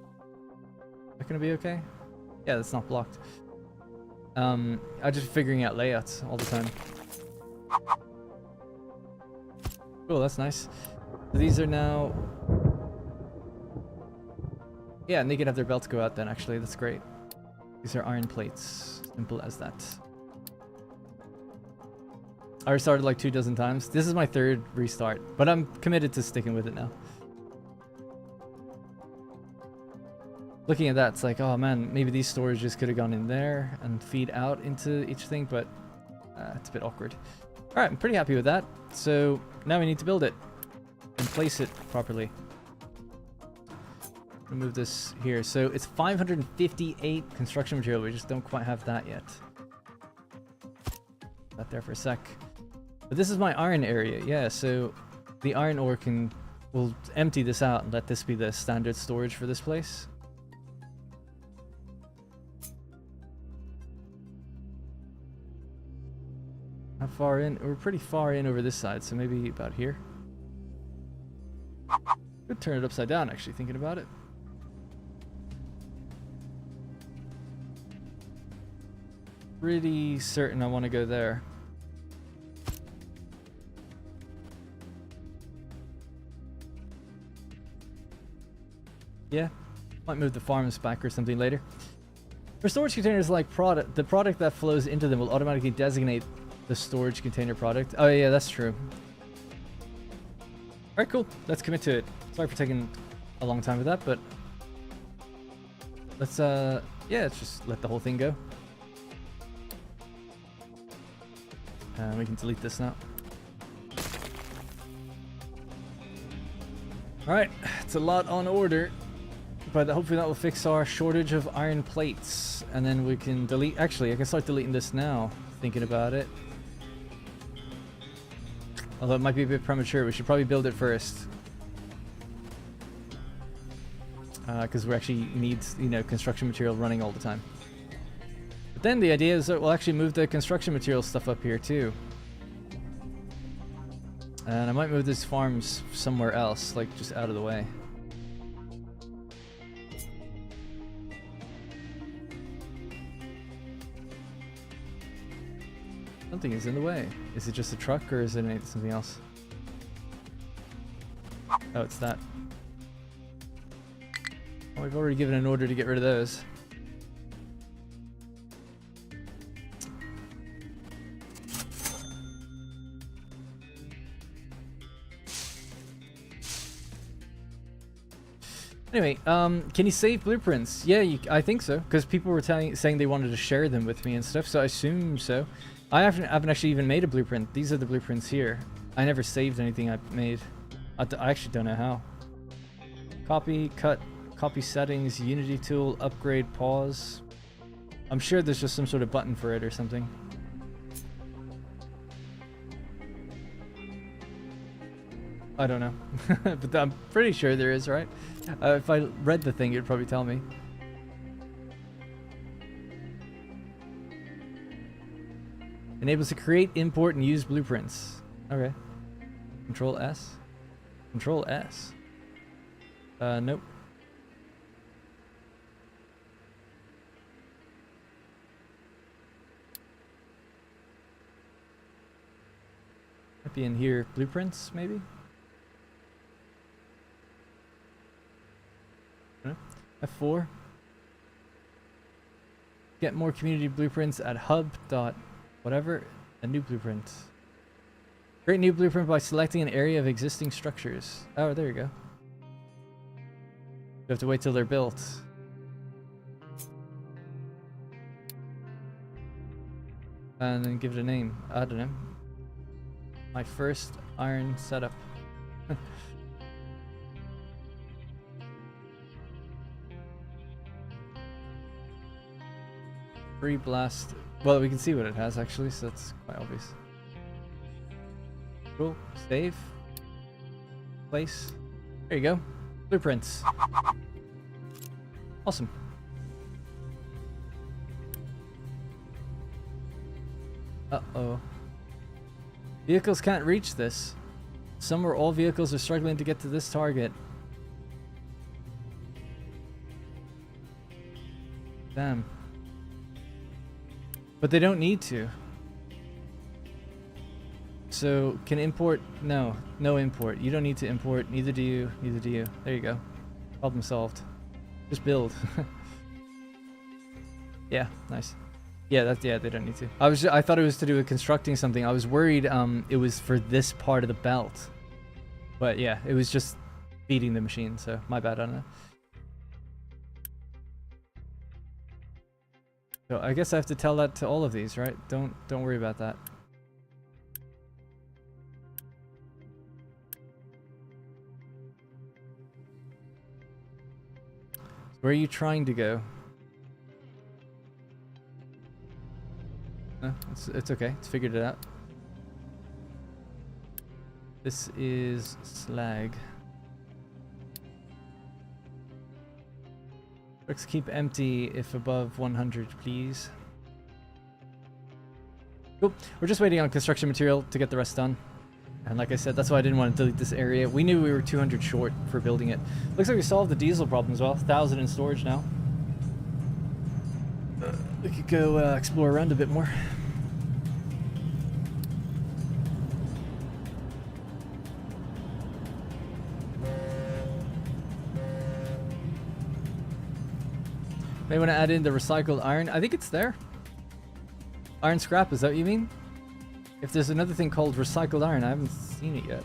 that gonna be okay? Yeah, that's not blocked. I'm just figuring out layouts all the time. Cool, that's nice. So these are now... Yeah, and they can have their belts go out then, actually. That's great. These are iron plates. Simple as that. I restarted like 24 times. This is my 3rd restart, but I'm committed to sticking with it now. Looking at that, it's like, oh man, maybe these storages could have gone in there and feed out into each thing, but it's a bit awkward. Alright, I'm pretty happy with that. So now we need to build it and place it properly. Move this here. So it's 558 construction material. We just don't quite have that yet. That there for a sec. But this is my iron area. Yeah, so the iron ore we'll empty this out and let this be the standard storage for this place. How far in? We're pretty far in over this side, so maybe about here. Could turn it upside down, actually, thinking about it. Pretty certain I want to go there. Yeah, might move the farms back or something later. For storage containers like the product that flows into them will automatically designate the storage container product. Oh yeah, that's true. Alright, cool. Let's commit to it. Sorry for taking a long time with that, but let's Yeah, let's just let the whole thing go. We can delete this now. Alright, it's a lot on order, but hopefully that will fix our shortage of iron plates. And then we can delete... Actually, I can start deleting this now, thinking about it. Although it might be a bit premature, we should probably build it first. Because we actually need, you know, construction material running all the time. But then the idea is that we'll actually move the construction material stuff up here too. And I might move these farms somewhere else, like just out of the way. Something is in the way. Is it just a truck or is it something else? Oh, it's that. Well, we've already given an order to get rid of those. Anyway, can you save blueprints? Yeah, I think so, because people were saying they wanted to share them with me and stuff, so I assume so. I haven't actually even made a blueprint. These are the blueprints here. I never saved anything I made. I actually don't know how. Copy, cut, copy settings, Unity tool, upgrade, pause. I'm sure there's just some sort of button for it or something. I don't know, but I'm pretty sure there is, right? If I read the thing, it'd probably tell me. Enables to create, import, and use blueprints. Okay. Control S. Control S. Nope. Might be in here. Blueprints, maybe? F4. Get more community blueprints at hub dot whatever. A new blueprint. Create new blueprint by selecting an area of existing structures. Oh, there you go. You have to wait till they're built. And then give it a name. I don't know. My first iron setup. Free blast. Well, we can see what it has actually, so that's quite obvious. Cool. Save. Place. There you go. Blueprints. Awesome. Uh-oh. Vehicles can't reach this. Some or all vehicles are struggling to get to this target. Damn. But they don't need to. So, can import? No. No import. You don't need to import. Neither do you. Neither do you. There you go. Problem solved. Just build. Yeah, nice. Yeah, they don't need to. I thought it was to do with constructing something. I was worried it was for this part of the belt. But yeah, it was just feeding the machine, so my bad on it. So I guess I have to tell that to all of these, right? Don't worry about that. Where are you trying to go? No, it's okay. It's figured it out. This is slag. Bricks keep empty if above 100, please. Cool. We're just waiting on construction material to get the rest done. And like I said, that's why I didn't want to delete this area. We knew we were 200 short for building it. Looks like we solved the diesel problem as well. 1,000 in storage now. We could go explore around a bit more. May want to add in the recycled iron. I think it's there. Iron scrap, is that what you mean? If there's another thing called recycled iron, I haven't seen it yet.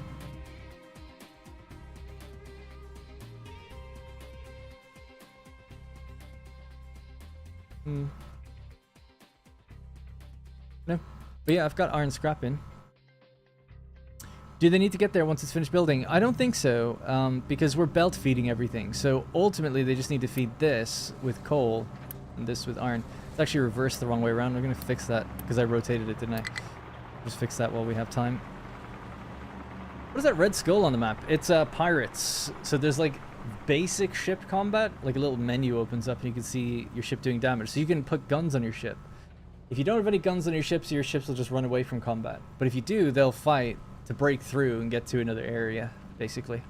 No. But yeah, I've got iron scrap in. Do they need to get there once it's finished building? I don't think so, because we're belt feeding everything. So ultimately, they just need to feed this with coal and this with iron. It's actually reversed the wrong way around. We're going to fix that because I rotated it, didn't I? Just fix that while we have time. What is that red skull on the map? It's pirates. So there's like basic ship combat. Like a little menu opens up and you can see your ship doing damage. So you can put guns on your ship. If you don't have any guns on your ships will just run away from combat. But if you do, they'll fight to break through and get to another area, basically.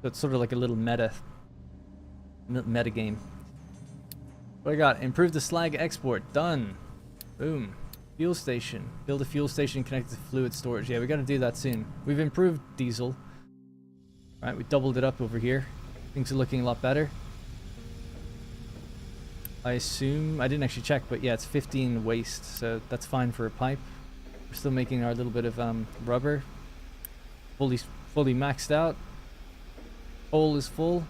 So it's sort of like a little meta game. What I got? Improve the slag export. Done. Boom. Fuel station. Build a fuel station connected to fluid storage. Yeah, we got to do that soon. We've improved diesel. All right, we doubled it up over here. Things are looking a lot better. I assume, I didn't actually check, but yeah, it's 15 waste, so that's fine for a pipe. We're still making our little bit of rubber. Fully maxed out. Coal is full.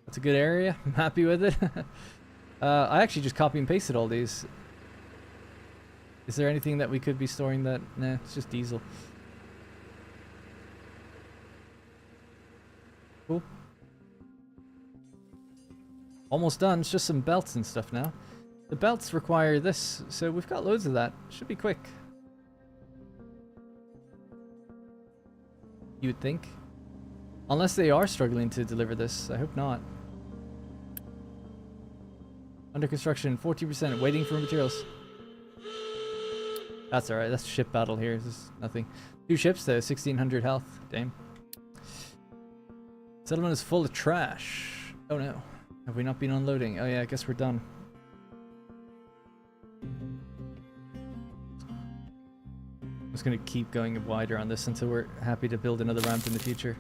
That's a good area. I'm happy with it. I actually just copy and pasted all these. Is there anything that we could be storing that? Nah, it's just diesel. Cool. Almost done. It's just some belts and stuff now. The belts require this, so we've got loads of that. Should be quick. You would think. Unless they are struggling to deliver this. I hope not. Under construction, 40%, waiting for materials. That's alright, that's a ship battle here. This is nothing. 2 ships though, 1600 health. Damn. Settlement is full of trash. Oh no. Have we not been unloading? Oh yeah, I guess we're done. I'm just gonna keep going wider on this until we're happy to build another ramp in the future.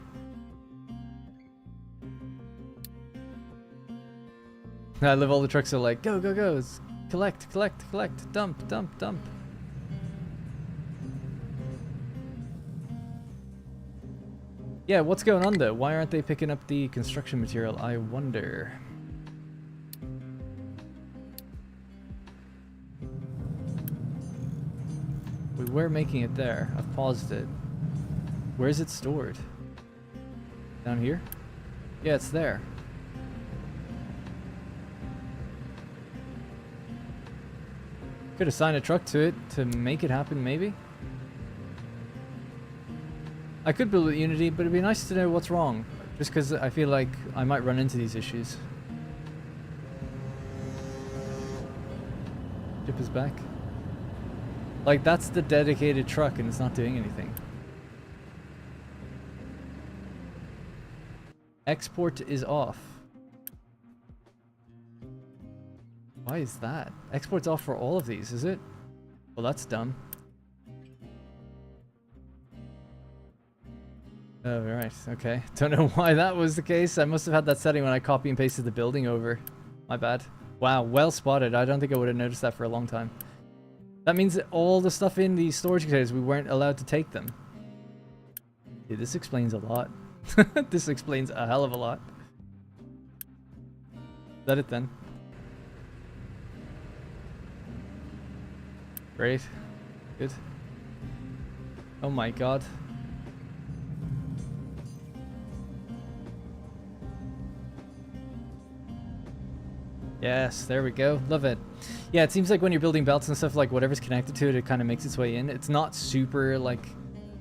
I love all the trucks are like, go, go, go, it's collect, collect, collect, dump, dump, dump. Yeah, what's going on though? Why aren't they picking up the construction material? I wonder. We were making it there. I've paused it. Where is it stored? Down here? Yeah, it's there. Could assign a truck to it to make it happen, maybe? I could build it Unity, but it'd be nice to know what's wrong. Just because I feel like I might run into these issues. Ship is back. Like, that's the dedicated truck and it's not doing anything. Export is off. Why is that? Export's off for all of these, is it? Well, that's dumb. Oh, right. Okay. Don't know why that was the case. I must have had that setting when I copy and pasted the building over. My bad. Wow, well spotted. I don't think I would have noticed that for a long time. That means that all the stuff in the storage containers, we weren't allowed to take them. Dude, this explains a lot. This explains a hell of a lot. Is that it then? Great. Good. Oh my god. Yes, there we go. Love it. Yeah, it seems like when you're building belts and stuff, like whatever's connected to it, it kind of makes its way in. It's not super like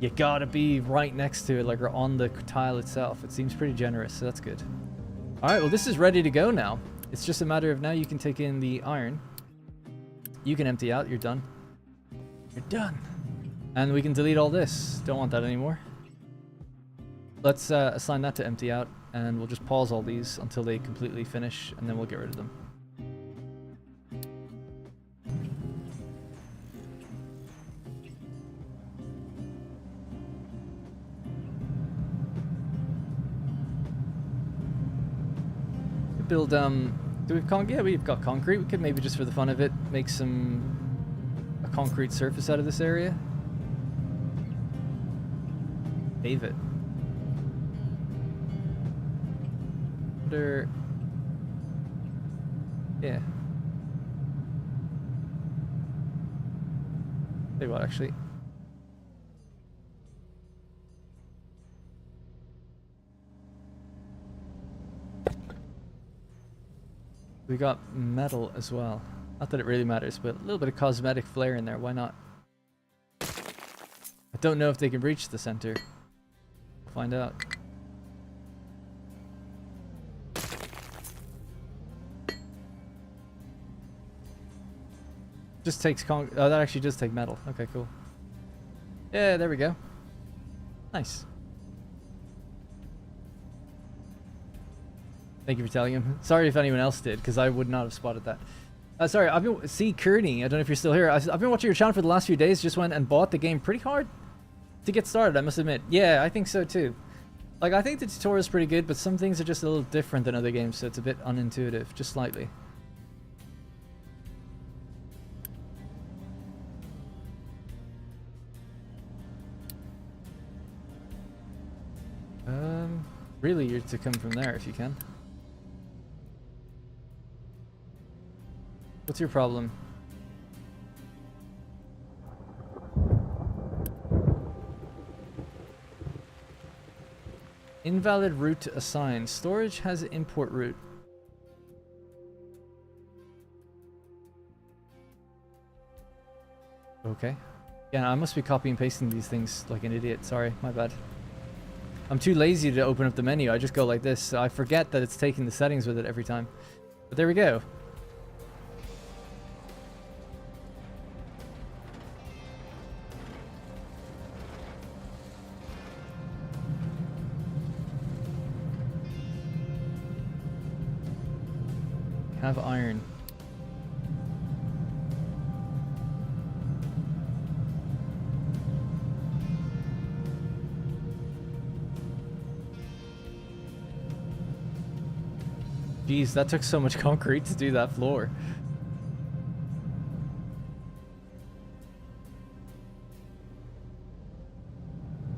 you gotta be right next to it, like or on the tile itself. It seems pretty generous, so that's good. All right, well this is ready to go now. It's just a matter of now you can take in the iron. You can empty out. You're done. You're done. And we can delete all this. Don't want that anymore. Let's assign that to empty out, and we'll just pause all these until they completely finish, and then we'll get rid of them. Build, do we have yeah, we've got concrete. We could maybe just for the fun of it, make a concrete surface out of this area. Pave it. wonder... Yeah. Tell you what, actually. We got metal as well. Not that it really matters, but a little bit of cosmetic flair in there. Why not? I don't know if they can reach the center. We'll find out. Just takes oh, that actually does take metal. Okay, cool. Yeah, there we go. Nice. Thank you for telling him. Sorry if anyone else did, because I would not have spotted that. Sorry, I've been... See, Kearney, I don't know if you're still here. I've been watching your channel for the last few days. Just went and bought the game pretty hard to get started, I must admit. Yeah, I think so too. Like, I think the tutorial is pretty good, but some things are just a little different than other games, so it's a bit unintuitive, just slightly. Really, you're to come from there if you can. What's your problem? Invalid route assigned. Storage has import route. Okay. Yeah, I must be copy and pasting these things like an idiot. Sorry, my bad. I'm too lazy to open up the menu. I just go like this. I forget that it's taking the settings with it every time. But there we go. Have iron. Jeez, that took so much concrete to do that floor.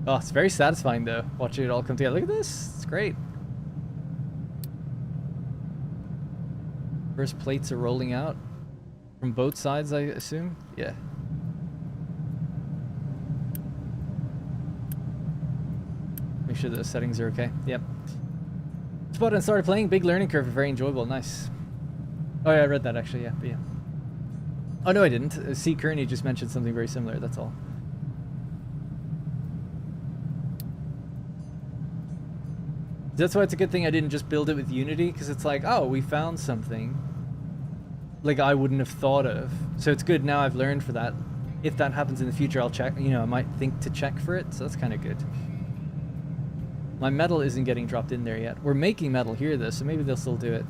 Oh, it's very satisfying though, watching it all come together. Look at this, it's great. First plates are rolling out from both sides, I assume. Yeah. Make sure the settings are okay. Yep. Spot and started playing. Big learning curve, very enjoyable. Nice. Oh yeah, I read that actually. Yeah, but yeah. Oh no, I didn't. C. Kearney just mentioned something very similar. That's all. That's why it's a good thing I didn't just build it with Unity, because it's like, oh, we found something like I wouldn't have thought of. So it's good now I've learned for that. If that happens in the future, I'll check. You know, I might think to check for it. So that's kind of good. My metal isn't getting dropped in there yet. We're making metal here though, so maybe they'll still do it.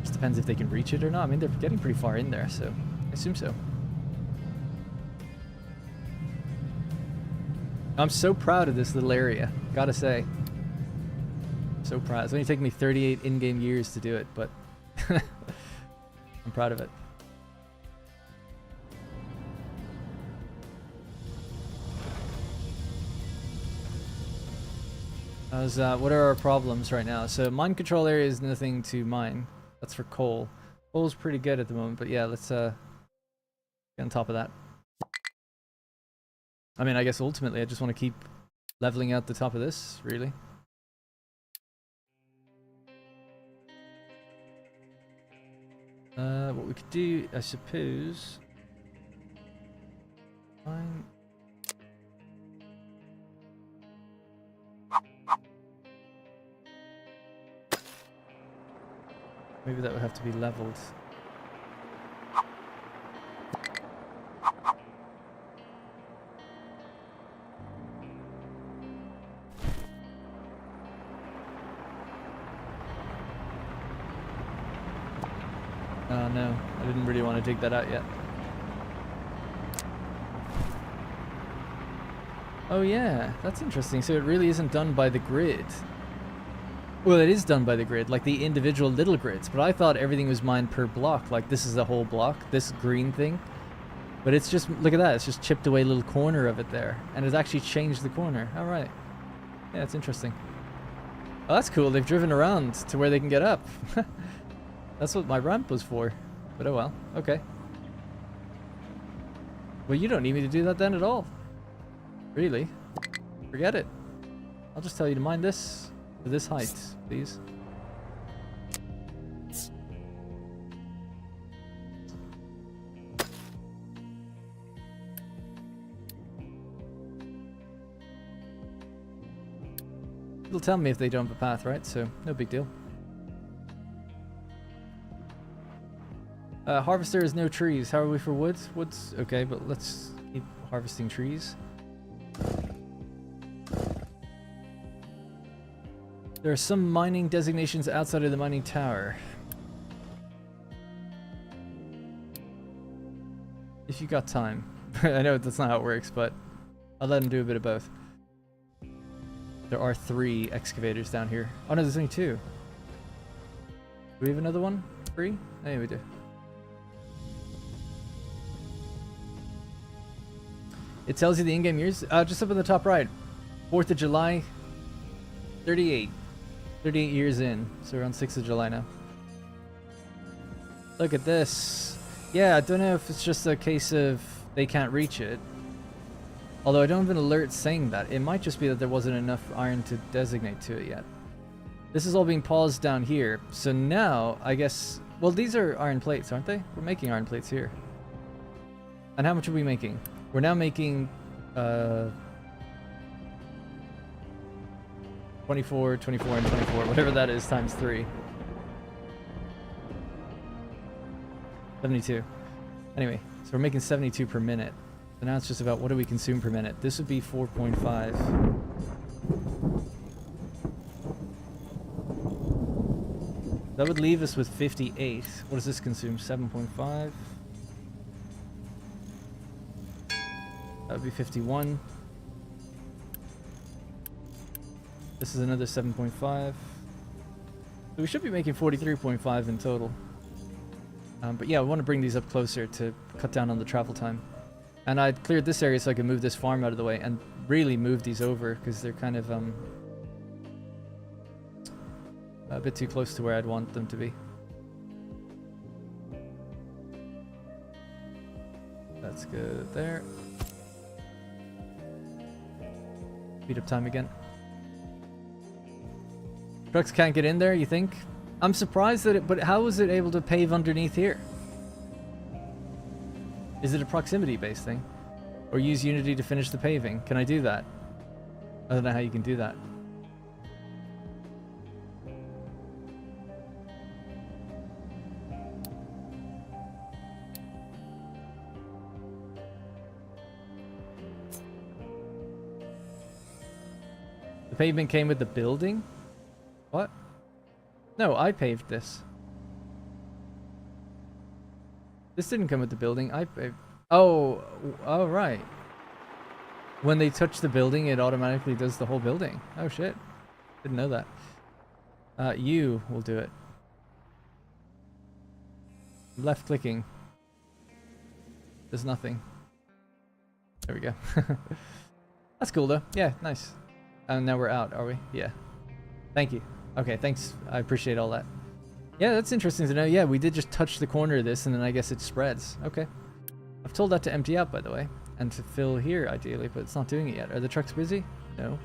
Just depends if they can reach it or not. I mean, they're getting pretty far in there, so I assume so. I'm so proud of this little area, gotta say. So proud. It's only taken me 38 in-game years to do it, but I'm proud of it. What are our problems right now? So mine control area is nothing to mine. That's for coal. Coal's pretty good at the moment, but yeah, let's get on top of that. I mean, I guess ultimately I just want to keep leveling out the top of this, really. What we could do, I suppose... Fine. Maybe that would have to be leveled. Oh no, I didn't really want to dig that out yet. Oh yeah, that's interesting. So it really isn't done by the grid. Well, it is done by the grid, like the individual little grids, but I thought everything was mined per block, like this is the whole block, this green thing. But it's just, look at that, it's just chipped away a little corner of it there, and it's actually changed the corner. Alright. Yeah, it's interesting. Oh, that's cool. They've driven around to where they can get up. That's what my ramp was for. But oh well. Okay. Well, you don't need me to do that then at all. Really? Forget it. I'll just tell you to mine this to this height, please. It'll tell me if they don't have a path, right? So, no big deal. Harvester is no trees. How are we for wood? Wood's okay, but let's keep harvesting trees. There are some mining designations outside of the mining tower. If you got time. I know that's not how it works, but I'll let him do a bit of both. There are 3 excavators down here. Oh no, there's only 2. Do we have another one? 3? Oh, yeah, we do. It tells you the in-game years. Just up in the top right. 4th of July. 38. 38 years in. So we're on 6th of July now. Look at this. Yeah, I don't know if it's just a case of they can't reach it. Although I don't have an alert saying that. It might just be that there wasn't enough iron to designate to it yet. This is all being paused down here. So now, I guess... Well, these are iron plates, aren't they? We're making iron plates here. And how much are we making? We're now making... 24, 24, and 24. Whatever that is times 3. 72. Anyway, so we're making 72 per minute. So now it's just about what do we consume per minute. This would be 4.5. That would leave us with 58. What does this consume? 7.5. That would be 51. This is another 7.5. So we should be making 43.5 in total. But yeah, we want to bring these up closer to cut down on the travel time. And I cleared this area so I can move this farm out of the way and really move these over because they're kind of a bit too close to where I'd want them to be. That's good there. Speed up time again. Trucks can't get in there, you think? I'm surprised that but how was it able to pave underneath here? Is it a proximity based thing? Or use Unity to finish the paving? Can I do that? I don't know how you can do that. The pavement came with the building? What? No, I paved this. This didn't come with the building. I paved. Oh, oh right. When they touch the building, it automatically does the whole building. Oh shit. Didn't know that. You will do it. Left clicking. There's nothing. There we go. That's cool though. Yeah, nice. And now we're out, are we? Yeah. Thank you. Okay, thanks. I appreciate all that. Yeah, that's interesting to know. Yeah, we did just touch the corner of this and then I guess it spreads. Okay. I've told that to empty out, by the way. And to fill here, ideally, but it's not doing it yet. Are the trucks busy? No.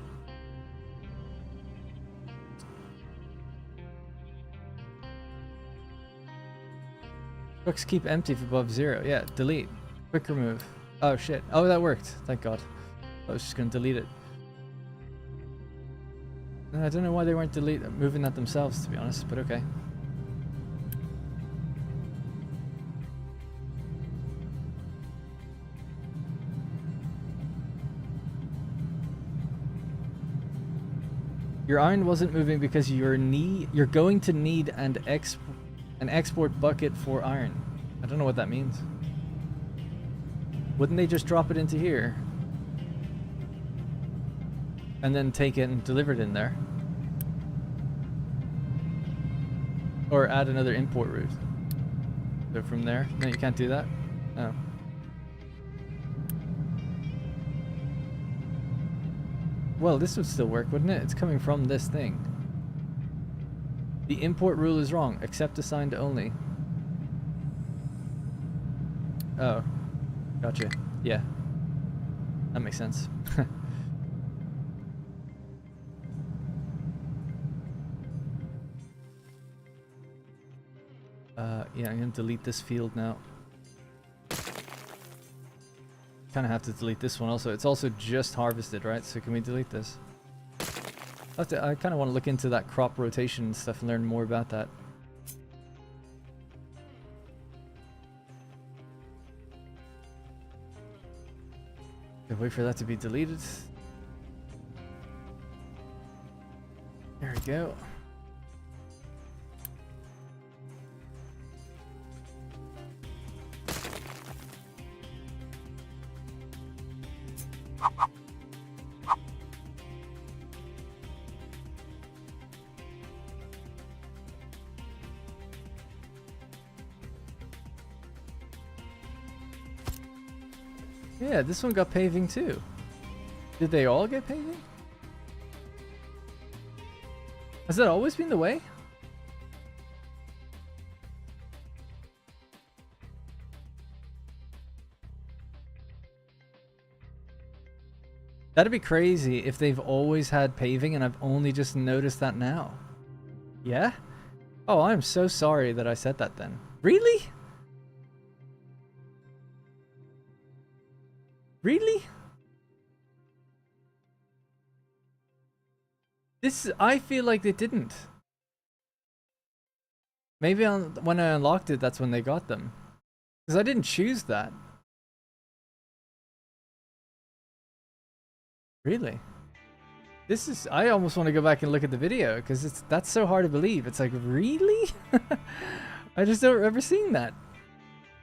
Trucks keep empty if above 0. Yeah, delete. Quick remove. Oh, shit. Oh, that worked. Thank God. I was just going to delete it. I don't know why they weren't moving that themselves, to be honest, but okay. Your iron wasn't moving because you're going to need an export bucket for iron. I don't know what that means. Wouldn't they just drop it into here? And then take it and deliver it in there? Or add another import route. So from there? No, you can't do that? Oh. Well, this would still work, wouldn't it? It's coming from this thing. The import rule is wrong. Accept assigned only. Oh, gotcha. Yeah, that makes sense. Yeah, I'm gonna delete this field now. Kind of have to delete this one also. It's also just harvested, right? So can we delete this? I kind of want to look into that crop rotation and stuff and learn more about that. Gotta wait for that to be deleted. There we go. Yeah, this one got paving too. Did they all get paving? Has that always been the way? That'd be crazy if they've always had paving and I've only just noticed that now. Yeah? Oh, I'm so sorry that I said that then. Really? Really? I feel like they didn't. Maybe when I unlocked it, that's when they got them. Because I didn't choose that. Really? I almost want to go back and look at the video because that's so hard to believe. It's like, really? I just don't remember seeing that.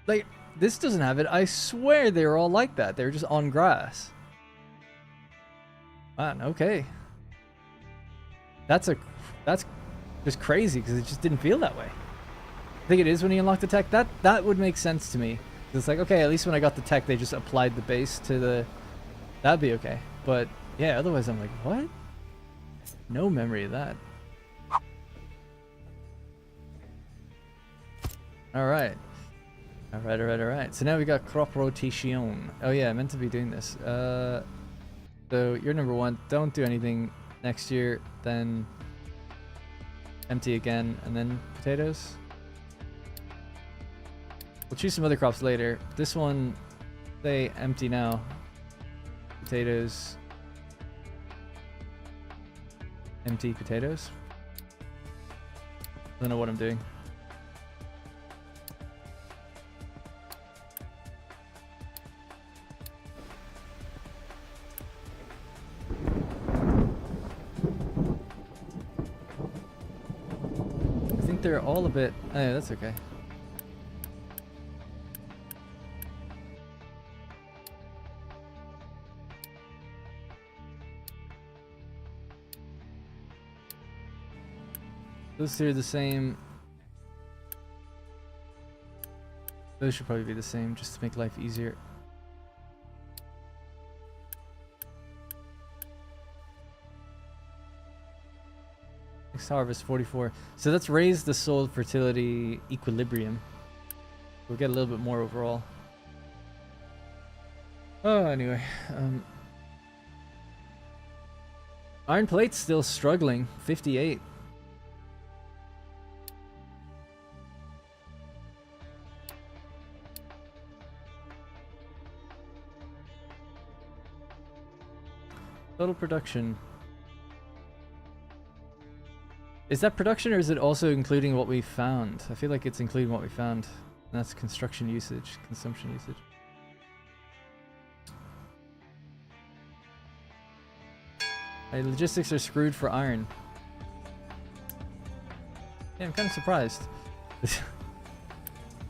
Like, this doesn't have it. I swear they were all like that. They were just on grass. Man, okay. That's just crazy because it just didn't feel that way. I think it is when you unlock the tech. That would make sense to me. It's like, okay, at least when I got the tech, they just applied the base to the... That'd be okay. But yeah, otherwise I'm like, what? No memory of that. Alright. Alright. So now we got crop rotation. Oh yeah, I meant to be doing this. So you're number 1. Don't do anything next year. Then empty again. And then potatoes. We'll choose some other crops later. This one, stay empty now. Potatoes. Empty potatoes. I don't know what I'm doing. I think they're all a bit... Oh, yeah, that's okay. Those two are the same. Those should probably be the same just to make life easier. Next harvest 44. So let's raise the soil fertility equilibrium. We'll get a little bit more overall. Oh, anyway. Iron plate's still struggling. 58. Total production. Is that production or is it also including what we found? I feel like it's including what we found. And that's construction usage, consumption usage. Hey, logistics are screwed for iron. Yeah, I'm kind of surprised.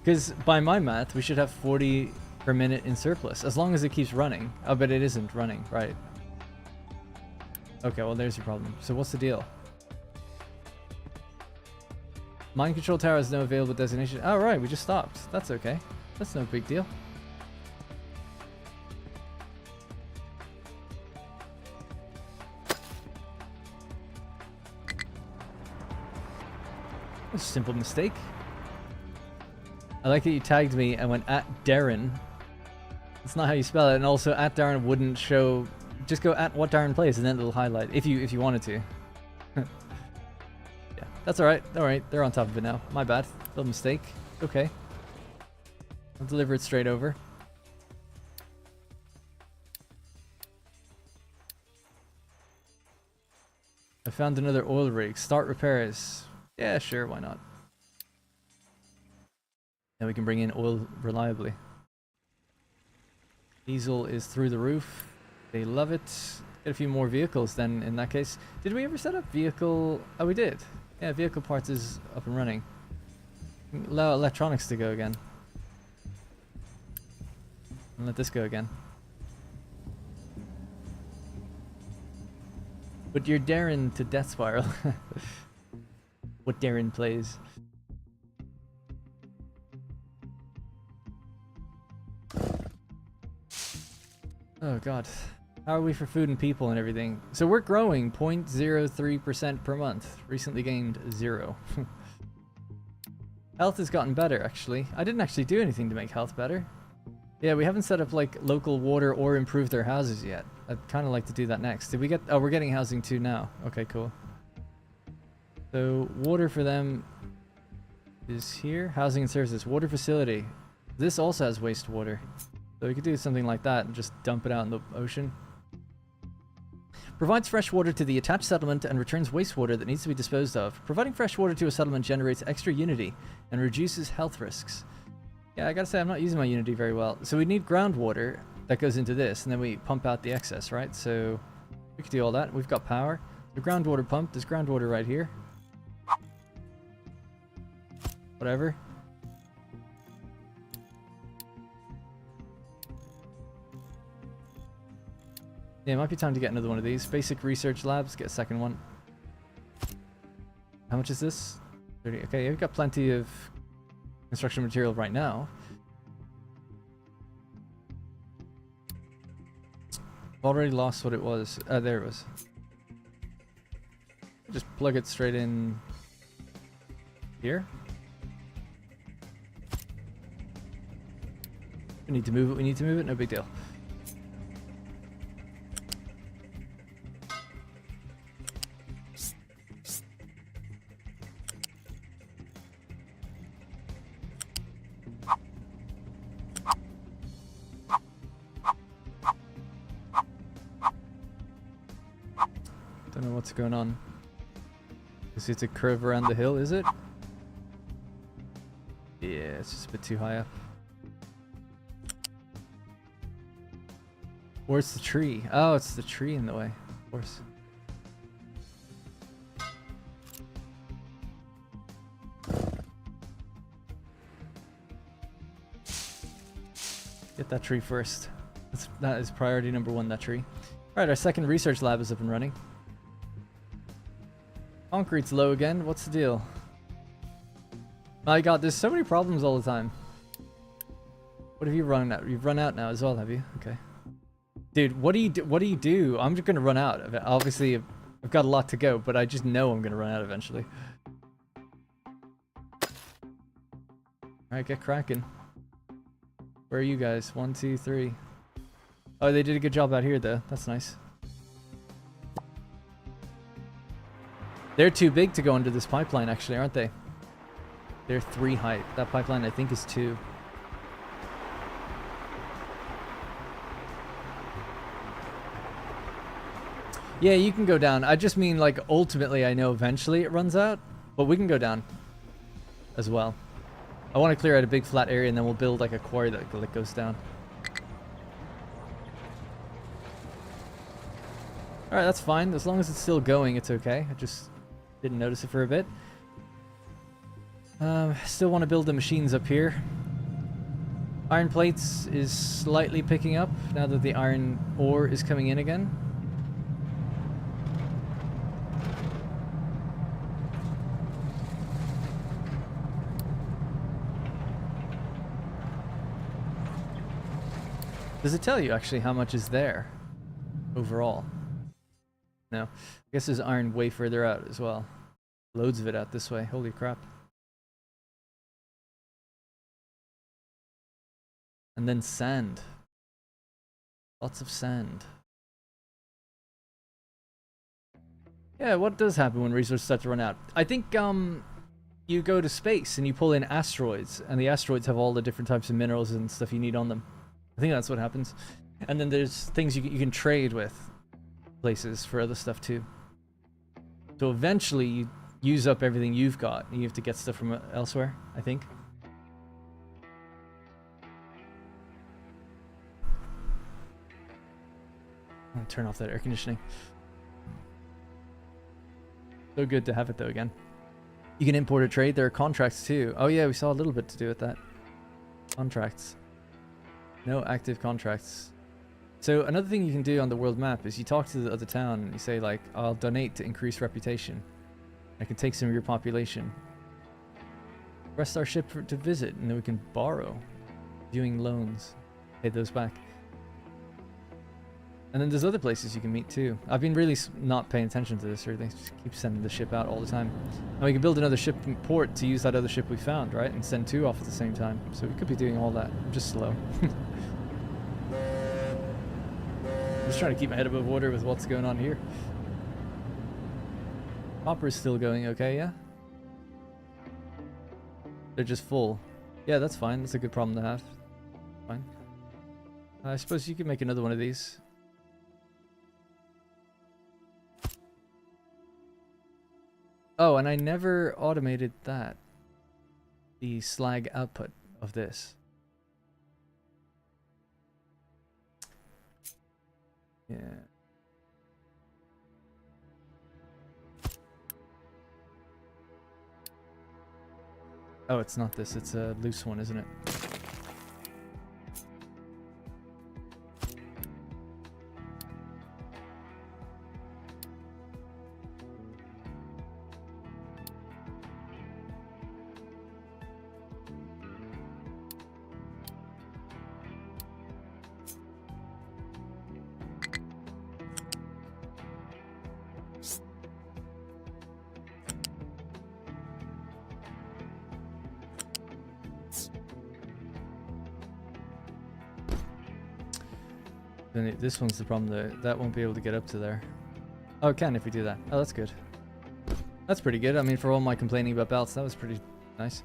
Because by my math, we should have 40 per minute in surplus, as long as it keeps running. Oh, but it isn't running, right? Okay, well there's your problem. So what's the deal? Mine control tower has no available designation. Oh right, we just stopped. That's okay. That's no big deal. A simple mistake. I like that you tagged me and went at Darren. That's not how you spell it, and also at Darren wouldn't show. Just go at what Darren plays, and then it'll highlight if you wanted to. Yeah, that's all right. All right, they're on top of it now. My bad. Little mistake. Okay. I'll deliver it straight over. I found another oil rig. Start repairs. Yeah, sure, why not? Now we can bring in oil reliably. Diesel is through the roof. They love it. Get a few more vehicles then in that case. Did we ever set up vehicle? Oh, we did. Yeah, vehicle parts is up and running. Allow electronics to go again. And let this go again. But you're Darren to Death Spiral. What Darren plays. Oh god. How are we for food and people and everything? So we're growing 0.03% per month. Recently gained 0. Health has gotten better actually. I didn't actually do anything to make health better. Yeah, we haven't set up like local water or improved their houses yet. I'd kind of like to do that next. Did we get... Oh, we're getting housing too now. Okay, cool. So water for them is here. Housing and services. Water facility. This also has wastewater. So we could do something like that and just dump it out in the ocean. Provides fresh water to the attached settlement and returns wastewater that needs to be disposed of. Providing fresh water to a settlement generates extra unity and reduces health risks. Yeah, I gotta say I'm not using my unity very well. So we need groundwater that goes into this and then we pump out the excess, right? So we could do all that. We've got power. The groundwater pump. There's groundwater right here. Whatever. Yeah, it might be time to get another one of these. Basic research labs, get a second one. How much is this? 30. Okay, we've got plenty of construction material right now. I've already lost what it was. There it was. Just plug it straight in here. We need to move it, we need to move it, no big deal. Don't know what's going on. Is it a curve around the hill, is it? Yeah, it's just a bit too high up. Or it's the tree. Oh, it's the tree in the way. Of course. Get that tree first. That is priority number one, that tree. Alright, our second research lab is up and running. Concrete's low again. What's the deal? My god, there's so many problems all the time. What have you run out? You've run out now as well, have you? Okay. Dude, what do you do? What do you do? I'm just gonna run out of it. Obviously, I've got a lot to go, but I just know I'm gonna run out eventually. Alright, get cracking. Where are you guys? 1, 2, 3. Oh, they did a good job out here, though. That's nice. They're too big to go under this pipeline, actually, aren't they? They're 3 height. That pipeline, I think, is 2. Yeah, you can go down. I just mean, like, ultimately, I know eventually it runs out, but we can go down as well. I want to clear out a big flat area, and then we'll build, like, a quarry that goes down. Alright, that's fine. As long as it's still going, it's okay. I just didn't notice it for a bit. Still want to build the machines up here. Iron plates is slightly picking up now that the iron ore is coming in again. Does it tell you actually how much is there overall? No. I guess there's iron way further out as well. Loads of it out this way. Holy crap. And then sand. Lots of sand. Yeah, what does happen when resources start to run out? I think you go to space and you pull in asteroids, and the asteroids have all the different types of minerals and stuff you need on them. I think that's what happens. And then there's things you can trade with places for other stuff too. So eventually you use up everything you've got, and you have to get stuff from elsewhere, I think. I'm gonna turn off that air conditioning. So good to have it though again. You can import or trade. There are contracts too. Oh yeah, we saw a little bit to do with that. Contracts. No active contracts. So another thing you can do on the world map is you talk to the other town and you say like, I'll donate to increase reputation. I can take some of your population. Rest our ship to visit, and then we can borrow. Viewing loans. Pay those back. And then there's other places you can meet too. I've been really not paying attention to this, or they just keep sending the ship out all the time. And we can build another ship in port to use that other ship we found, right? And send 2 off at the same time. So we could be doing all that. I'm just slow. I'm just trying to keep my head above water with what's going on here. Copper is still going okay, yeah? They're just full. Yeah, that's fine. That's a good problem to have. Fine. I suppose you could make another one of these. Oh, and I never automated that. The slag output of this. Yeah. Oh, it's not this. It's a loose one, isn't it? Then this one's the problem though. That won't be able to get up to there. Oh, it can if we do that. Oh, that's good. That's pretty good. I mean, for all my complaining about belts, that was pretty nice.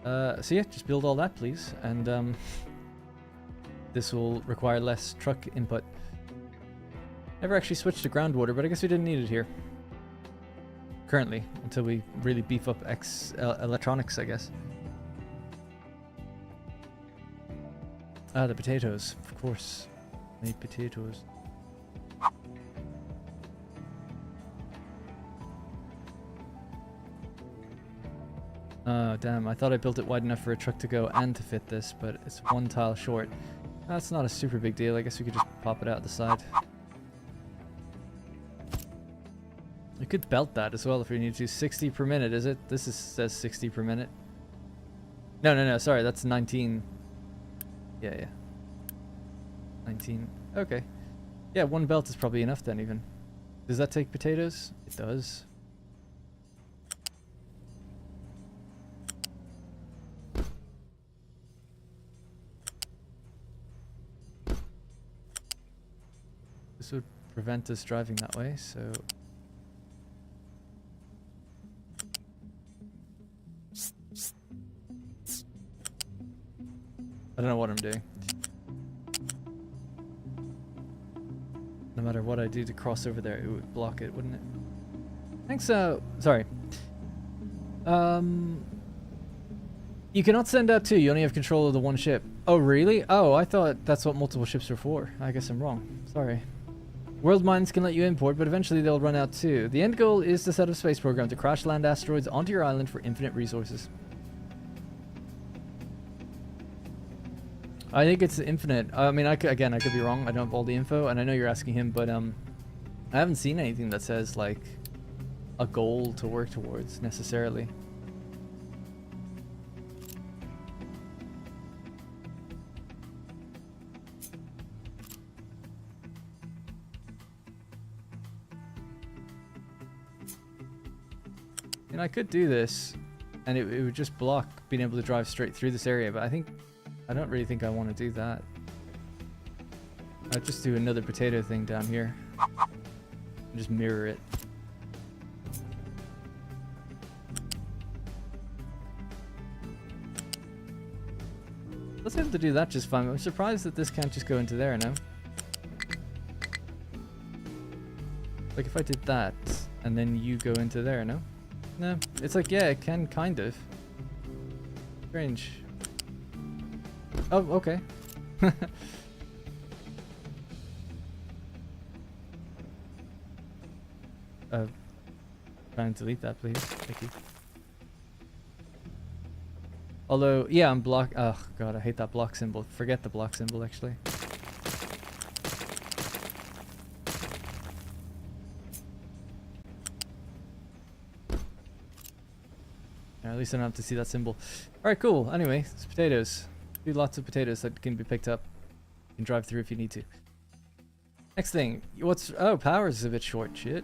So yeah, just build all that, please. And this will require less truck input. Never actually switched to groundwater, but I guess we didn't need it here. Currently, until we really beef up electronics, I guess. Ah, the potatoes, of course. Made potatoes. Oh, damn. I thought I built it wide enough for a truck to go and to fit this, but it's 1 tile short. That's not a super big deal. I guess we could just pop it out the side. We could belt that as well if we need to. 60 per minute, is it? This says 60 per minute. No. Sorry, that's 19. Yeah. 19. Okay. Yeah, 1 belt is probably enough then, even. Does that take potatoes? It does. This would prevent us driving that way, so... I don't know what I'm doing. No matter what I do to cross over there, it would block it, wouldn't it? Thanks, sorry. You cannot send out 2, you only have control of the 1 ship. Oh, really? Oh, I thought that's what multiple ships are for. I guess I'm wrong. Sorry. World mines can let you import, but eventually they'll run out too. The end goal is to set up a space program to crash land asteroids onto your island for infinite resources. I think it's infinite. I mean, I could be wrong. I don't have all the info, and I know you're asking him, but I haven't seen anything that says like a goal to work towards necessarily. And I could do this, and it would just block being able to drive straight through this area, but I think I don't really think I want to do that. I'll just do another potato thing down here. And just mirror it. Let's able to do that just fine. I'm surprised that this can't just go into there now. Like if I did that, and then you go into there, no? No, it's like, yeah, it can kind of. Strange. Oh, okay. Try and delete that, please. Thank you. Although, yeah, I'm block. Oh god, I hate that block symbol. Forget the block symbol, actually. At least I don't have to see that symbol. Alright, cool. Anyway, it's potatoes. Do lots of potatoes that can be picked up. You can drive through if you need to. Next thing. What's... Oh, power's a bit short. Shit.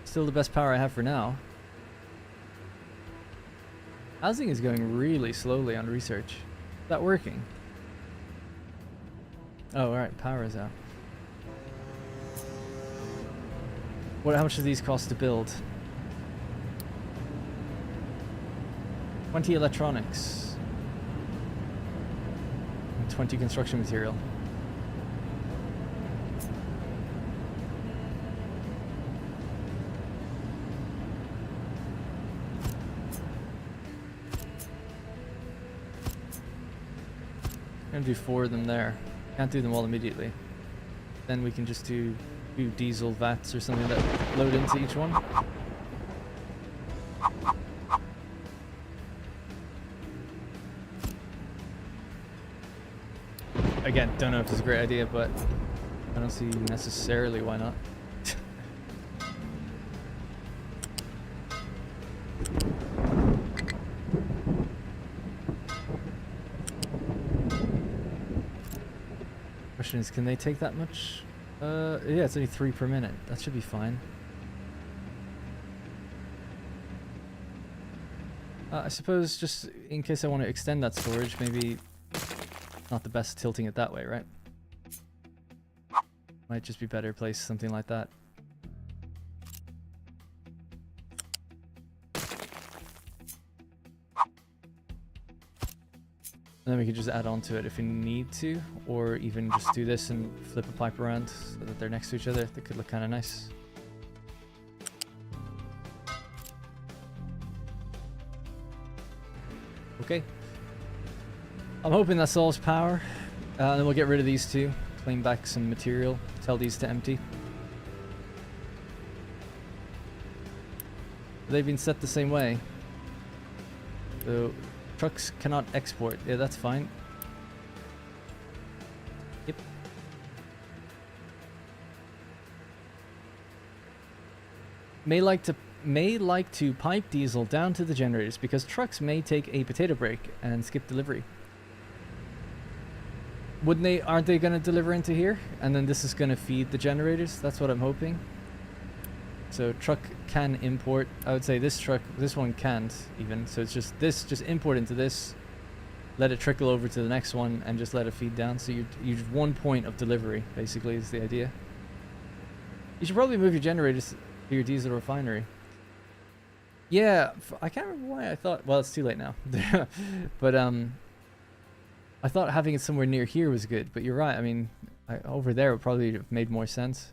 Still the best power I have for now. Housing is going really slowly on research. Is that working? Oh, alright. Power is out. How much do these cost to build? 20 electronics. And 20 construction material. I'm gonna do 4 of them there. Can't do them all immediately. Then we can just do diesel vats or something that load into each one. Again, don't know if it's a great idea, but I don't see necessarily why not. Question is, can they take that much? Yeah, it's only 3 per minute. That should be fine. I suppose just in case I want to extend that storage, maybe not the best tilting it that way, right? Might just be better place something like that. And then we could just add on to it if we need to, or even just do this and flip a pipe around so that they're next to each other. They could look kind of nice. Okay. I'm hoping that solves power. And then we'll get rid of these two, claim back some material, tell these to empty. They've been set the same way. So trucks cannot export. Yeah, that's fine. Yep. May like to pipe diesel down to the generators because trucks may take a potato break and skip delivery. Aren't they gonna deliver into here? And then this is gonna feed the generators? That's what I'm hoping. So truck can import. I would say this one can't even. So it's just this, just import into this, let it trickle over to the next one and just let it feed down. So you have 1 point of delivery, basically, is the idea. You should probably move your generators to your diesel refinery. Yeah, I can't remember why I thought, well, it's too late now. But I thought having it somewhere near here was good, but you're right. I mean, over there would probably have made more sense.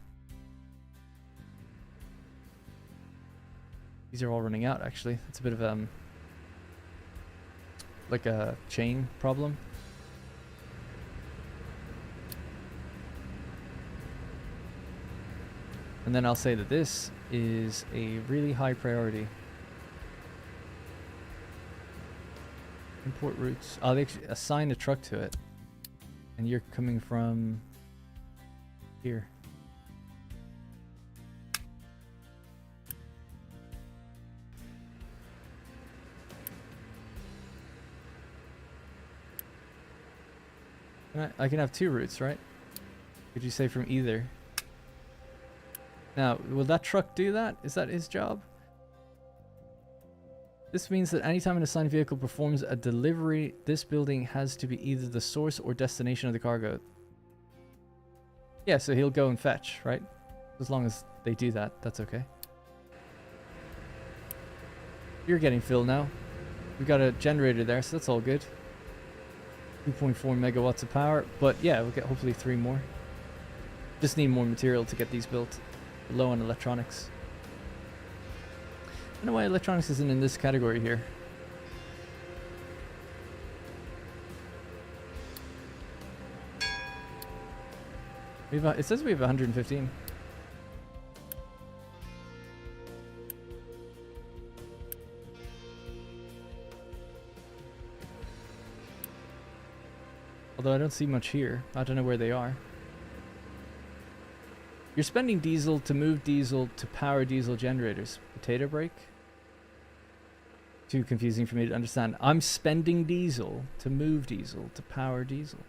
These are all running out, actually. It's a bit of like a chain problem. And then I'll say that this is a really high priority. Import routes. Oh, they actually assign a truck to it. And you're coming from here. I can have 2 routes, right? Could you say from either? Now, will that truck do that? Is that his job? This means that anytime an assigned vehicle performs a delivery, this building has to be either the source or destination of the cargo. Yeah, so he'll go and fetch, right? As long as they do that, that's okay. You're getting filled now. We've got a generator there, so that's all good. 2.4 megawatts of power, but yeah, we'll get hopefully 3 more. Just need more material to get these built. Low on electronics. I don't know why electronics isn't in this category here. It says we have 115. Although I don't see much here. I don't know where they are. You're spending diesel to move diesel to power diesel generators. Potato break? Too confusing for me to understand. I'm spending diesel to move diesel to power diesel.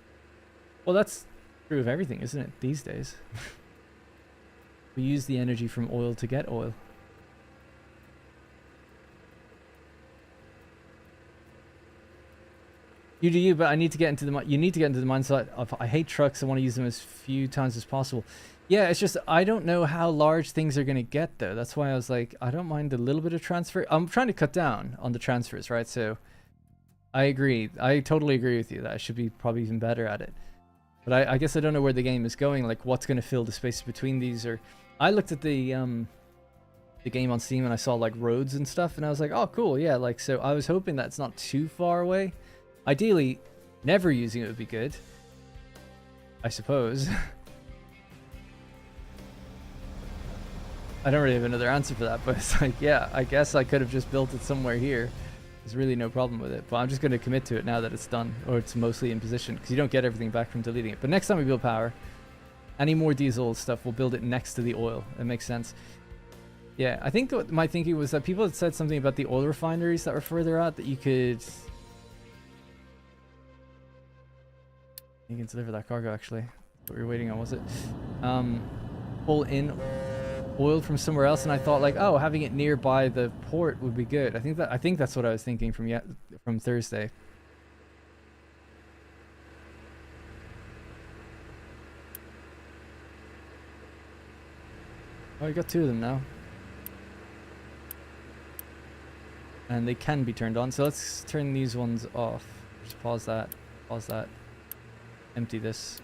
Well, that's true of everything, isn't it, these days? We use the energy from oil to get oil. You do you, but I need to get into the you need to get into the mindset of I hate trucks. I want to use them as few times as possible. Yeah, it's just I don't know how large things are going to get though. That's why I was like, I don't mind a little bit of transfer. I'm trying to cut down on the transfers, right? So I agree. I totally agree with you that I should be probably even better at it. But I guess I don't know where the game is going, like what's going to fill the spaces between these. Or I looked at the game on Steam and I saw like roads and stuff, and I was like, oh cool, yeah. Like so, I was hoping that's not too far away. Ideally, never using it would be good, I suppose. I don't really have another answer for that, but it's like, yeah, I guess I could have just built it somewhere here. There's really no problem with it, but I'm just going to commit to it now that it's done, or it's mostly in position, because you don't get everything back from deleting it. But next time we build power, any more diesel stuff, we'll build it next to the oil. It makes sense. Yeah, I think what my thinking was that people had said something about the oil refineries that were further out that you could... You can deliver that cargo, actually. That's what we were waiting on, was it? Pull in oil from somewhere else, and I thought like, oh, having it nearby the port would be good. I think that's what I was thinking from Thursday. Oh, you got 2 of them now, and they can be turned on. So let's turn these ones off. Just pause that. Pause that. Empty this.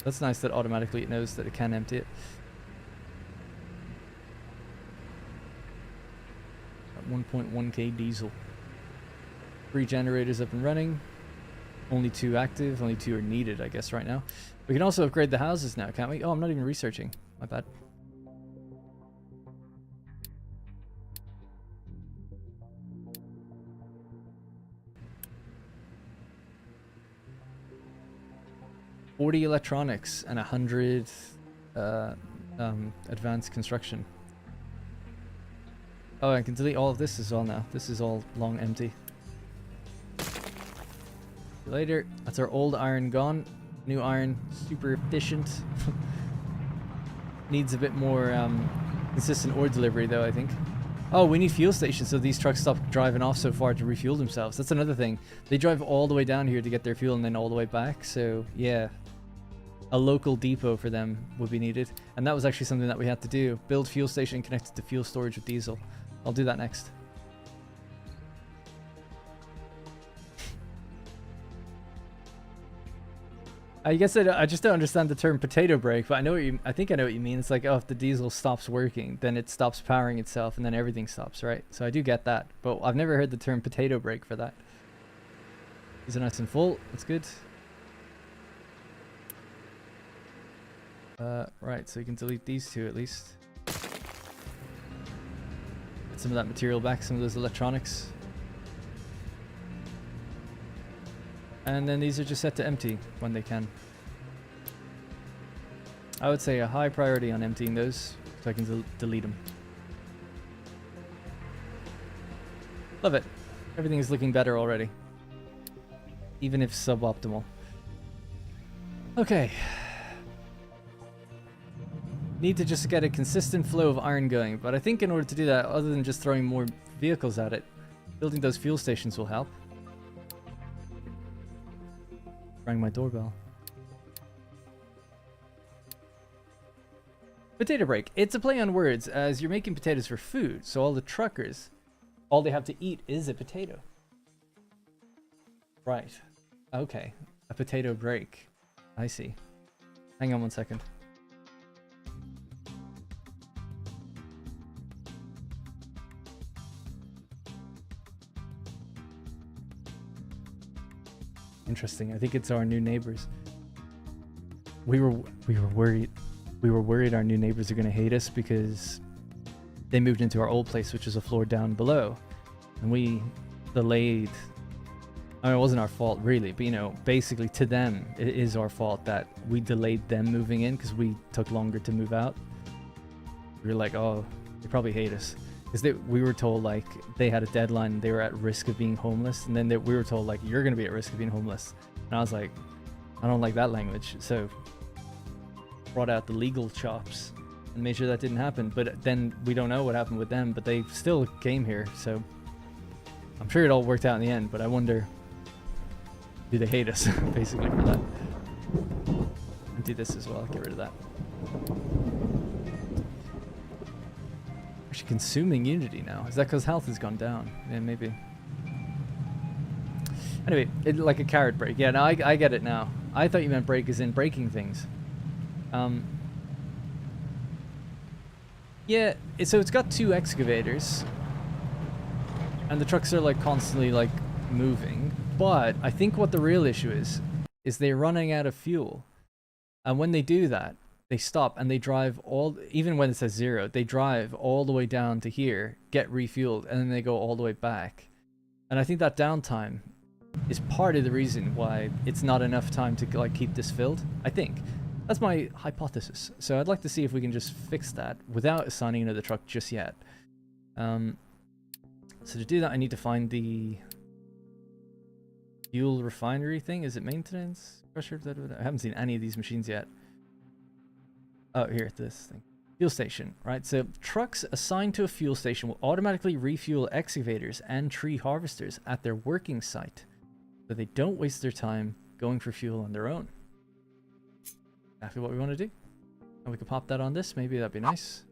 That's nice that automatically it knows that it can empty it. At 1.1k diesel. 3 generators up and running. Only 2 active. Only 2 are needed, I guess, right now. We can also upgrade the houses now, can't we? Oh, I'm not even researching. My bad. $40 electronics and 100 advanced construction. Oh, I can delete all of this as well now. This is all long empty. See you later. That's our old iron gone. New iron, super efficient. Needs a bit more consistent ore delivery though, I think. Oh, we need fuel stations so these trucks stop driving off so far to refuel themselves. That's another thing. They drive all the way down here to get their fuel and then all the way back. So yeah, a local depot for them would be needed. And that was actually something that we had to do. Build fuel station connected to fuel storage with diesel. I'll do that next. I guess I just don't understand the term potato break, but I think I know what you mean. It's like, oh, if the diesel stops working, then it stops powering itself and then everything stops, right? So I do get that, but I've never heard the term potato break for that. These are nice and full. That's good. Right, so you can delete these 2 at least. Get some of that material back, some of those electronics. And then these are just set to empty when they can. I would say a high priority on emptying those so I can delete them. Love it. Everything is looking better already. Even if suboptimal. Okay. need to just get a consistent flow of iron going. But I think in order to do that, other than just throwing more vehicles at it, building those fuel stations will help. Rang my doorbell. Potato break. It's a play on words, as you're making potatoes for food, so all the truckers, all they have to eat is a potato. Right. Okay. A potato break. I see. Hang on one second. Interesting. I think it's our new neighbors. We were worried. We were worried our new neighbors are going to hate us because they moved into our old place, which is a floor down below. And we delayed. I mean, it wasn't our fault really, but you know, basically to them, it is our fault that we delayed them moving in because we took longer to move out. We were like, oh, they probably hate us. Because we were told like they had a deadline, they were at risk of being homeless. And then we were told like, you're going to be at risk of being homeless. And I was like, I don't like that language. So brought out the legal chops and made sure that didn't happen. But then we don't know what happened with them, but they still came here. So I'm sure it all worked out in the end, but I wonder, do they hate us basically for that? And do this as well, get rid of that. Actually consuming Unity now. Is that because health has gone down? Yeah, maybe. Anyway, like a carrot break. Yeah, no, I get it now. I thought you meant break as in breaking things. Yeah, so it's got 2 excavators. And the trucks are like constantly like moving. But I think what the real issue is they're running out of fuel. And when they do that, they stop and they drive even when it says 0, they drive all the way down to here, get refueled, and then they go all the way back. And I think that downtime is part of the reason why it's not enough time to like keep this filled. I think. That's my hypothesis. So I'd like to see if we can just fix that without assigning another truck just yet. So to do that, I need to find the fuel refinery thing. Is it maintenance? Pressure? I haven't seen any of these machines yet. Oh, here, this thing. Fuel station, right? So trucks assigned to a fuel station will automatically refuel excavators and tree harvesters at their working site, so they don't waste their time going for fuel on their own. Exactly what we want to do. And we could pop that on this. Maybe that'd be nice.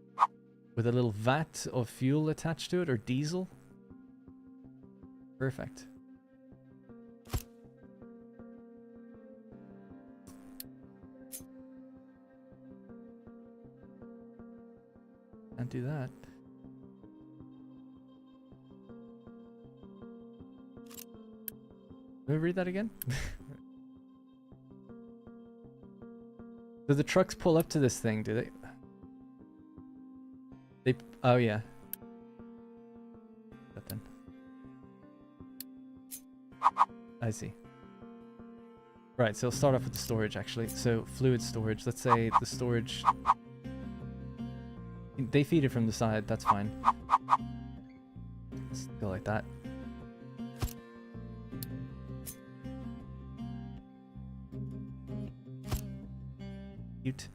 With a little vat of fuel attached to it, or diesel. Perfect. Can't do that. Let me read that again. Do the trucks pull up to this thing, do they? Oh yeah. That then. I see. Right, so I'll start off with the storage actually. So fluid storage, let's say the storage, they feed it from the side, that's fine. Let's go like that. Cute.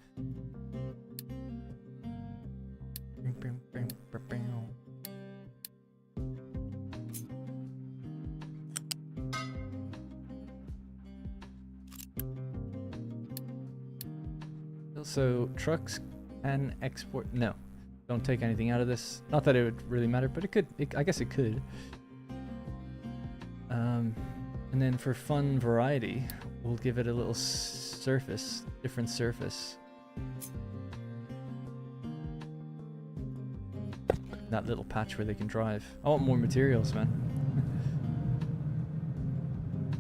So trucks can export. No, don't take anything out of this. Not that it would really matter, but it could. I guess it could. And then for fun variety, we'll give it a little surface, different surface. That little patch where they can drive. I want more materials, man.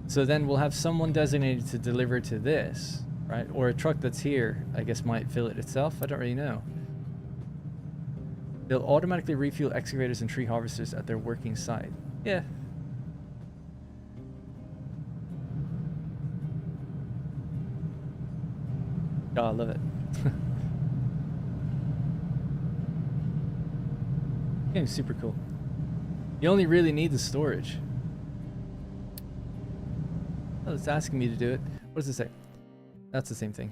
So then we'll have someone designated to deliver to this, right? Or a truck that's here, I guess, might fill it itself. I don't really know. They'll automatically refuel excavators and tree harvesters at their working site. Yeah. Oh, I love it. Game's super cool. You only really need the storage. Oh, it's asking me to do it. What does it say? That's the same thing.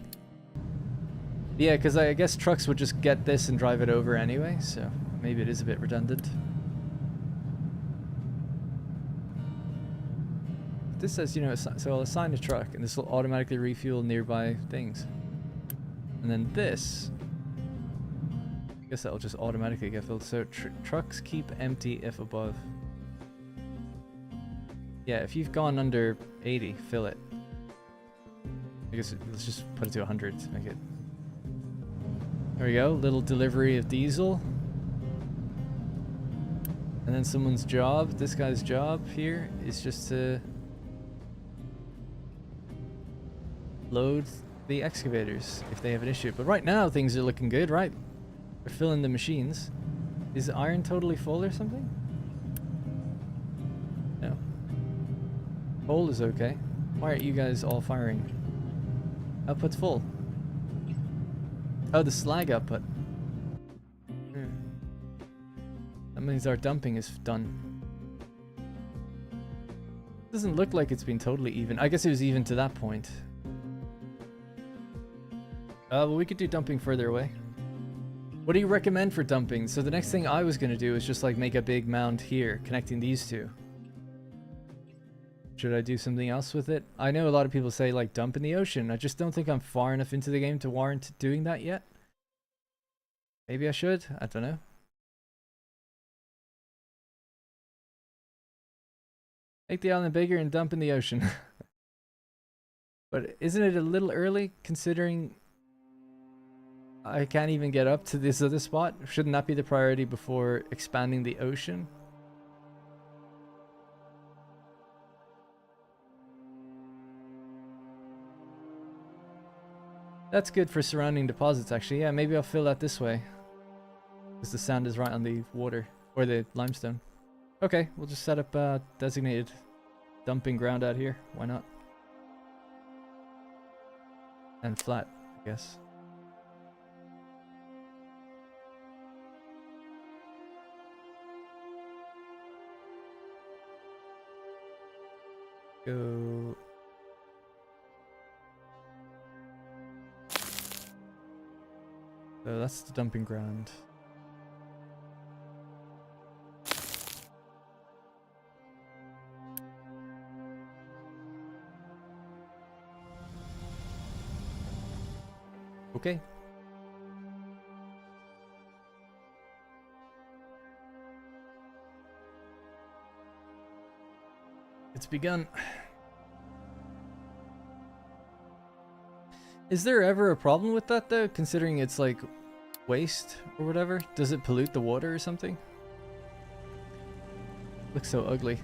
Yeah, because I guess trucks would just get this and drive it over anyway, so maybe it is a bit redundant. This says, you know, so I'll assign a truck, and this will automatically refuel nearby things. And then this, I guess that'll just automatically get filled. So trucks keep empty if above. Yeah, if you've gone under 80, fill it. I guess let's just put it to 100 to make it. There we go, little delivery of diesel. And then someone's job, this guy's job here, is just to load the excavators if they have an issue. But right now things are looking good, right? They're filling the machines. Is iron totally full or something? No. Coal is okay. Why aren't you guys all firing? Output's full. Oh, the slag output. That means our dumping is done. Doesn't look like it's been totally even. I guess it was even to that point. Well, we could do dumping further away. What do you recommend for dumping? So the next thing I was going to do is just like make a big mound here, connecting these two. Should I do something else with it? I know a lot of people say like dump in the ocean. I just don't think I'm far enough into the game to warrant doing that yet. Maybe I should. I don't know. Make the island bigger and dump in the ocean. But isn't it a little early considering I can't even get up to this other spot? Shouldn't that be the priority before expanding the ocean? That's good for surrounding deposits actually. Yeah, maybe I'll fill that this way. Because the sand is right on the water. Or the limestone. Okay, we'll just set up a designated dumping ground out here. Why not? And flat, I guess. Go. So that's the dumping ground. Okay. It's begun. Is there ever a problem with that though, considering it's like waste or whatever? Does it pollute the water or something? Looks so ugly.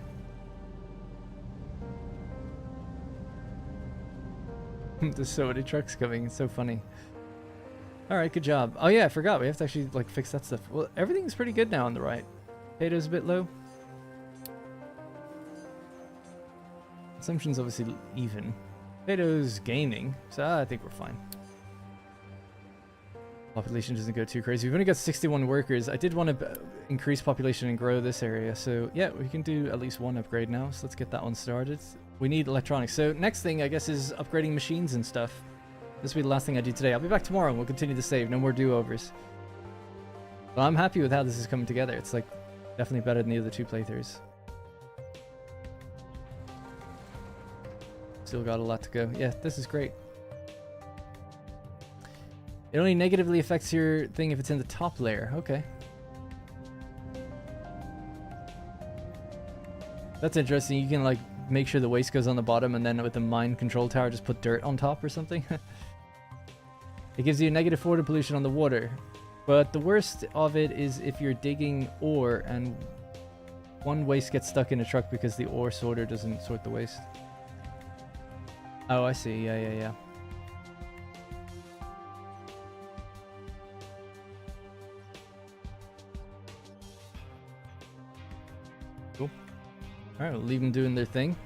There's so many trucks coming, it's so funny. Alright, good job. Oh yeah, I forgot, we have to actually like fix that stuff. Well, everything's pretty good now on the right. Potatoes a bit low. Consumption's obviously even. Potatoes gaining, so I think we're fine. Population doesn't go too crazy. We've only got 61 workers. I did want to increase population and grow this area, so yeah, we can do at least one upgrade now, so let's get that one started. We need electronics. So next thing, I guess, is upgrading machines and stuff. This will be the last thing I do today. I'll be back tomorrow and we'll continue to save. No more do-overs. But I'm happy with how this is coming together. It's like definitely better than the other two playthroughs. Still got a lot to go. Yeah, this is great. It only negatively affects your thing if it's in the top layer. Okay. That's interesting. You can like make sure the waste goes on the bottom and then with the mine control tower just put dirt on top or something. It gives you a negative water pollution on the water. But the worst of it is if you're digging ore and one waste gets stuck in a truck because the ore sorter doesn't sort the waste. Oh, I see. Yeah. Cool. Alright, we'll leave them doing their thing.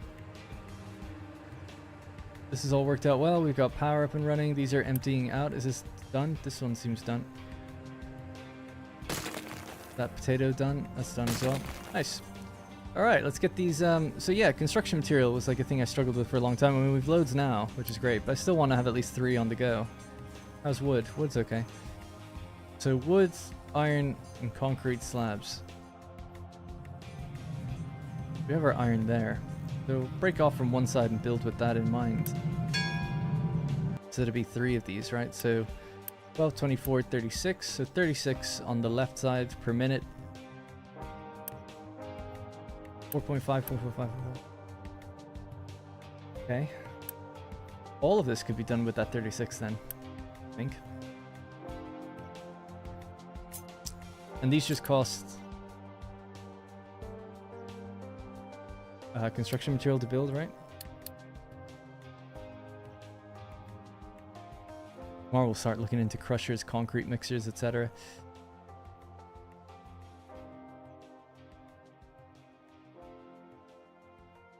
This has all worked out well. We've got power up and running. These are emptying out. Is this done? This one seems done. That potato done. That's done as well. Nice. Alright, let's get these, so yeah, construction material was like a thing I struggled with for a long time. I mean, we've loads now, which is great, but I still want to have at least 3 on the go. How's wood? Wood's okay. So wood, iron, and concrete slabs. We have our iron there. So break off from one side and build with that in mind. So it'll be 3 of these, right? So 12, 24, 36. So 36 on the left side per minute. 4.5, 4.5. Okay. All of this could be done with that 36 then, I think. And these just cost construction material to build, right? Tomorrow we'll start looking into crushers, concrete mixers, etc.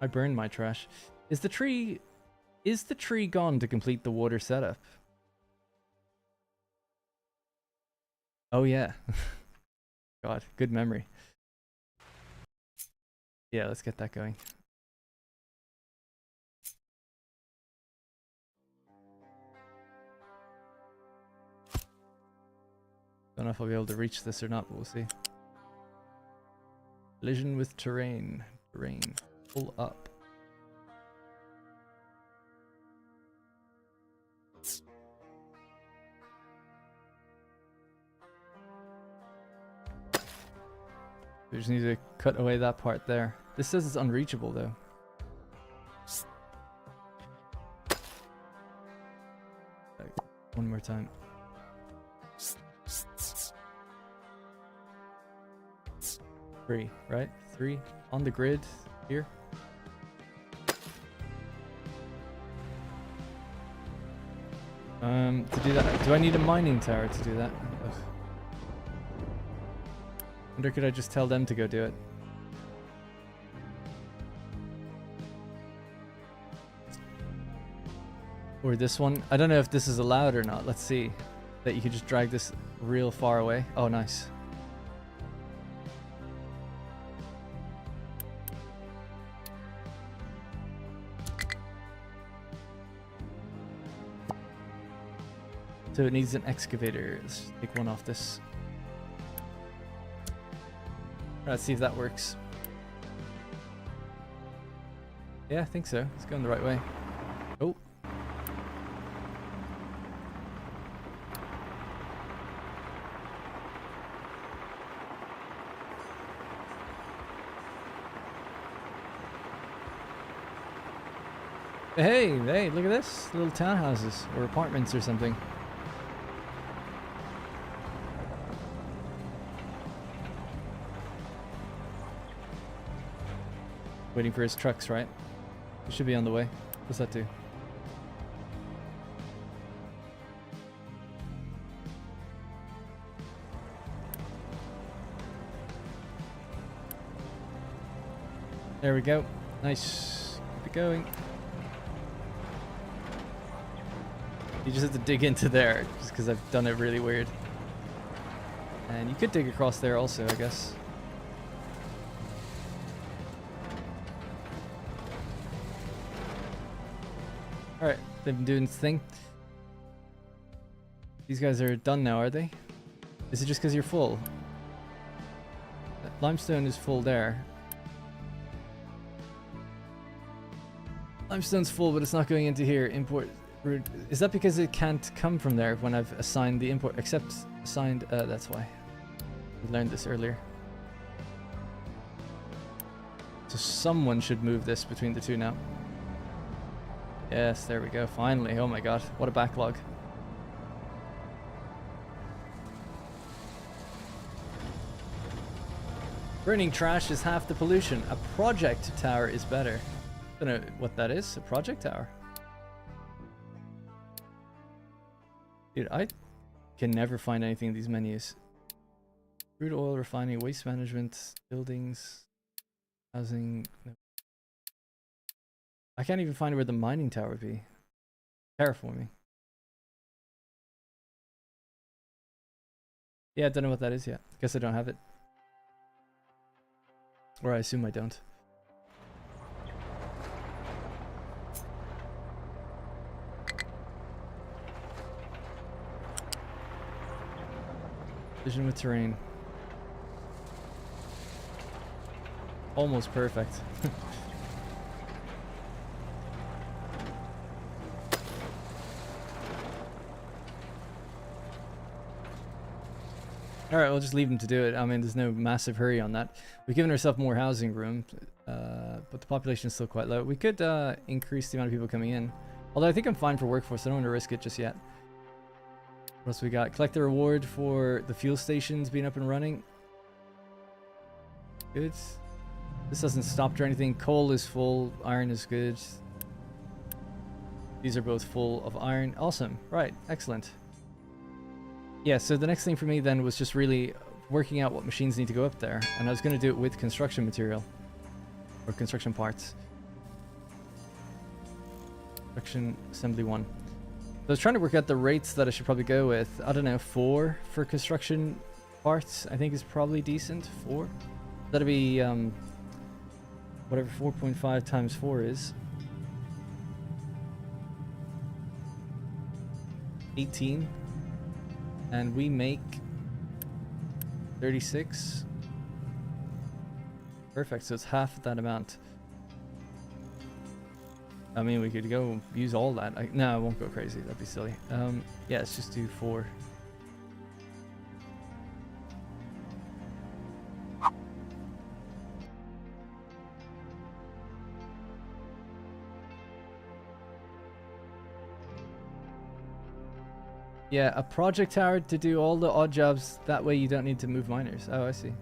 I burned my trash. Is the tree gone to complete the water setup? Oh yeah. God, good memory. Yeah, let's get that going. Don't know if I'll be able to reach this or not, but we'll see. Collision with terrain. Terrain. Pull up. We just need to cut away that part there. This says it's unreachable though. One more time. Three, right? 3 on the grid here. To do that, do I need a mining tower to do that? Ugh. Wonder could I just tell them to go do it? Or this one? I don't know if this is allowed or not. Let's see. That you could just drag this real far away. Oh, nice. So it needs an excavator. Let's take one off this. Let's see if that works. Yeah, I think so. It's going the right way. Oh. Hey, hey, look at this. Little townhouses or apartments or something. Waiting for his trucks, right? He should be on the way. What's that do? There we go. Nice. Keep it going. You just have to dig into there, just because I've done it really weird. And you could dig across there also, I guess. Alright, they've been doing this thing. These guys are done now, are they? Is it just because you're full? Limestone is full there. Limestone's full, but it's not going into here. Import. Is that because it can't come from there when I've assigned the import? Except assigned. That's why. We learned this earlier. So someone should move this between the two now. Yes, there we go. Finally. Oh my god. What a backlog. Burning trash is half the pollution. A project tower is better. Don't know what that is. A project tower. Dude, I can never find anything in these menus. Crude oil refining, waste management, buildings, housing. No. I can't even find where the mining tower would be. Terraforming. Yeah, I don't know what that is yet. Guess I don't have it. Or I assume I don't. Vision with terrain. Almost perfect. Alright, we'll just leave them to do it. I mean, there's no massive hurry on that. We've given ourselves more housing room, but the population is still quite low. We could increase the amount of people coming in. Although I think I'm fine for workforce. I don't want to risk it just yet. What else we got? Collect the reward for the fuel stations being up and running. Good. This hasn't stopped or anything. Coal is full. Iron is good. These are both full of iron. Awesome. Right. Excellent. Yeah, so the next thing for me then was just really working out what machines need to go up there. And I was going to do it with construction material. Or construction parts. Construction assembly 1. So I was trying to work out the rates that I should probably go with. I don't know, 4 for construction parts I think is probably decent. 4? That'll be whatever 4.5 times 4 is. 18. And we make 36. Perfect, so it's half that amount. I mean, we could go use all that. No, I won't go crazy. That'd be silly. Yeah, let's just do 4. Yeah, a project tower to do all the odd jobs. That way you don't need to move miners. Oh, I see.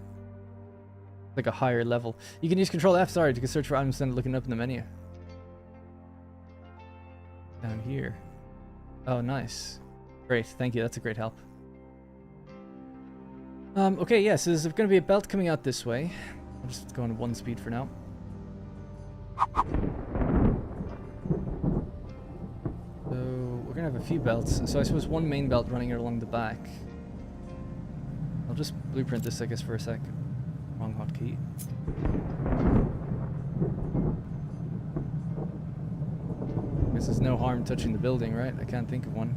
Like a higher level. You can use Control F, sorry, to search for items and looking up in the menu. Down here. Oh, nice. Great, thank you. That's a great help. Okay, yeah, so there's going to be a belt coming out this way. I'll just go on 1 speed for now. So we're going to have a few belts. So I suppose 1 main belt running along the back. I'll just blueprint this, I guess, for a sec. Wrong hotkey. Guess there's no harm touching the building, right? I can't think of one.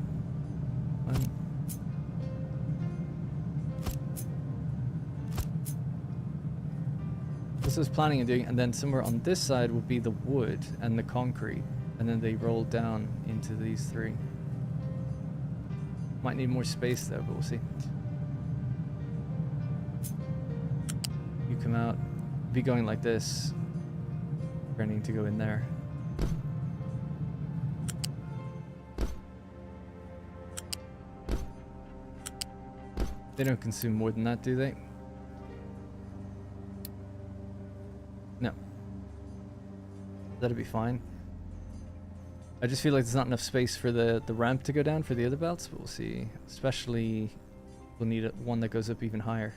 This was planning on doing, and then somewhere on this side would be the wood and the concrete, and then they roll down into these 3. Might need more space though, but we'll see. You come out, be going like this, turning to go in there. They don't consume more than that, do they? No. That'll be fine. I just feel like there's not enough space for the ramp to go down for the other belts, but we'll see. Especially, we'll need one that goes up even higher.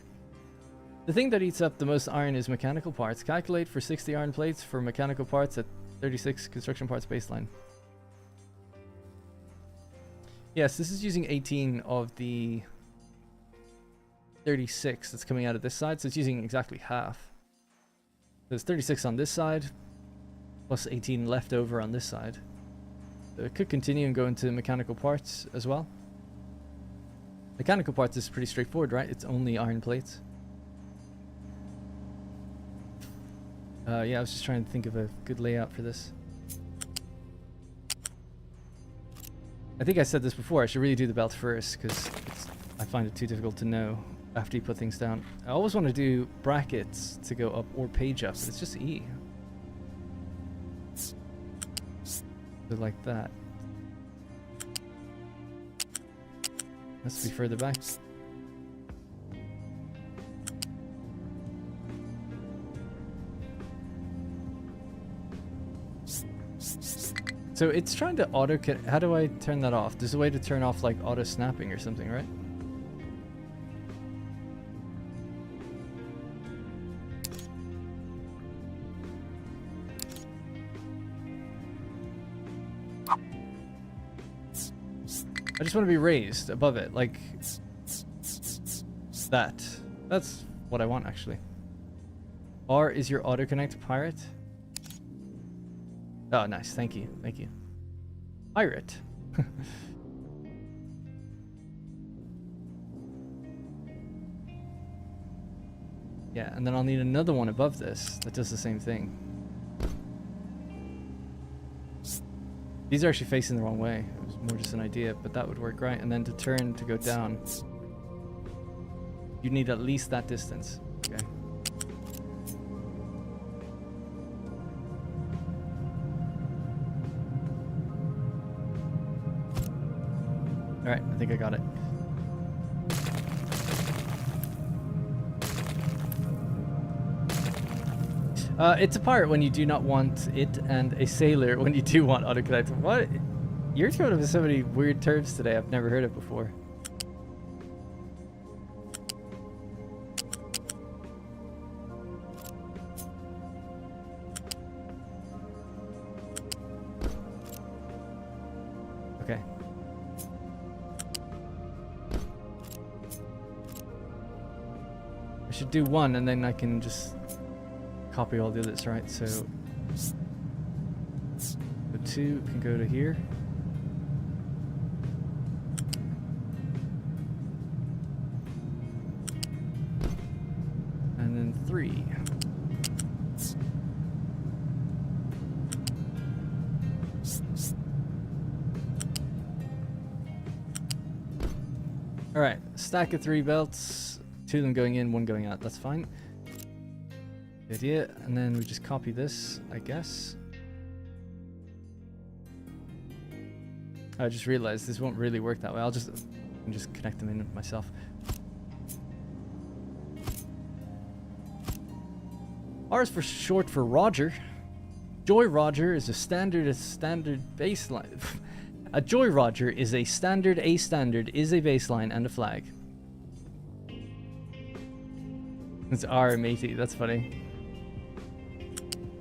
The thing that eats up the most iron is mechanical parts. Calculate for 60 iron plates for mechanical parts at 36 construction parts baseline. Yes, this is using 18 of the 36 that's coming out of this side, so it's using exactly half. There's 36 on this side, plus 18 left over on this side. So it could continue and go into mechanical parts as well. Mechanical parts is pretty straightforward, right? It's only iron plates. Yeah, I was just trying to think of a good layout for this. I think I said this before, I should really do the belt first, because I find it too difficult to know after you put things down. I always want to do brackets to go up or page up, but it's just E. So like that. Must be further back. So it's trying to auto. How do I turn that off? There's a way to turn off like auto snapping or something, right? I just want to be raised above it, like that. That's what I want, actually. R is your autoconnect pirate? Oh, nice. Thank you. Thank you. Pirate. Yeah, and then I'll need another one above this that does the same thing. These are actually facing the wrong way. It was more just an idea, but that would work, right? And then to turn to go down, you need at least that distance. Okay. Alright, I think I got it. It's a pirate when you do not want it, and a sailor when you do want autocorrect. What? You're coming up with so many weird terms today. I've never heard it before. Okay. I should do one, and then I can just copy all the others, right? So the 2 can go to here. And then 3. Alright, stack of 3 belts. 2 of them going in, 1 going out. That's fine. Good idea. And then we just copy this, I guess. I just realized this won't really work that way. I can just connect them in myself. R is for short for Roger. Joy Roger is a standard baseline. A Joy Roger is a standard is a baseline and a flag. It's R matey, that's funny.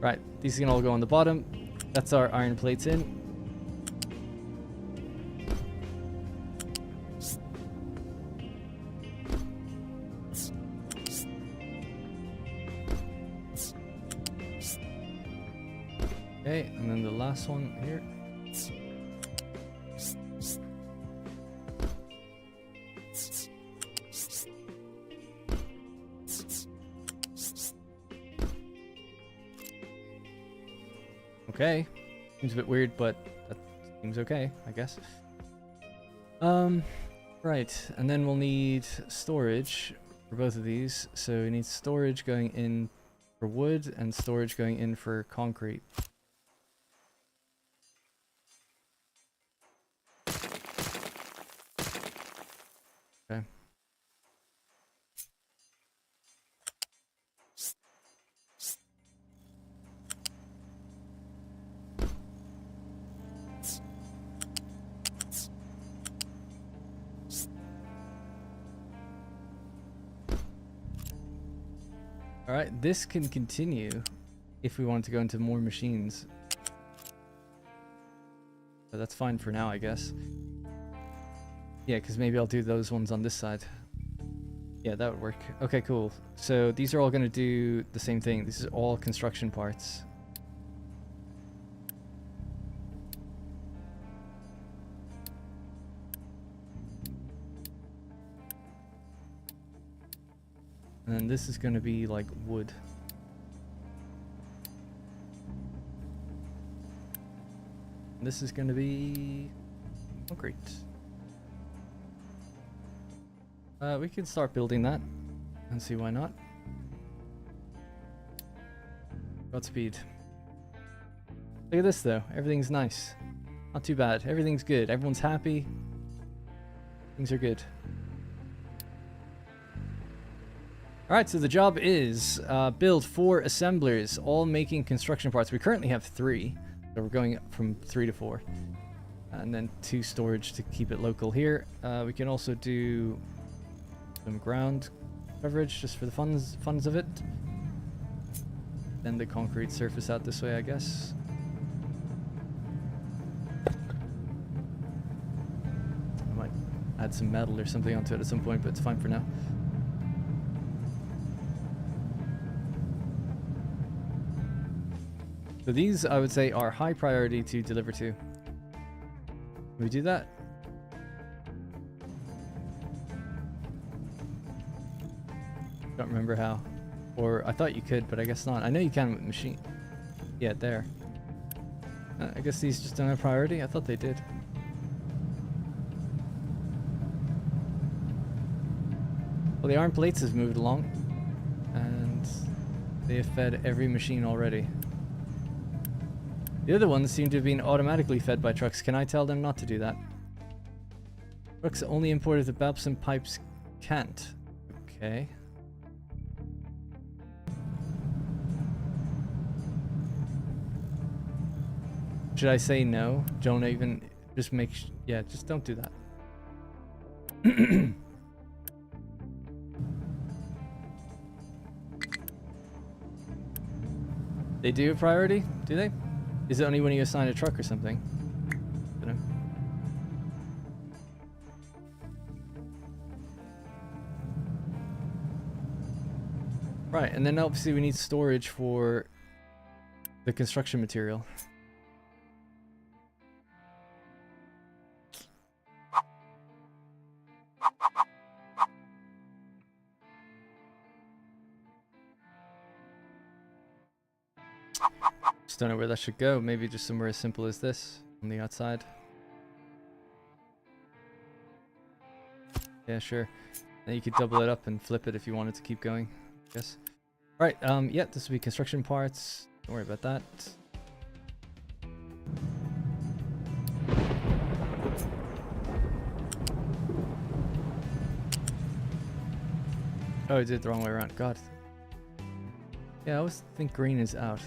Right, these can all go on the bottom. That's our iron plates in. Okay, and then the last one here. Okay, seems a bit weird, but that seems okay, I guess. Right, and then we'll need storage for both of these. So we need storage going in for wood and storage going in for concrete. Okay. Alright, this can continue if we want to go into more machines. But that's fine for now, I guess. Yeah, because maybe I'll do those ones on this side. Yeah, that would work. Okay, cool. So these are all going to do the same thing. This is all construction parts. And then this is going to be like wood. And this is going to be concrete. We can start building that and see why not. Godspeed. Look at this though. Everything's nice. Not too bad. Everything's good. Everyone's happy. Things are good. Alright, so the job is build 4 assemblers, all making construction parts. We currently have 3, so we're going from 3 to 4. And then 2 storage to keep it local here. We can also do some ground coverage just for the funds of it. Then the concrete surface out this way, I guess. I might add some metal or something onto it at some point, but it's fine for now. So these, I would say, are high priority to deliver to. Can we do that? Don't remember how. Or I thought you could, but I guess not. I know you can with machine. Yeah, there. I guess these just don't have priority. I thought they did. Well, the iron plates has moved along, and they have fed every machine already. The other ones seem to have been automatically fed by trucks. Can I tell them not to do that? Trucks only imported the belts and pipes can't. Okay. Should I say no? Don't even just make yeah, just don't do that. They do have priority? Do they? Is it only when you assign a truck or something? I don't know. Right, and then obviously we need storage for the construction material. Just don't know where that should go. Maybe just somewhere as simple as this on the outside. Yeah, sure. Then you could double it up and flip it if you wanted to keep going, I guess. Right, yeah, this will be construction parts. Don't worry about that. Oh, I did it the wrong way around. God. Yeah, I always think green is out.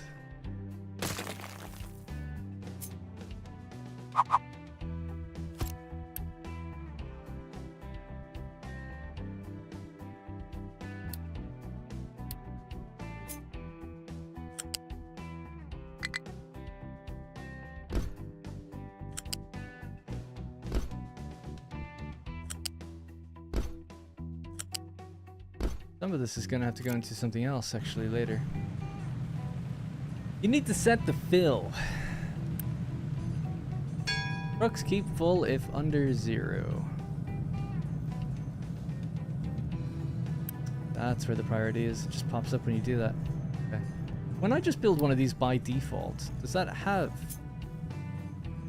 Some of this is gonna have to go into something else actually later. You need to set the fill. Trucks keep full if under 0. That's where the priority is. It just pops up when you do that. Okay. When I just build one of these by default, does that have...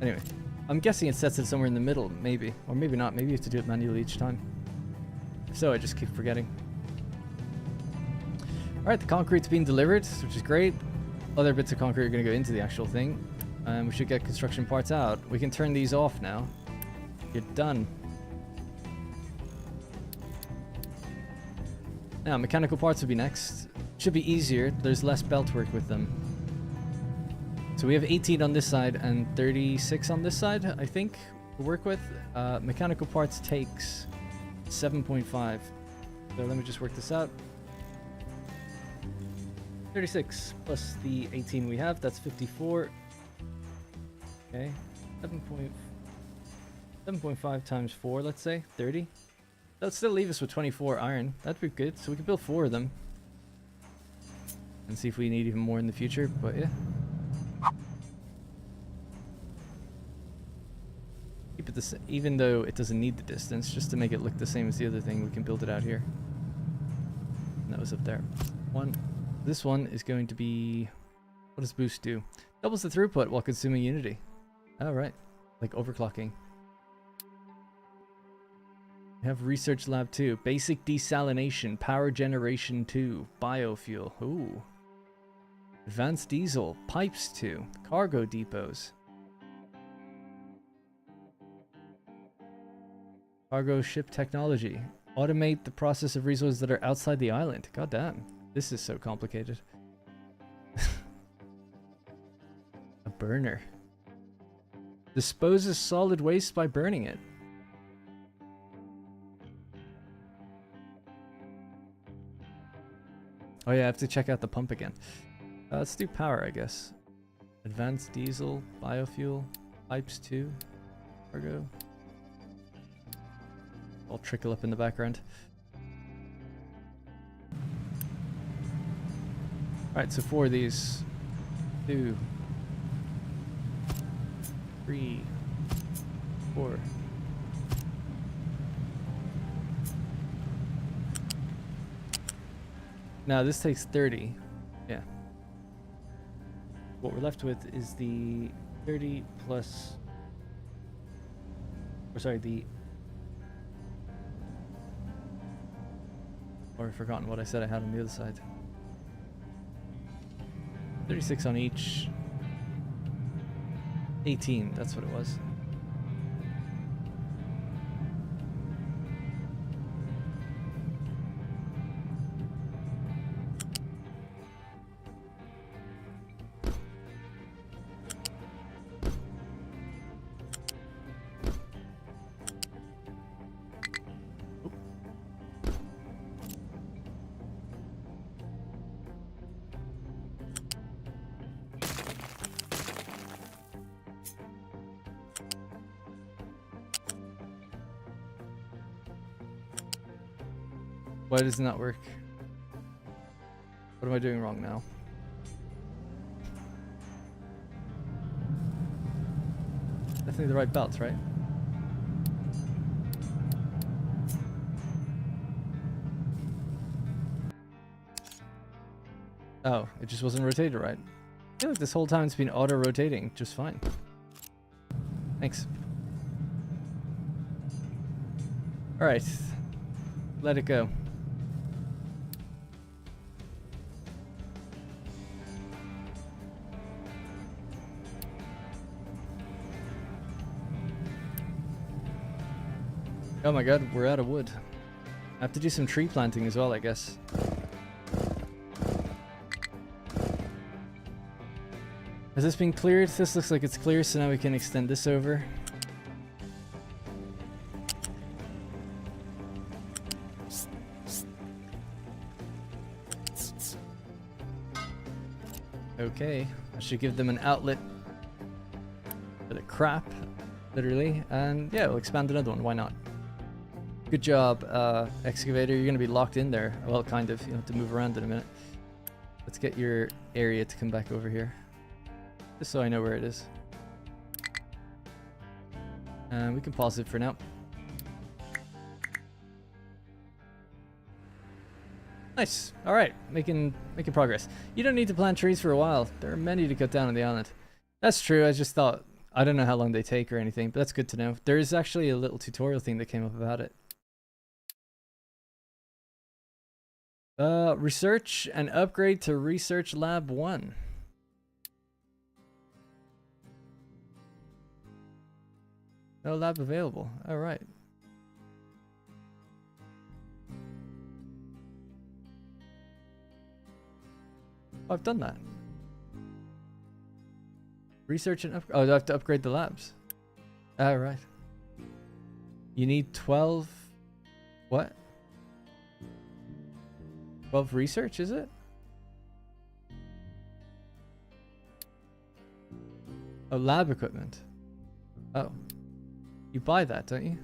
Anyway, I'm guessing it sets it somewhere in the middle, maybe. Or maybe not. Maybe you have to do it manually each time. If so, I just keep forgetting. Alright, the concrete's being delivered, which is great. Other bits of concrete are going to go into the actual thing. And we should get construction parts out. We can turn these off now. You're done. Now, mechanical parts will be next. Should be easier. There's less belt work with them. So we have 18 on this side and 36 on this side, I think, to work with. Mechanical parts takes 7.5. So let me just work this out. 36 plus the 18 we have, that's 54. Okay, 7.5 times 4, let's say, 30. That'll still leave us with 24 iron. That'd be good, so we can build 4 of them. And see if we need even more in the future, but yeah. Keep it the same, even though it doesn't need the distance, just to make it look the same as the other thing, we can build it out here. And that was up there. 1. This one is going to be... What does boost do? Doubles the throughput while consuming Unity. Oh, right. Like overclocking. We have Research Lab 2. Basic Desalination. Power Generation 2. Biofuel. Ooh. Advanced Diesel. Pipes 2. Cargo Depots. Cargo Ship Technology. Automate the process of resources that are outside the island. God damn. This is so complicated. A burner. Disposes solid waste by burning it. Oh yeah, I have to check out the pump again. Let's do power, I guess. Advanced diesel, biofuel, pipes 2, cargo. All trickle up in the background. Alright, so 4 of these. 2, 3, 4. Now this takes 30. Yeah. What we're left with is the 30 plus... Or sorry, the... Or I've forgotten what I said I had on the other side. 36 on each. 18, that's what it was. Why doesn't that work? What am I doing wrong now? Definitely the right belt, right? Oh, it just wasn't rotated right. I feel like this whole time it's been auto-rotating just fine. Thanks. Alright. Let it go. Oh my god, we're out of wood. I have to do some tree planting as well, I guess. Has this been cleared? This looks like it's clear, so now we can extend this over. Okay, I should give them an outlet for the crap, literally, and yeah, we'll expand another one, why not? Good job, excavator, you're gonna be locked in there. Well, kind of, you have to move around in a minute. Let's get your area to come back over here. Just so I know where it is. And we can pause it for now. Nice. All right, making progress. You don't need to plant trees for a while. There are many to cut down on the island. That's true. I just thought, I don't know how long they take or anything, but that's good to know. There is actually a little tutorial thing that came up about it. Research and upgrade to Research Lab 1. No lab available. All right. Oh, I've done that. Research and oh, I have to upgrade the labs. All right. You need 12. What? 12 research, is it? Oh, lab equipment. Oh. You buy that, don't you?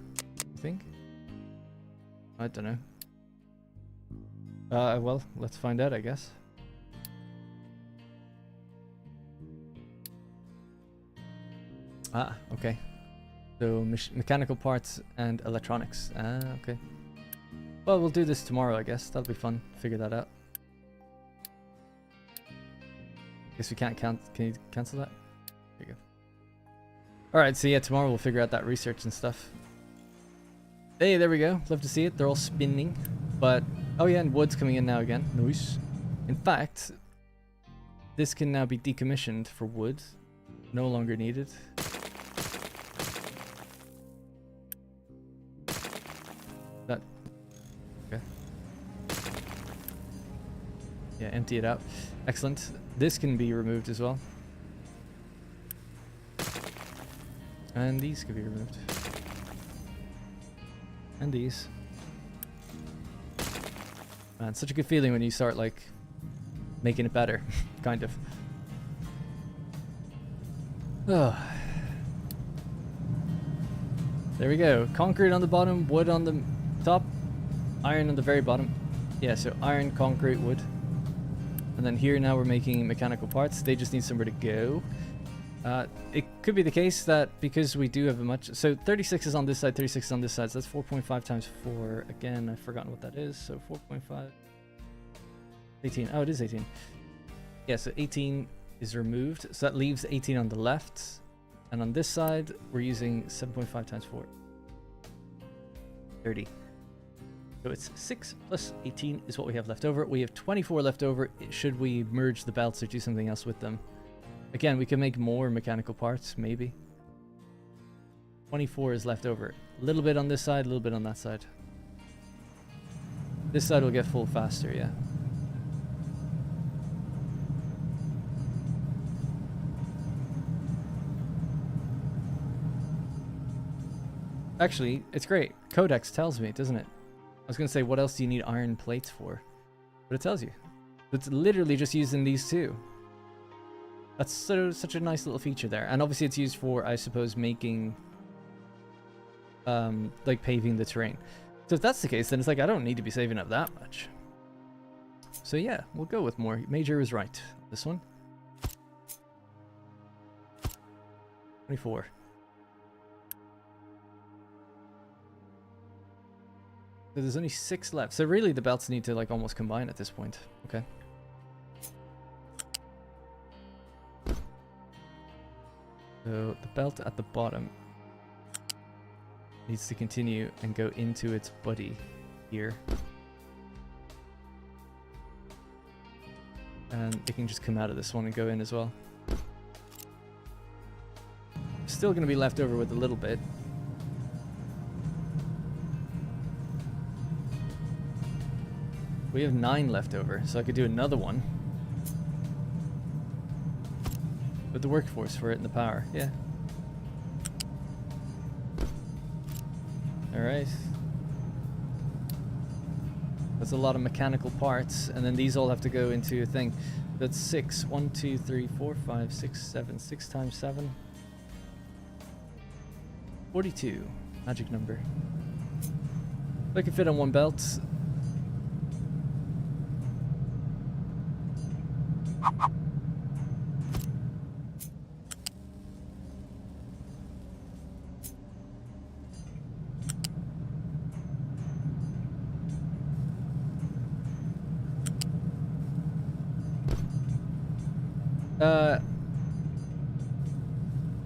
I think. I don't know. Well, let's find out, I guess. Ah, okay. So, mechanical parts and electronics. Ah, okay. Well, we'll do this tomorrow, I guess. That'll be fun. Figure that out. Guess we can't count. Can you cancel that? There you go. Alright, so yeah, tomorrow we'll figure out that research and stuff. Hey, there we go. Love to see it. They're all spinning. But, oh yeah, and wood's coming in now again. Nice. In fact, this can now be decommissioned for wood. No longer needed. That... Okay. Yeah, empty it out. Excellent. This can be removed as well. And these could be removed. And these. Man, such a good feeling when you start, like, making it better. Kind of. Oh. There we go. Concrete on the bottom, wood on the top, iron on the very bottom. Yeah, so iron, concrete, wood. And then here now we're making mechanical parts. They just need somewhere to go. It could be the case that because we do have a much... So 36 is on this side, 36 is on this side. So that's 4.5 times 4. Again, I've forgotten what that is. So 4.5. 18. Oh, it is 18. Yeah, so 18 is removed. So that leaves 18 on the left. And on this side, we're using 7.5 times 4. 30. So it's 6 plus 18 is what we have left over. We have 24 left over. Should we merge the belts or do something else with them? Again, we can make more mechanical parts, maybe. 24 is left over. A little bit on this side, a little bit on that side. This side will get full faster, yeah. Actually, it's great. Codex tells me, doesn't it? I was going to say, what else do you need iron plates for? But it tells you. It's literally just using these two. That's such a nice little feature there. And obviously it's used for, I suppose, making... like paving the terrain. So if that's the case, then it's like, I don't need to be saving up that much. So yeah, we'll go with more. Major was right. This one. 24. So there's only 6 left. So really the belts need to like almost combine at this point. Okay. So the belt at the bottom needs to continue and go into its buddy here. And it can just come out of this one and go in as well. Still going to be left over with a little bit. We have 9 left over, so I could do another one. With the workforce for it and the power, yeah. Alright. That's a lot of mechanical parts, and then these all have to go into a thing. That's 6. 1, 2, 3, 4, 5, 6, 7. 6 times 7. 42. Magic number. If I can fit on one belt.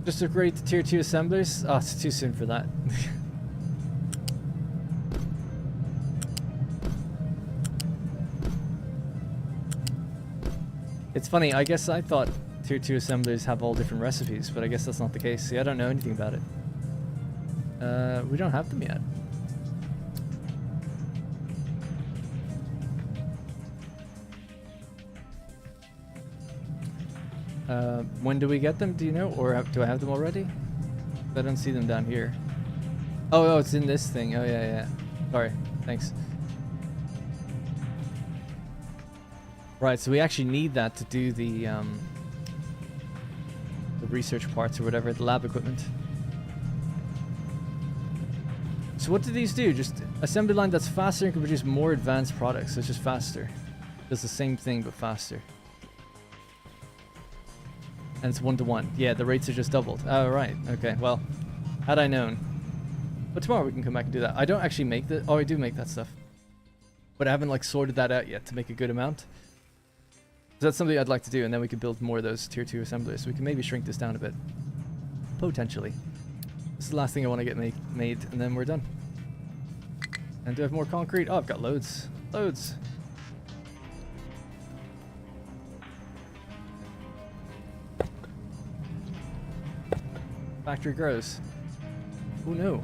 Just upgrade to tier 2 assemblers? Oh, it's too soon for that. It's funny, I guess I thought tier 2 assemblers have all different recipes, but I guess that's not the case. See, I don't know anything about it. We don't have them yet. When do we get them? Do you know? Or do I have them already? I don't see them down here. Oh, it's in this thing. Oh, yeah. Sorry. Thanks. Right, so we actually need that to do the research parts or whatever, the lab equipment. So what do these do? Just assembly line that's faster and can produce more advanced products. So it's just faster. Does the same thing but faster. And it's 1-to-1. Yeah, the rates are just doubled. Oh, right. Okay, well, had I known. But tomorrow we can come back and do that. I don't actually make the... Oh, I do make that stuff. But I haven't, like, sorted that out yet to make a good amount. So that's something I'd like to do, and then we can build more of those tier 2 assemblers. So we can maybe shrink this down a bit. Potentially. This is the last thing I want to get made, and then we're done. And do I have more concrete? Oh, I've got loads. Loads. Factory grows. Oh no.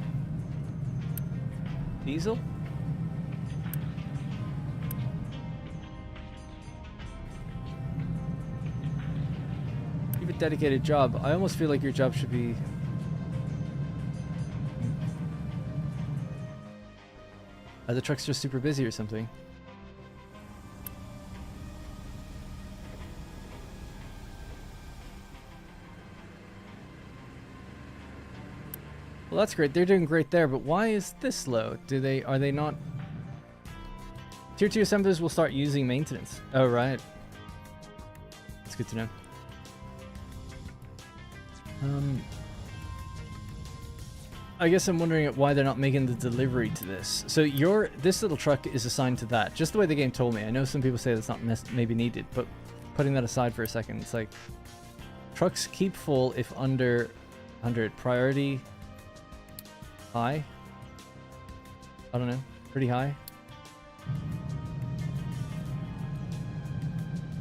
Diesel? You have a dedicated job. I almost feel like your job should be... Are the trucks just super busy or something? Well, that's great. They're doing great there, but why is this low? Are they not... Tier 2 assemblers will start using maintenance. Oh, right. That's good to know. I guess I'm wondering why they're not making the delivery to this. So this little truck is assigned to that, just the way the game told me. I know some people say that's not maybe needed, but putting that aside for a second, it's like trucks keep full if under 100. Priority high. I don't know, pretty high.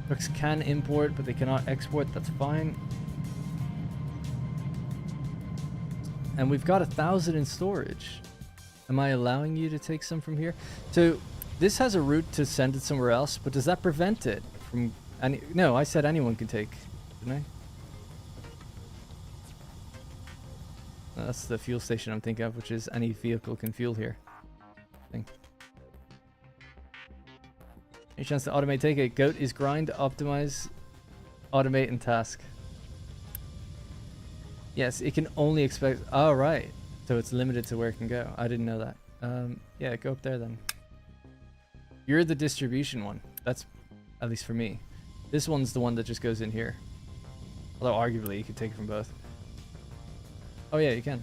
Trucks can import, but they cannot export. That's fine. And we've got 1,000 in storage. Am I allowing you to take some from here? So this has a route to send it somewhere else, but does that prevent it from no, I said anyone can take, didn't I? That's the fuel station I'm thinking of, which is any vehicle can fuel here. Thing. Any chance to automate take it? Goat is grind, optimize, automate, and task. Yes, it can only expect... Oh, right. So it's limited to where it can go. I didn't know that. Yeah, go up there then. You're the distribution one. That's, at least for me. This one's the one that just goes in here. Although arguably you could take it from both. Oh yeah, you can.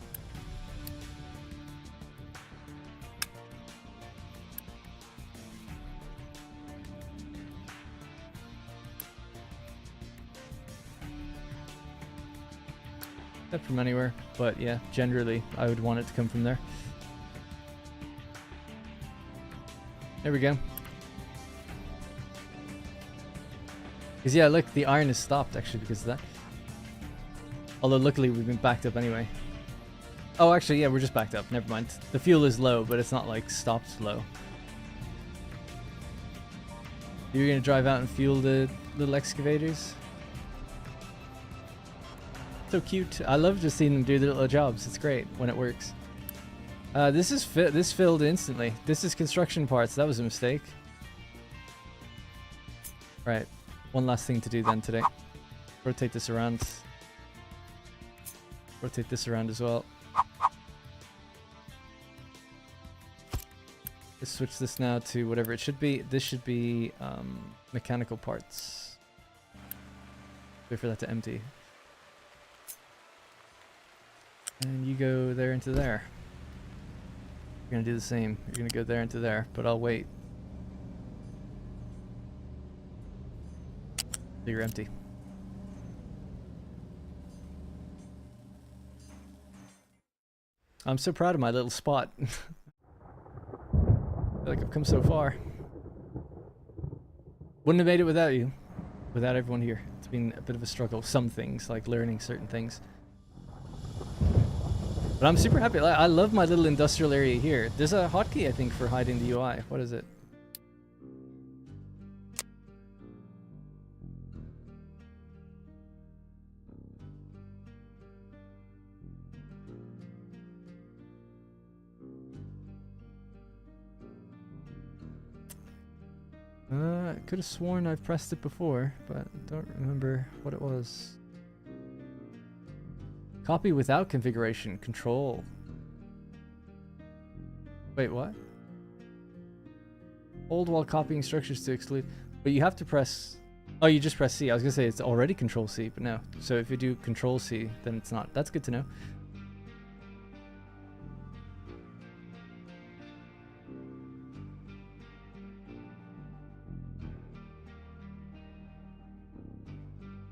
From anywhere, but yeah, generally I would want it to come from there. There we go. Because yeah, look, the iron is stopped actually because of that. Although luckily we've been backed up anyway. Oh, actually, yeah, we're just backed up. Never mind. The fuel is low, but it's not like stopped low. You're gonna drive out and fuel the little excavators? So cute. I love just seeing them do their little jobs. It's great when it works. This filled instantly. This is construction parts. That was a mistake. Right. One last thing to do then today. Rotate this around. Rotate this around as well. Let's switch this now to whatever it should be. This should be mechanical parts. Wait for that to empty. And you go there into there. You're gonna do the same. You're gonna go there into there, but I'll wait. So you're empty. I'm so proud of my little spot. I feel like I've come so far. Wouldn't have made it without you. Without everyone here. It's been a bit of a struggle. Some things, like learning certain things. But I'm super happy. I love my little industrial area here. There's a hotkey, I think, for hiding the UI. What is it? I could have sworn I've pressed it before, but I don't remember what it was. Copy without configuration. Control. Wait, what? Hold while copying structures to exclude. But you have to press... Oh, you just press C. I was going to say it's already Control C, but no. So if you do Control C, then it's not. That's good to know.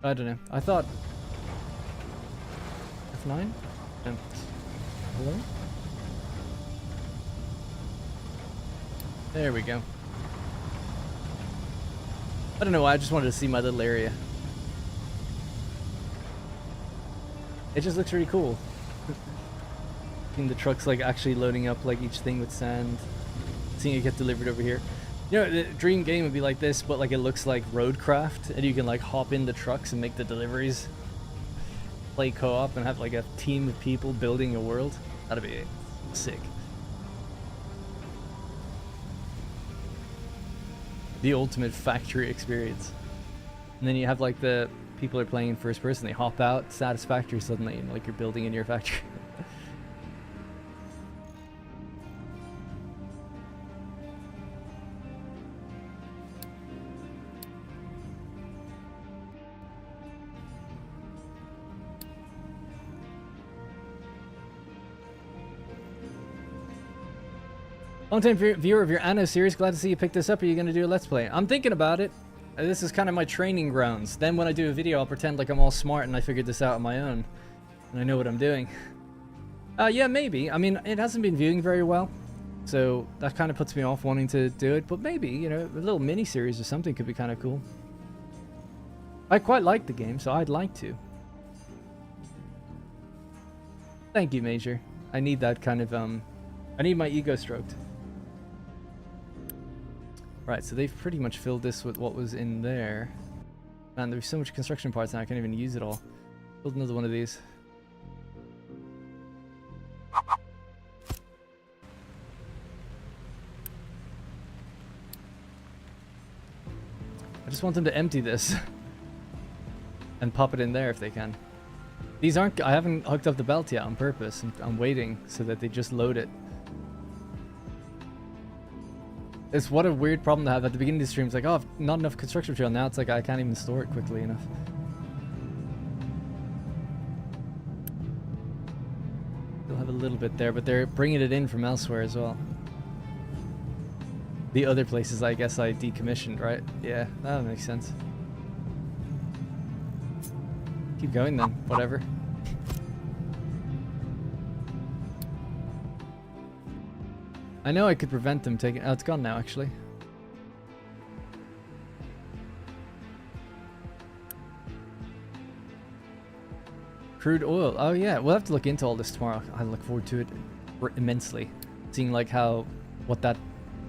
I don't know. I thought... F9? No. Hello? There we go. I don't know why, I just wanted to see my little area. It just looks really cool. Seeing the trucks like actually loading up like each thing with sand. Seeing it get delivered over here. You know, the dream game would be like this, but like it looks like Roadcraft, and you can like hop in the trucks and make the deliveries. Play co-op and have like a team of people building a world. That'd be sick. The ultimate factory experience. And then you have like the people are playing in first person, they hop out, satisfactory suddenly, and like you're building in your factory. Long-time viewer of your Anno series, glad to see you picked this up. Are you going to do a Let's Play? I'm thinking about it. This is kind of my training grounds. Then when I do a video, I'll pretend like I'm all smart and I figured this out on my own. And I know what I'm doing. Yeah, maybe. I mean, it hasn't been viewing very well. So that kind of puts me off wanting to do it. But maybe, you know, a little mini-series or something could be kind of cool. I quite like the game, so I'd like to. Thank you, Major. I need that kind of, I need my ego stroked. Right, so they've pretty much filled this with what was in there. Man, there's so much construction parts now, I can't even use it all. Build another one of these. I just want them to empty this. And pop it in there if they can. These aren't... I haven't hooked up the belt yet on purpose. I'm waiting so that they just load it. It's what a weird problem to have at the beginning of the stream. It's like, oh, not enough construction material. Now it's like I can't even store it quickly enough. They'll have a little bit there, but they're bringing it in from elsewhere as well. The other places, I guess, I decommissioned, right? Yeah, that makes sense. Keep going then, whatever. I know I could prevent them taking... Oh, it's gone now, actually. Crude oil. Oh, yeah. We'll have to look into all this tomorrow. I look forward to it immensely. Seeing, like, how... What that...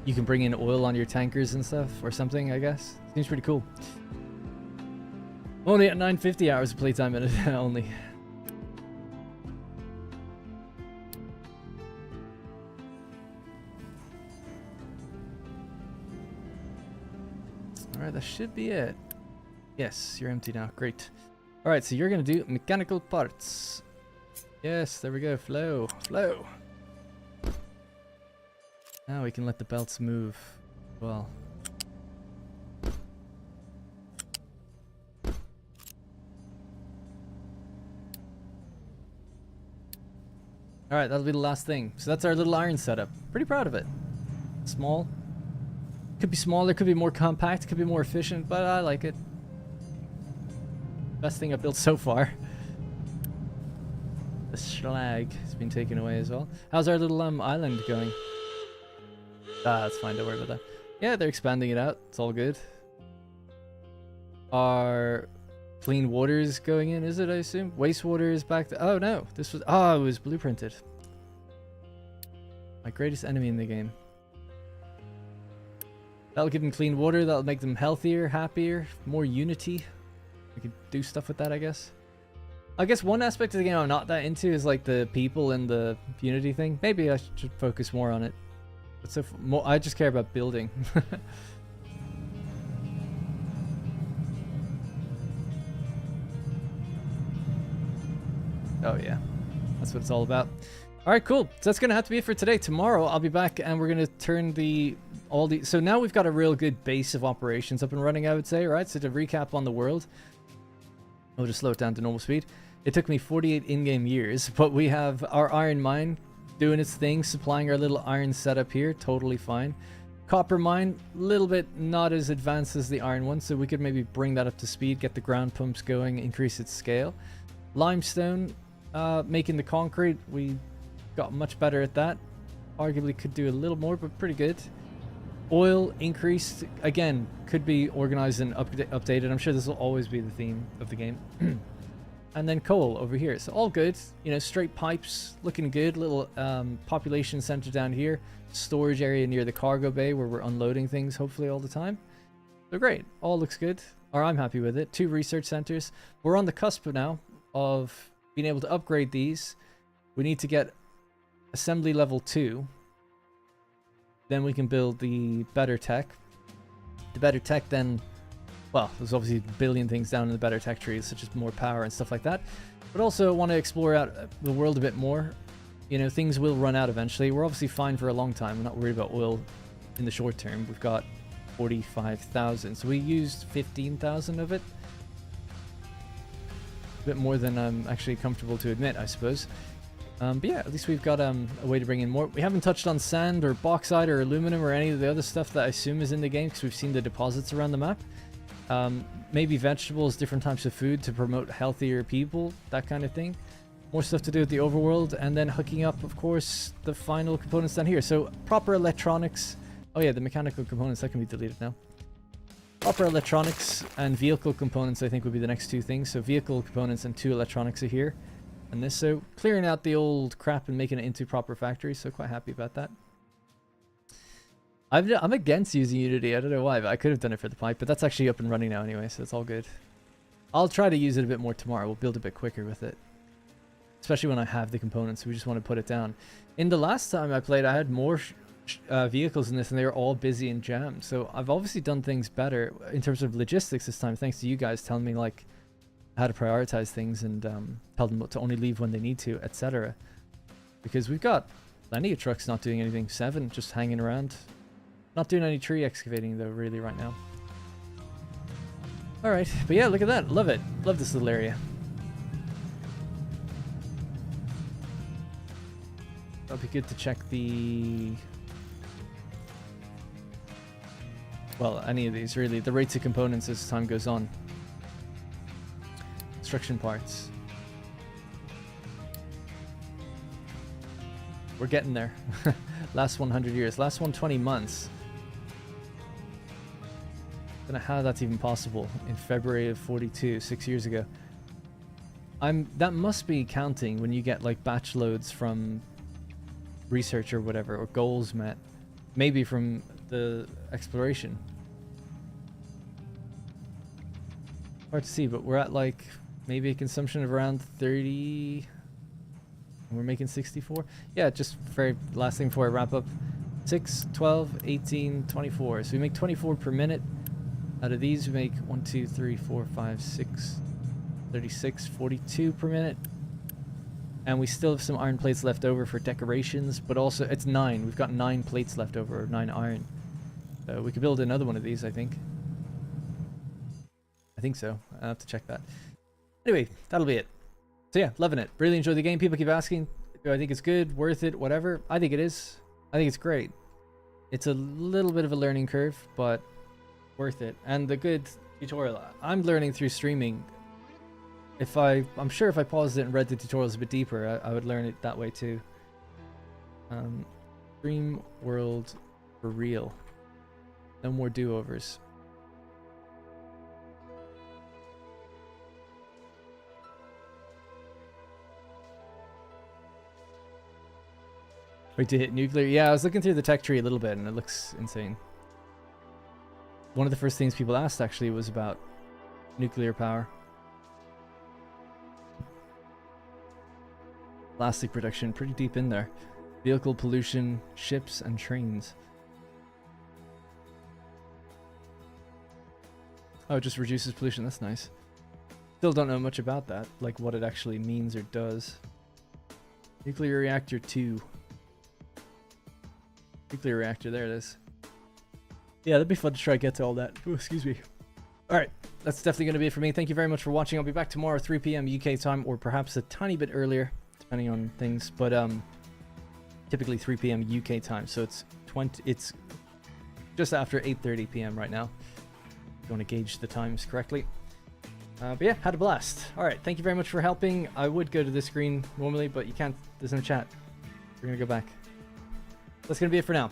You can bring in oil on your tankers and stuff, or something, I guess. Seems pretty cool. Only at 950 hours of playtime in it, only. Alright, that should be it. Yes, you're empty now. Great. Alright, so you're going to do mechanical parts. Yes, there we go. Flow. Flow. Now we can let the belts move. Well. Alright, that'll be the last thing. So that's our little iron setup. Pretty proud of it. Small. Could be smaller, could be more compact, could be more efficient, but I like it. Best thing I've built so far. The slag has been taken away as well. How's our little island going? Ah, that's fine, don't worry about that. Yeah, they're expanding it out. It's all good. Our clean water is going in, is it, I assume? Wastewater is back to... Oh, no. This was... Oh, it was blueprinted. My greatest enemy in the game. That'll give them clean water. That'll make them healthier, happier, more unity. We could do stuff with that, I guess. I guess one aspect of the game I'm not that into is like the people and the unity thing. Maybe I should focus more on it. But so more, I just care about building. Oh yeah, that's what it's all about. All right, cool. So that's gonna have to be it for today. Tomorrow I'll be back and we're gonna turn so now we've got a real good base of operations up and running, I would say, right? So to recap on the world, I'll just slow it down to normal speed. It took me 48 in-game years, but we have our iron mine doing its thing, supplying our little iron setup here, totally fine. Copper mine, a little bit not as advanced as the iron one, so we could maybe bring that up to speed, get the ground pumps going, increase its scale. Limestone, making the concrete, we got much better at that. Arguably could do a little more, but pretty good. Oil increased, again, could be organized and updated. I'm sure this will always be the theme of the game. And then coal over here, so all good. You know, straight pipes, looking good. Little population center down here. Storage area near the cargo bay where we're unloading things, hopefully all the time. So great, all looks good. Or I'm happy with it. 2 research centers. We're on the cusp now of being able to upgrade these. We need to get assembly level 2. Then we can build the better tech. The better tech then, well, there's obviously a billion things down in the better tech trees, such as more power and stuff like that. But also want to explore out the world a bit more. You know, things will run out eventually. We're obviously fine for a long time. We're not worried about oil in the short term. We've got 45,000. So we used 15,000 of it. A bit more than I'm actually comfortable to admit, I suppose. But yeah, at least we've got a way to bring in more. We haven't touched on sand or bauxite or aluminum or any of the other stuff that I assume is in the game because we've seen the deposits around the map. Maybe vegetables, different types of food to promote healthier people, that kind of thing. More stuff to do with the overworld, and then hooking up, of course, the final components down here. So proper electronics. Oh yeah, the mechanical components, that can be deleted now. Proper electronics and vehicle components, I think, would be the next two things. So vehicle components and 2 electronics are here. And this, so clearing out the old crap and making it into proper factories, so quite happy about that. I'm against using Unity, I don't know why, but I could have done it for the pipe, but that's actually up and running now anyway, so it's all good. I'll try to use it a bit more tomorrow, we'll build a bit quicker with it. Especially when I have the components, we just want to put it down. In the last time I played, I had more vehicles in this, and they were all busy and jammed, so I've obviously done things better in terms of logistics this time, thanks to you guys telling me, like, how to prioritize things and tell them to only leave when they need to, etc. Because we've got plenty of trucks not doing anything. 7 just hanging around. Not doing any tree excavating though, really, right now. Alright, but yeah, look at that. Love it. Love this little area. That'll be good to check the... well, any of these, really. The rates of components as time goes on. Construction parts. We're getting there. Last 100 years. Last 120 months. Don't know how that's even possible in February of 42, 6 years ago. That must be counting when you get like batch loads from research or whatever, or goals met. Maybe from the exploration. Hard to see, but we're at like maybe a consumption of around 30. And we're making 64. Yeah, just very last thing before I wrap up. 6, 12, 18, 24. So we make 24 per minute. Out of these, we make 1, 2, 3, 4, 5, 6, 36, 42 per minute. And we still have some iron plates left over for decorations, but also it's 9. We've got 9 plates left over, or 9 iron. So we could build another one of these, I think. I think so. I'll have to check that. Anyway, that'll be it. So yeah, loving it. Really enjoy the game. People keep asking, do I think it's good, worth it, whatever. I think it is. I think it's great. It's a little bit of a learning curve, but worth it. And the good tutorial. I'm learning through streaming. I'm sure if I paused it and read the tutorials a bit deeper, I would learn it that way too. Dream world for real. No more do-overs. Wait to hit nuclear? Yeah, I was looking through the tech tree a little bit and it looks insane. One of the first things people asked actually was about nuclear power. Plastic production, pretty deep in there. Vehicle pollution, ships and trains. Oh, it just reduces pollution, that's nice. Still don't know much about that, like what it actually means or does. Nuclear reactor 2. Nuclear reactor, there it is. Yeah, that'd be fun to try to get to all that. Oh, excuse me. Alright, that's definitely going to be it for me. Thank you very much for watching. I'll be back tomorrow, 3 p.m. UK time, or perhaps a tiny bit earlier, depending on things. But typically 3 p.m. UK time, so it's just after 8:30 p.m. right now. If you want to gauge the times correctly. But yeah, had a blast. Alright, thank you very much for helping. I would go to this screen normally, but you can't. There's no chat. We're going to go back. That's going to be it for now.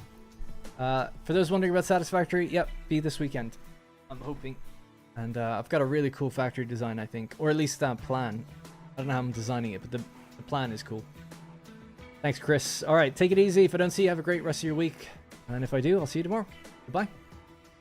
For those wondering about Satisfactory, yep, be this weekend. I'm hoping. And I've got a really cool factory design, I think. Or at least that plan. I don't know how I'm designing it, but the plan is cool. Thanks, Chris. Alright, take it easy. If I don't see you, have a great rest of your week. And if I do, I'll see you tomorrow. Goodbye.